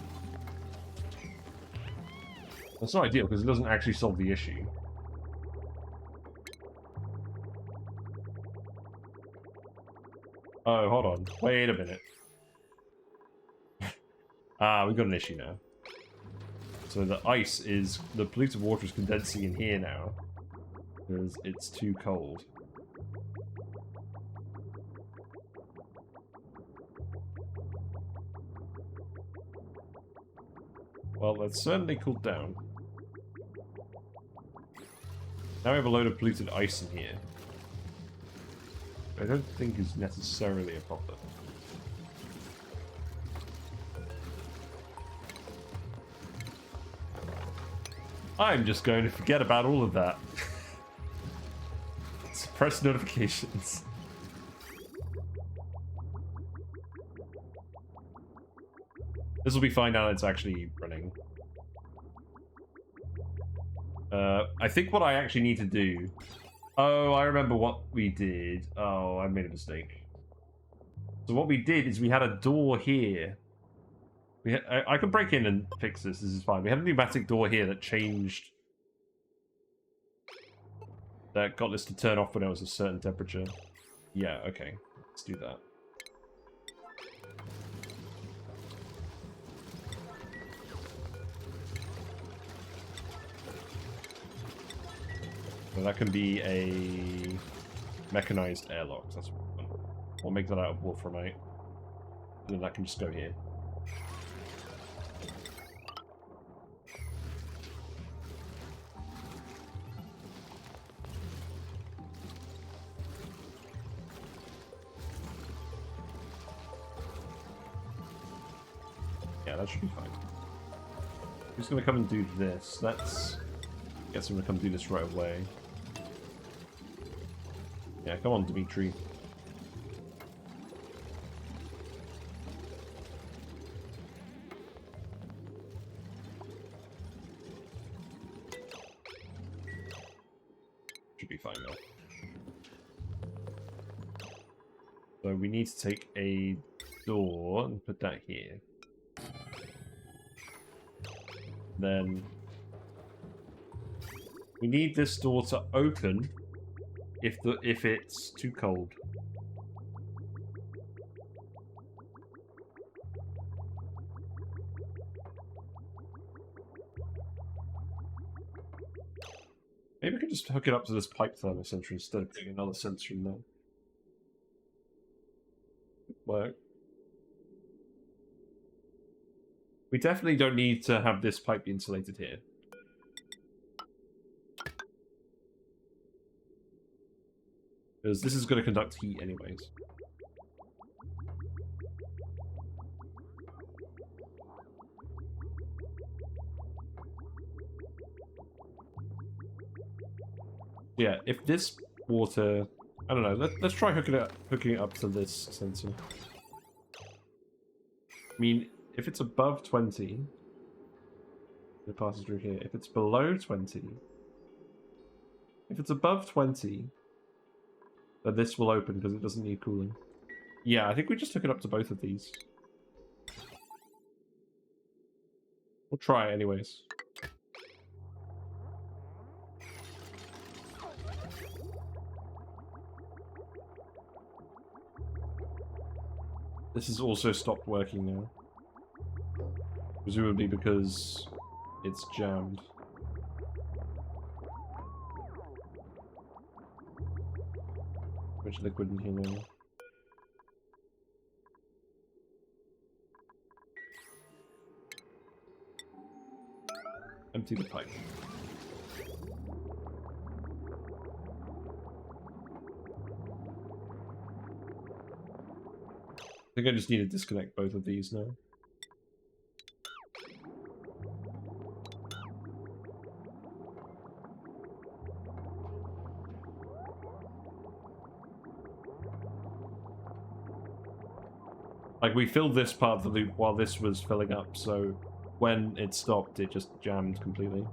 That's not ideal because it doesn't actually solve the issue. Oh, hold on. Wait a minute. We've got an issue now. So the the polluted water is condensing in here now because it's too cold. Well, that's certainly cooled down. Now we have a load of polluted ice in here. I don't think is necessarily a problem. I'm just going to forget about all of that. Suppress notifications. This will be fine now that it's actually running. I think what I actually need to do... Oh, I remember what we did. Oh, I made a mistake. So what we did is we had a door here. I can break in and fix this. This is fine. We had a pneumatic door here that changed... That got this to turn off when it was a certain temperature. Yeah, okay. Let's do that. So that can be a mechanized airlock. That's what we want. We'll make that out of wolframite. And then that can just go here. Yeah, that should be fine. Who's going to come and do this? Let's get someone to come do this right away. Yeah, come on, Dimitri. Should be fine now. So we need to take a door and put that here. Then we need this door to open if it's too cold. Maybe we could just hook it up to this pipe thermal sensor instead of putting another sensor in there. Work. We definitely don't need to have this pipe insulated here. Because this is going to conduct heat anyways. Yeah, if this water... I don't know, let's try hooking it up to this sensor. I mean, if it's above 20... It passes through here. If it's below 20, if it's above 20, then this will open because it doesn't need cooling. Yeah, I think we just took it up to both of these. We'll try it anyways. This has also stopped working now. Presumably because it's jammed. Which liquid in here now? Empty the pipe. I think I just need to disconnect both of these now. Like, we filled this part of the loop while this was filling up, so when it stopped, it just jammed completely.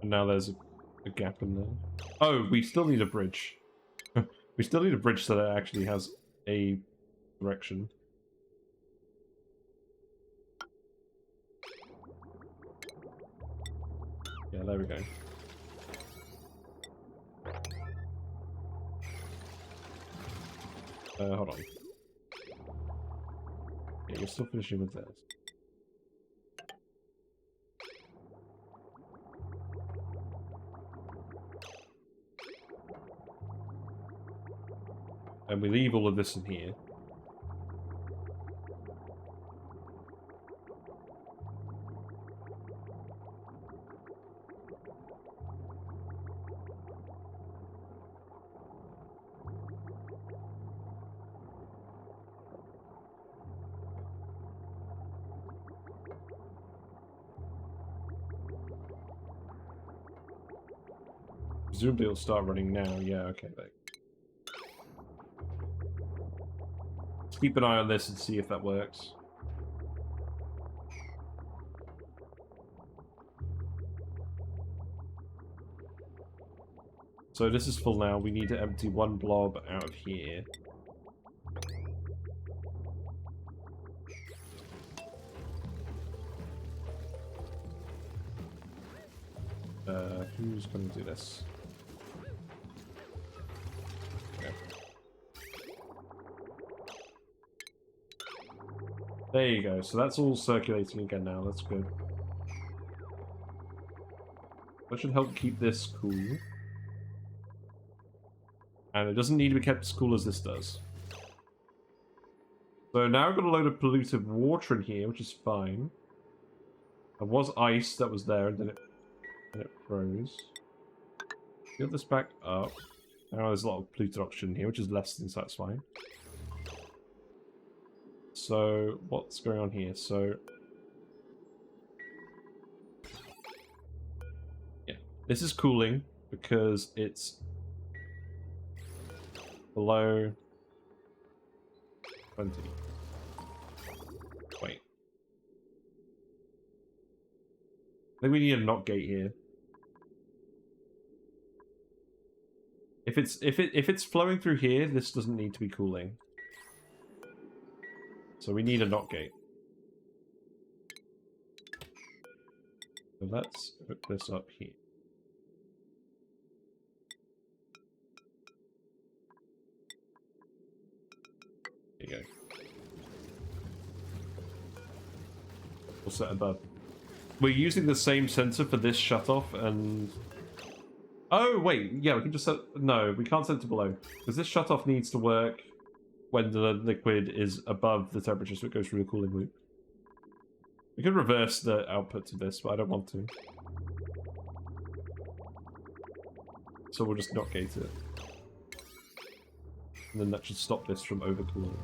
And now there's a gap in there. Oh, we still need a bridge. We still need a bridge so that it actually has a direction. Yeah, there we go. Hold on. Yeah, you're still finishing with this. And we leave all of this in here. Presumably it'll start running now. Yeah, okay. Let's keep an eye on this and see if that works. So this is full now. We need to empty one blob out of here. Who's going to do this? Okay. There you go. So that's all circulating again now. That's good. That should help keep this cool. And it doesn't need to be kept as cool as this does. So now I've got a load of polluted water in here, which is fine. There was ice that was there, and then it froze. Get this back up. Now there's a lot of polluted oxygen in here, which is less than satisfying. So what's going on here? So yeah, this is cooling because it's below 20. Wait. I think we need a NOT gate here. If it's flowing through here, this doesn't need to be cooling. So we need a NOT gate. So let's put this up here. There you go. We'll set above. We're using the same sensor for this shutoff and... Oh, wait. Yeah, we can just set... No, we can't set it to below. Because this shutoff needs to work when the liquid is above the temperature, so it goes through the cooling loop. We could reverse the output to this, but I don't want to. So we'll just NOT gate it. And then that should stop this from overcooling.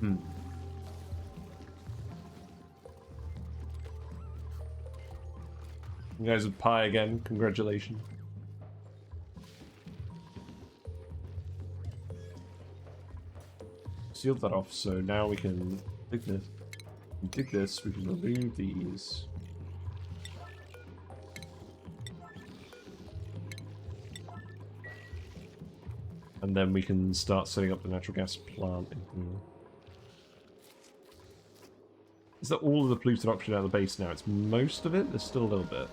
Hmm. You guys with pie again. Congratulations. Sealed that off, so now we can dig this. Dig this, we can remove these. And then we can start setting up the natural gas plant in here. Is that all of the polluted oxygen out of the base now? It's most of it? There's still a little bit.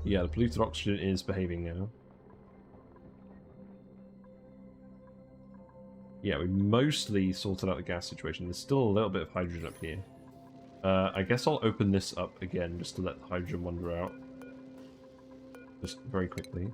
Yeah, the polluted oxygen is behaving now. Yeah, we mostly sorted out the gas situation. There's still a little bit of hydrogen up here. I guess I'll open this up again just to let the hydrogen wander out. Just very quickly.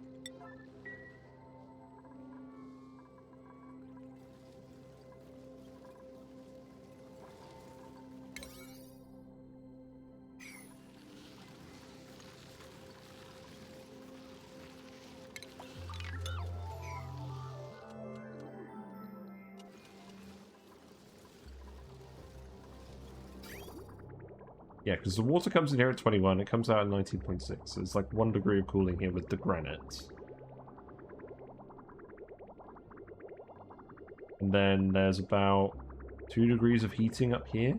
Yeah, because the water comes in here at 21, it comes out at 19.6. So it's like 1 degree of cooling here with the granite. And then there's about 2 degrees of heating up here.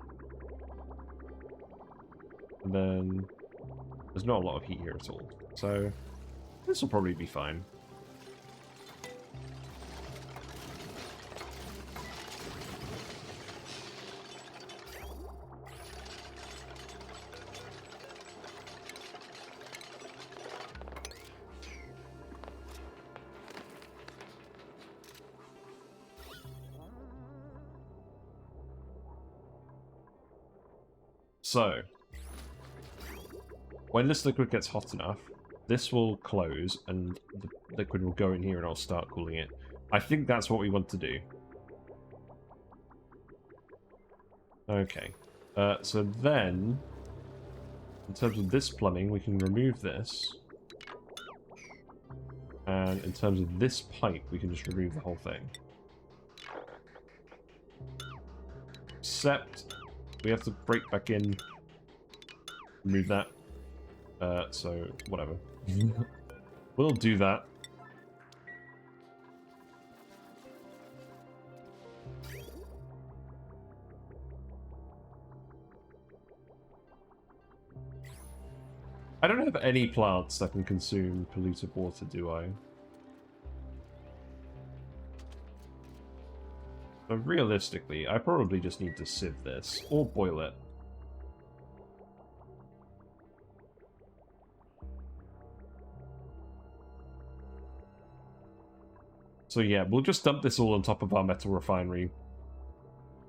And then there's not a lot of heat here at all. So this will probably be fine. So, when this liquid gets hot enough, this will close and the liquid will go in here and I'll start cooling it. I think that's what we want to do. Okay. So then, in terms of this plumbing, we can remove this. And in terms of this pipe, we can just remove the whole thing. Except we have to break back in, remove that. So, whatever. We'll do that. I don't have any plants that can consume polluted water, do I? But realistically, I probably just need to sieve this, or boil it. So yeah, we'll just dump this all on top of our metal refinery.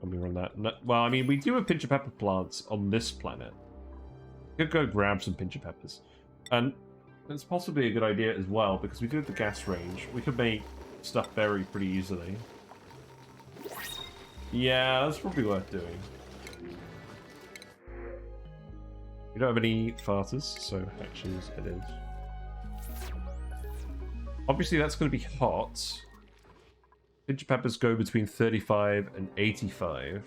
When we run that. No, well, I mean, we do have pinch of pepper plants on this planet. We could go grab some pinch of peppers. And it's possibly a good idea as well, because we do have the gas range. We could make stuff berry pretty easily. Yeah, that's probably worth doing. We don't have any farters, so hatches it is. Obviously, that's going to be hot. Pinch of peppers go between 35 and 85.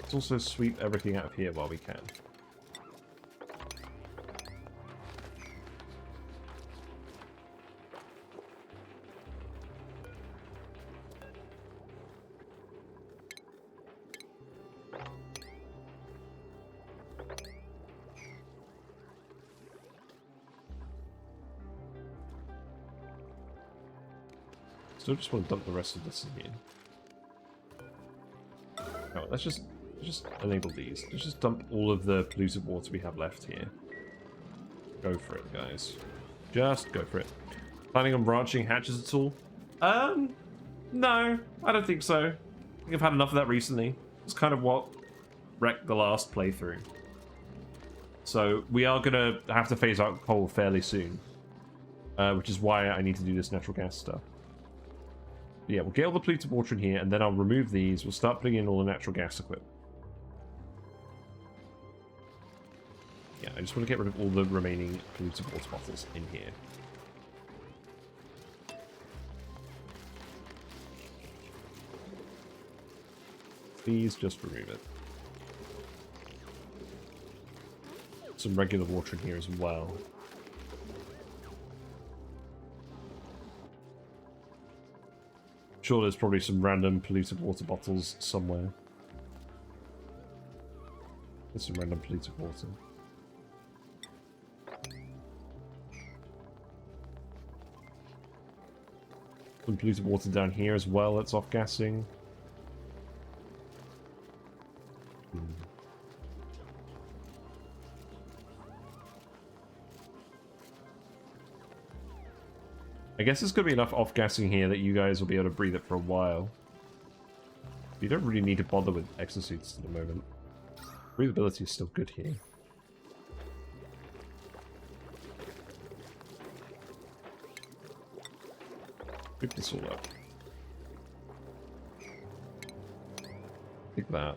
Let's also sweep everything out of here while we can. Still just want to dump the rest of this in here. Oh, let's just enable these. Let's just dump all of the polluted water we have left here. Go for it, guys. Just go for it. Planning on branching hatches at all? No, I don't think so. I think I've had enough of that recently. It's kind of what wrecked the last playthrough. So we are gonna have to phase out coal fairly soon. Which is why I need to do this natural gas stuff. Yeah, we'll get all the polluted water in here, and then I'll remove these. We'll start putting in all the natural gas equipment. Yeah, I just want to get rid of all the remaining polluted water bottles in here. Please just remove it. Some regular water in here as well. Sure, there's probably some random polluted water bottles somewhere. There's some random polluted water. Some polluted water down here as well that's off-gassing. I guess there's going to be enough off-gassing here that you guys will be able to breathe it for a while. You don't really need to bother with exosuits at the moment. Breathability is still good here. Pick this all up. Pick that.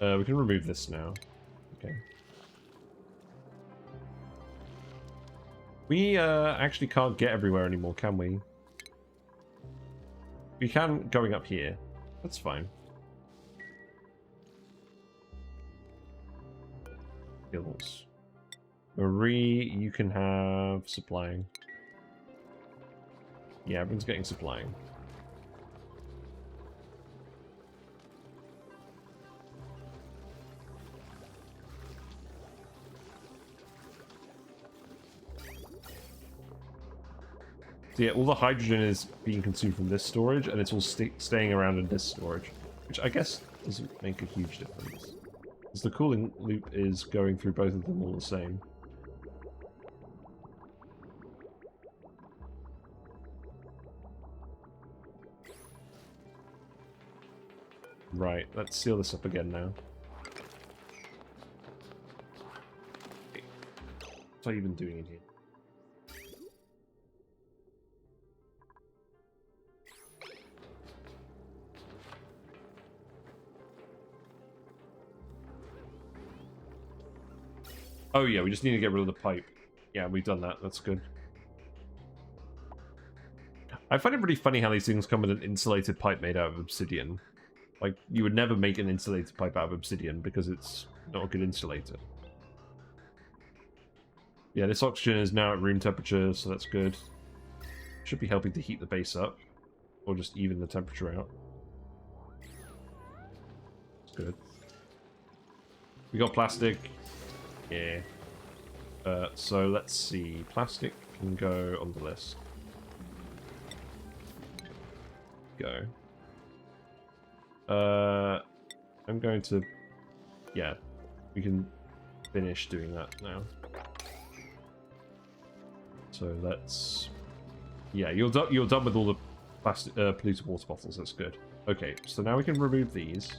We can remove this now. Okay. We actually can't get everywhere anymore, can we? We can going up here. That's fine. Skills. Marie, you can have supplying. Yeah, everyone's getting supplying. So yeah, all the hydrogen is being consumed from this storage, and it's all staying around in this storage, which I guess doesn't make a huge difference. Because the cooling loop is going through both of them all the same. Right, let's seal this up again now. Okay. What are you even doing in here? Oh yeah, we just need to get rid of the pipe. Yeah, we've done that. That's good. I find it really funny how these things come with an insulated pipe made out of obsidian. Like, you would never make an insulated pipe out of obsidian because it's not a good insulator. Yeah, this oxygen is now at room temperature, so that's good. Should be helping to heat the base up. Or just even the temperature out. That's good. We got plastic. Yeah. So let's see. Plastic can go on the list. Go. I'm going to... Yeah. We can finish doing that now. So let's... Yeah, you're done with all the plastic, polluted water bottles. That's good. Okay, so now we can remove these.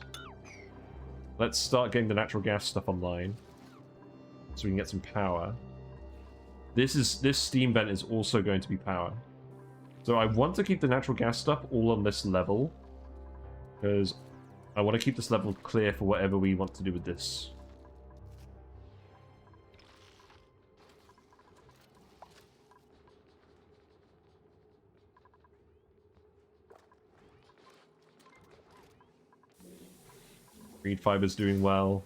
Let's start getting the natural gas stuff online. So we can get some power. This steam vent is also going to be power. So I want to keep the natural gas stuff all on this level. Because I want to keep this level clear for whatever we want to do with this. Reed fiber's doing well.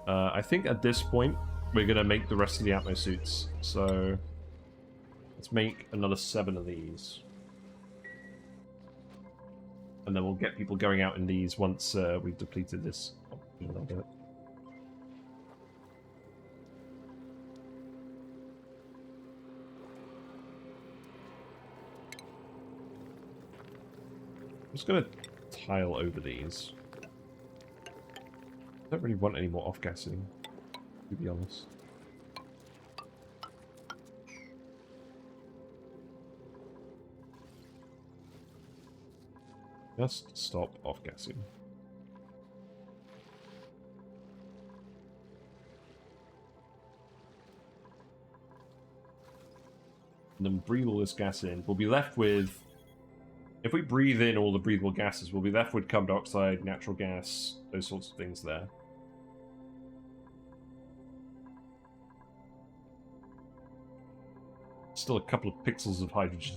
I think at this point, we're going to make the rest of the Atmo suits. So, let's make another 7 of these. And then we'll get people going out in these once we've depleted this a little bit. I'm just going to tile over these. I don't really want any more off-gassing, to be honest. Just stop off-gassing. And then breathe all this gas in. We'll be left with... If we breathe in all the breathable gases, we'll be left with carbon dioxide, natural gas, those sorts of things there. Still a couple of pixels of hydrogen.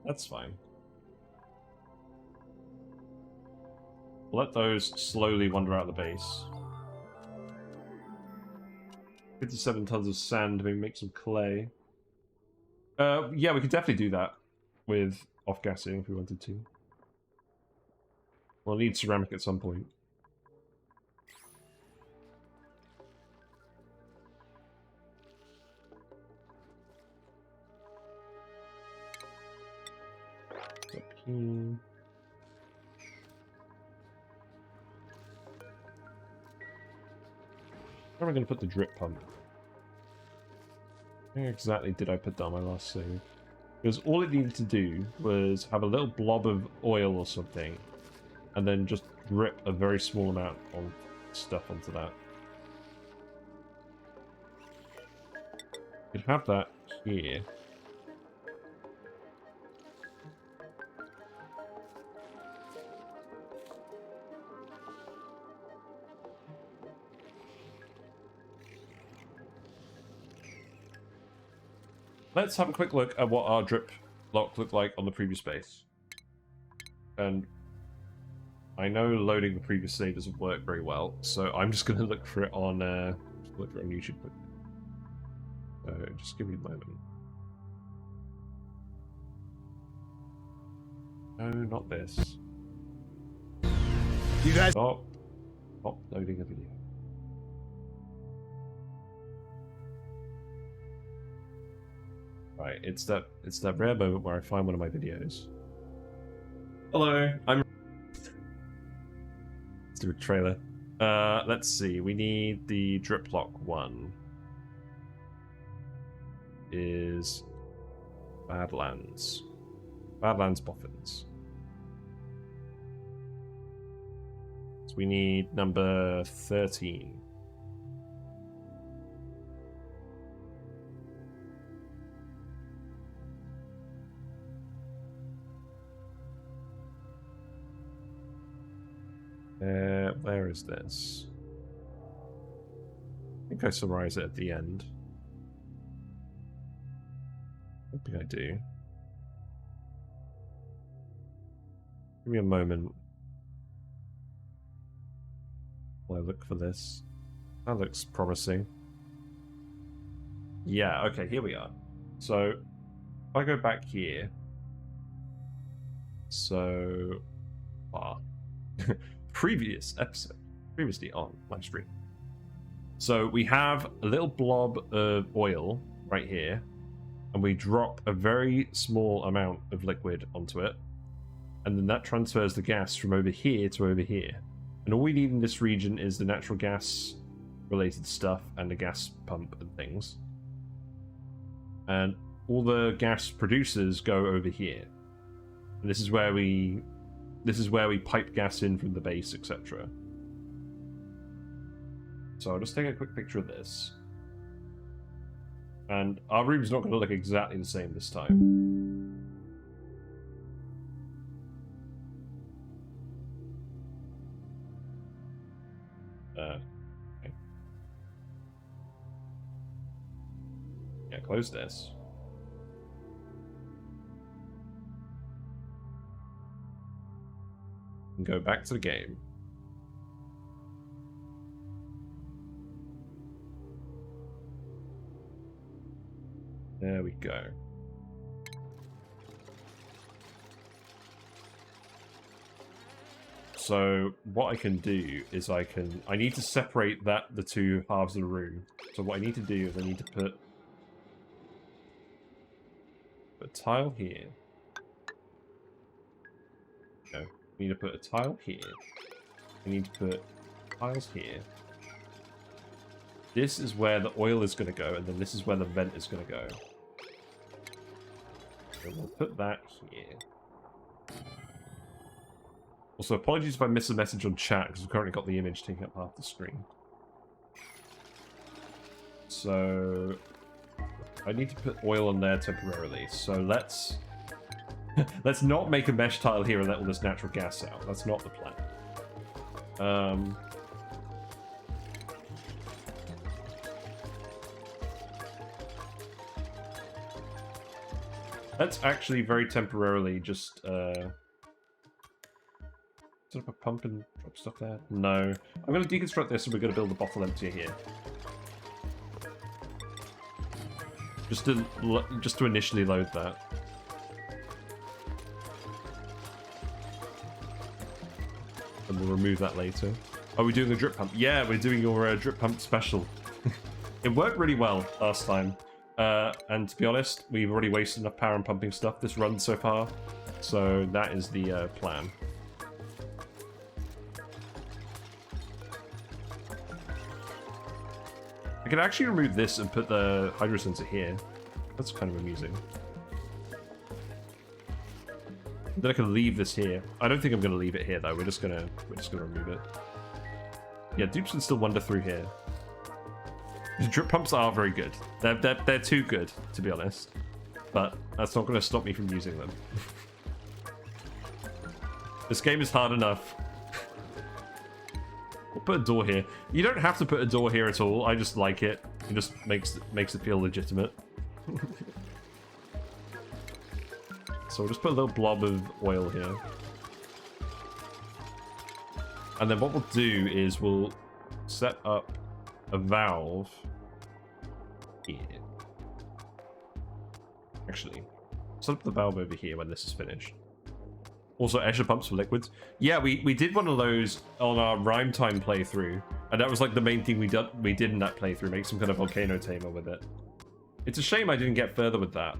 That's fine. We'll let those slowly wander out of the base. 57 tons of sand, maybe make some clay. Yeah, we could definitely do that with off-gassing if we wanted to. We'll need ceramic at some point. Up here. Where am I going to put the drip pump? Where exactly did I put down my last save? Because all it needed to do was have a little blob of oil or something, and then just drip a very small amount of stuff onto that. You'd have that here. Let's have a quick look at what our drip lock looked like on the previous base. And I know loading the previous save doesn't work very well, so I'm just going to look for it on YouTube. So just give me a moment. No, not this. You guys. Stop loading a video. Right, it's that rare moment where I find one of my videos. Hello, let's do a trailer. Let's see, we need the drip lock one. Is Badlands. Badlands Boffins. So we need number 13. Where is this? I think I summarize it at the end. I think I do. Give me a moment while I look for this. That looks promising. Yeah, okay, here we are. So, if I go back here. So, previous episode, previously on my stream. So we have a little blob of oil right here, and we drop a very small amount of liquid onto it, and then that transfers the gas from over here to over here. And all we need in this region is the natural gas related stuff and the gas pump and things. And all the gas producers go over here. And this is where we pipe gas in from the base, etc. So I'll just take a quick picture of this. And our room's not going to look exactly the same this time. Okay. Yeah, close this. And go back to the game. There we go. So what I can do is I need to separate the two halves of the room. So what I need to do is I need to put a tile here. No, I need to put a tile here. I need to put tiles here. This is where the oil is going to go, and then this is where the vent is going to go. So we'll put that here. Also, apologies if I miss a message on chat, because I've currently got the image taking up half the screen. So I need to put oil on there temporarily. So let's Let's not make a mesh tile here and let all this natural gas out. That's not the plan. Let's actually very temporarily just set up a pump and drop stuff there. No. I'm going to deconstruct this and we're going to build a bottle emptier here. Just to initially load that. And we'll remove that later. Are we doing a drip pump? Yeah, we're doing your drip pump special. It worked really well last time. And to be honest, we've already wasted enough power on pumping stuff this run so far. So that is the plan. I could actually remove this and put the hydro sensor here. That's kind of amusing. Then I can leave this here. I don't think I'm going to leave it here though. We're just gonna remove it. Yeah, dupes can still wander through here. The drip pumps are very good. They're too good, to be honest. But that's not going to stop me from using them. This game is hard enough. We'll put a door here. You don't have to put a door here at all. I just like it. It just makes it feel legitimate. So we'll just put a little blob of oil here. And then what we'll do is we'll set up a valve here. Actually, set up the valve over here when this is finished. Also, Escher pumps for liquids. Yeah, we did one of those on our Rhyme Time playthrough, and that was like the main thing we did in that playthrough, make some kind of volcano tamer with it. It's a shame I didn't get further with that.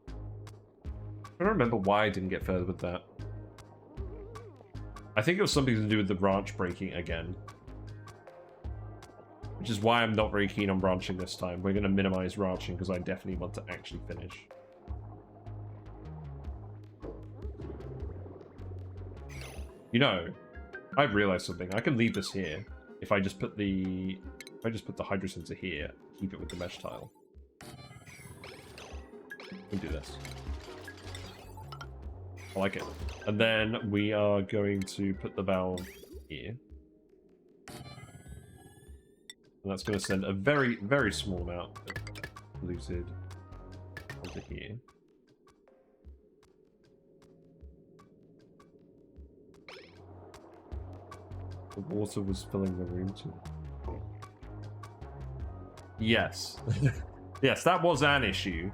I don't remember why I didn't get further with that. I think it was something to do with the branch breaking again. Which is why I'm not very keen on branching this time. We're going to minimize branching because I definitely want to actually finish. You know, I've realized something. I can leave this here if I just put the hydro sensor here, keep it with the mesh tile. We'll do this. I like it. And then we are going to put the valve here. And that's going to send a very, very small amount of lucid onto here. The water was filling the room too. Yes. Yes, that was an issue.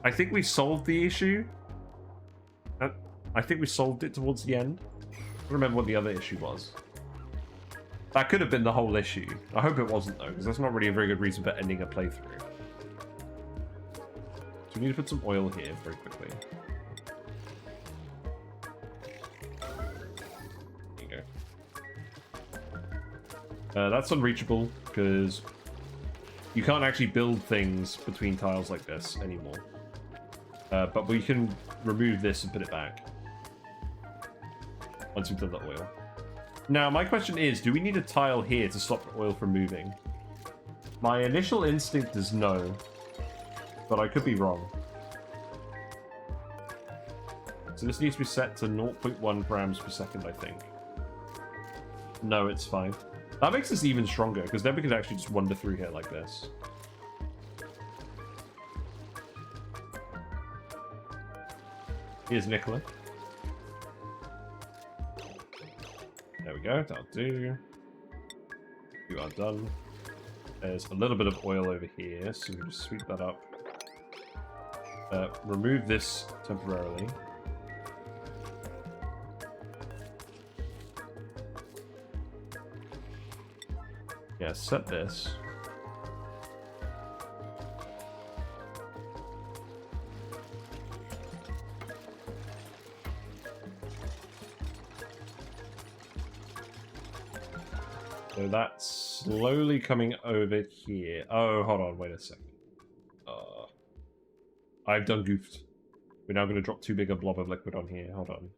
I think we solved the issue. I think we solved it towards the end. I don't remember what the other issue was. That could have been the whole issue. I hope it wasn't though, because that's not really a very good reason for ending a playthrough. So we need to put some oil here very quickly. There you go. That's unreachable because you can't actually build things between tiles like this anymore. But we can remove this and put it back once we've done the oil. Now, my question is, do we need a tile here to stop the oil from moving? My initial instinct is no, but I could be wrong. So this needs to be set to 0.1 grams per second, I think. No, it's fine. That makes this even stronger, because then we can actually just wander through here like this. Here's Nicola. There we go, that'll do. You are done. There's a little bit of oil over here, so we just sweep that up. Remove this temporarily. Yeah, set this. So that's slowly coming over here. Oh, hold on, wait a second. I've done goofed. We're now going to drop too big a blob of liquid on here. Hold on.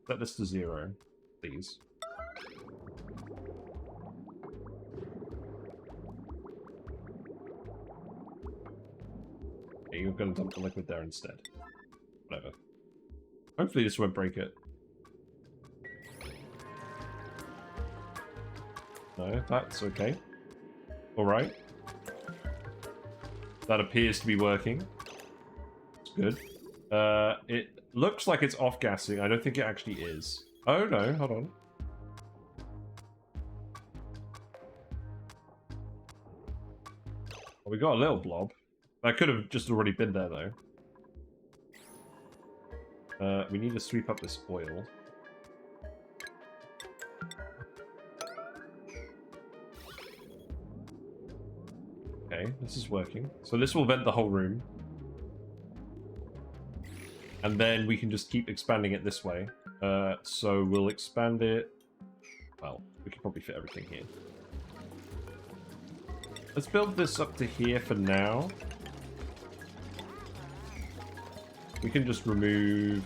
Set this to 0, please. Okay, you're going to dump the liquid there instead. Whatever. Hopefully this won't break it. No, that's okay. Alright. That appears to be working. It's good. It looks like it's off-gassing. I don't think it actually is. Oh no, hold on. Well, we got a little blob. That could have just already been there, though. We need to sweep up this oil. Okay, this is working. So this will vent the whole room. And then we can just keep expanding it this way. So we'll expand it... Well, we can probably fit everything here. Let's build this up to here for now. We can just remove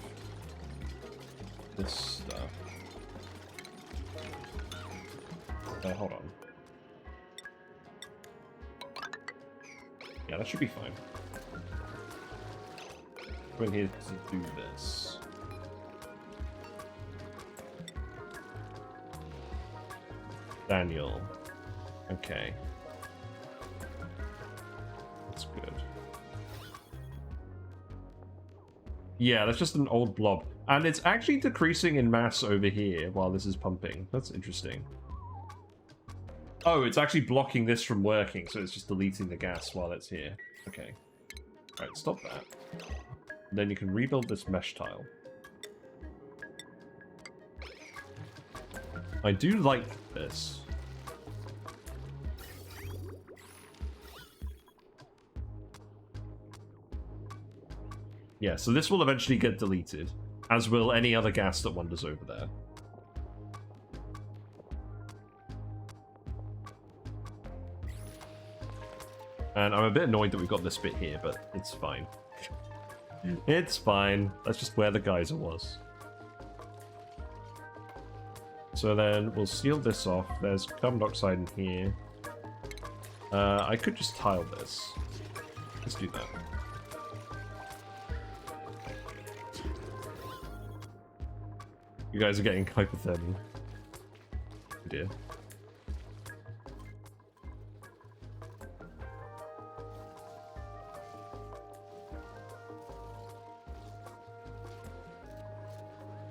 this stuff. Hold on. Yeah, that should be fine. Go in here to do this. Daniel. Okay. That's good. Yeah, that's just an old blob. And it's actually decreasing in mass over here while this is pumping. That's interesting. Oh, it's actually blocking this from working, so it's just deleting the gas while it's here. Okay. Alright, stop that. And then you can rebuild this mesh tile. I do like this. Yeah, so this will eventually get deleted, as will any other gas that wanders over there. And I'm a bit annoyed that we've got this bit here, but it's fine. It's fine. That's just where the geyser was. So then we'll seal this off. There's carbon dioxide in here. I could just tile this. Let's do that. You guys are getting hypothermia. Oh dear.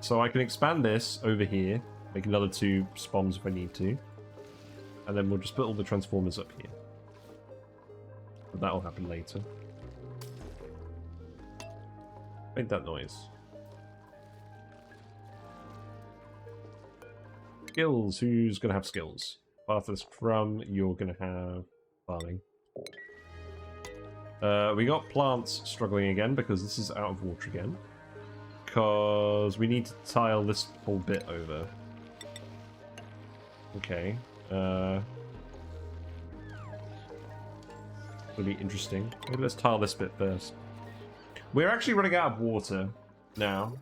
So I can expand this over here, make another 2 spawns if I need to, and then we'll just put all the transformers up here. But that'll happen later. Make that noise. Skills. Who's going to have skills? Arthur's Crumb, you're going to have farming. We got plants struggling again because this is out of water again. Because we need to tile this whole bit over. Okay. It'll be interesting. Maybe let's tile this bit first. We're actually running out of water now.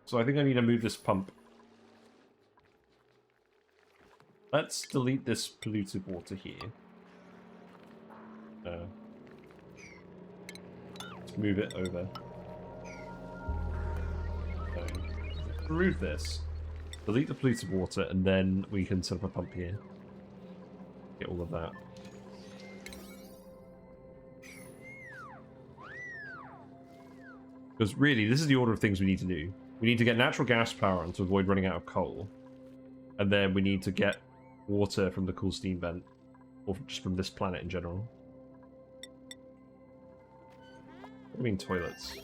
So I think I need to move this pump. Let's delete this polluted water here. Let's move it over. Remove this. Delete the polluted water, and then we can set up a pump here. Get all of that. Because really, this is the order of things we need to do. We need to get natural gas power on to avoid running out of coal. And then we need to get water from the cool steam vent. Or just from this planet in general. What do you mean toilets?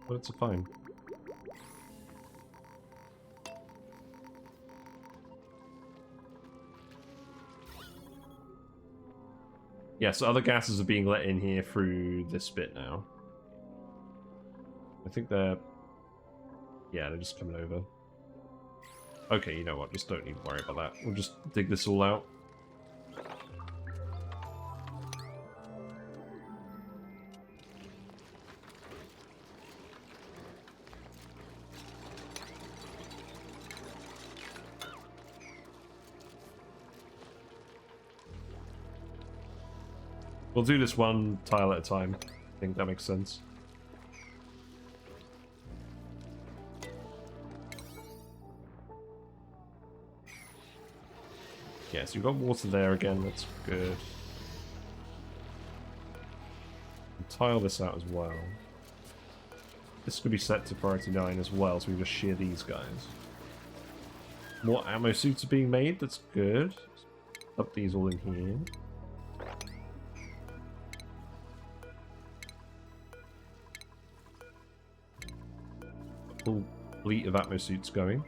Toilets are fine. Yeah, so other gases are being let in here through this bit now. I think they're... Yeah, they're just coming over. Okay, you know what? Just don't need to worry about that. We'll just dig this all out. We'll do this one tile at a time. I think that makes sense. Yeah, so you've got water there again, that's good. Tile this out as well. This could be set to priority 9 as well, so we can just shear these guys. More ammo suits are being made, that's good. Up these all in here. A full fleet of atmo suits going.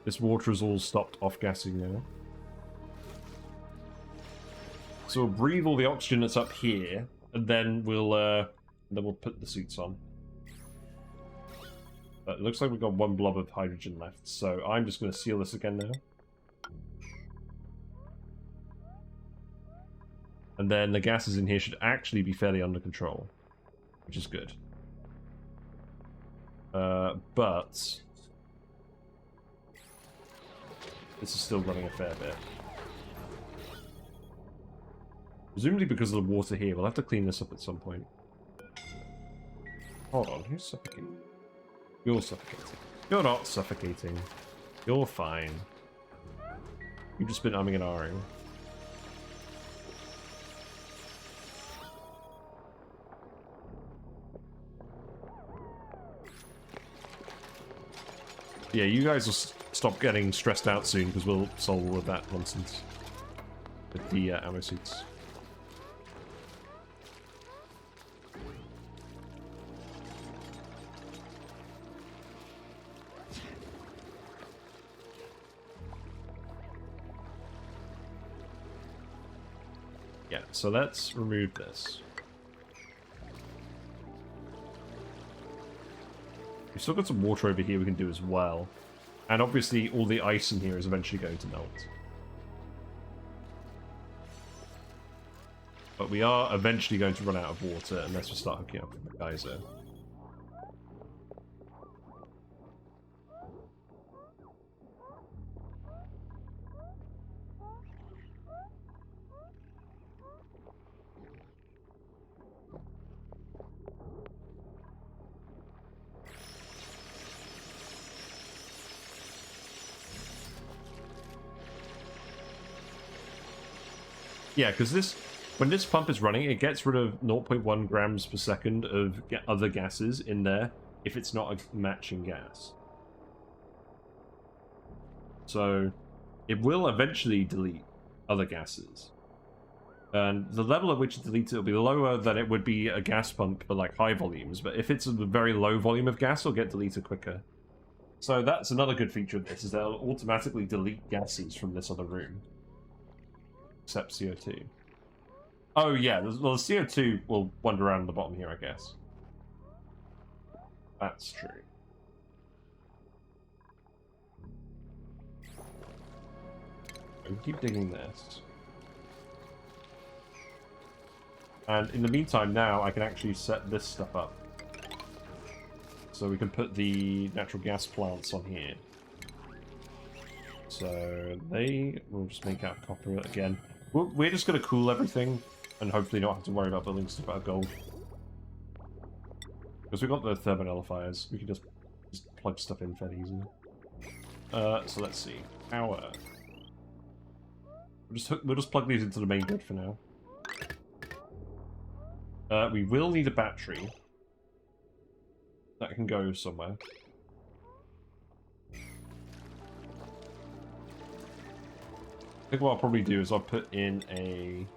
This water is all stopped off-gassing now. So we'll breathe all the oxygen that's up here, and then we'll put the suits on. But it looks like we've got one blob of hydrogen left, so I'm just going to seal this again now. And then the gases in here should actually be fairly under control, which is good. But this is still running a fair bit. Presumably because of the water here. We'll have to clean this up at some point. Hold on, who's suffocating? You're suffocating. You're not suffocating. You're fine. You've just been umming and ahhing. Yeah, you guys will stop getting stressed out soon because we'll solve all of that nonsense with the ammo suits. Yeah, so let's remove this. We've still got some water over here we can do as well. And obviously all the ice in here is eventually going to melt. But we are eventually going to run out of water unless we start hooking up with the geyser. Yeah, because when this pump is running, it gets rid of 0.1 grams per second of other gases in there if it's not a matching gas. So it will eventually delete other gases. And the level at which it deletes it will be lower than it would be a gas pump for like high volumes, but if it's a very low volume of gas, it'll get deleted quicker. So that's another good feature of this, is they'll automatically delete gases from this other room. Except CO2. Oh yeah, well, the CO2 will wander around the bottom here, I guess. That's true. We keep digging this. And in the meantime now, I can actually set this stuff up. So we can put the natural gas plants on here. So they will just make out copper again. We're just going to cool everything and hopefully not have to worry about building stuff out of gold. Because we've got the thermonullifiers, we can just plug stuff in fairly easily. So let's see. Power. We'll just plug these into the main grid for now. We will need a battery. That can go somewhere. I think what I'll probably do is I'll put in a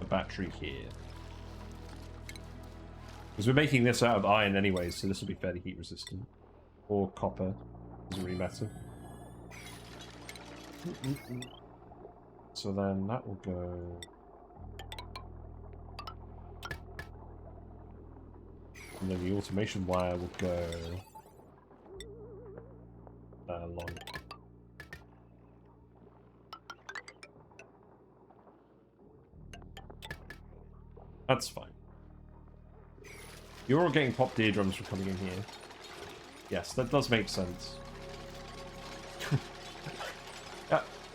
battery here. Because we're making this out of iron anyways, so this will be fairly heat resistant. Or copper. Doesn't really matter. So then that will go... And then the automation wire will go... along. That's fine. You're all getting popped eardrums from coming in here. Yes, that does make sense.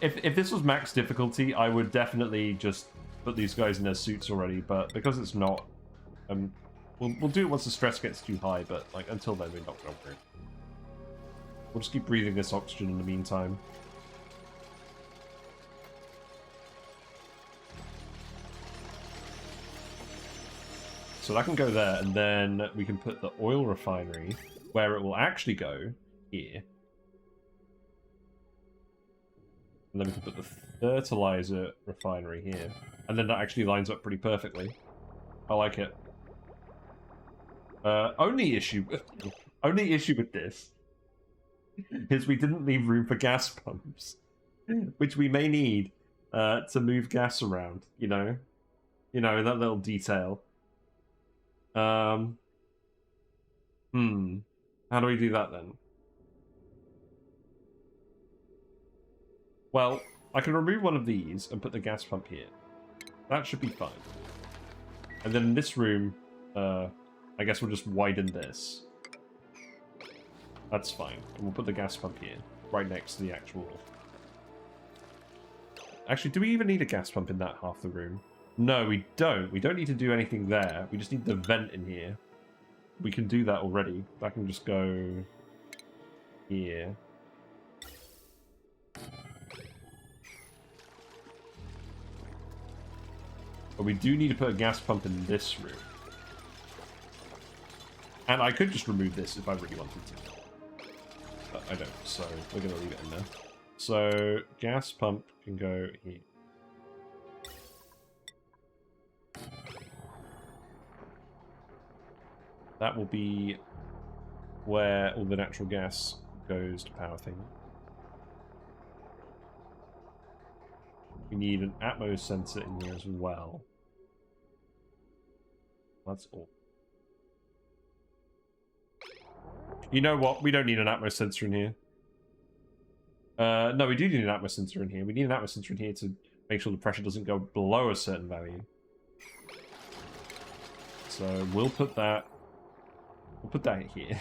If this was max difficulty, I would definitely just put these guys in their suits already, but because it's not, we'll do it once the stress gets too high, but like until then we're not going to. We'll just keep breathing this oxygen in the meantime. So that can go there, and then we can put the oil refinery where it will actually go here. And then we can put the fertilizer refinery here. And then that actually lines up pretty perfectly. I like it. Only issue with this is we didn't leave room for gas pumps, which we may need to move gas around, you know, that little detail. How do we do that then? Well, I can remove one of these and put the gas pump here. That should be fine. And then in this room, I guess we'll just widen this. That's fine. And we'll put the gas pump here, right next to the actual... Actually, do we even need a gas pump in that half the room? No, we don't. We don't need to do anything there. We just need the vent in here. We can do that already. That can just go here. But we do need to put a gas pump in this room. And I could just remove this if I really wanted to. But I don't, so we're going to leave it in there. So, gas pump can go here. That will be where all the natural gas goes to power things. We need an Atmos sensor in here as well. That's all. You know what? We don't need an Atmos sensor in here. No, we do need an Atmos sensor in here. We need an Atmos sensor in here to make sure the pressure doesn't go below a certain value. So we'll put that... We'll put that here.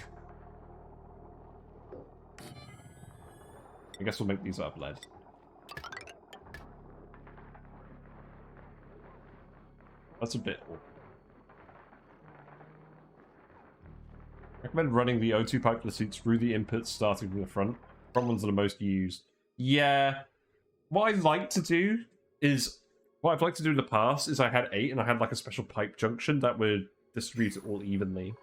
I guess we'll make these out of lead. That's a bit awkward. Recommend running the O2 pipe for the suits through the inputs starting from the front. Front ones are the most used. Yeah. What I'd like to do is... What I've liked to do in the past is I had 8 and I had like a special pipe junction that would distribute it all evenly.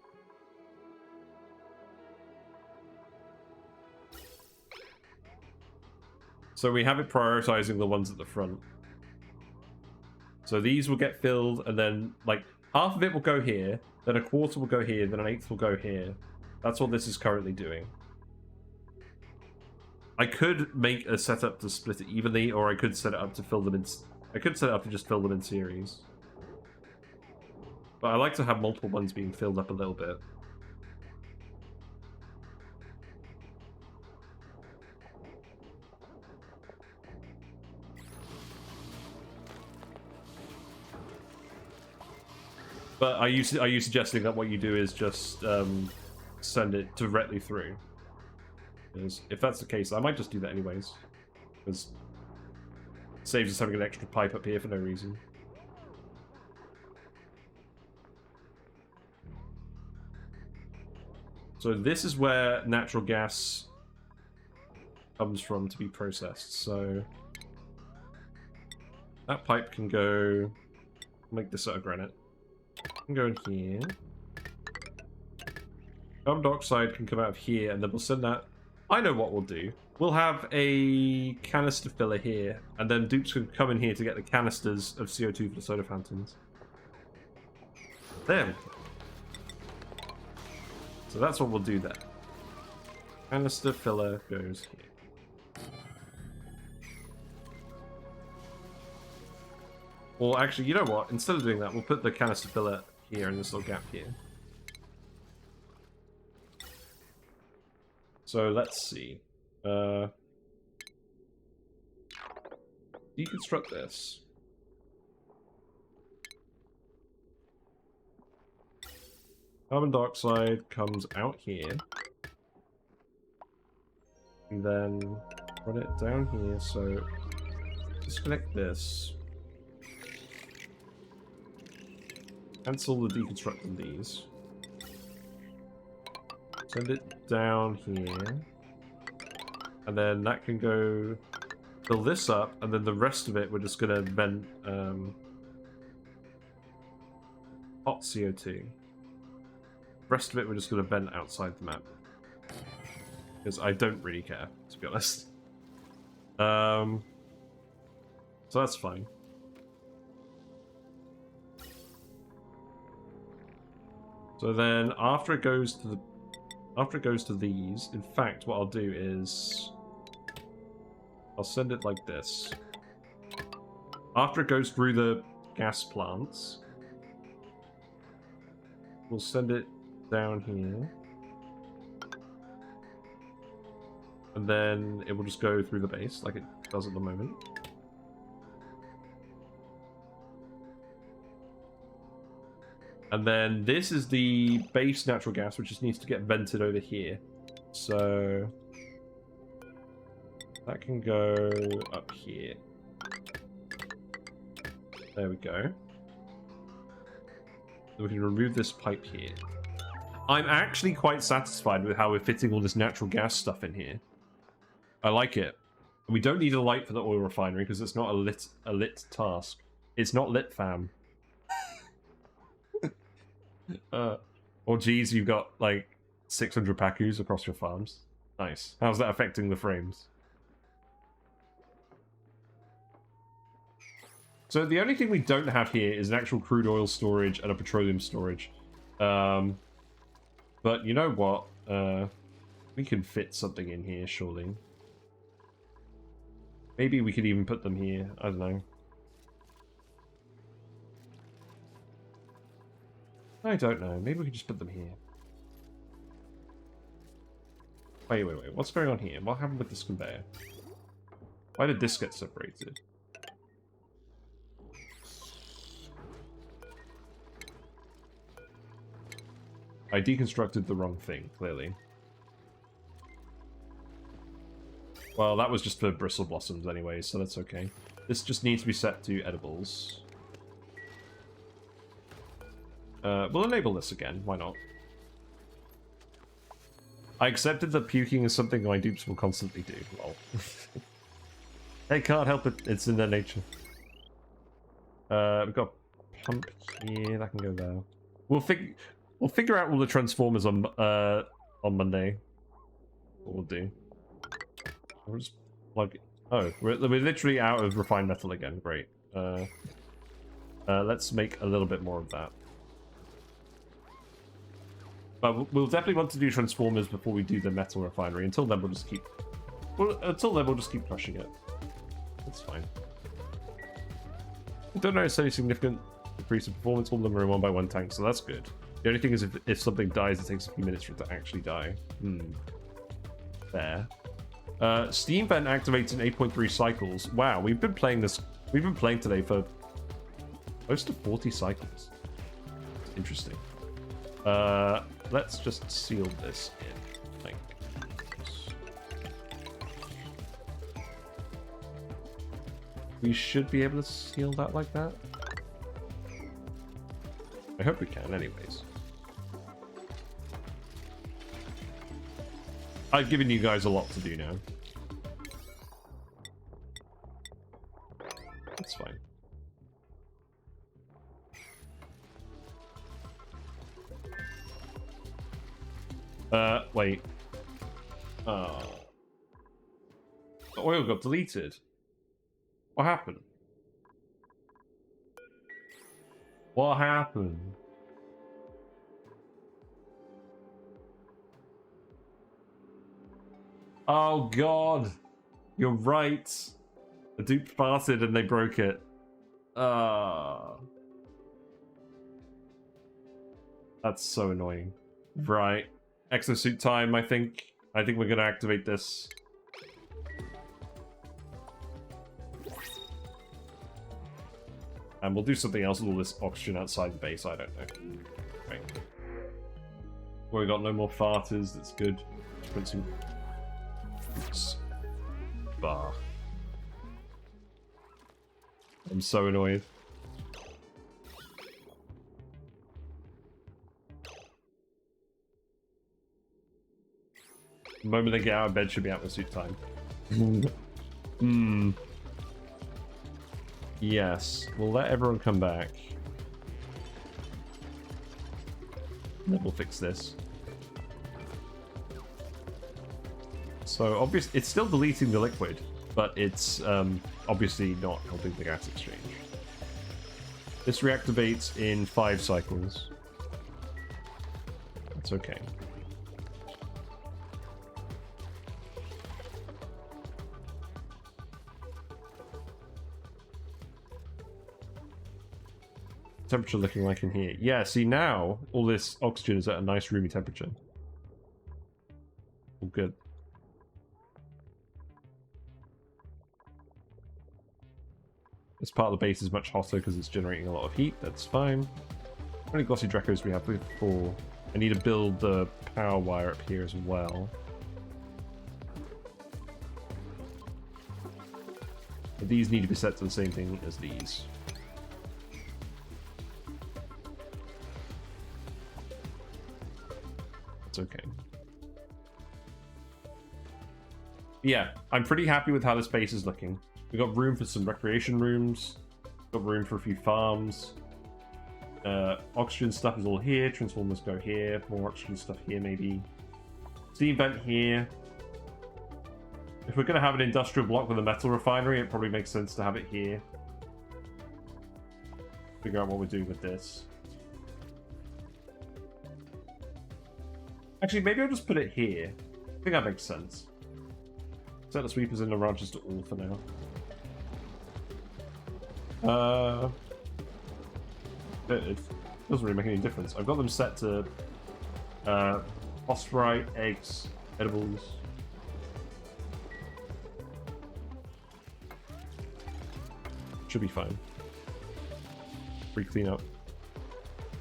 So we have it prioritizing the ones at the front. So these will get filled, and then, like, half of it will go here, then a quarter will go here, then an eighth will go here. That's what this is currently doing. I could make a setup to split it evenly, or I could set it up to fill them in... I could set it up to just fill them in series. But I like to have multiple ones being filled up a little bit. But are you suggesting that what you do is just send it directly through? Because if that's the case, I might just do that anyways. Because it saves us having an extra pipe up here for no reason. So this is where natural gas comes from to be processed. So that pipe can go... Make this out of granite. Can go in here. Carbon dioxide can come out of here, and then we'll send that... I know what we'll do. We'll have a canister filler here, and then dupes can come in here to get the canisters of CO2 for the soda fountains. There we go. So that's what we'll do there. Canister filler goes here. Well, actually, you know what? Instead of doing that, we'll put the canister filler here in this little gap here. So let's see. Deconstruct this. Carbon dioxide comes out here. And then run it down here, so disconnect this. Cancel the deconstructing these. Send it down here. And then that can go... Fill this up, and then the rest of it we're just gonna vent hot CO2. Rest of it we're just gonna vent outside the map. Because I don't really care, to be honest. So that's fine. So then after it goes to these, in fact what I'll do is I'll send it like this. After it goes through the gas plants, we'll send it down here. And then it will just go through the base like it does at the moment. And then this is the base natural gas, which just needs to get vented over here. So that can go up here. There we go. So we can remove this pipe here. I'm actually quite satisfied with how we're fitting all this natural gas stuff in here. I like it. We don't need a light for the oil refinery because it's not a lit task. It's not lit, fam. Oh geez, you've got like 600 Pacus across your farms. Nice. How's that affecting the frames? So the only thing we don't have here is an actual crude oil storage and a petroleum storage. But you know what? We can fit something in here, surely. Maybe we could even put them here. I don't know. I don't know. Maybe we could just put them here. Wait. What's going on here? What happened with this conveyor? Why did this get separated? I deconstructed the wrong thing, clearly. Well, that was just for bristle blossoms anyway, so that's okay. This just needs to be set to edibles. We'll enable this again, why not? I accepted that puking is something my dupes will constantly do. Lol. They can't help it, it's in their nature. We've got a pump here, that can go there. We'll figure out all the transformers on Monday. What we'll do. We'll just plug it. Oh, we're literally out of refined metal again. Great. Let's make a little bit more of that. But we'll definitely want to do transformers before we do the metal refinery. Until then, we'll just keep. We'll just keep crushing it. That's fine. I don't notice any significant increase in performance. All of them are in 1x1 tanks, so that's good. The only thing is if something dies, it takes a few minutes for it to actually die. There. Steam vent activates in 8.3 cycles. Wow, we've been playing today for close to 40 cycles. Interesting. Let's just seal this in. Like this. We should be able to seal that like that. I hope we can, anyways. I've given you guys a lot to do now. That's fine. Wait. The oil got deleted. What happened? What happened? Oh god. You're right. The dupe farted and they broke it. That's so annoying. Right. Exosuit time, I think. I think we're gonna activate this. And we'll do something else with all this oxygen outside the base, I don't know. Right. Well, we got no more farters, that's good. Just put some... Oops. Bah. I'm so annoyed. The moment they get out of bed should be atmosphere time. Yes, we'll let everyone come back. Then we'll fix this. So obviously, it's still deleting the liquid, but it's obviously not helping the gas exchange. This reactivates in 5 cycles. That's okay. Temperature looking like in here. Yeah, see now all this oxygen is at a nice roomy temperature. All good. This part of the base is much hotter because it's generating a lot of heat. That's fine. How many glossy Dracos do we have? We have 4. I need to build the power wire up here as well. But these need to be set to the same thing as these. It's okay. Yeah, I'm pretty happy with how this base is looking. We've got room for some recreation rooms. Got room for a few farms. Oxygen stuff is all here. Transformers go here. More oxygen stuff here, maybe. Steam vent here. If we're going to have an industrial block with a metal refinery, it probably makes sense to have it here. Figure out what we're doing with this. Actually, maybe I'll just put it here. I think that makes sense. Set the sweepers in the ranches to all for now. It doesn't really make any difference. I've got them set to phosphorite, eggs, edibles. Should be fine. Free cleanup.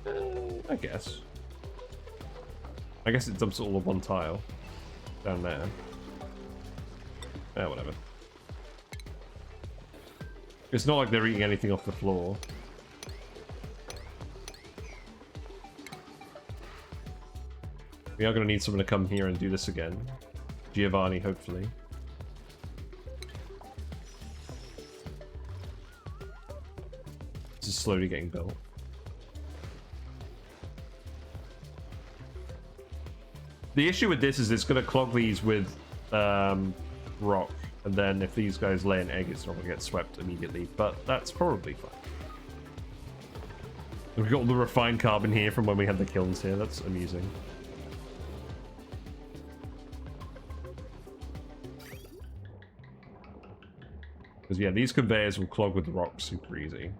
I guess. I guess it dumps it all on one tile. Down there. Yeah, whatever. It's not like they're eating anything off the floor. We are going to need someone to come here and do this again. Giovanni, hopefully. This is slowly getting built. The issue with this is it's going to clog these with rock, and then if these guys lay an egg, it's not going to get swept immediately, but that's probably fine. We've got all the refined carbon here from when we had the kilns here. That's amusing. Because yeah, these conveyors will clog with the rock super easy.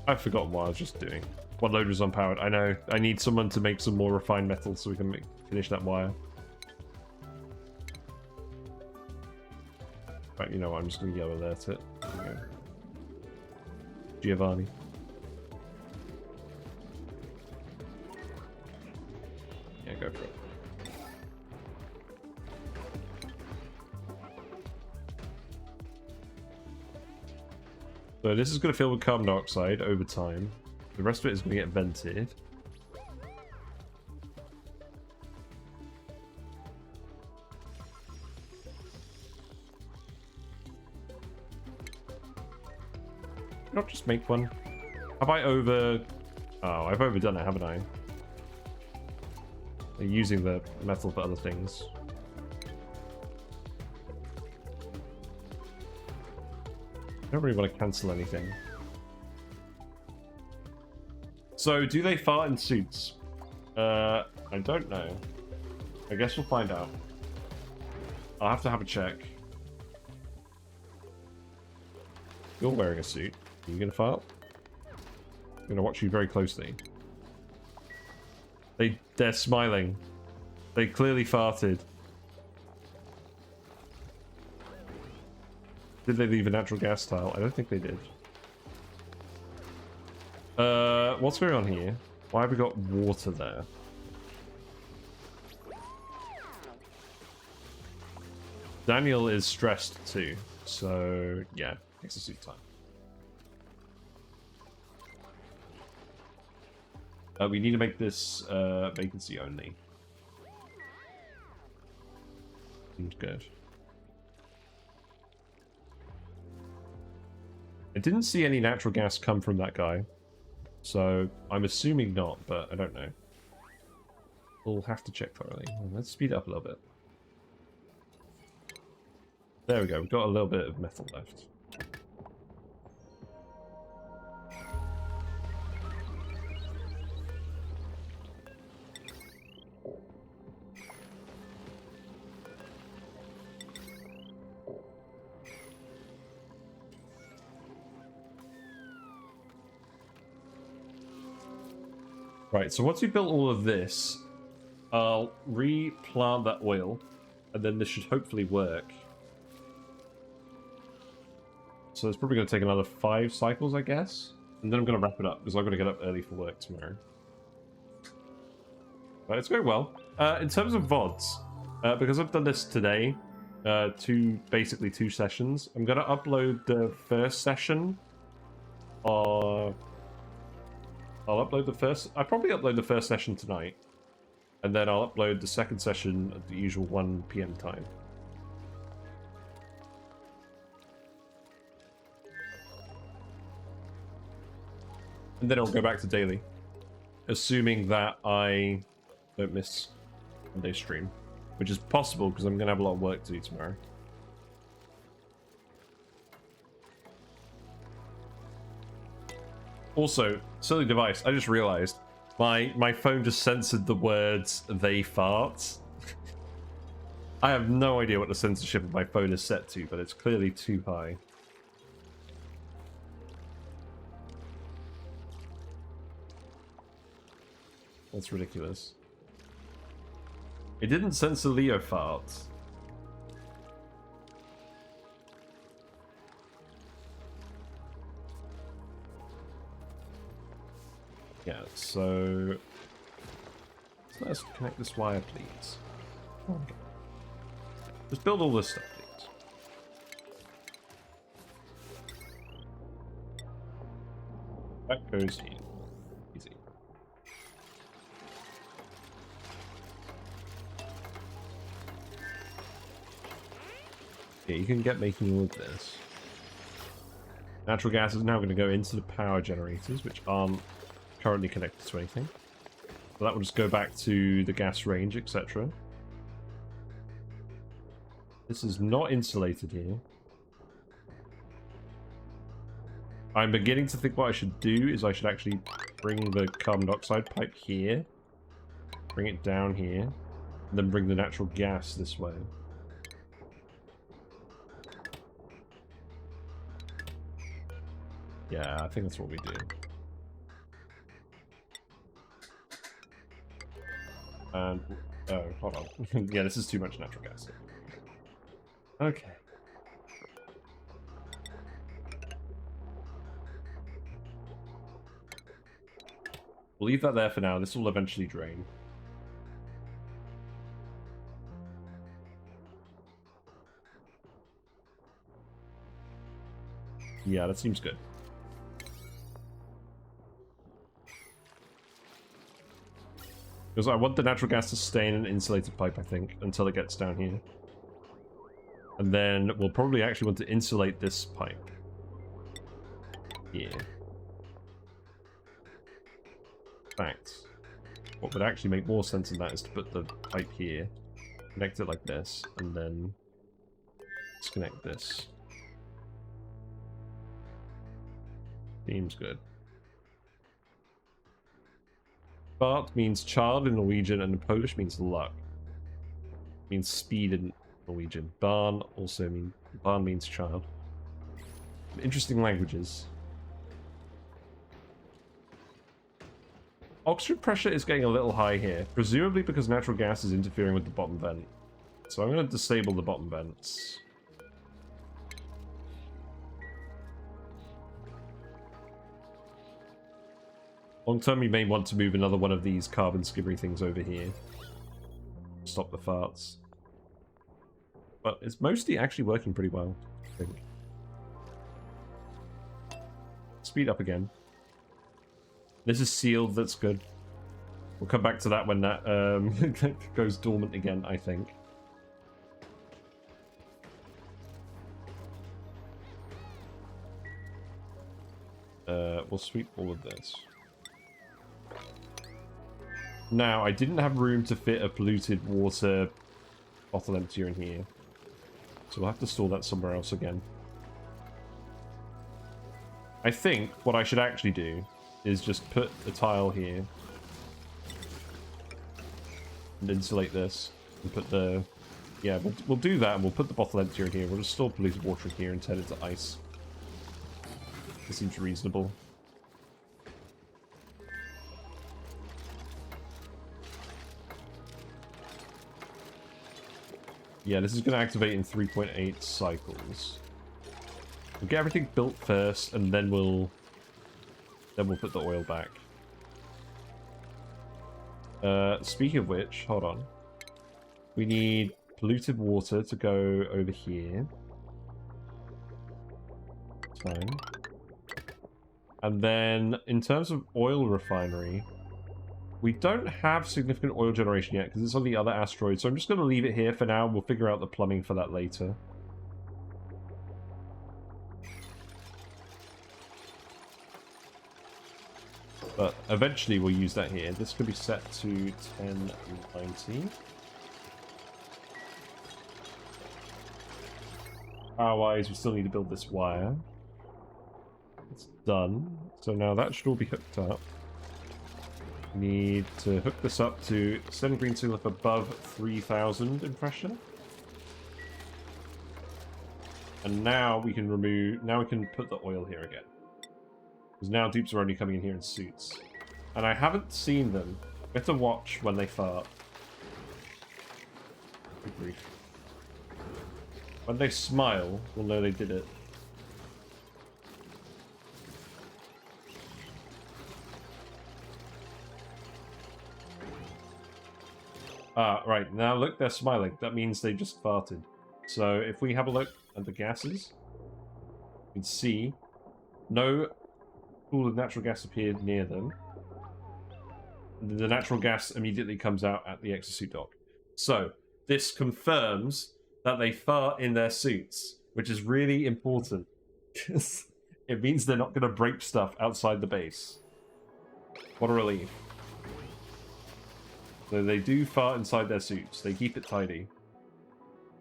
I've forgotten what I was just doing. What load was unpowered? I know. I need someone to make some more refined metal so we can finish that wire. Right, you know what? I'm just going to yell alert it. There we go. Giovanni. Yeah, go for it. So this is going to fill with carbon dioxide over time. The rest of it is going to get vented. Not just make one. Have I over... Oh, I've overdone it, haven't I? They're using the metal for other things. I don't really want to cancel anything. So, do they fart in suits? I don't know. I guess we'll find out. I'll have to have a check. You're wearing a suit. Are you gonna fart? I'm gonna watch you very closely. They're smiling. They clearly farted. Did they leave a natural gas tile? I don't think they did. What's going on here? Why have we got water there? Daniel is stressed too. So, yeah, takes a suit time. We need to make this vacancy only. Seems good. I didn't see any natural gas come from that guy, so I'm assuming not, but I don't know. We'll have to check thoroughly. Let's speed it up a little bit. There we go, we've got a little bit of metal left. Right, so once we built all of this, I'll replant that oil, and then this should hopefully work. So it's probably going to take another 5 cycles, I guess. And then I'm going to wrap it up, because I'm going to get up early for work tomorrow. But it's going well. In terms of VODs, because I've done this today, basically two sessions, I'm going to upload the first session. I'll probably upload the first session tonight. And then I'll upload the second session at the usual 1 PM time. And then I'll go back to daily. Assuming that I don't miss Monday's stream. Which is possible, because I'm going to have a lot of work to do tomorrow. Also, silly device, I just realized my phone just censored the words "they fart." I have no idea what the censorship of my phone is set to, but it's clearly too high. That's ridiculous. It didn't censor Leo farts. Yeah, so let's connect this wire, please. Okay. Just build all this stuff, please. That goes in. Easy. Yeah, you can get making all of this. Natural gas is now going to go into the power generators, which aren't currently connected to anything. So that will just go back to the gas range, etc. This is not insulated here. I'm beginning to think what I should do is I should actually bring the carbon dioxide pipe here, bring it down here, and then bring the natural gas this way. Yeah, I think that's what we do. And, oh, hold on. Yeah, this is too much natural gas. Okay. We'll leave that there for now. This will eventually drain. Yeah, that seems good. Because I want the natural gas to stay in an insulated pipe, I think, until it gets down here. And then we'll probably actually want to insulate this pipe. Here. In fact, what would actually make more sense than that is to put the pipe here, connect it like this, and then disconnect this. Seems good. Bart means child in Norwegian, and in Polish means luck. Means speed in Norwegian. Barn also means child. Interesting languages. Oxygen pressure is getting a little high here, presumably because natural gas is interfering with the bottom vent. So I'm going to disable the bottom vents. Long term, you may want to move another one of these carbon skibbery things over here. Stop the farts. But it's mostly actually working pretty well, I think. Speed up again. This is sealed, that's good. We'll come back to that when that goes dormant again, I think. We'll sweep all of this. Now, I didn't have room to fit a polluted water bottle emptier in here. So we'll have to store that somewhere else again. I think what I should actually do is just put a tile here. And insulate this. And put the... Yeah, we'll do that and we'll put the bottle emptier in here. We'll just store polluted water in here and turn it to ice. This seems reasonable. Yeah, this is going to activate in 3.8 cycles. We'll get everything built first, and then we'll put the oil back. Speaking of which, hold on. We need polluted water to go over here. Fine. And then, in terms of oil refinery, we don't have significant oil generation yet because it's on the other asteroid, so I'm just going to leave it here for now. We'll figure out the plumbing for that later. But eventually we'll use that here. This could be set to 1090. Power-wise, we still need to build this wire. It's done. So now that should all be hooked up. Need to hook this up to send green signal above 3000 in pressure. And now we can remove, now we can put the oil here again. Because now dupes are only coming in here in suits. And I haven't seen them. We have to watch when they fart. Good grief. When they smile, we'll know they did it. Ah, right. Now look, they're smiling. That means they just farted. So if we have a look at the gases, you can see no pool of natural gas appeared near them. The natural gas immediately comes out at the exosuit dock. So this confirms that they fart in their suits, which is really important. Because it means they're not going to break stuff outside the base. What a relief. So they do fart inside their suits. They keep it tidy.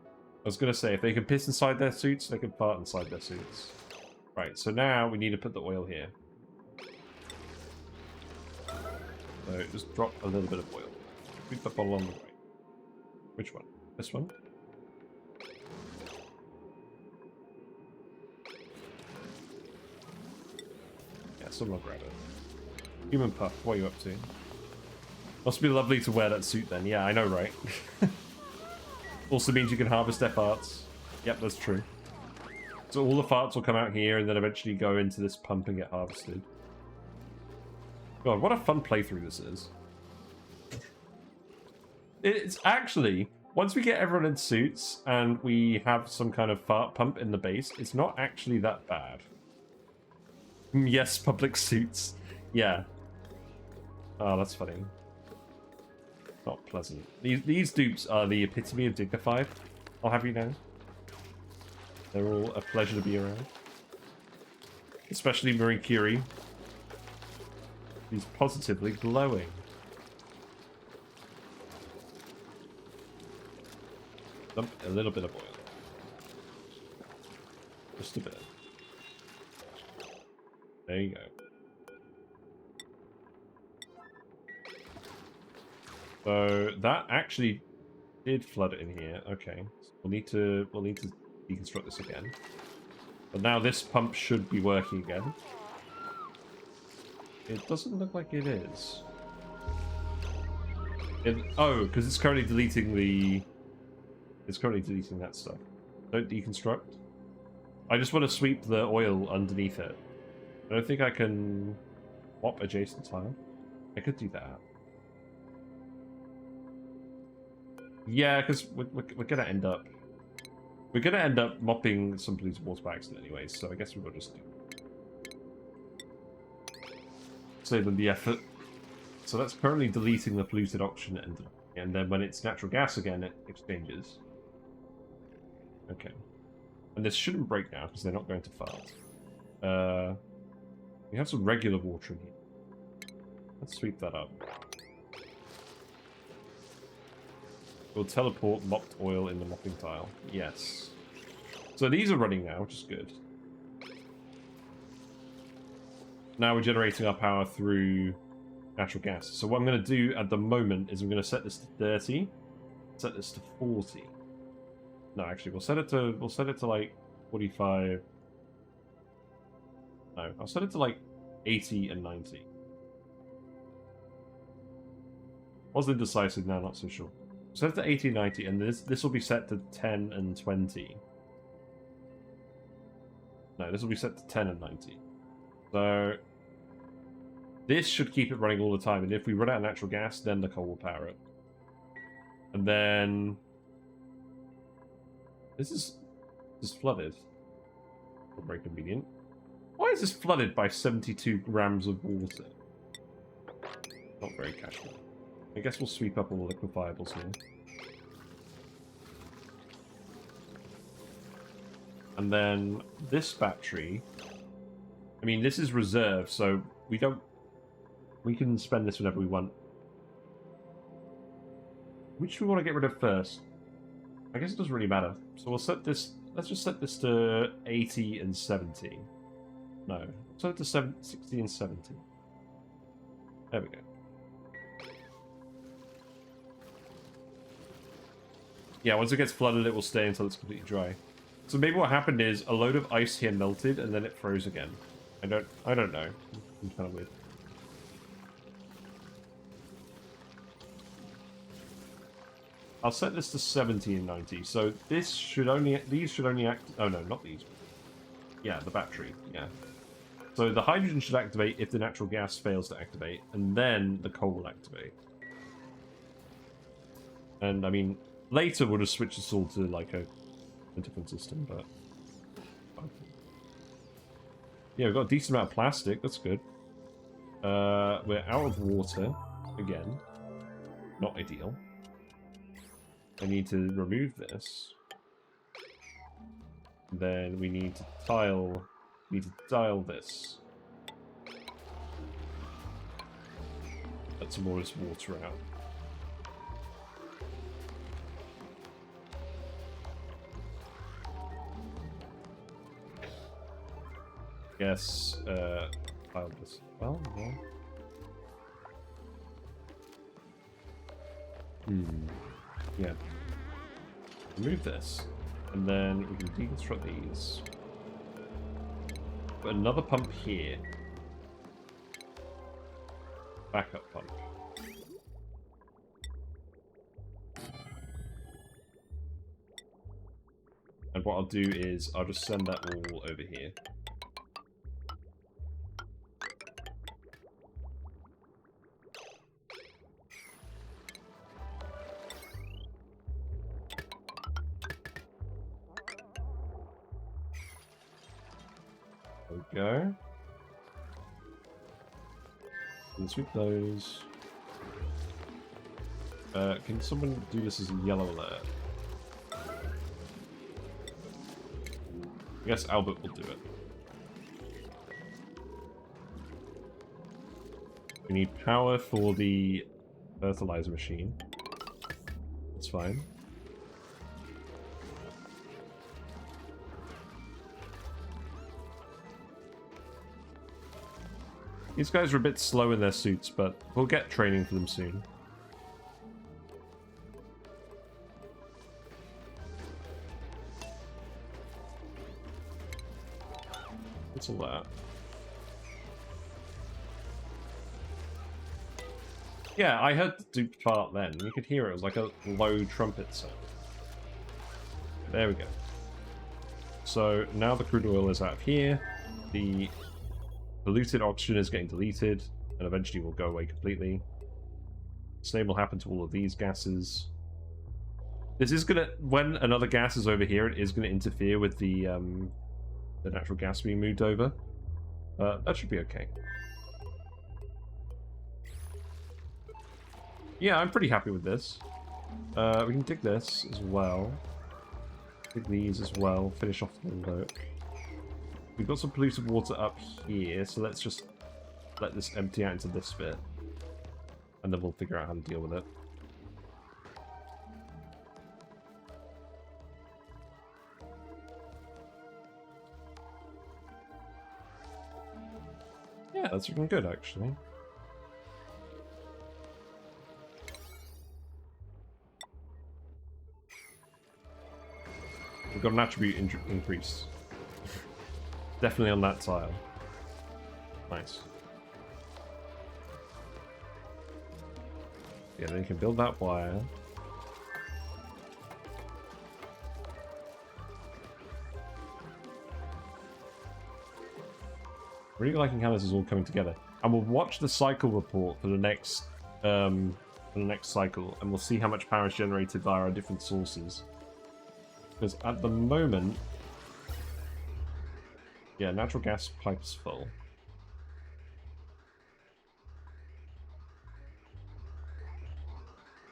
I was going to say, if they can piss inside their suits, they can fart inside their suits. Right, so now we need to put the oil here. So just drop a little bit of oil. Keep the bottle on the right. Which one? This one? Yeah, someone will grab it. Human Puff, what are you up to? Must be lovely to wear that suit then. Yeah, I know, right? Also means you can harvest their farts. Yep, that's true. So all the farts will come out here and then eventually go into this pump and get harvested. God, what a fun playthrough this is. It's actually, once we get everyone in suits and we have some kind of fart pump in the base, it's not actually that bad. Yes, public suits. Yeah. Oh, that's funny. Not pleasant. These dupes are the epitome of dignified. I'll have you know. They're all a pleasure to be around. Especially Marie Curie. He's positively glowing. Dump a little bit of oil. Just a bit. There you go. So that actually did flood it in here. Okay, so we'll need to deconstruct this again. But now this pump should be working again. It doesn't look like it is. Oh, because it's currently deleting the. It's currently deleting that stuff. Don't deconstruct. I just want to sweep the oil underneath it. I don't think I can swap adjacent tile. I could do that. Yeah, because we're going to end up We're going to end up mopping some polluted water by accident anyways, so I guess we'll just save them the effort. So that's currently deleting the polluted oxygen and then when it's natural gas again, it exchanges. Okay. And this shouldn't break now because they're not going to fart. We have some regular water in here. Let's sweep that up. We'll teleport mopped oil in the mopping tile. Yes. So these are running now, which is good. Now we're generating our power through natural gas. So what I'm going to do at the moment is I'm going to set this to 30. Set this to 40. No, actually, we'll set it to like 45. No, I'll set it to like 80 and 90. Was indecisive now, not so sure. Set it to 80 and 90, and this will be set to 10 and 20. No, this will be set to 10 and 90. So this should keep it running all the time, and if we run out of natural gas, then the coal will power it. And then this is flooded. Not very convenient. Why is this flooded by 72 grams of water? Not very casual. I guess we'll sweep up all the liquefiables here. And then this battery, I mean, this is reserved, so we can spend this whenever we want. Which do we want to get rid of first? I guess it doesn't really matter. So we'll set this, let's just set this to 80 and 70. No, set it to 60 and 70. There we go. Yeah, once it gets flooded, it will stay until it's completely dry. So maybe what happened is a load of ice here melted and then it froze again. I don't know. It's kind of weird. I'll set this to 70 and 90. So these should only act. Oh no, not these. Yeah, the battery. Yeah. So the hydrogen should activate if the natural gas fails to activate, and then the coal will activate. And I mean, later we'll just switch this all to like a different system, but yeah, we've got a decent amount of plastic. That's good. We're out of water again. Not ideal. I need to remove this. Then we need to tile. We need to dial this. Let some more of this water out. Guess, tile this. Well, no. Yeah. Remove this. And then we can deconstruct these. Put another pump here. Backup pump. And what I'll do is I'll just send that all over here. Go. Let's sweep those. Can someone do this as a yellow alert? I guess Albert will do it. We need power for the fertilizer machine. That's fine. These guys are a bit slow in their suits, but we'll get training for them soon. What's all that? Yeah, I heard the dupe part then. You could hear it. It was like a low trumpet sound. There we go. So now the crude oil is out of here. The polluted oxygen is getting deleted, and eventually will go away completely. Same will happen to all of these gases. This is gonna, when another gas is over here, it is gonna interfere with the natural gas being moved over. That should be okay. Yeah, I'm pretty happy with this. We can dig this as well. Dig these as well. Finish off the window. We've got some polluted water up here, so let's just let this empty out into this bit. And then we'll figure out how to deal with it. Yeah, that's looking good, actually. We've got an attribute increase. Definitely on that tile. Nice. Yeah, then you can build that wire. Really liking how this is all coming together. And we'll watch the cycle report for the next cycle, and we'll see how much power is generated via our different sources. Because at the moment, yeah, natural gas pipe is full.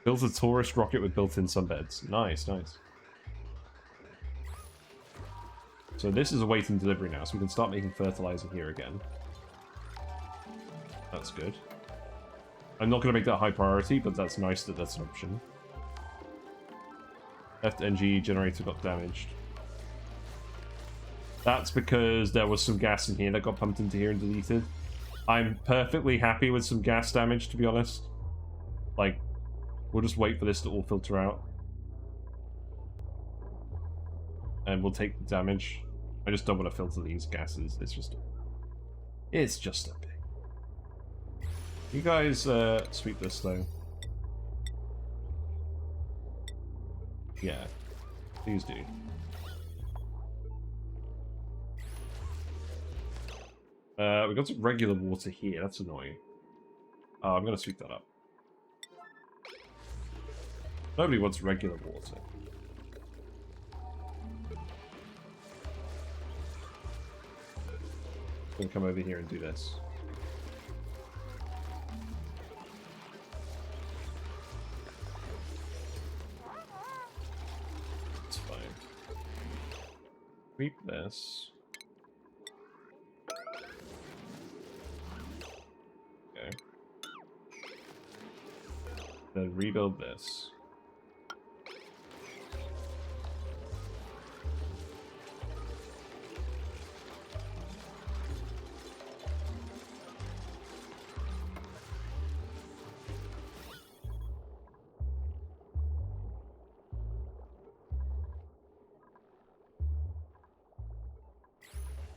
Built a tourist rocket with built-in sunbeds. Nice, nice. So this is awaiting delivery now, so we can start making fertilizer here again. That's good. I'm not going to make that high priority, but that's nice that that's an option. FNG generator got damaged. That's because there was some gas in here that got pumped into here and deleted. I'm perfectly happy with some gas damage, to be honest. Like, we'll just wait for this to all filter out. And we'll take the damage. I just don't want to filter these gases. It's just a bit. You guys sweep this though. Yeah, please do. We got some regular water here. That's annoying. Oh, I'm gonna sweep that up. Nobody wants regular water. I'm gonna come over here and do this. It's fine. Sweep this. Okay. Then rebuild this.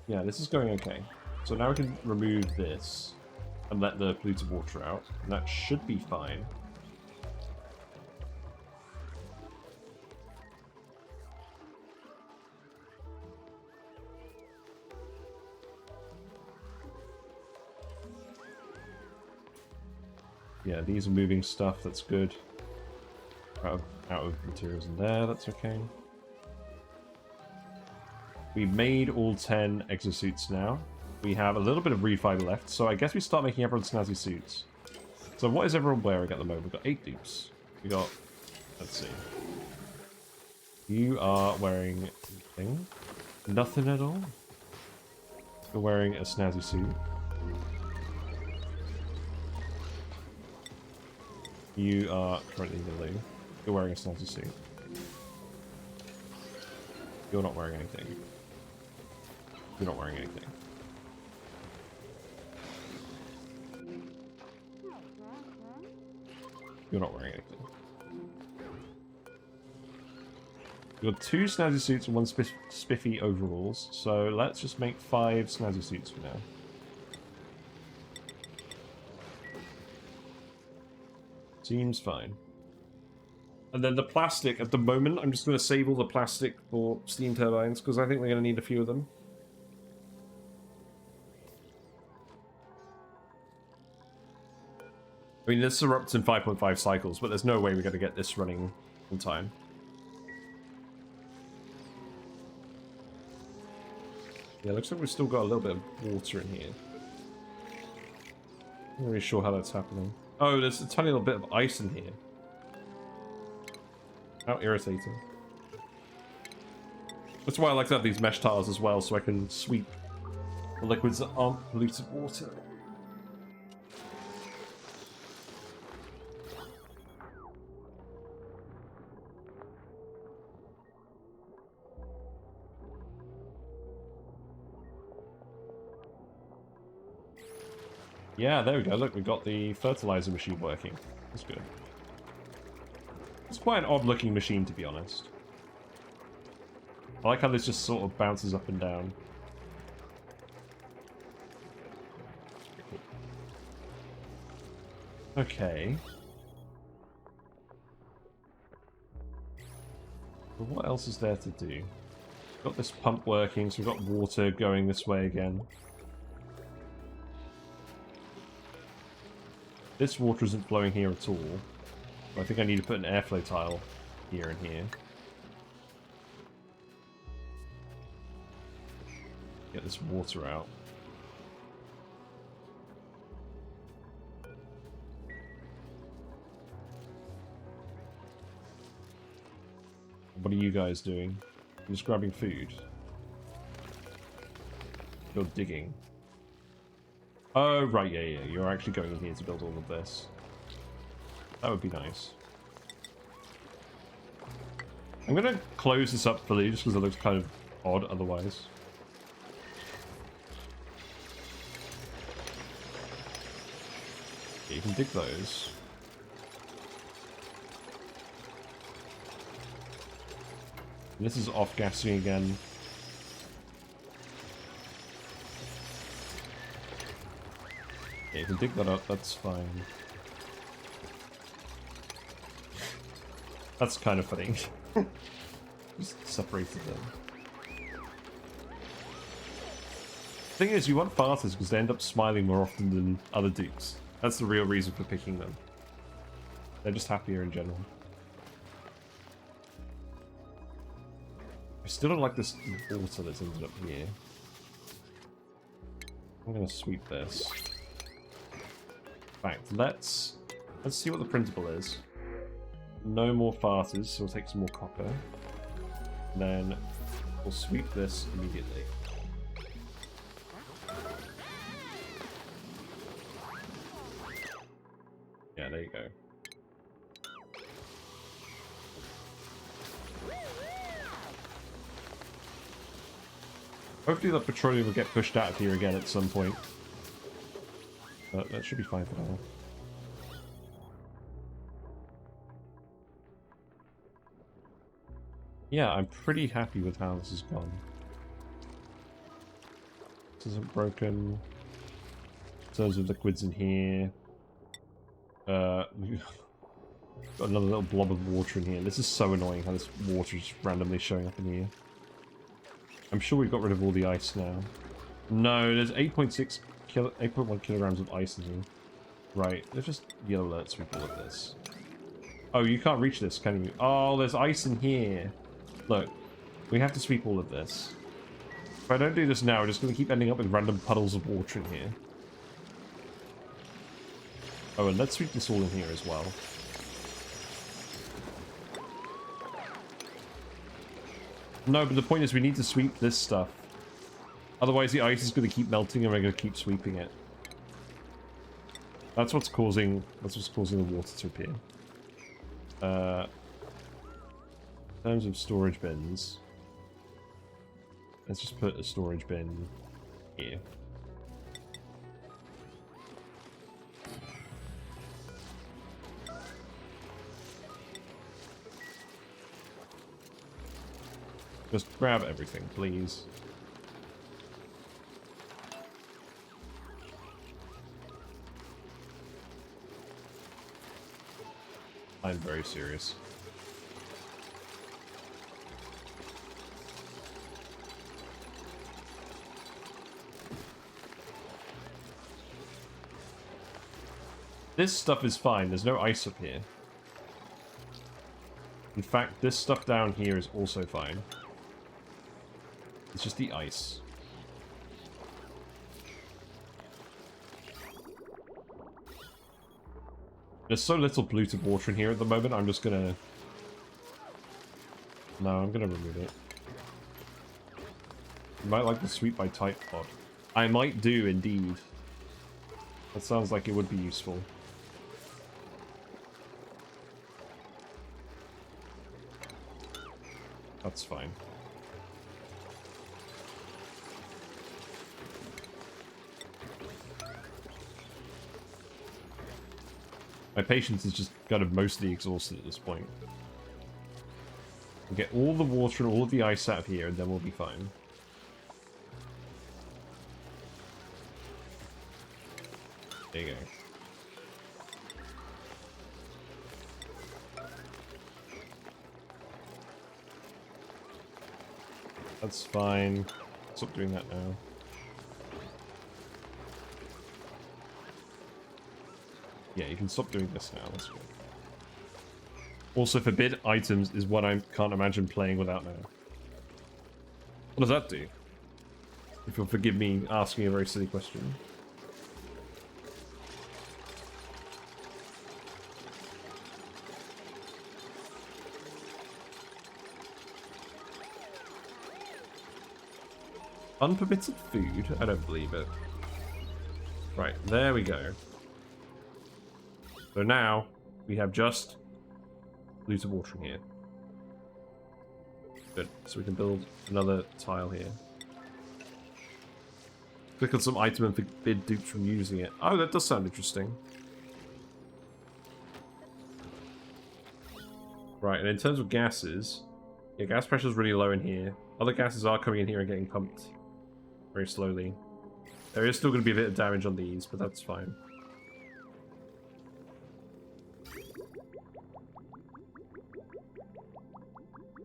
Yeah, this is going okay. So now we can remove this and let the polluted water out, and that should be fine. Yeah, these are moving stuff, that's good. Out of materials in there, that's okay. We've made all 10 exosuits now. We have a little bit of refiber left, so I guess we start making everyone snazzy suits. So what is everyone wearing at the moment? We've got 8 dupes. We got, let's see. You are wearing anything? Nothing at all? You're wearing a snazzy suit. You are currently blue. You're wearing a snazzy suit. You're not wearing anything. You're not wearing anything. You're not wearing anything. You've got 2 snazzy suits and 1 spiffy overalls, so let's just make 5 snazzy suits for now. Seems fine. And then the plastic, at the moment, I'm just going to save all the plastic for steam turbines, because I think we're going to need a few of them. I mean, this erupts in 5.5 cycles, but there's no way we're going to get this running in time. Yeah, looks like we've still got a little bit of water in here. I'm not really sure how that's happening. Oh, there's a tiny little bit of ice in here. How irritating. That's why I like to have these mesh tiles as well, so I can sweep the liquids that aren't polluted water. Yeah, there we go. Look, we got the fertilizer machine working. That's good. It's quite an odd-looking machine, to be honest. I like how this just sort of bounces up and down. Okay. But what else is there to do? We've got this pump working, so we've got water going this way again. This water isn't flowing here at all. I think I need to put an airflow tile here and here. Get this water out. What are you guys doing? I'm just grabbing food. You're digging. Oh, right, yeah. You're actually going in here to build all of this. That would be nice. I'm going to close this up fully just because it looks kind of odd otherwise. Yeah, you can dig those. And this is off-gassing again. Yeah, you can dig that up, that's fine. That's kind of funny. Just separated them. Thing is, you want farters because they end up smiling more often than other dupes. That's the real reason for picking them. They're just happier in general. I still don't like this water that's ended up here. I'm gonna sweep this. In fact, let's see what the printable is. No more farters, so we'll take some more copper. And then we'll sweep this immediately. Yeah, there you go. Hopefully the petroleum will get pushed out of here again at some point. But that should be fine for now. Yeah, I'm pretty happy with how this has gone. This isn't broken. In terms of liquids in here. We've got another little blob of water in here. This is so annoying how this water is randomly showing up in here. I'm sure we've got rid of all the ice now. No, there's 8.1 kilograms of ice in here. Right, let's just yellow alert sweep all of this. Oh, you can't reach this, can you? Oh, there's ice in here. Look, we have to sweep all of this. If I don't do this now, we're just going to keep ending up with random puddles of water in here. Oh, and let's sweep this all in here as well. No, but the point is we need to sweep this stuff. Otherwise the ice is going to keep melting and we're going to keep sweeping it. That's what's causing the water to appear. In terms of storage bins, let's just put a storage bin here. Just grab everything, please. I'm very serious. This stuff is fine, there's no ice up here. In fact, this stuff down here is also fine. It's just the ice. There's so little polluted water in here at the moment, I'm just gonna... No, I'm gonna remove it. You might like the sweep by type mod. I might do, indeed. That sounds like it would be useful. That's fine. My patience is just kind of mostly exhausted at this point. We'll get all the water and all of the ice out of here, and then we'll be fine. There you go. That's fine. Stop doing that now. Yeah, you can stop doing this now. That's good. Also, forbid items is what I can't imagine playing without now. What does that do? If you'll forgive me asking a very silly question. Unpermitted food? I don't believe it. Right, there we go. So now, we have just polluted water in here. Good, so we can build another tile here. Click on some item and forbid dupes from using it. Oh, that does sound interesting. Right, and in terms of gases, yeah, gas pressure is really low in here. Other gases are coming in here and getting pumped very slowly. There is still going to be a bit of damage on these, but that's fine.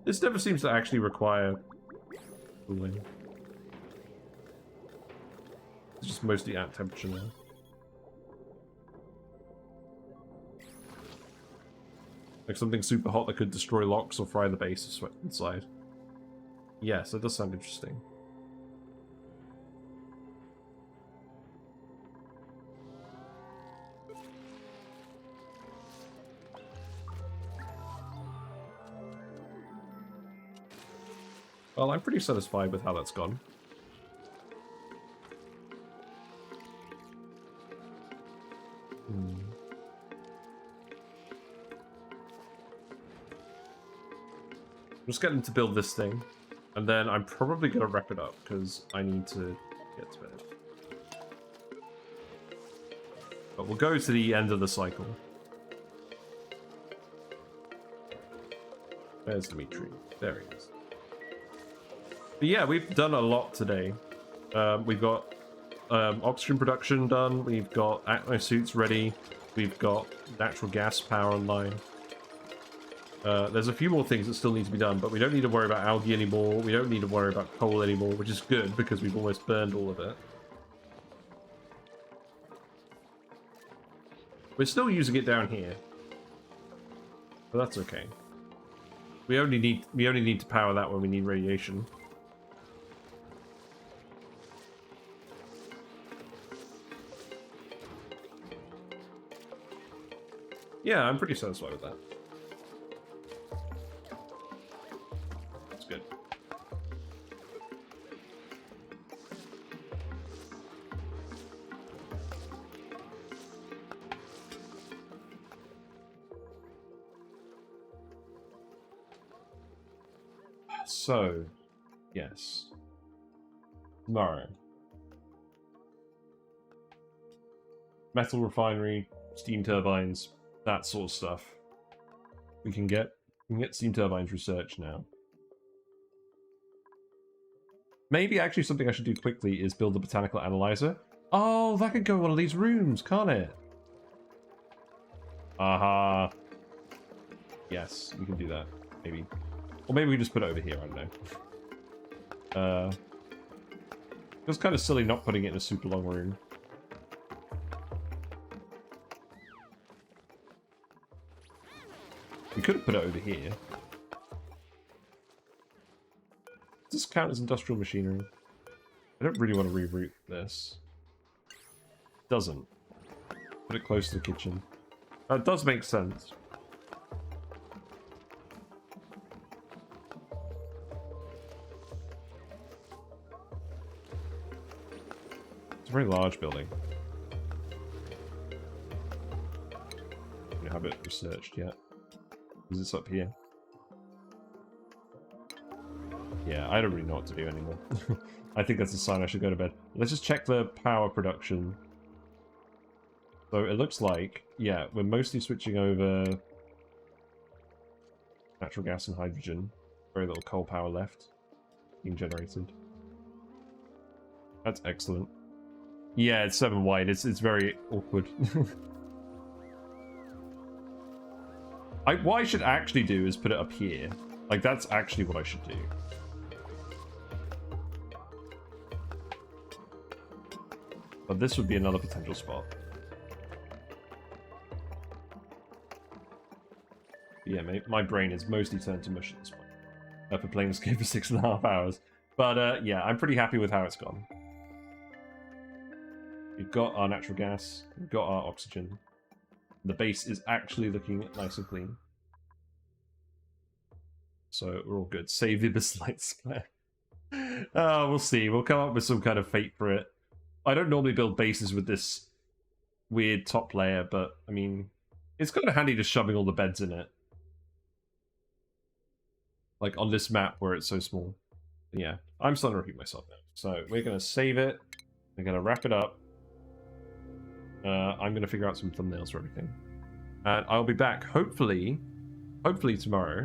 This never seems to actually require cooling. It's just mostly at temperature now. Like something super hot that could destroy locks or fry the base inside. Yes, that does sound interesting. Well, I'm pretty satisfied with how that's gone. I'm just getting to build this thing, and then I'm probably going to wrap it up, because I need to get to bed. But we'll go to the end of the cycle. There's Dimitri. There he is. But yeah, we've done a lot today. We've got oxygen production done. We've got Atmo suits ready. We've got natural gas power online. There's a few more things that still need to be done, but we don't need to worry about algae anymore. We don't need to worry about coal anymore, which is good because we've almost burned all of it. We're still using it down here, but that's okay. We only need to power that when we need radiation. Yeah, I'm pretty satisfied with that. That's good. So, yes. Tomorrow. Metal refinery, steam turbines, that sort of stuff. We can get steam turbines research now. Maybe actually something I should do quickly is build a botanical analyzer. Oh, that could go in one of these rooms, can't it? Aha. Yes, we can do that. Maybe. Or maybe we just put it over here, I don't know. It was kind of silly not putting it in a super long room. We could have put it over here. Does this count as industrial machinery? I don't really want to reroute this. Doesn't. Put it close to the kitchen. That does make sense. It's a very large building. I don't have it researched yet. Is this up here? Yeah, I don't really know what to do anymore. I think that's a sign I should go to bed. Let's just check the power production. So it looks like, yeah, we're mostly switching over natural gas and hydrogen. Very little coal power left being generated. That's excellent. Yeah, it's 7 wide. It's very awkward. What I should actually do is put it up here. Like, that's actually what I should do. But this would be another potential spot. Yeah, my brain is mostly turned to mush at this point. After playing this game for 6.5 hours. But yeah, I'm pretty happy with how it's gone. We've got our natural gas, we've got our oxygen. The base is actually looking nice and clean. So we're all good. Save the Abyss Light Square. We'll see. We'll come up with some kind of fate for it. I don't normally build bases with this weird top layer, but I mean, it's kind of handy just shoving all the beds in it. Like on this map where it's so small. But yeah, I'm starting to repeat myself now. So we're going to save it. We're going to wrap it up. I'm going to figure out some thumbnails for everything. And I'll be back, hopefully tomorrow.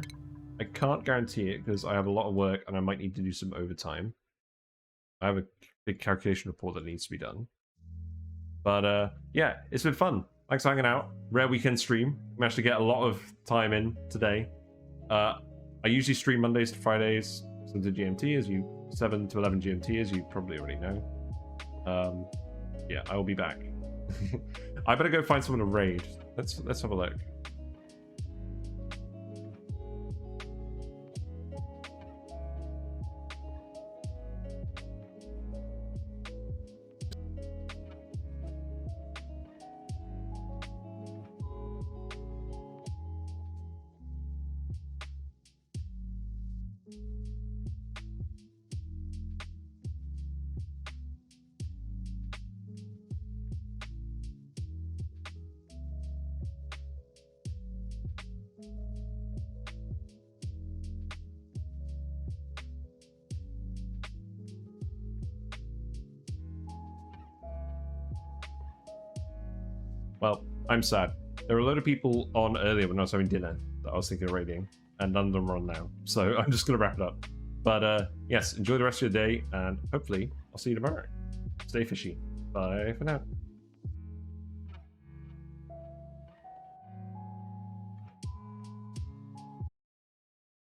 I can't guarantee it because I have a lot of work and I might need to do some overtime. I have a big calculation report that needs to be done. But yeah, it's been fun. Thanks for hanging out. Rare weekend stream. Managed to get a lot of time in today. I usually stream Mondays to Fridays, 7 to GMT, as you 7 to 11 GMT, as you probably already know. Yeah, I will be back. I better go find someone to raid. Let's have a look. Well, I'm sad. There were a lot of people on earlier when I was having dinner that I was thinking of raiding, and none of them are on now. So I'm just going to wrap it up. But yes, enjoy the rest of your day, and hopefully I'll see you tomorrow. Stay fishy. Bye for now.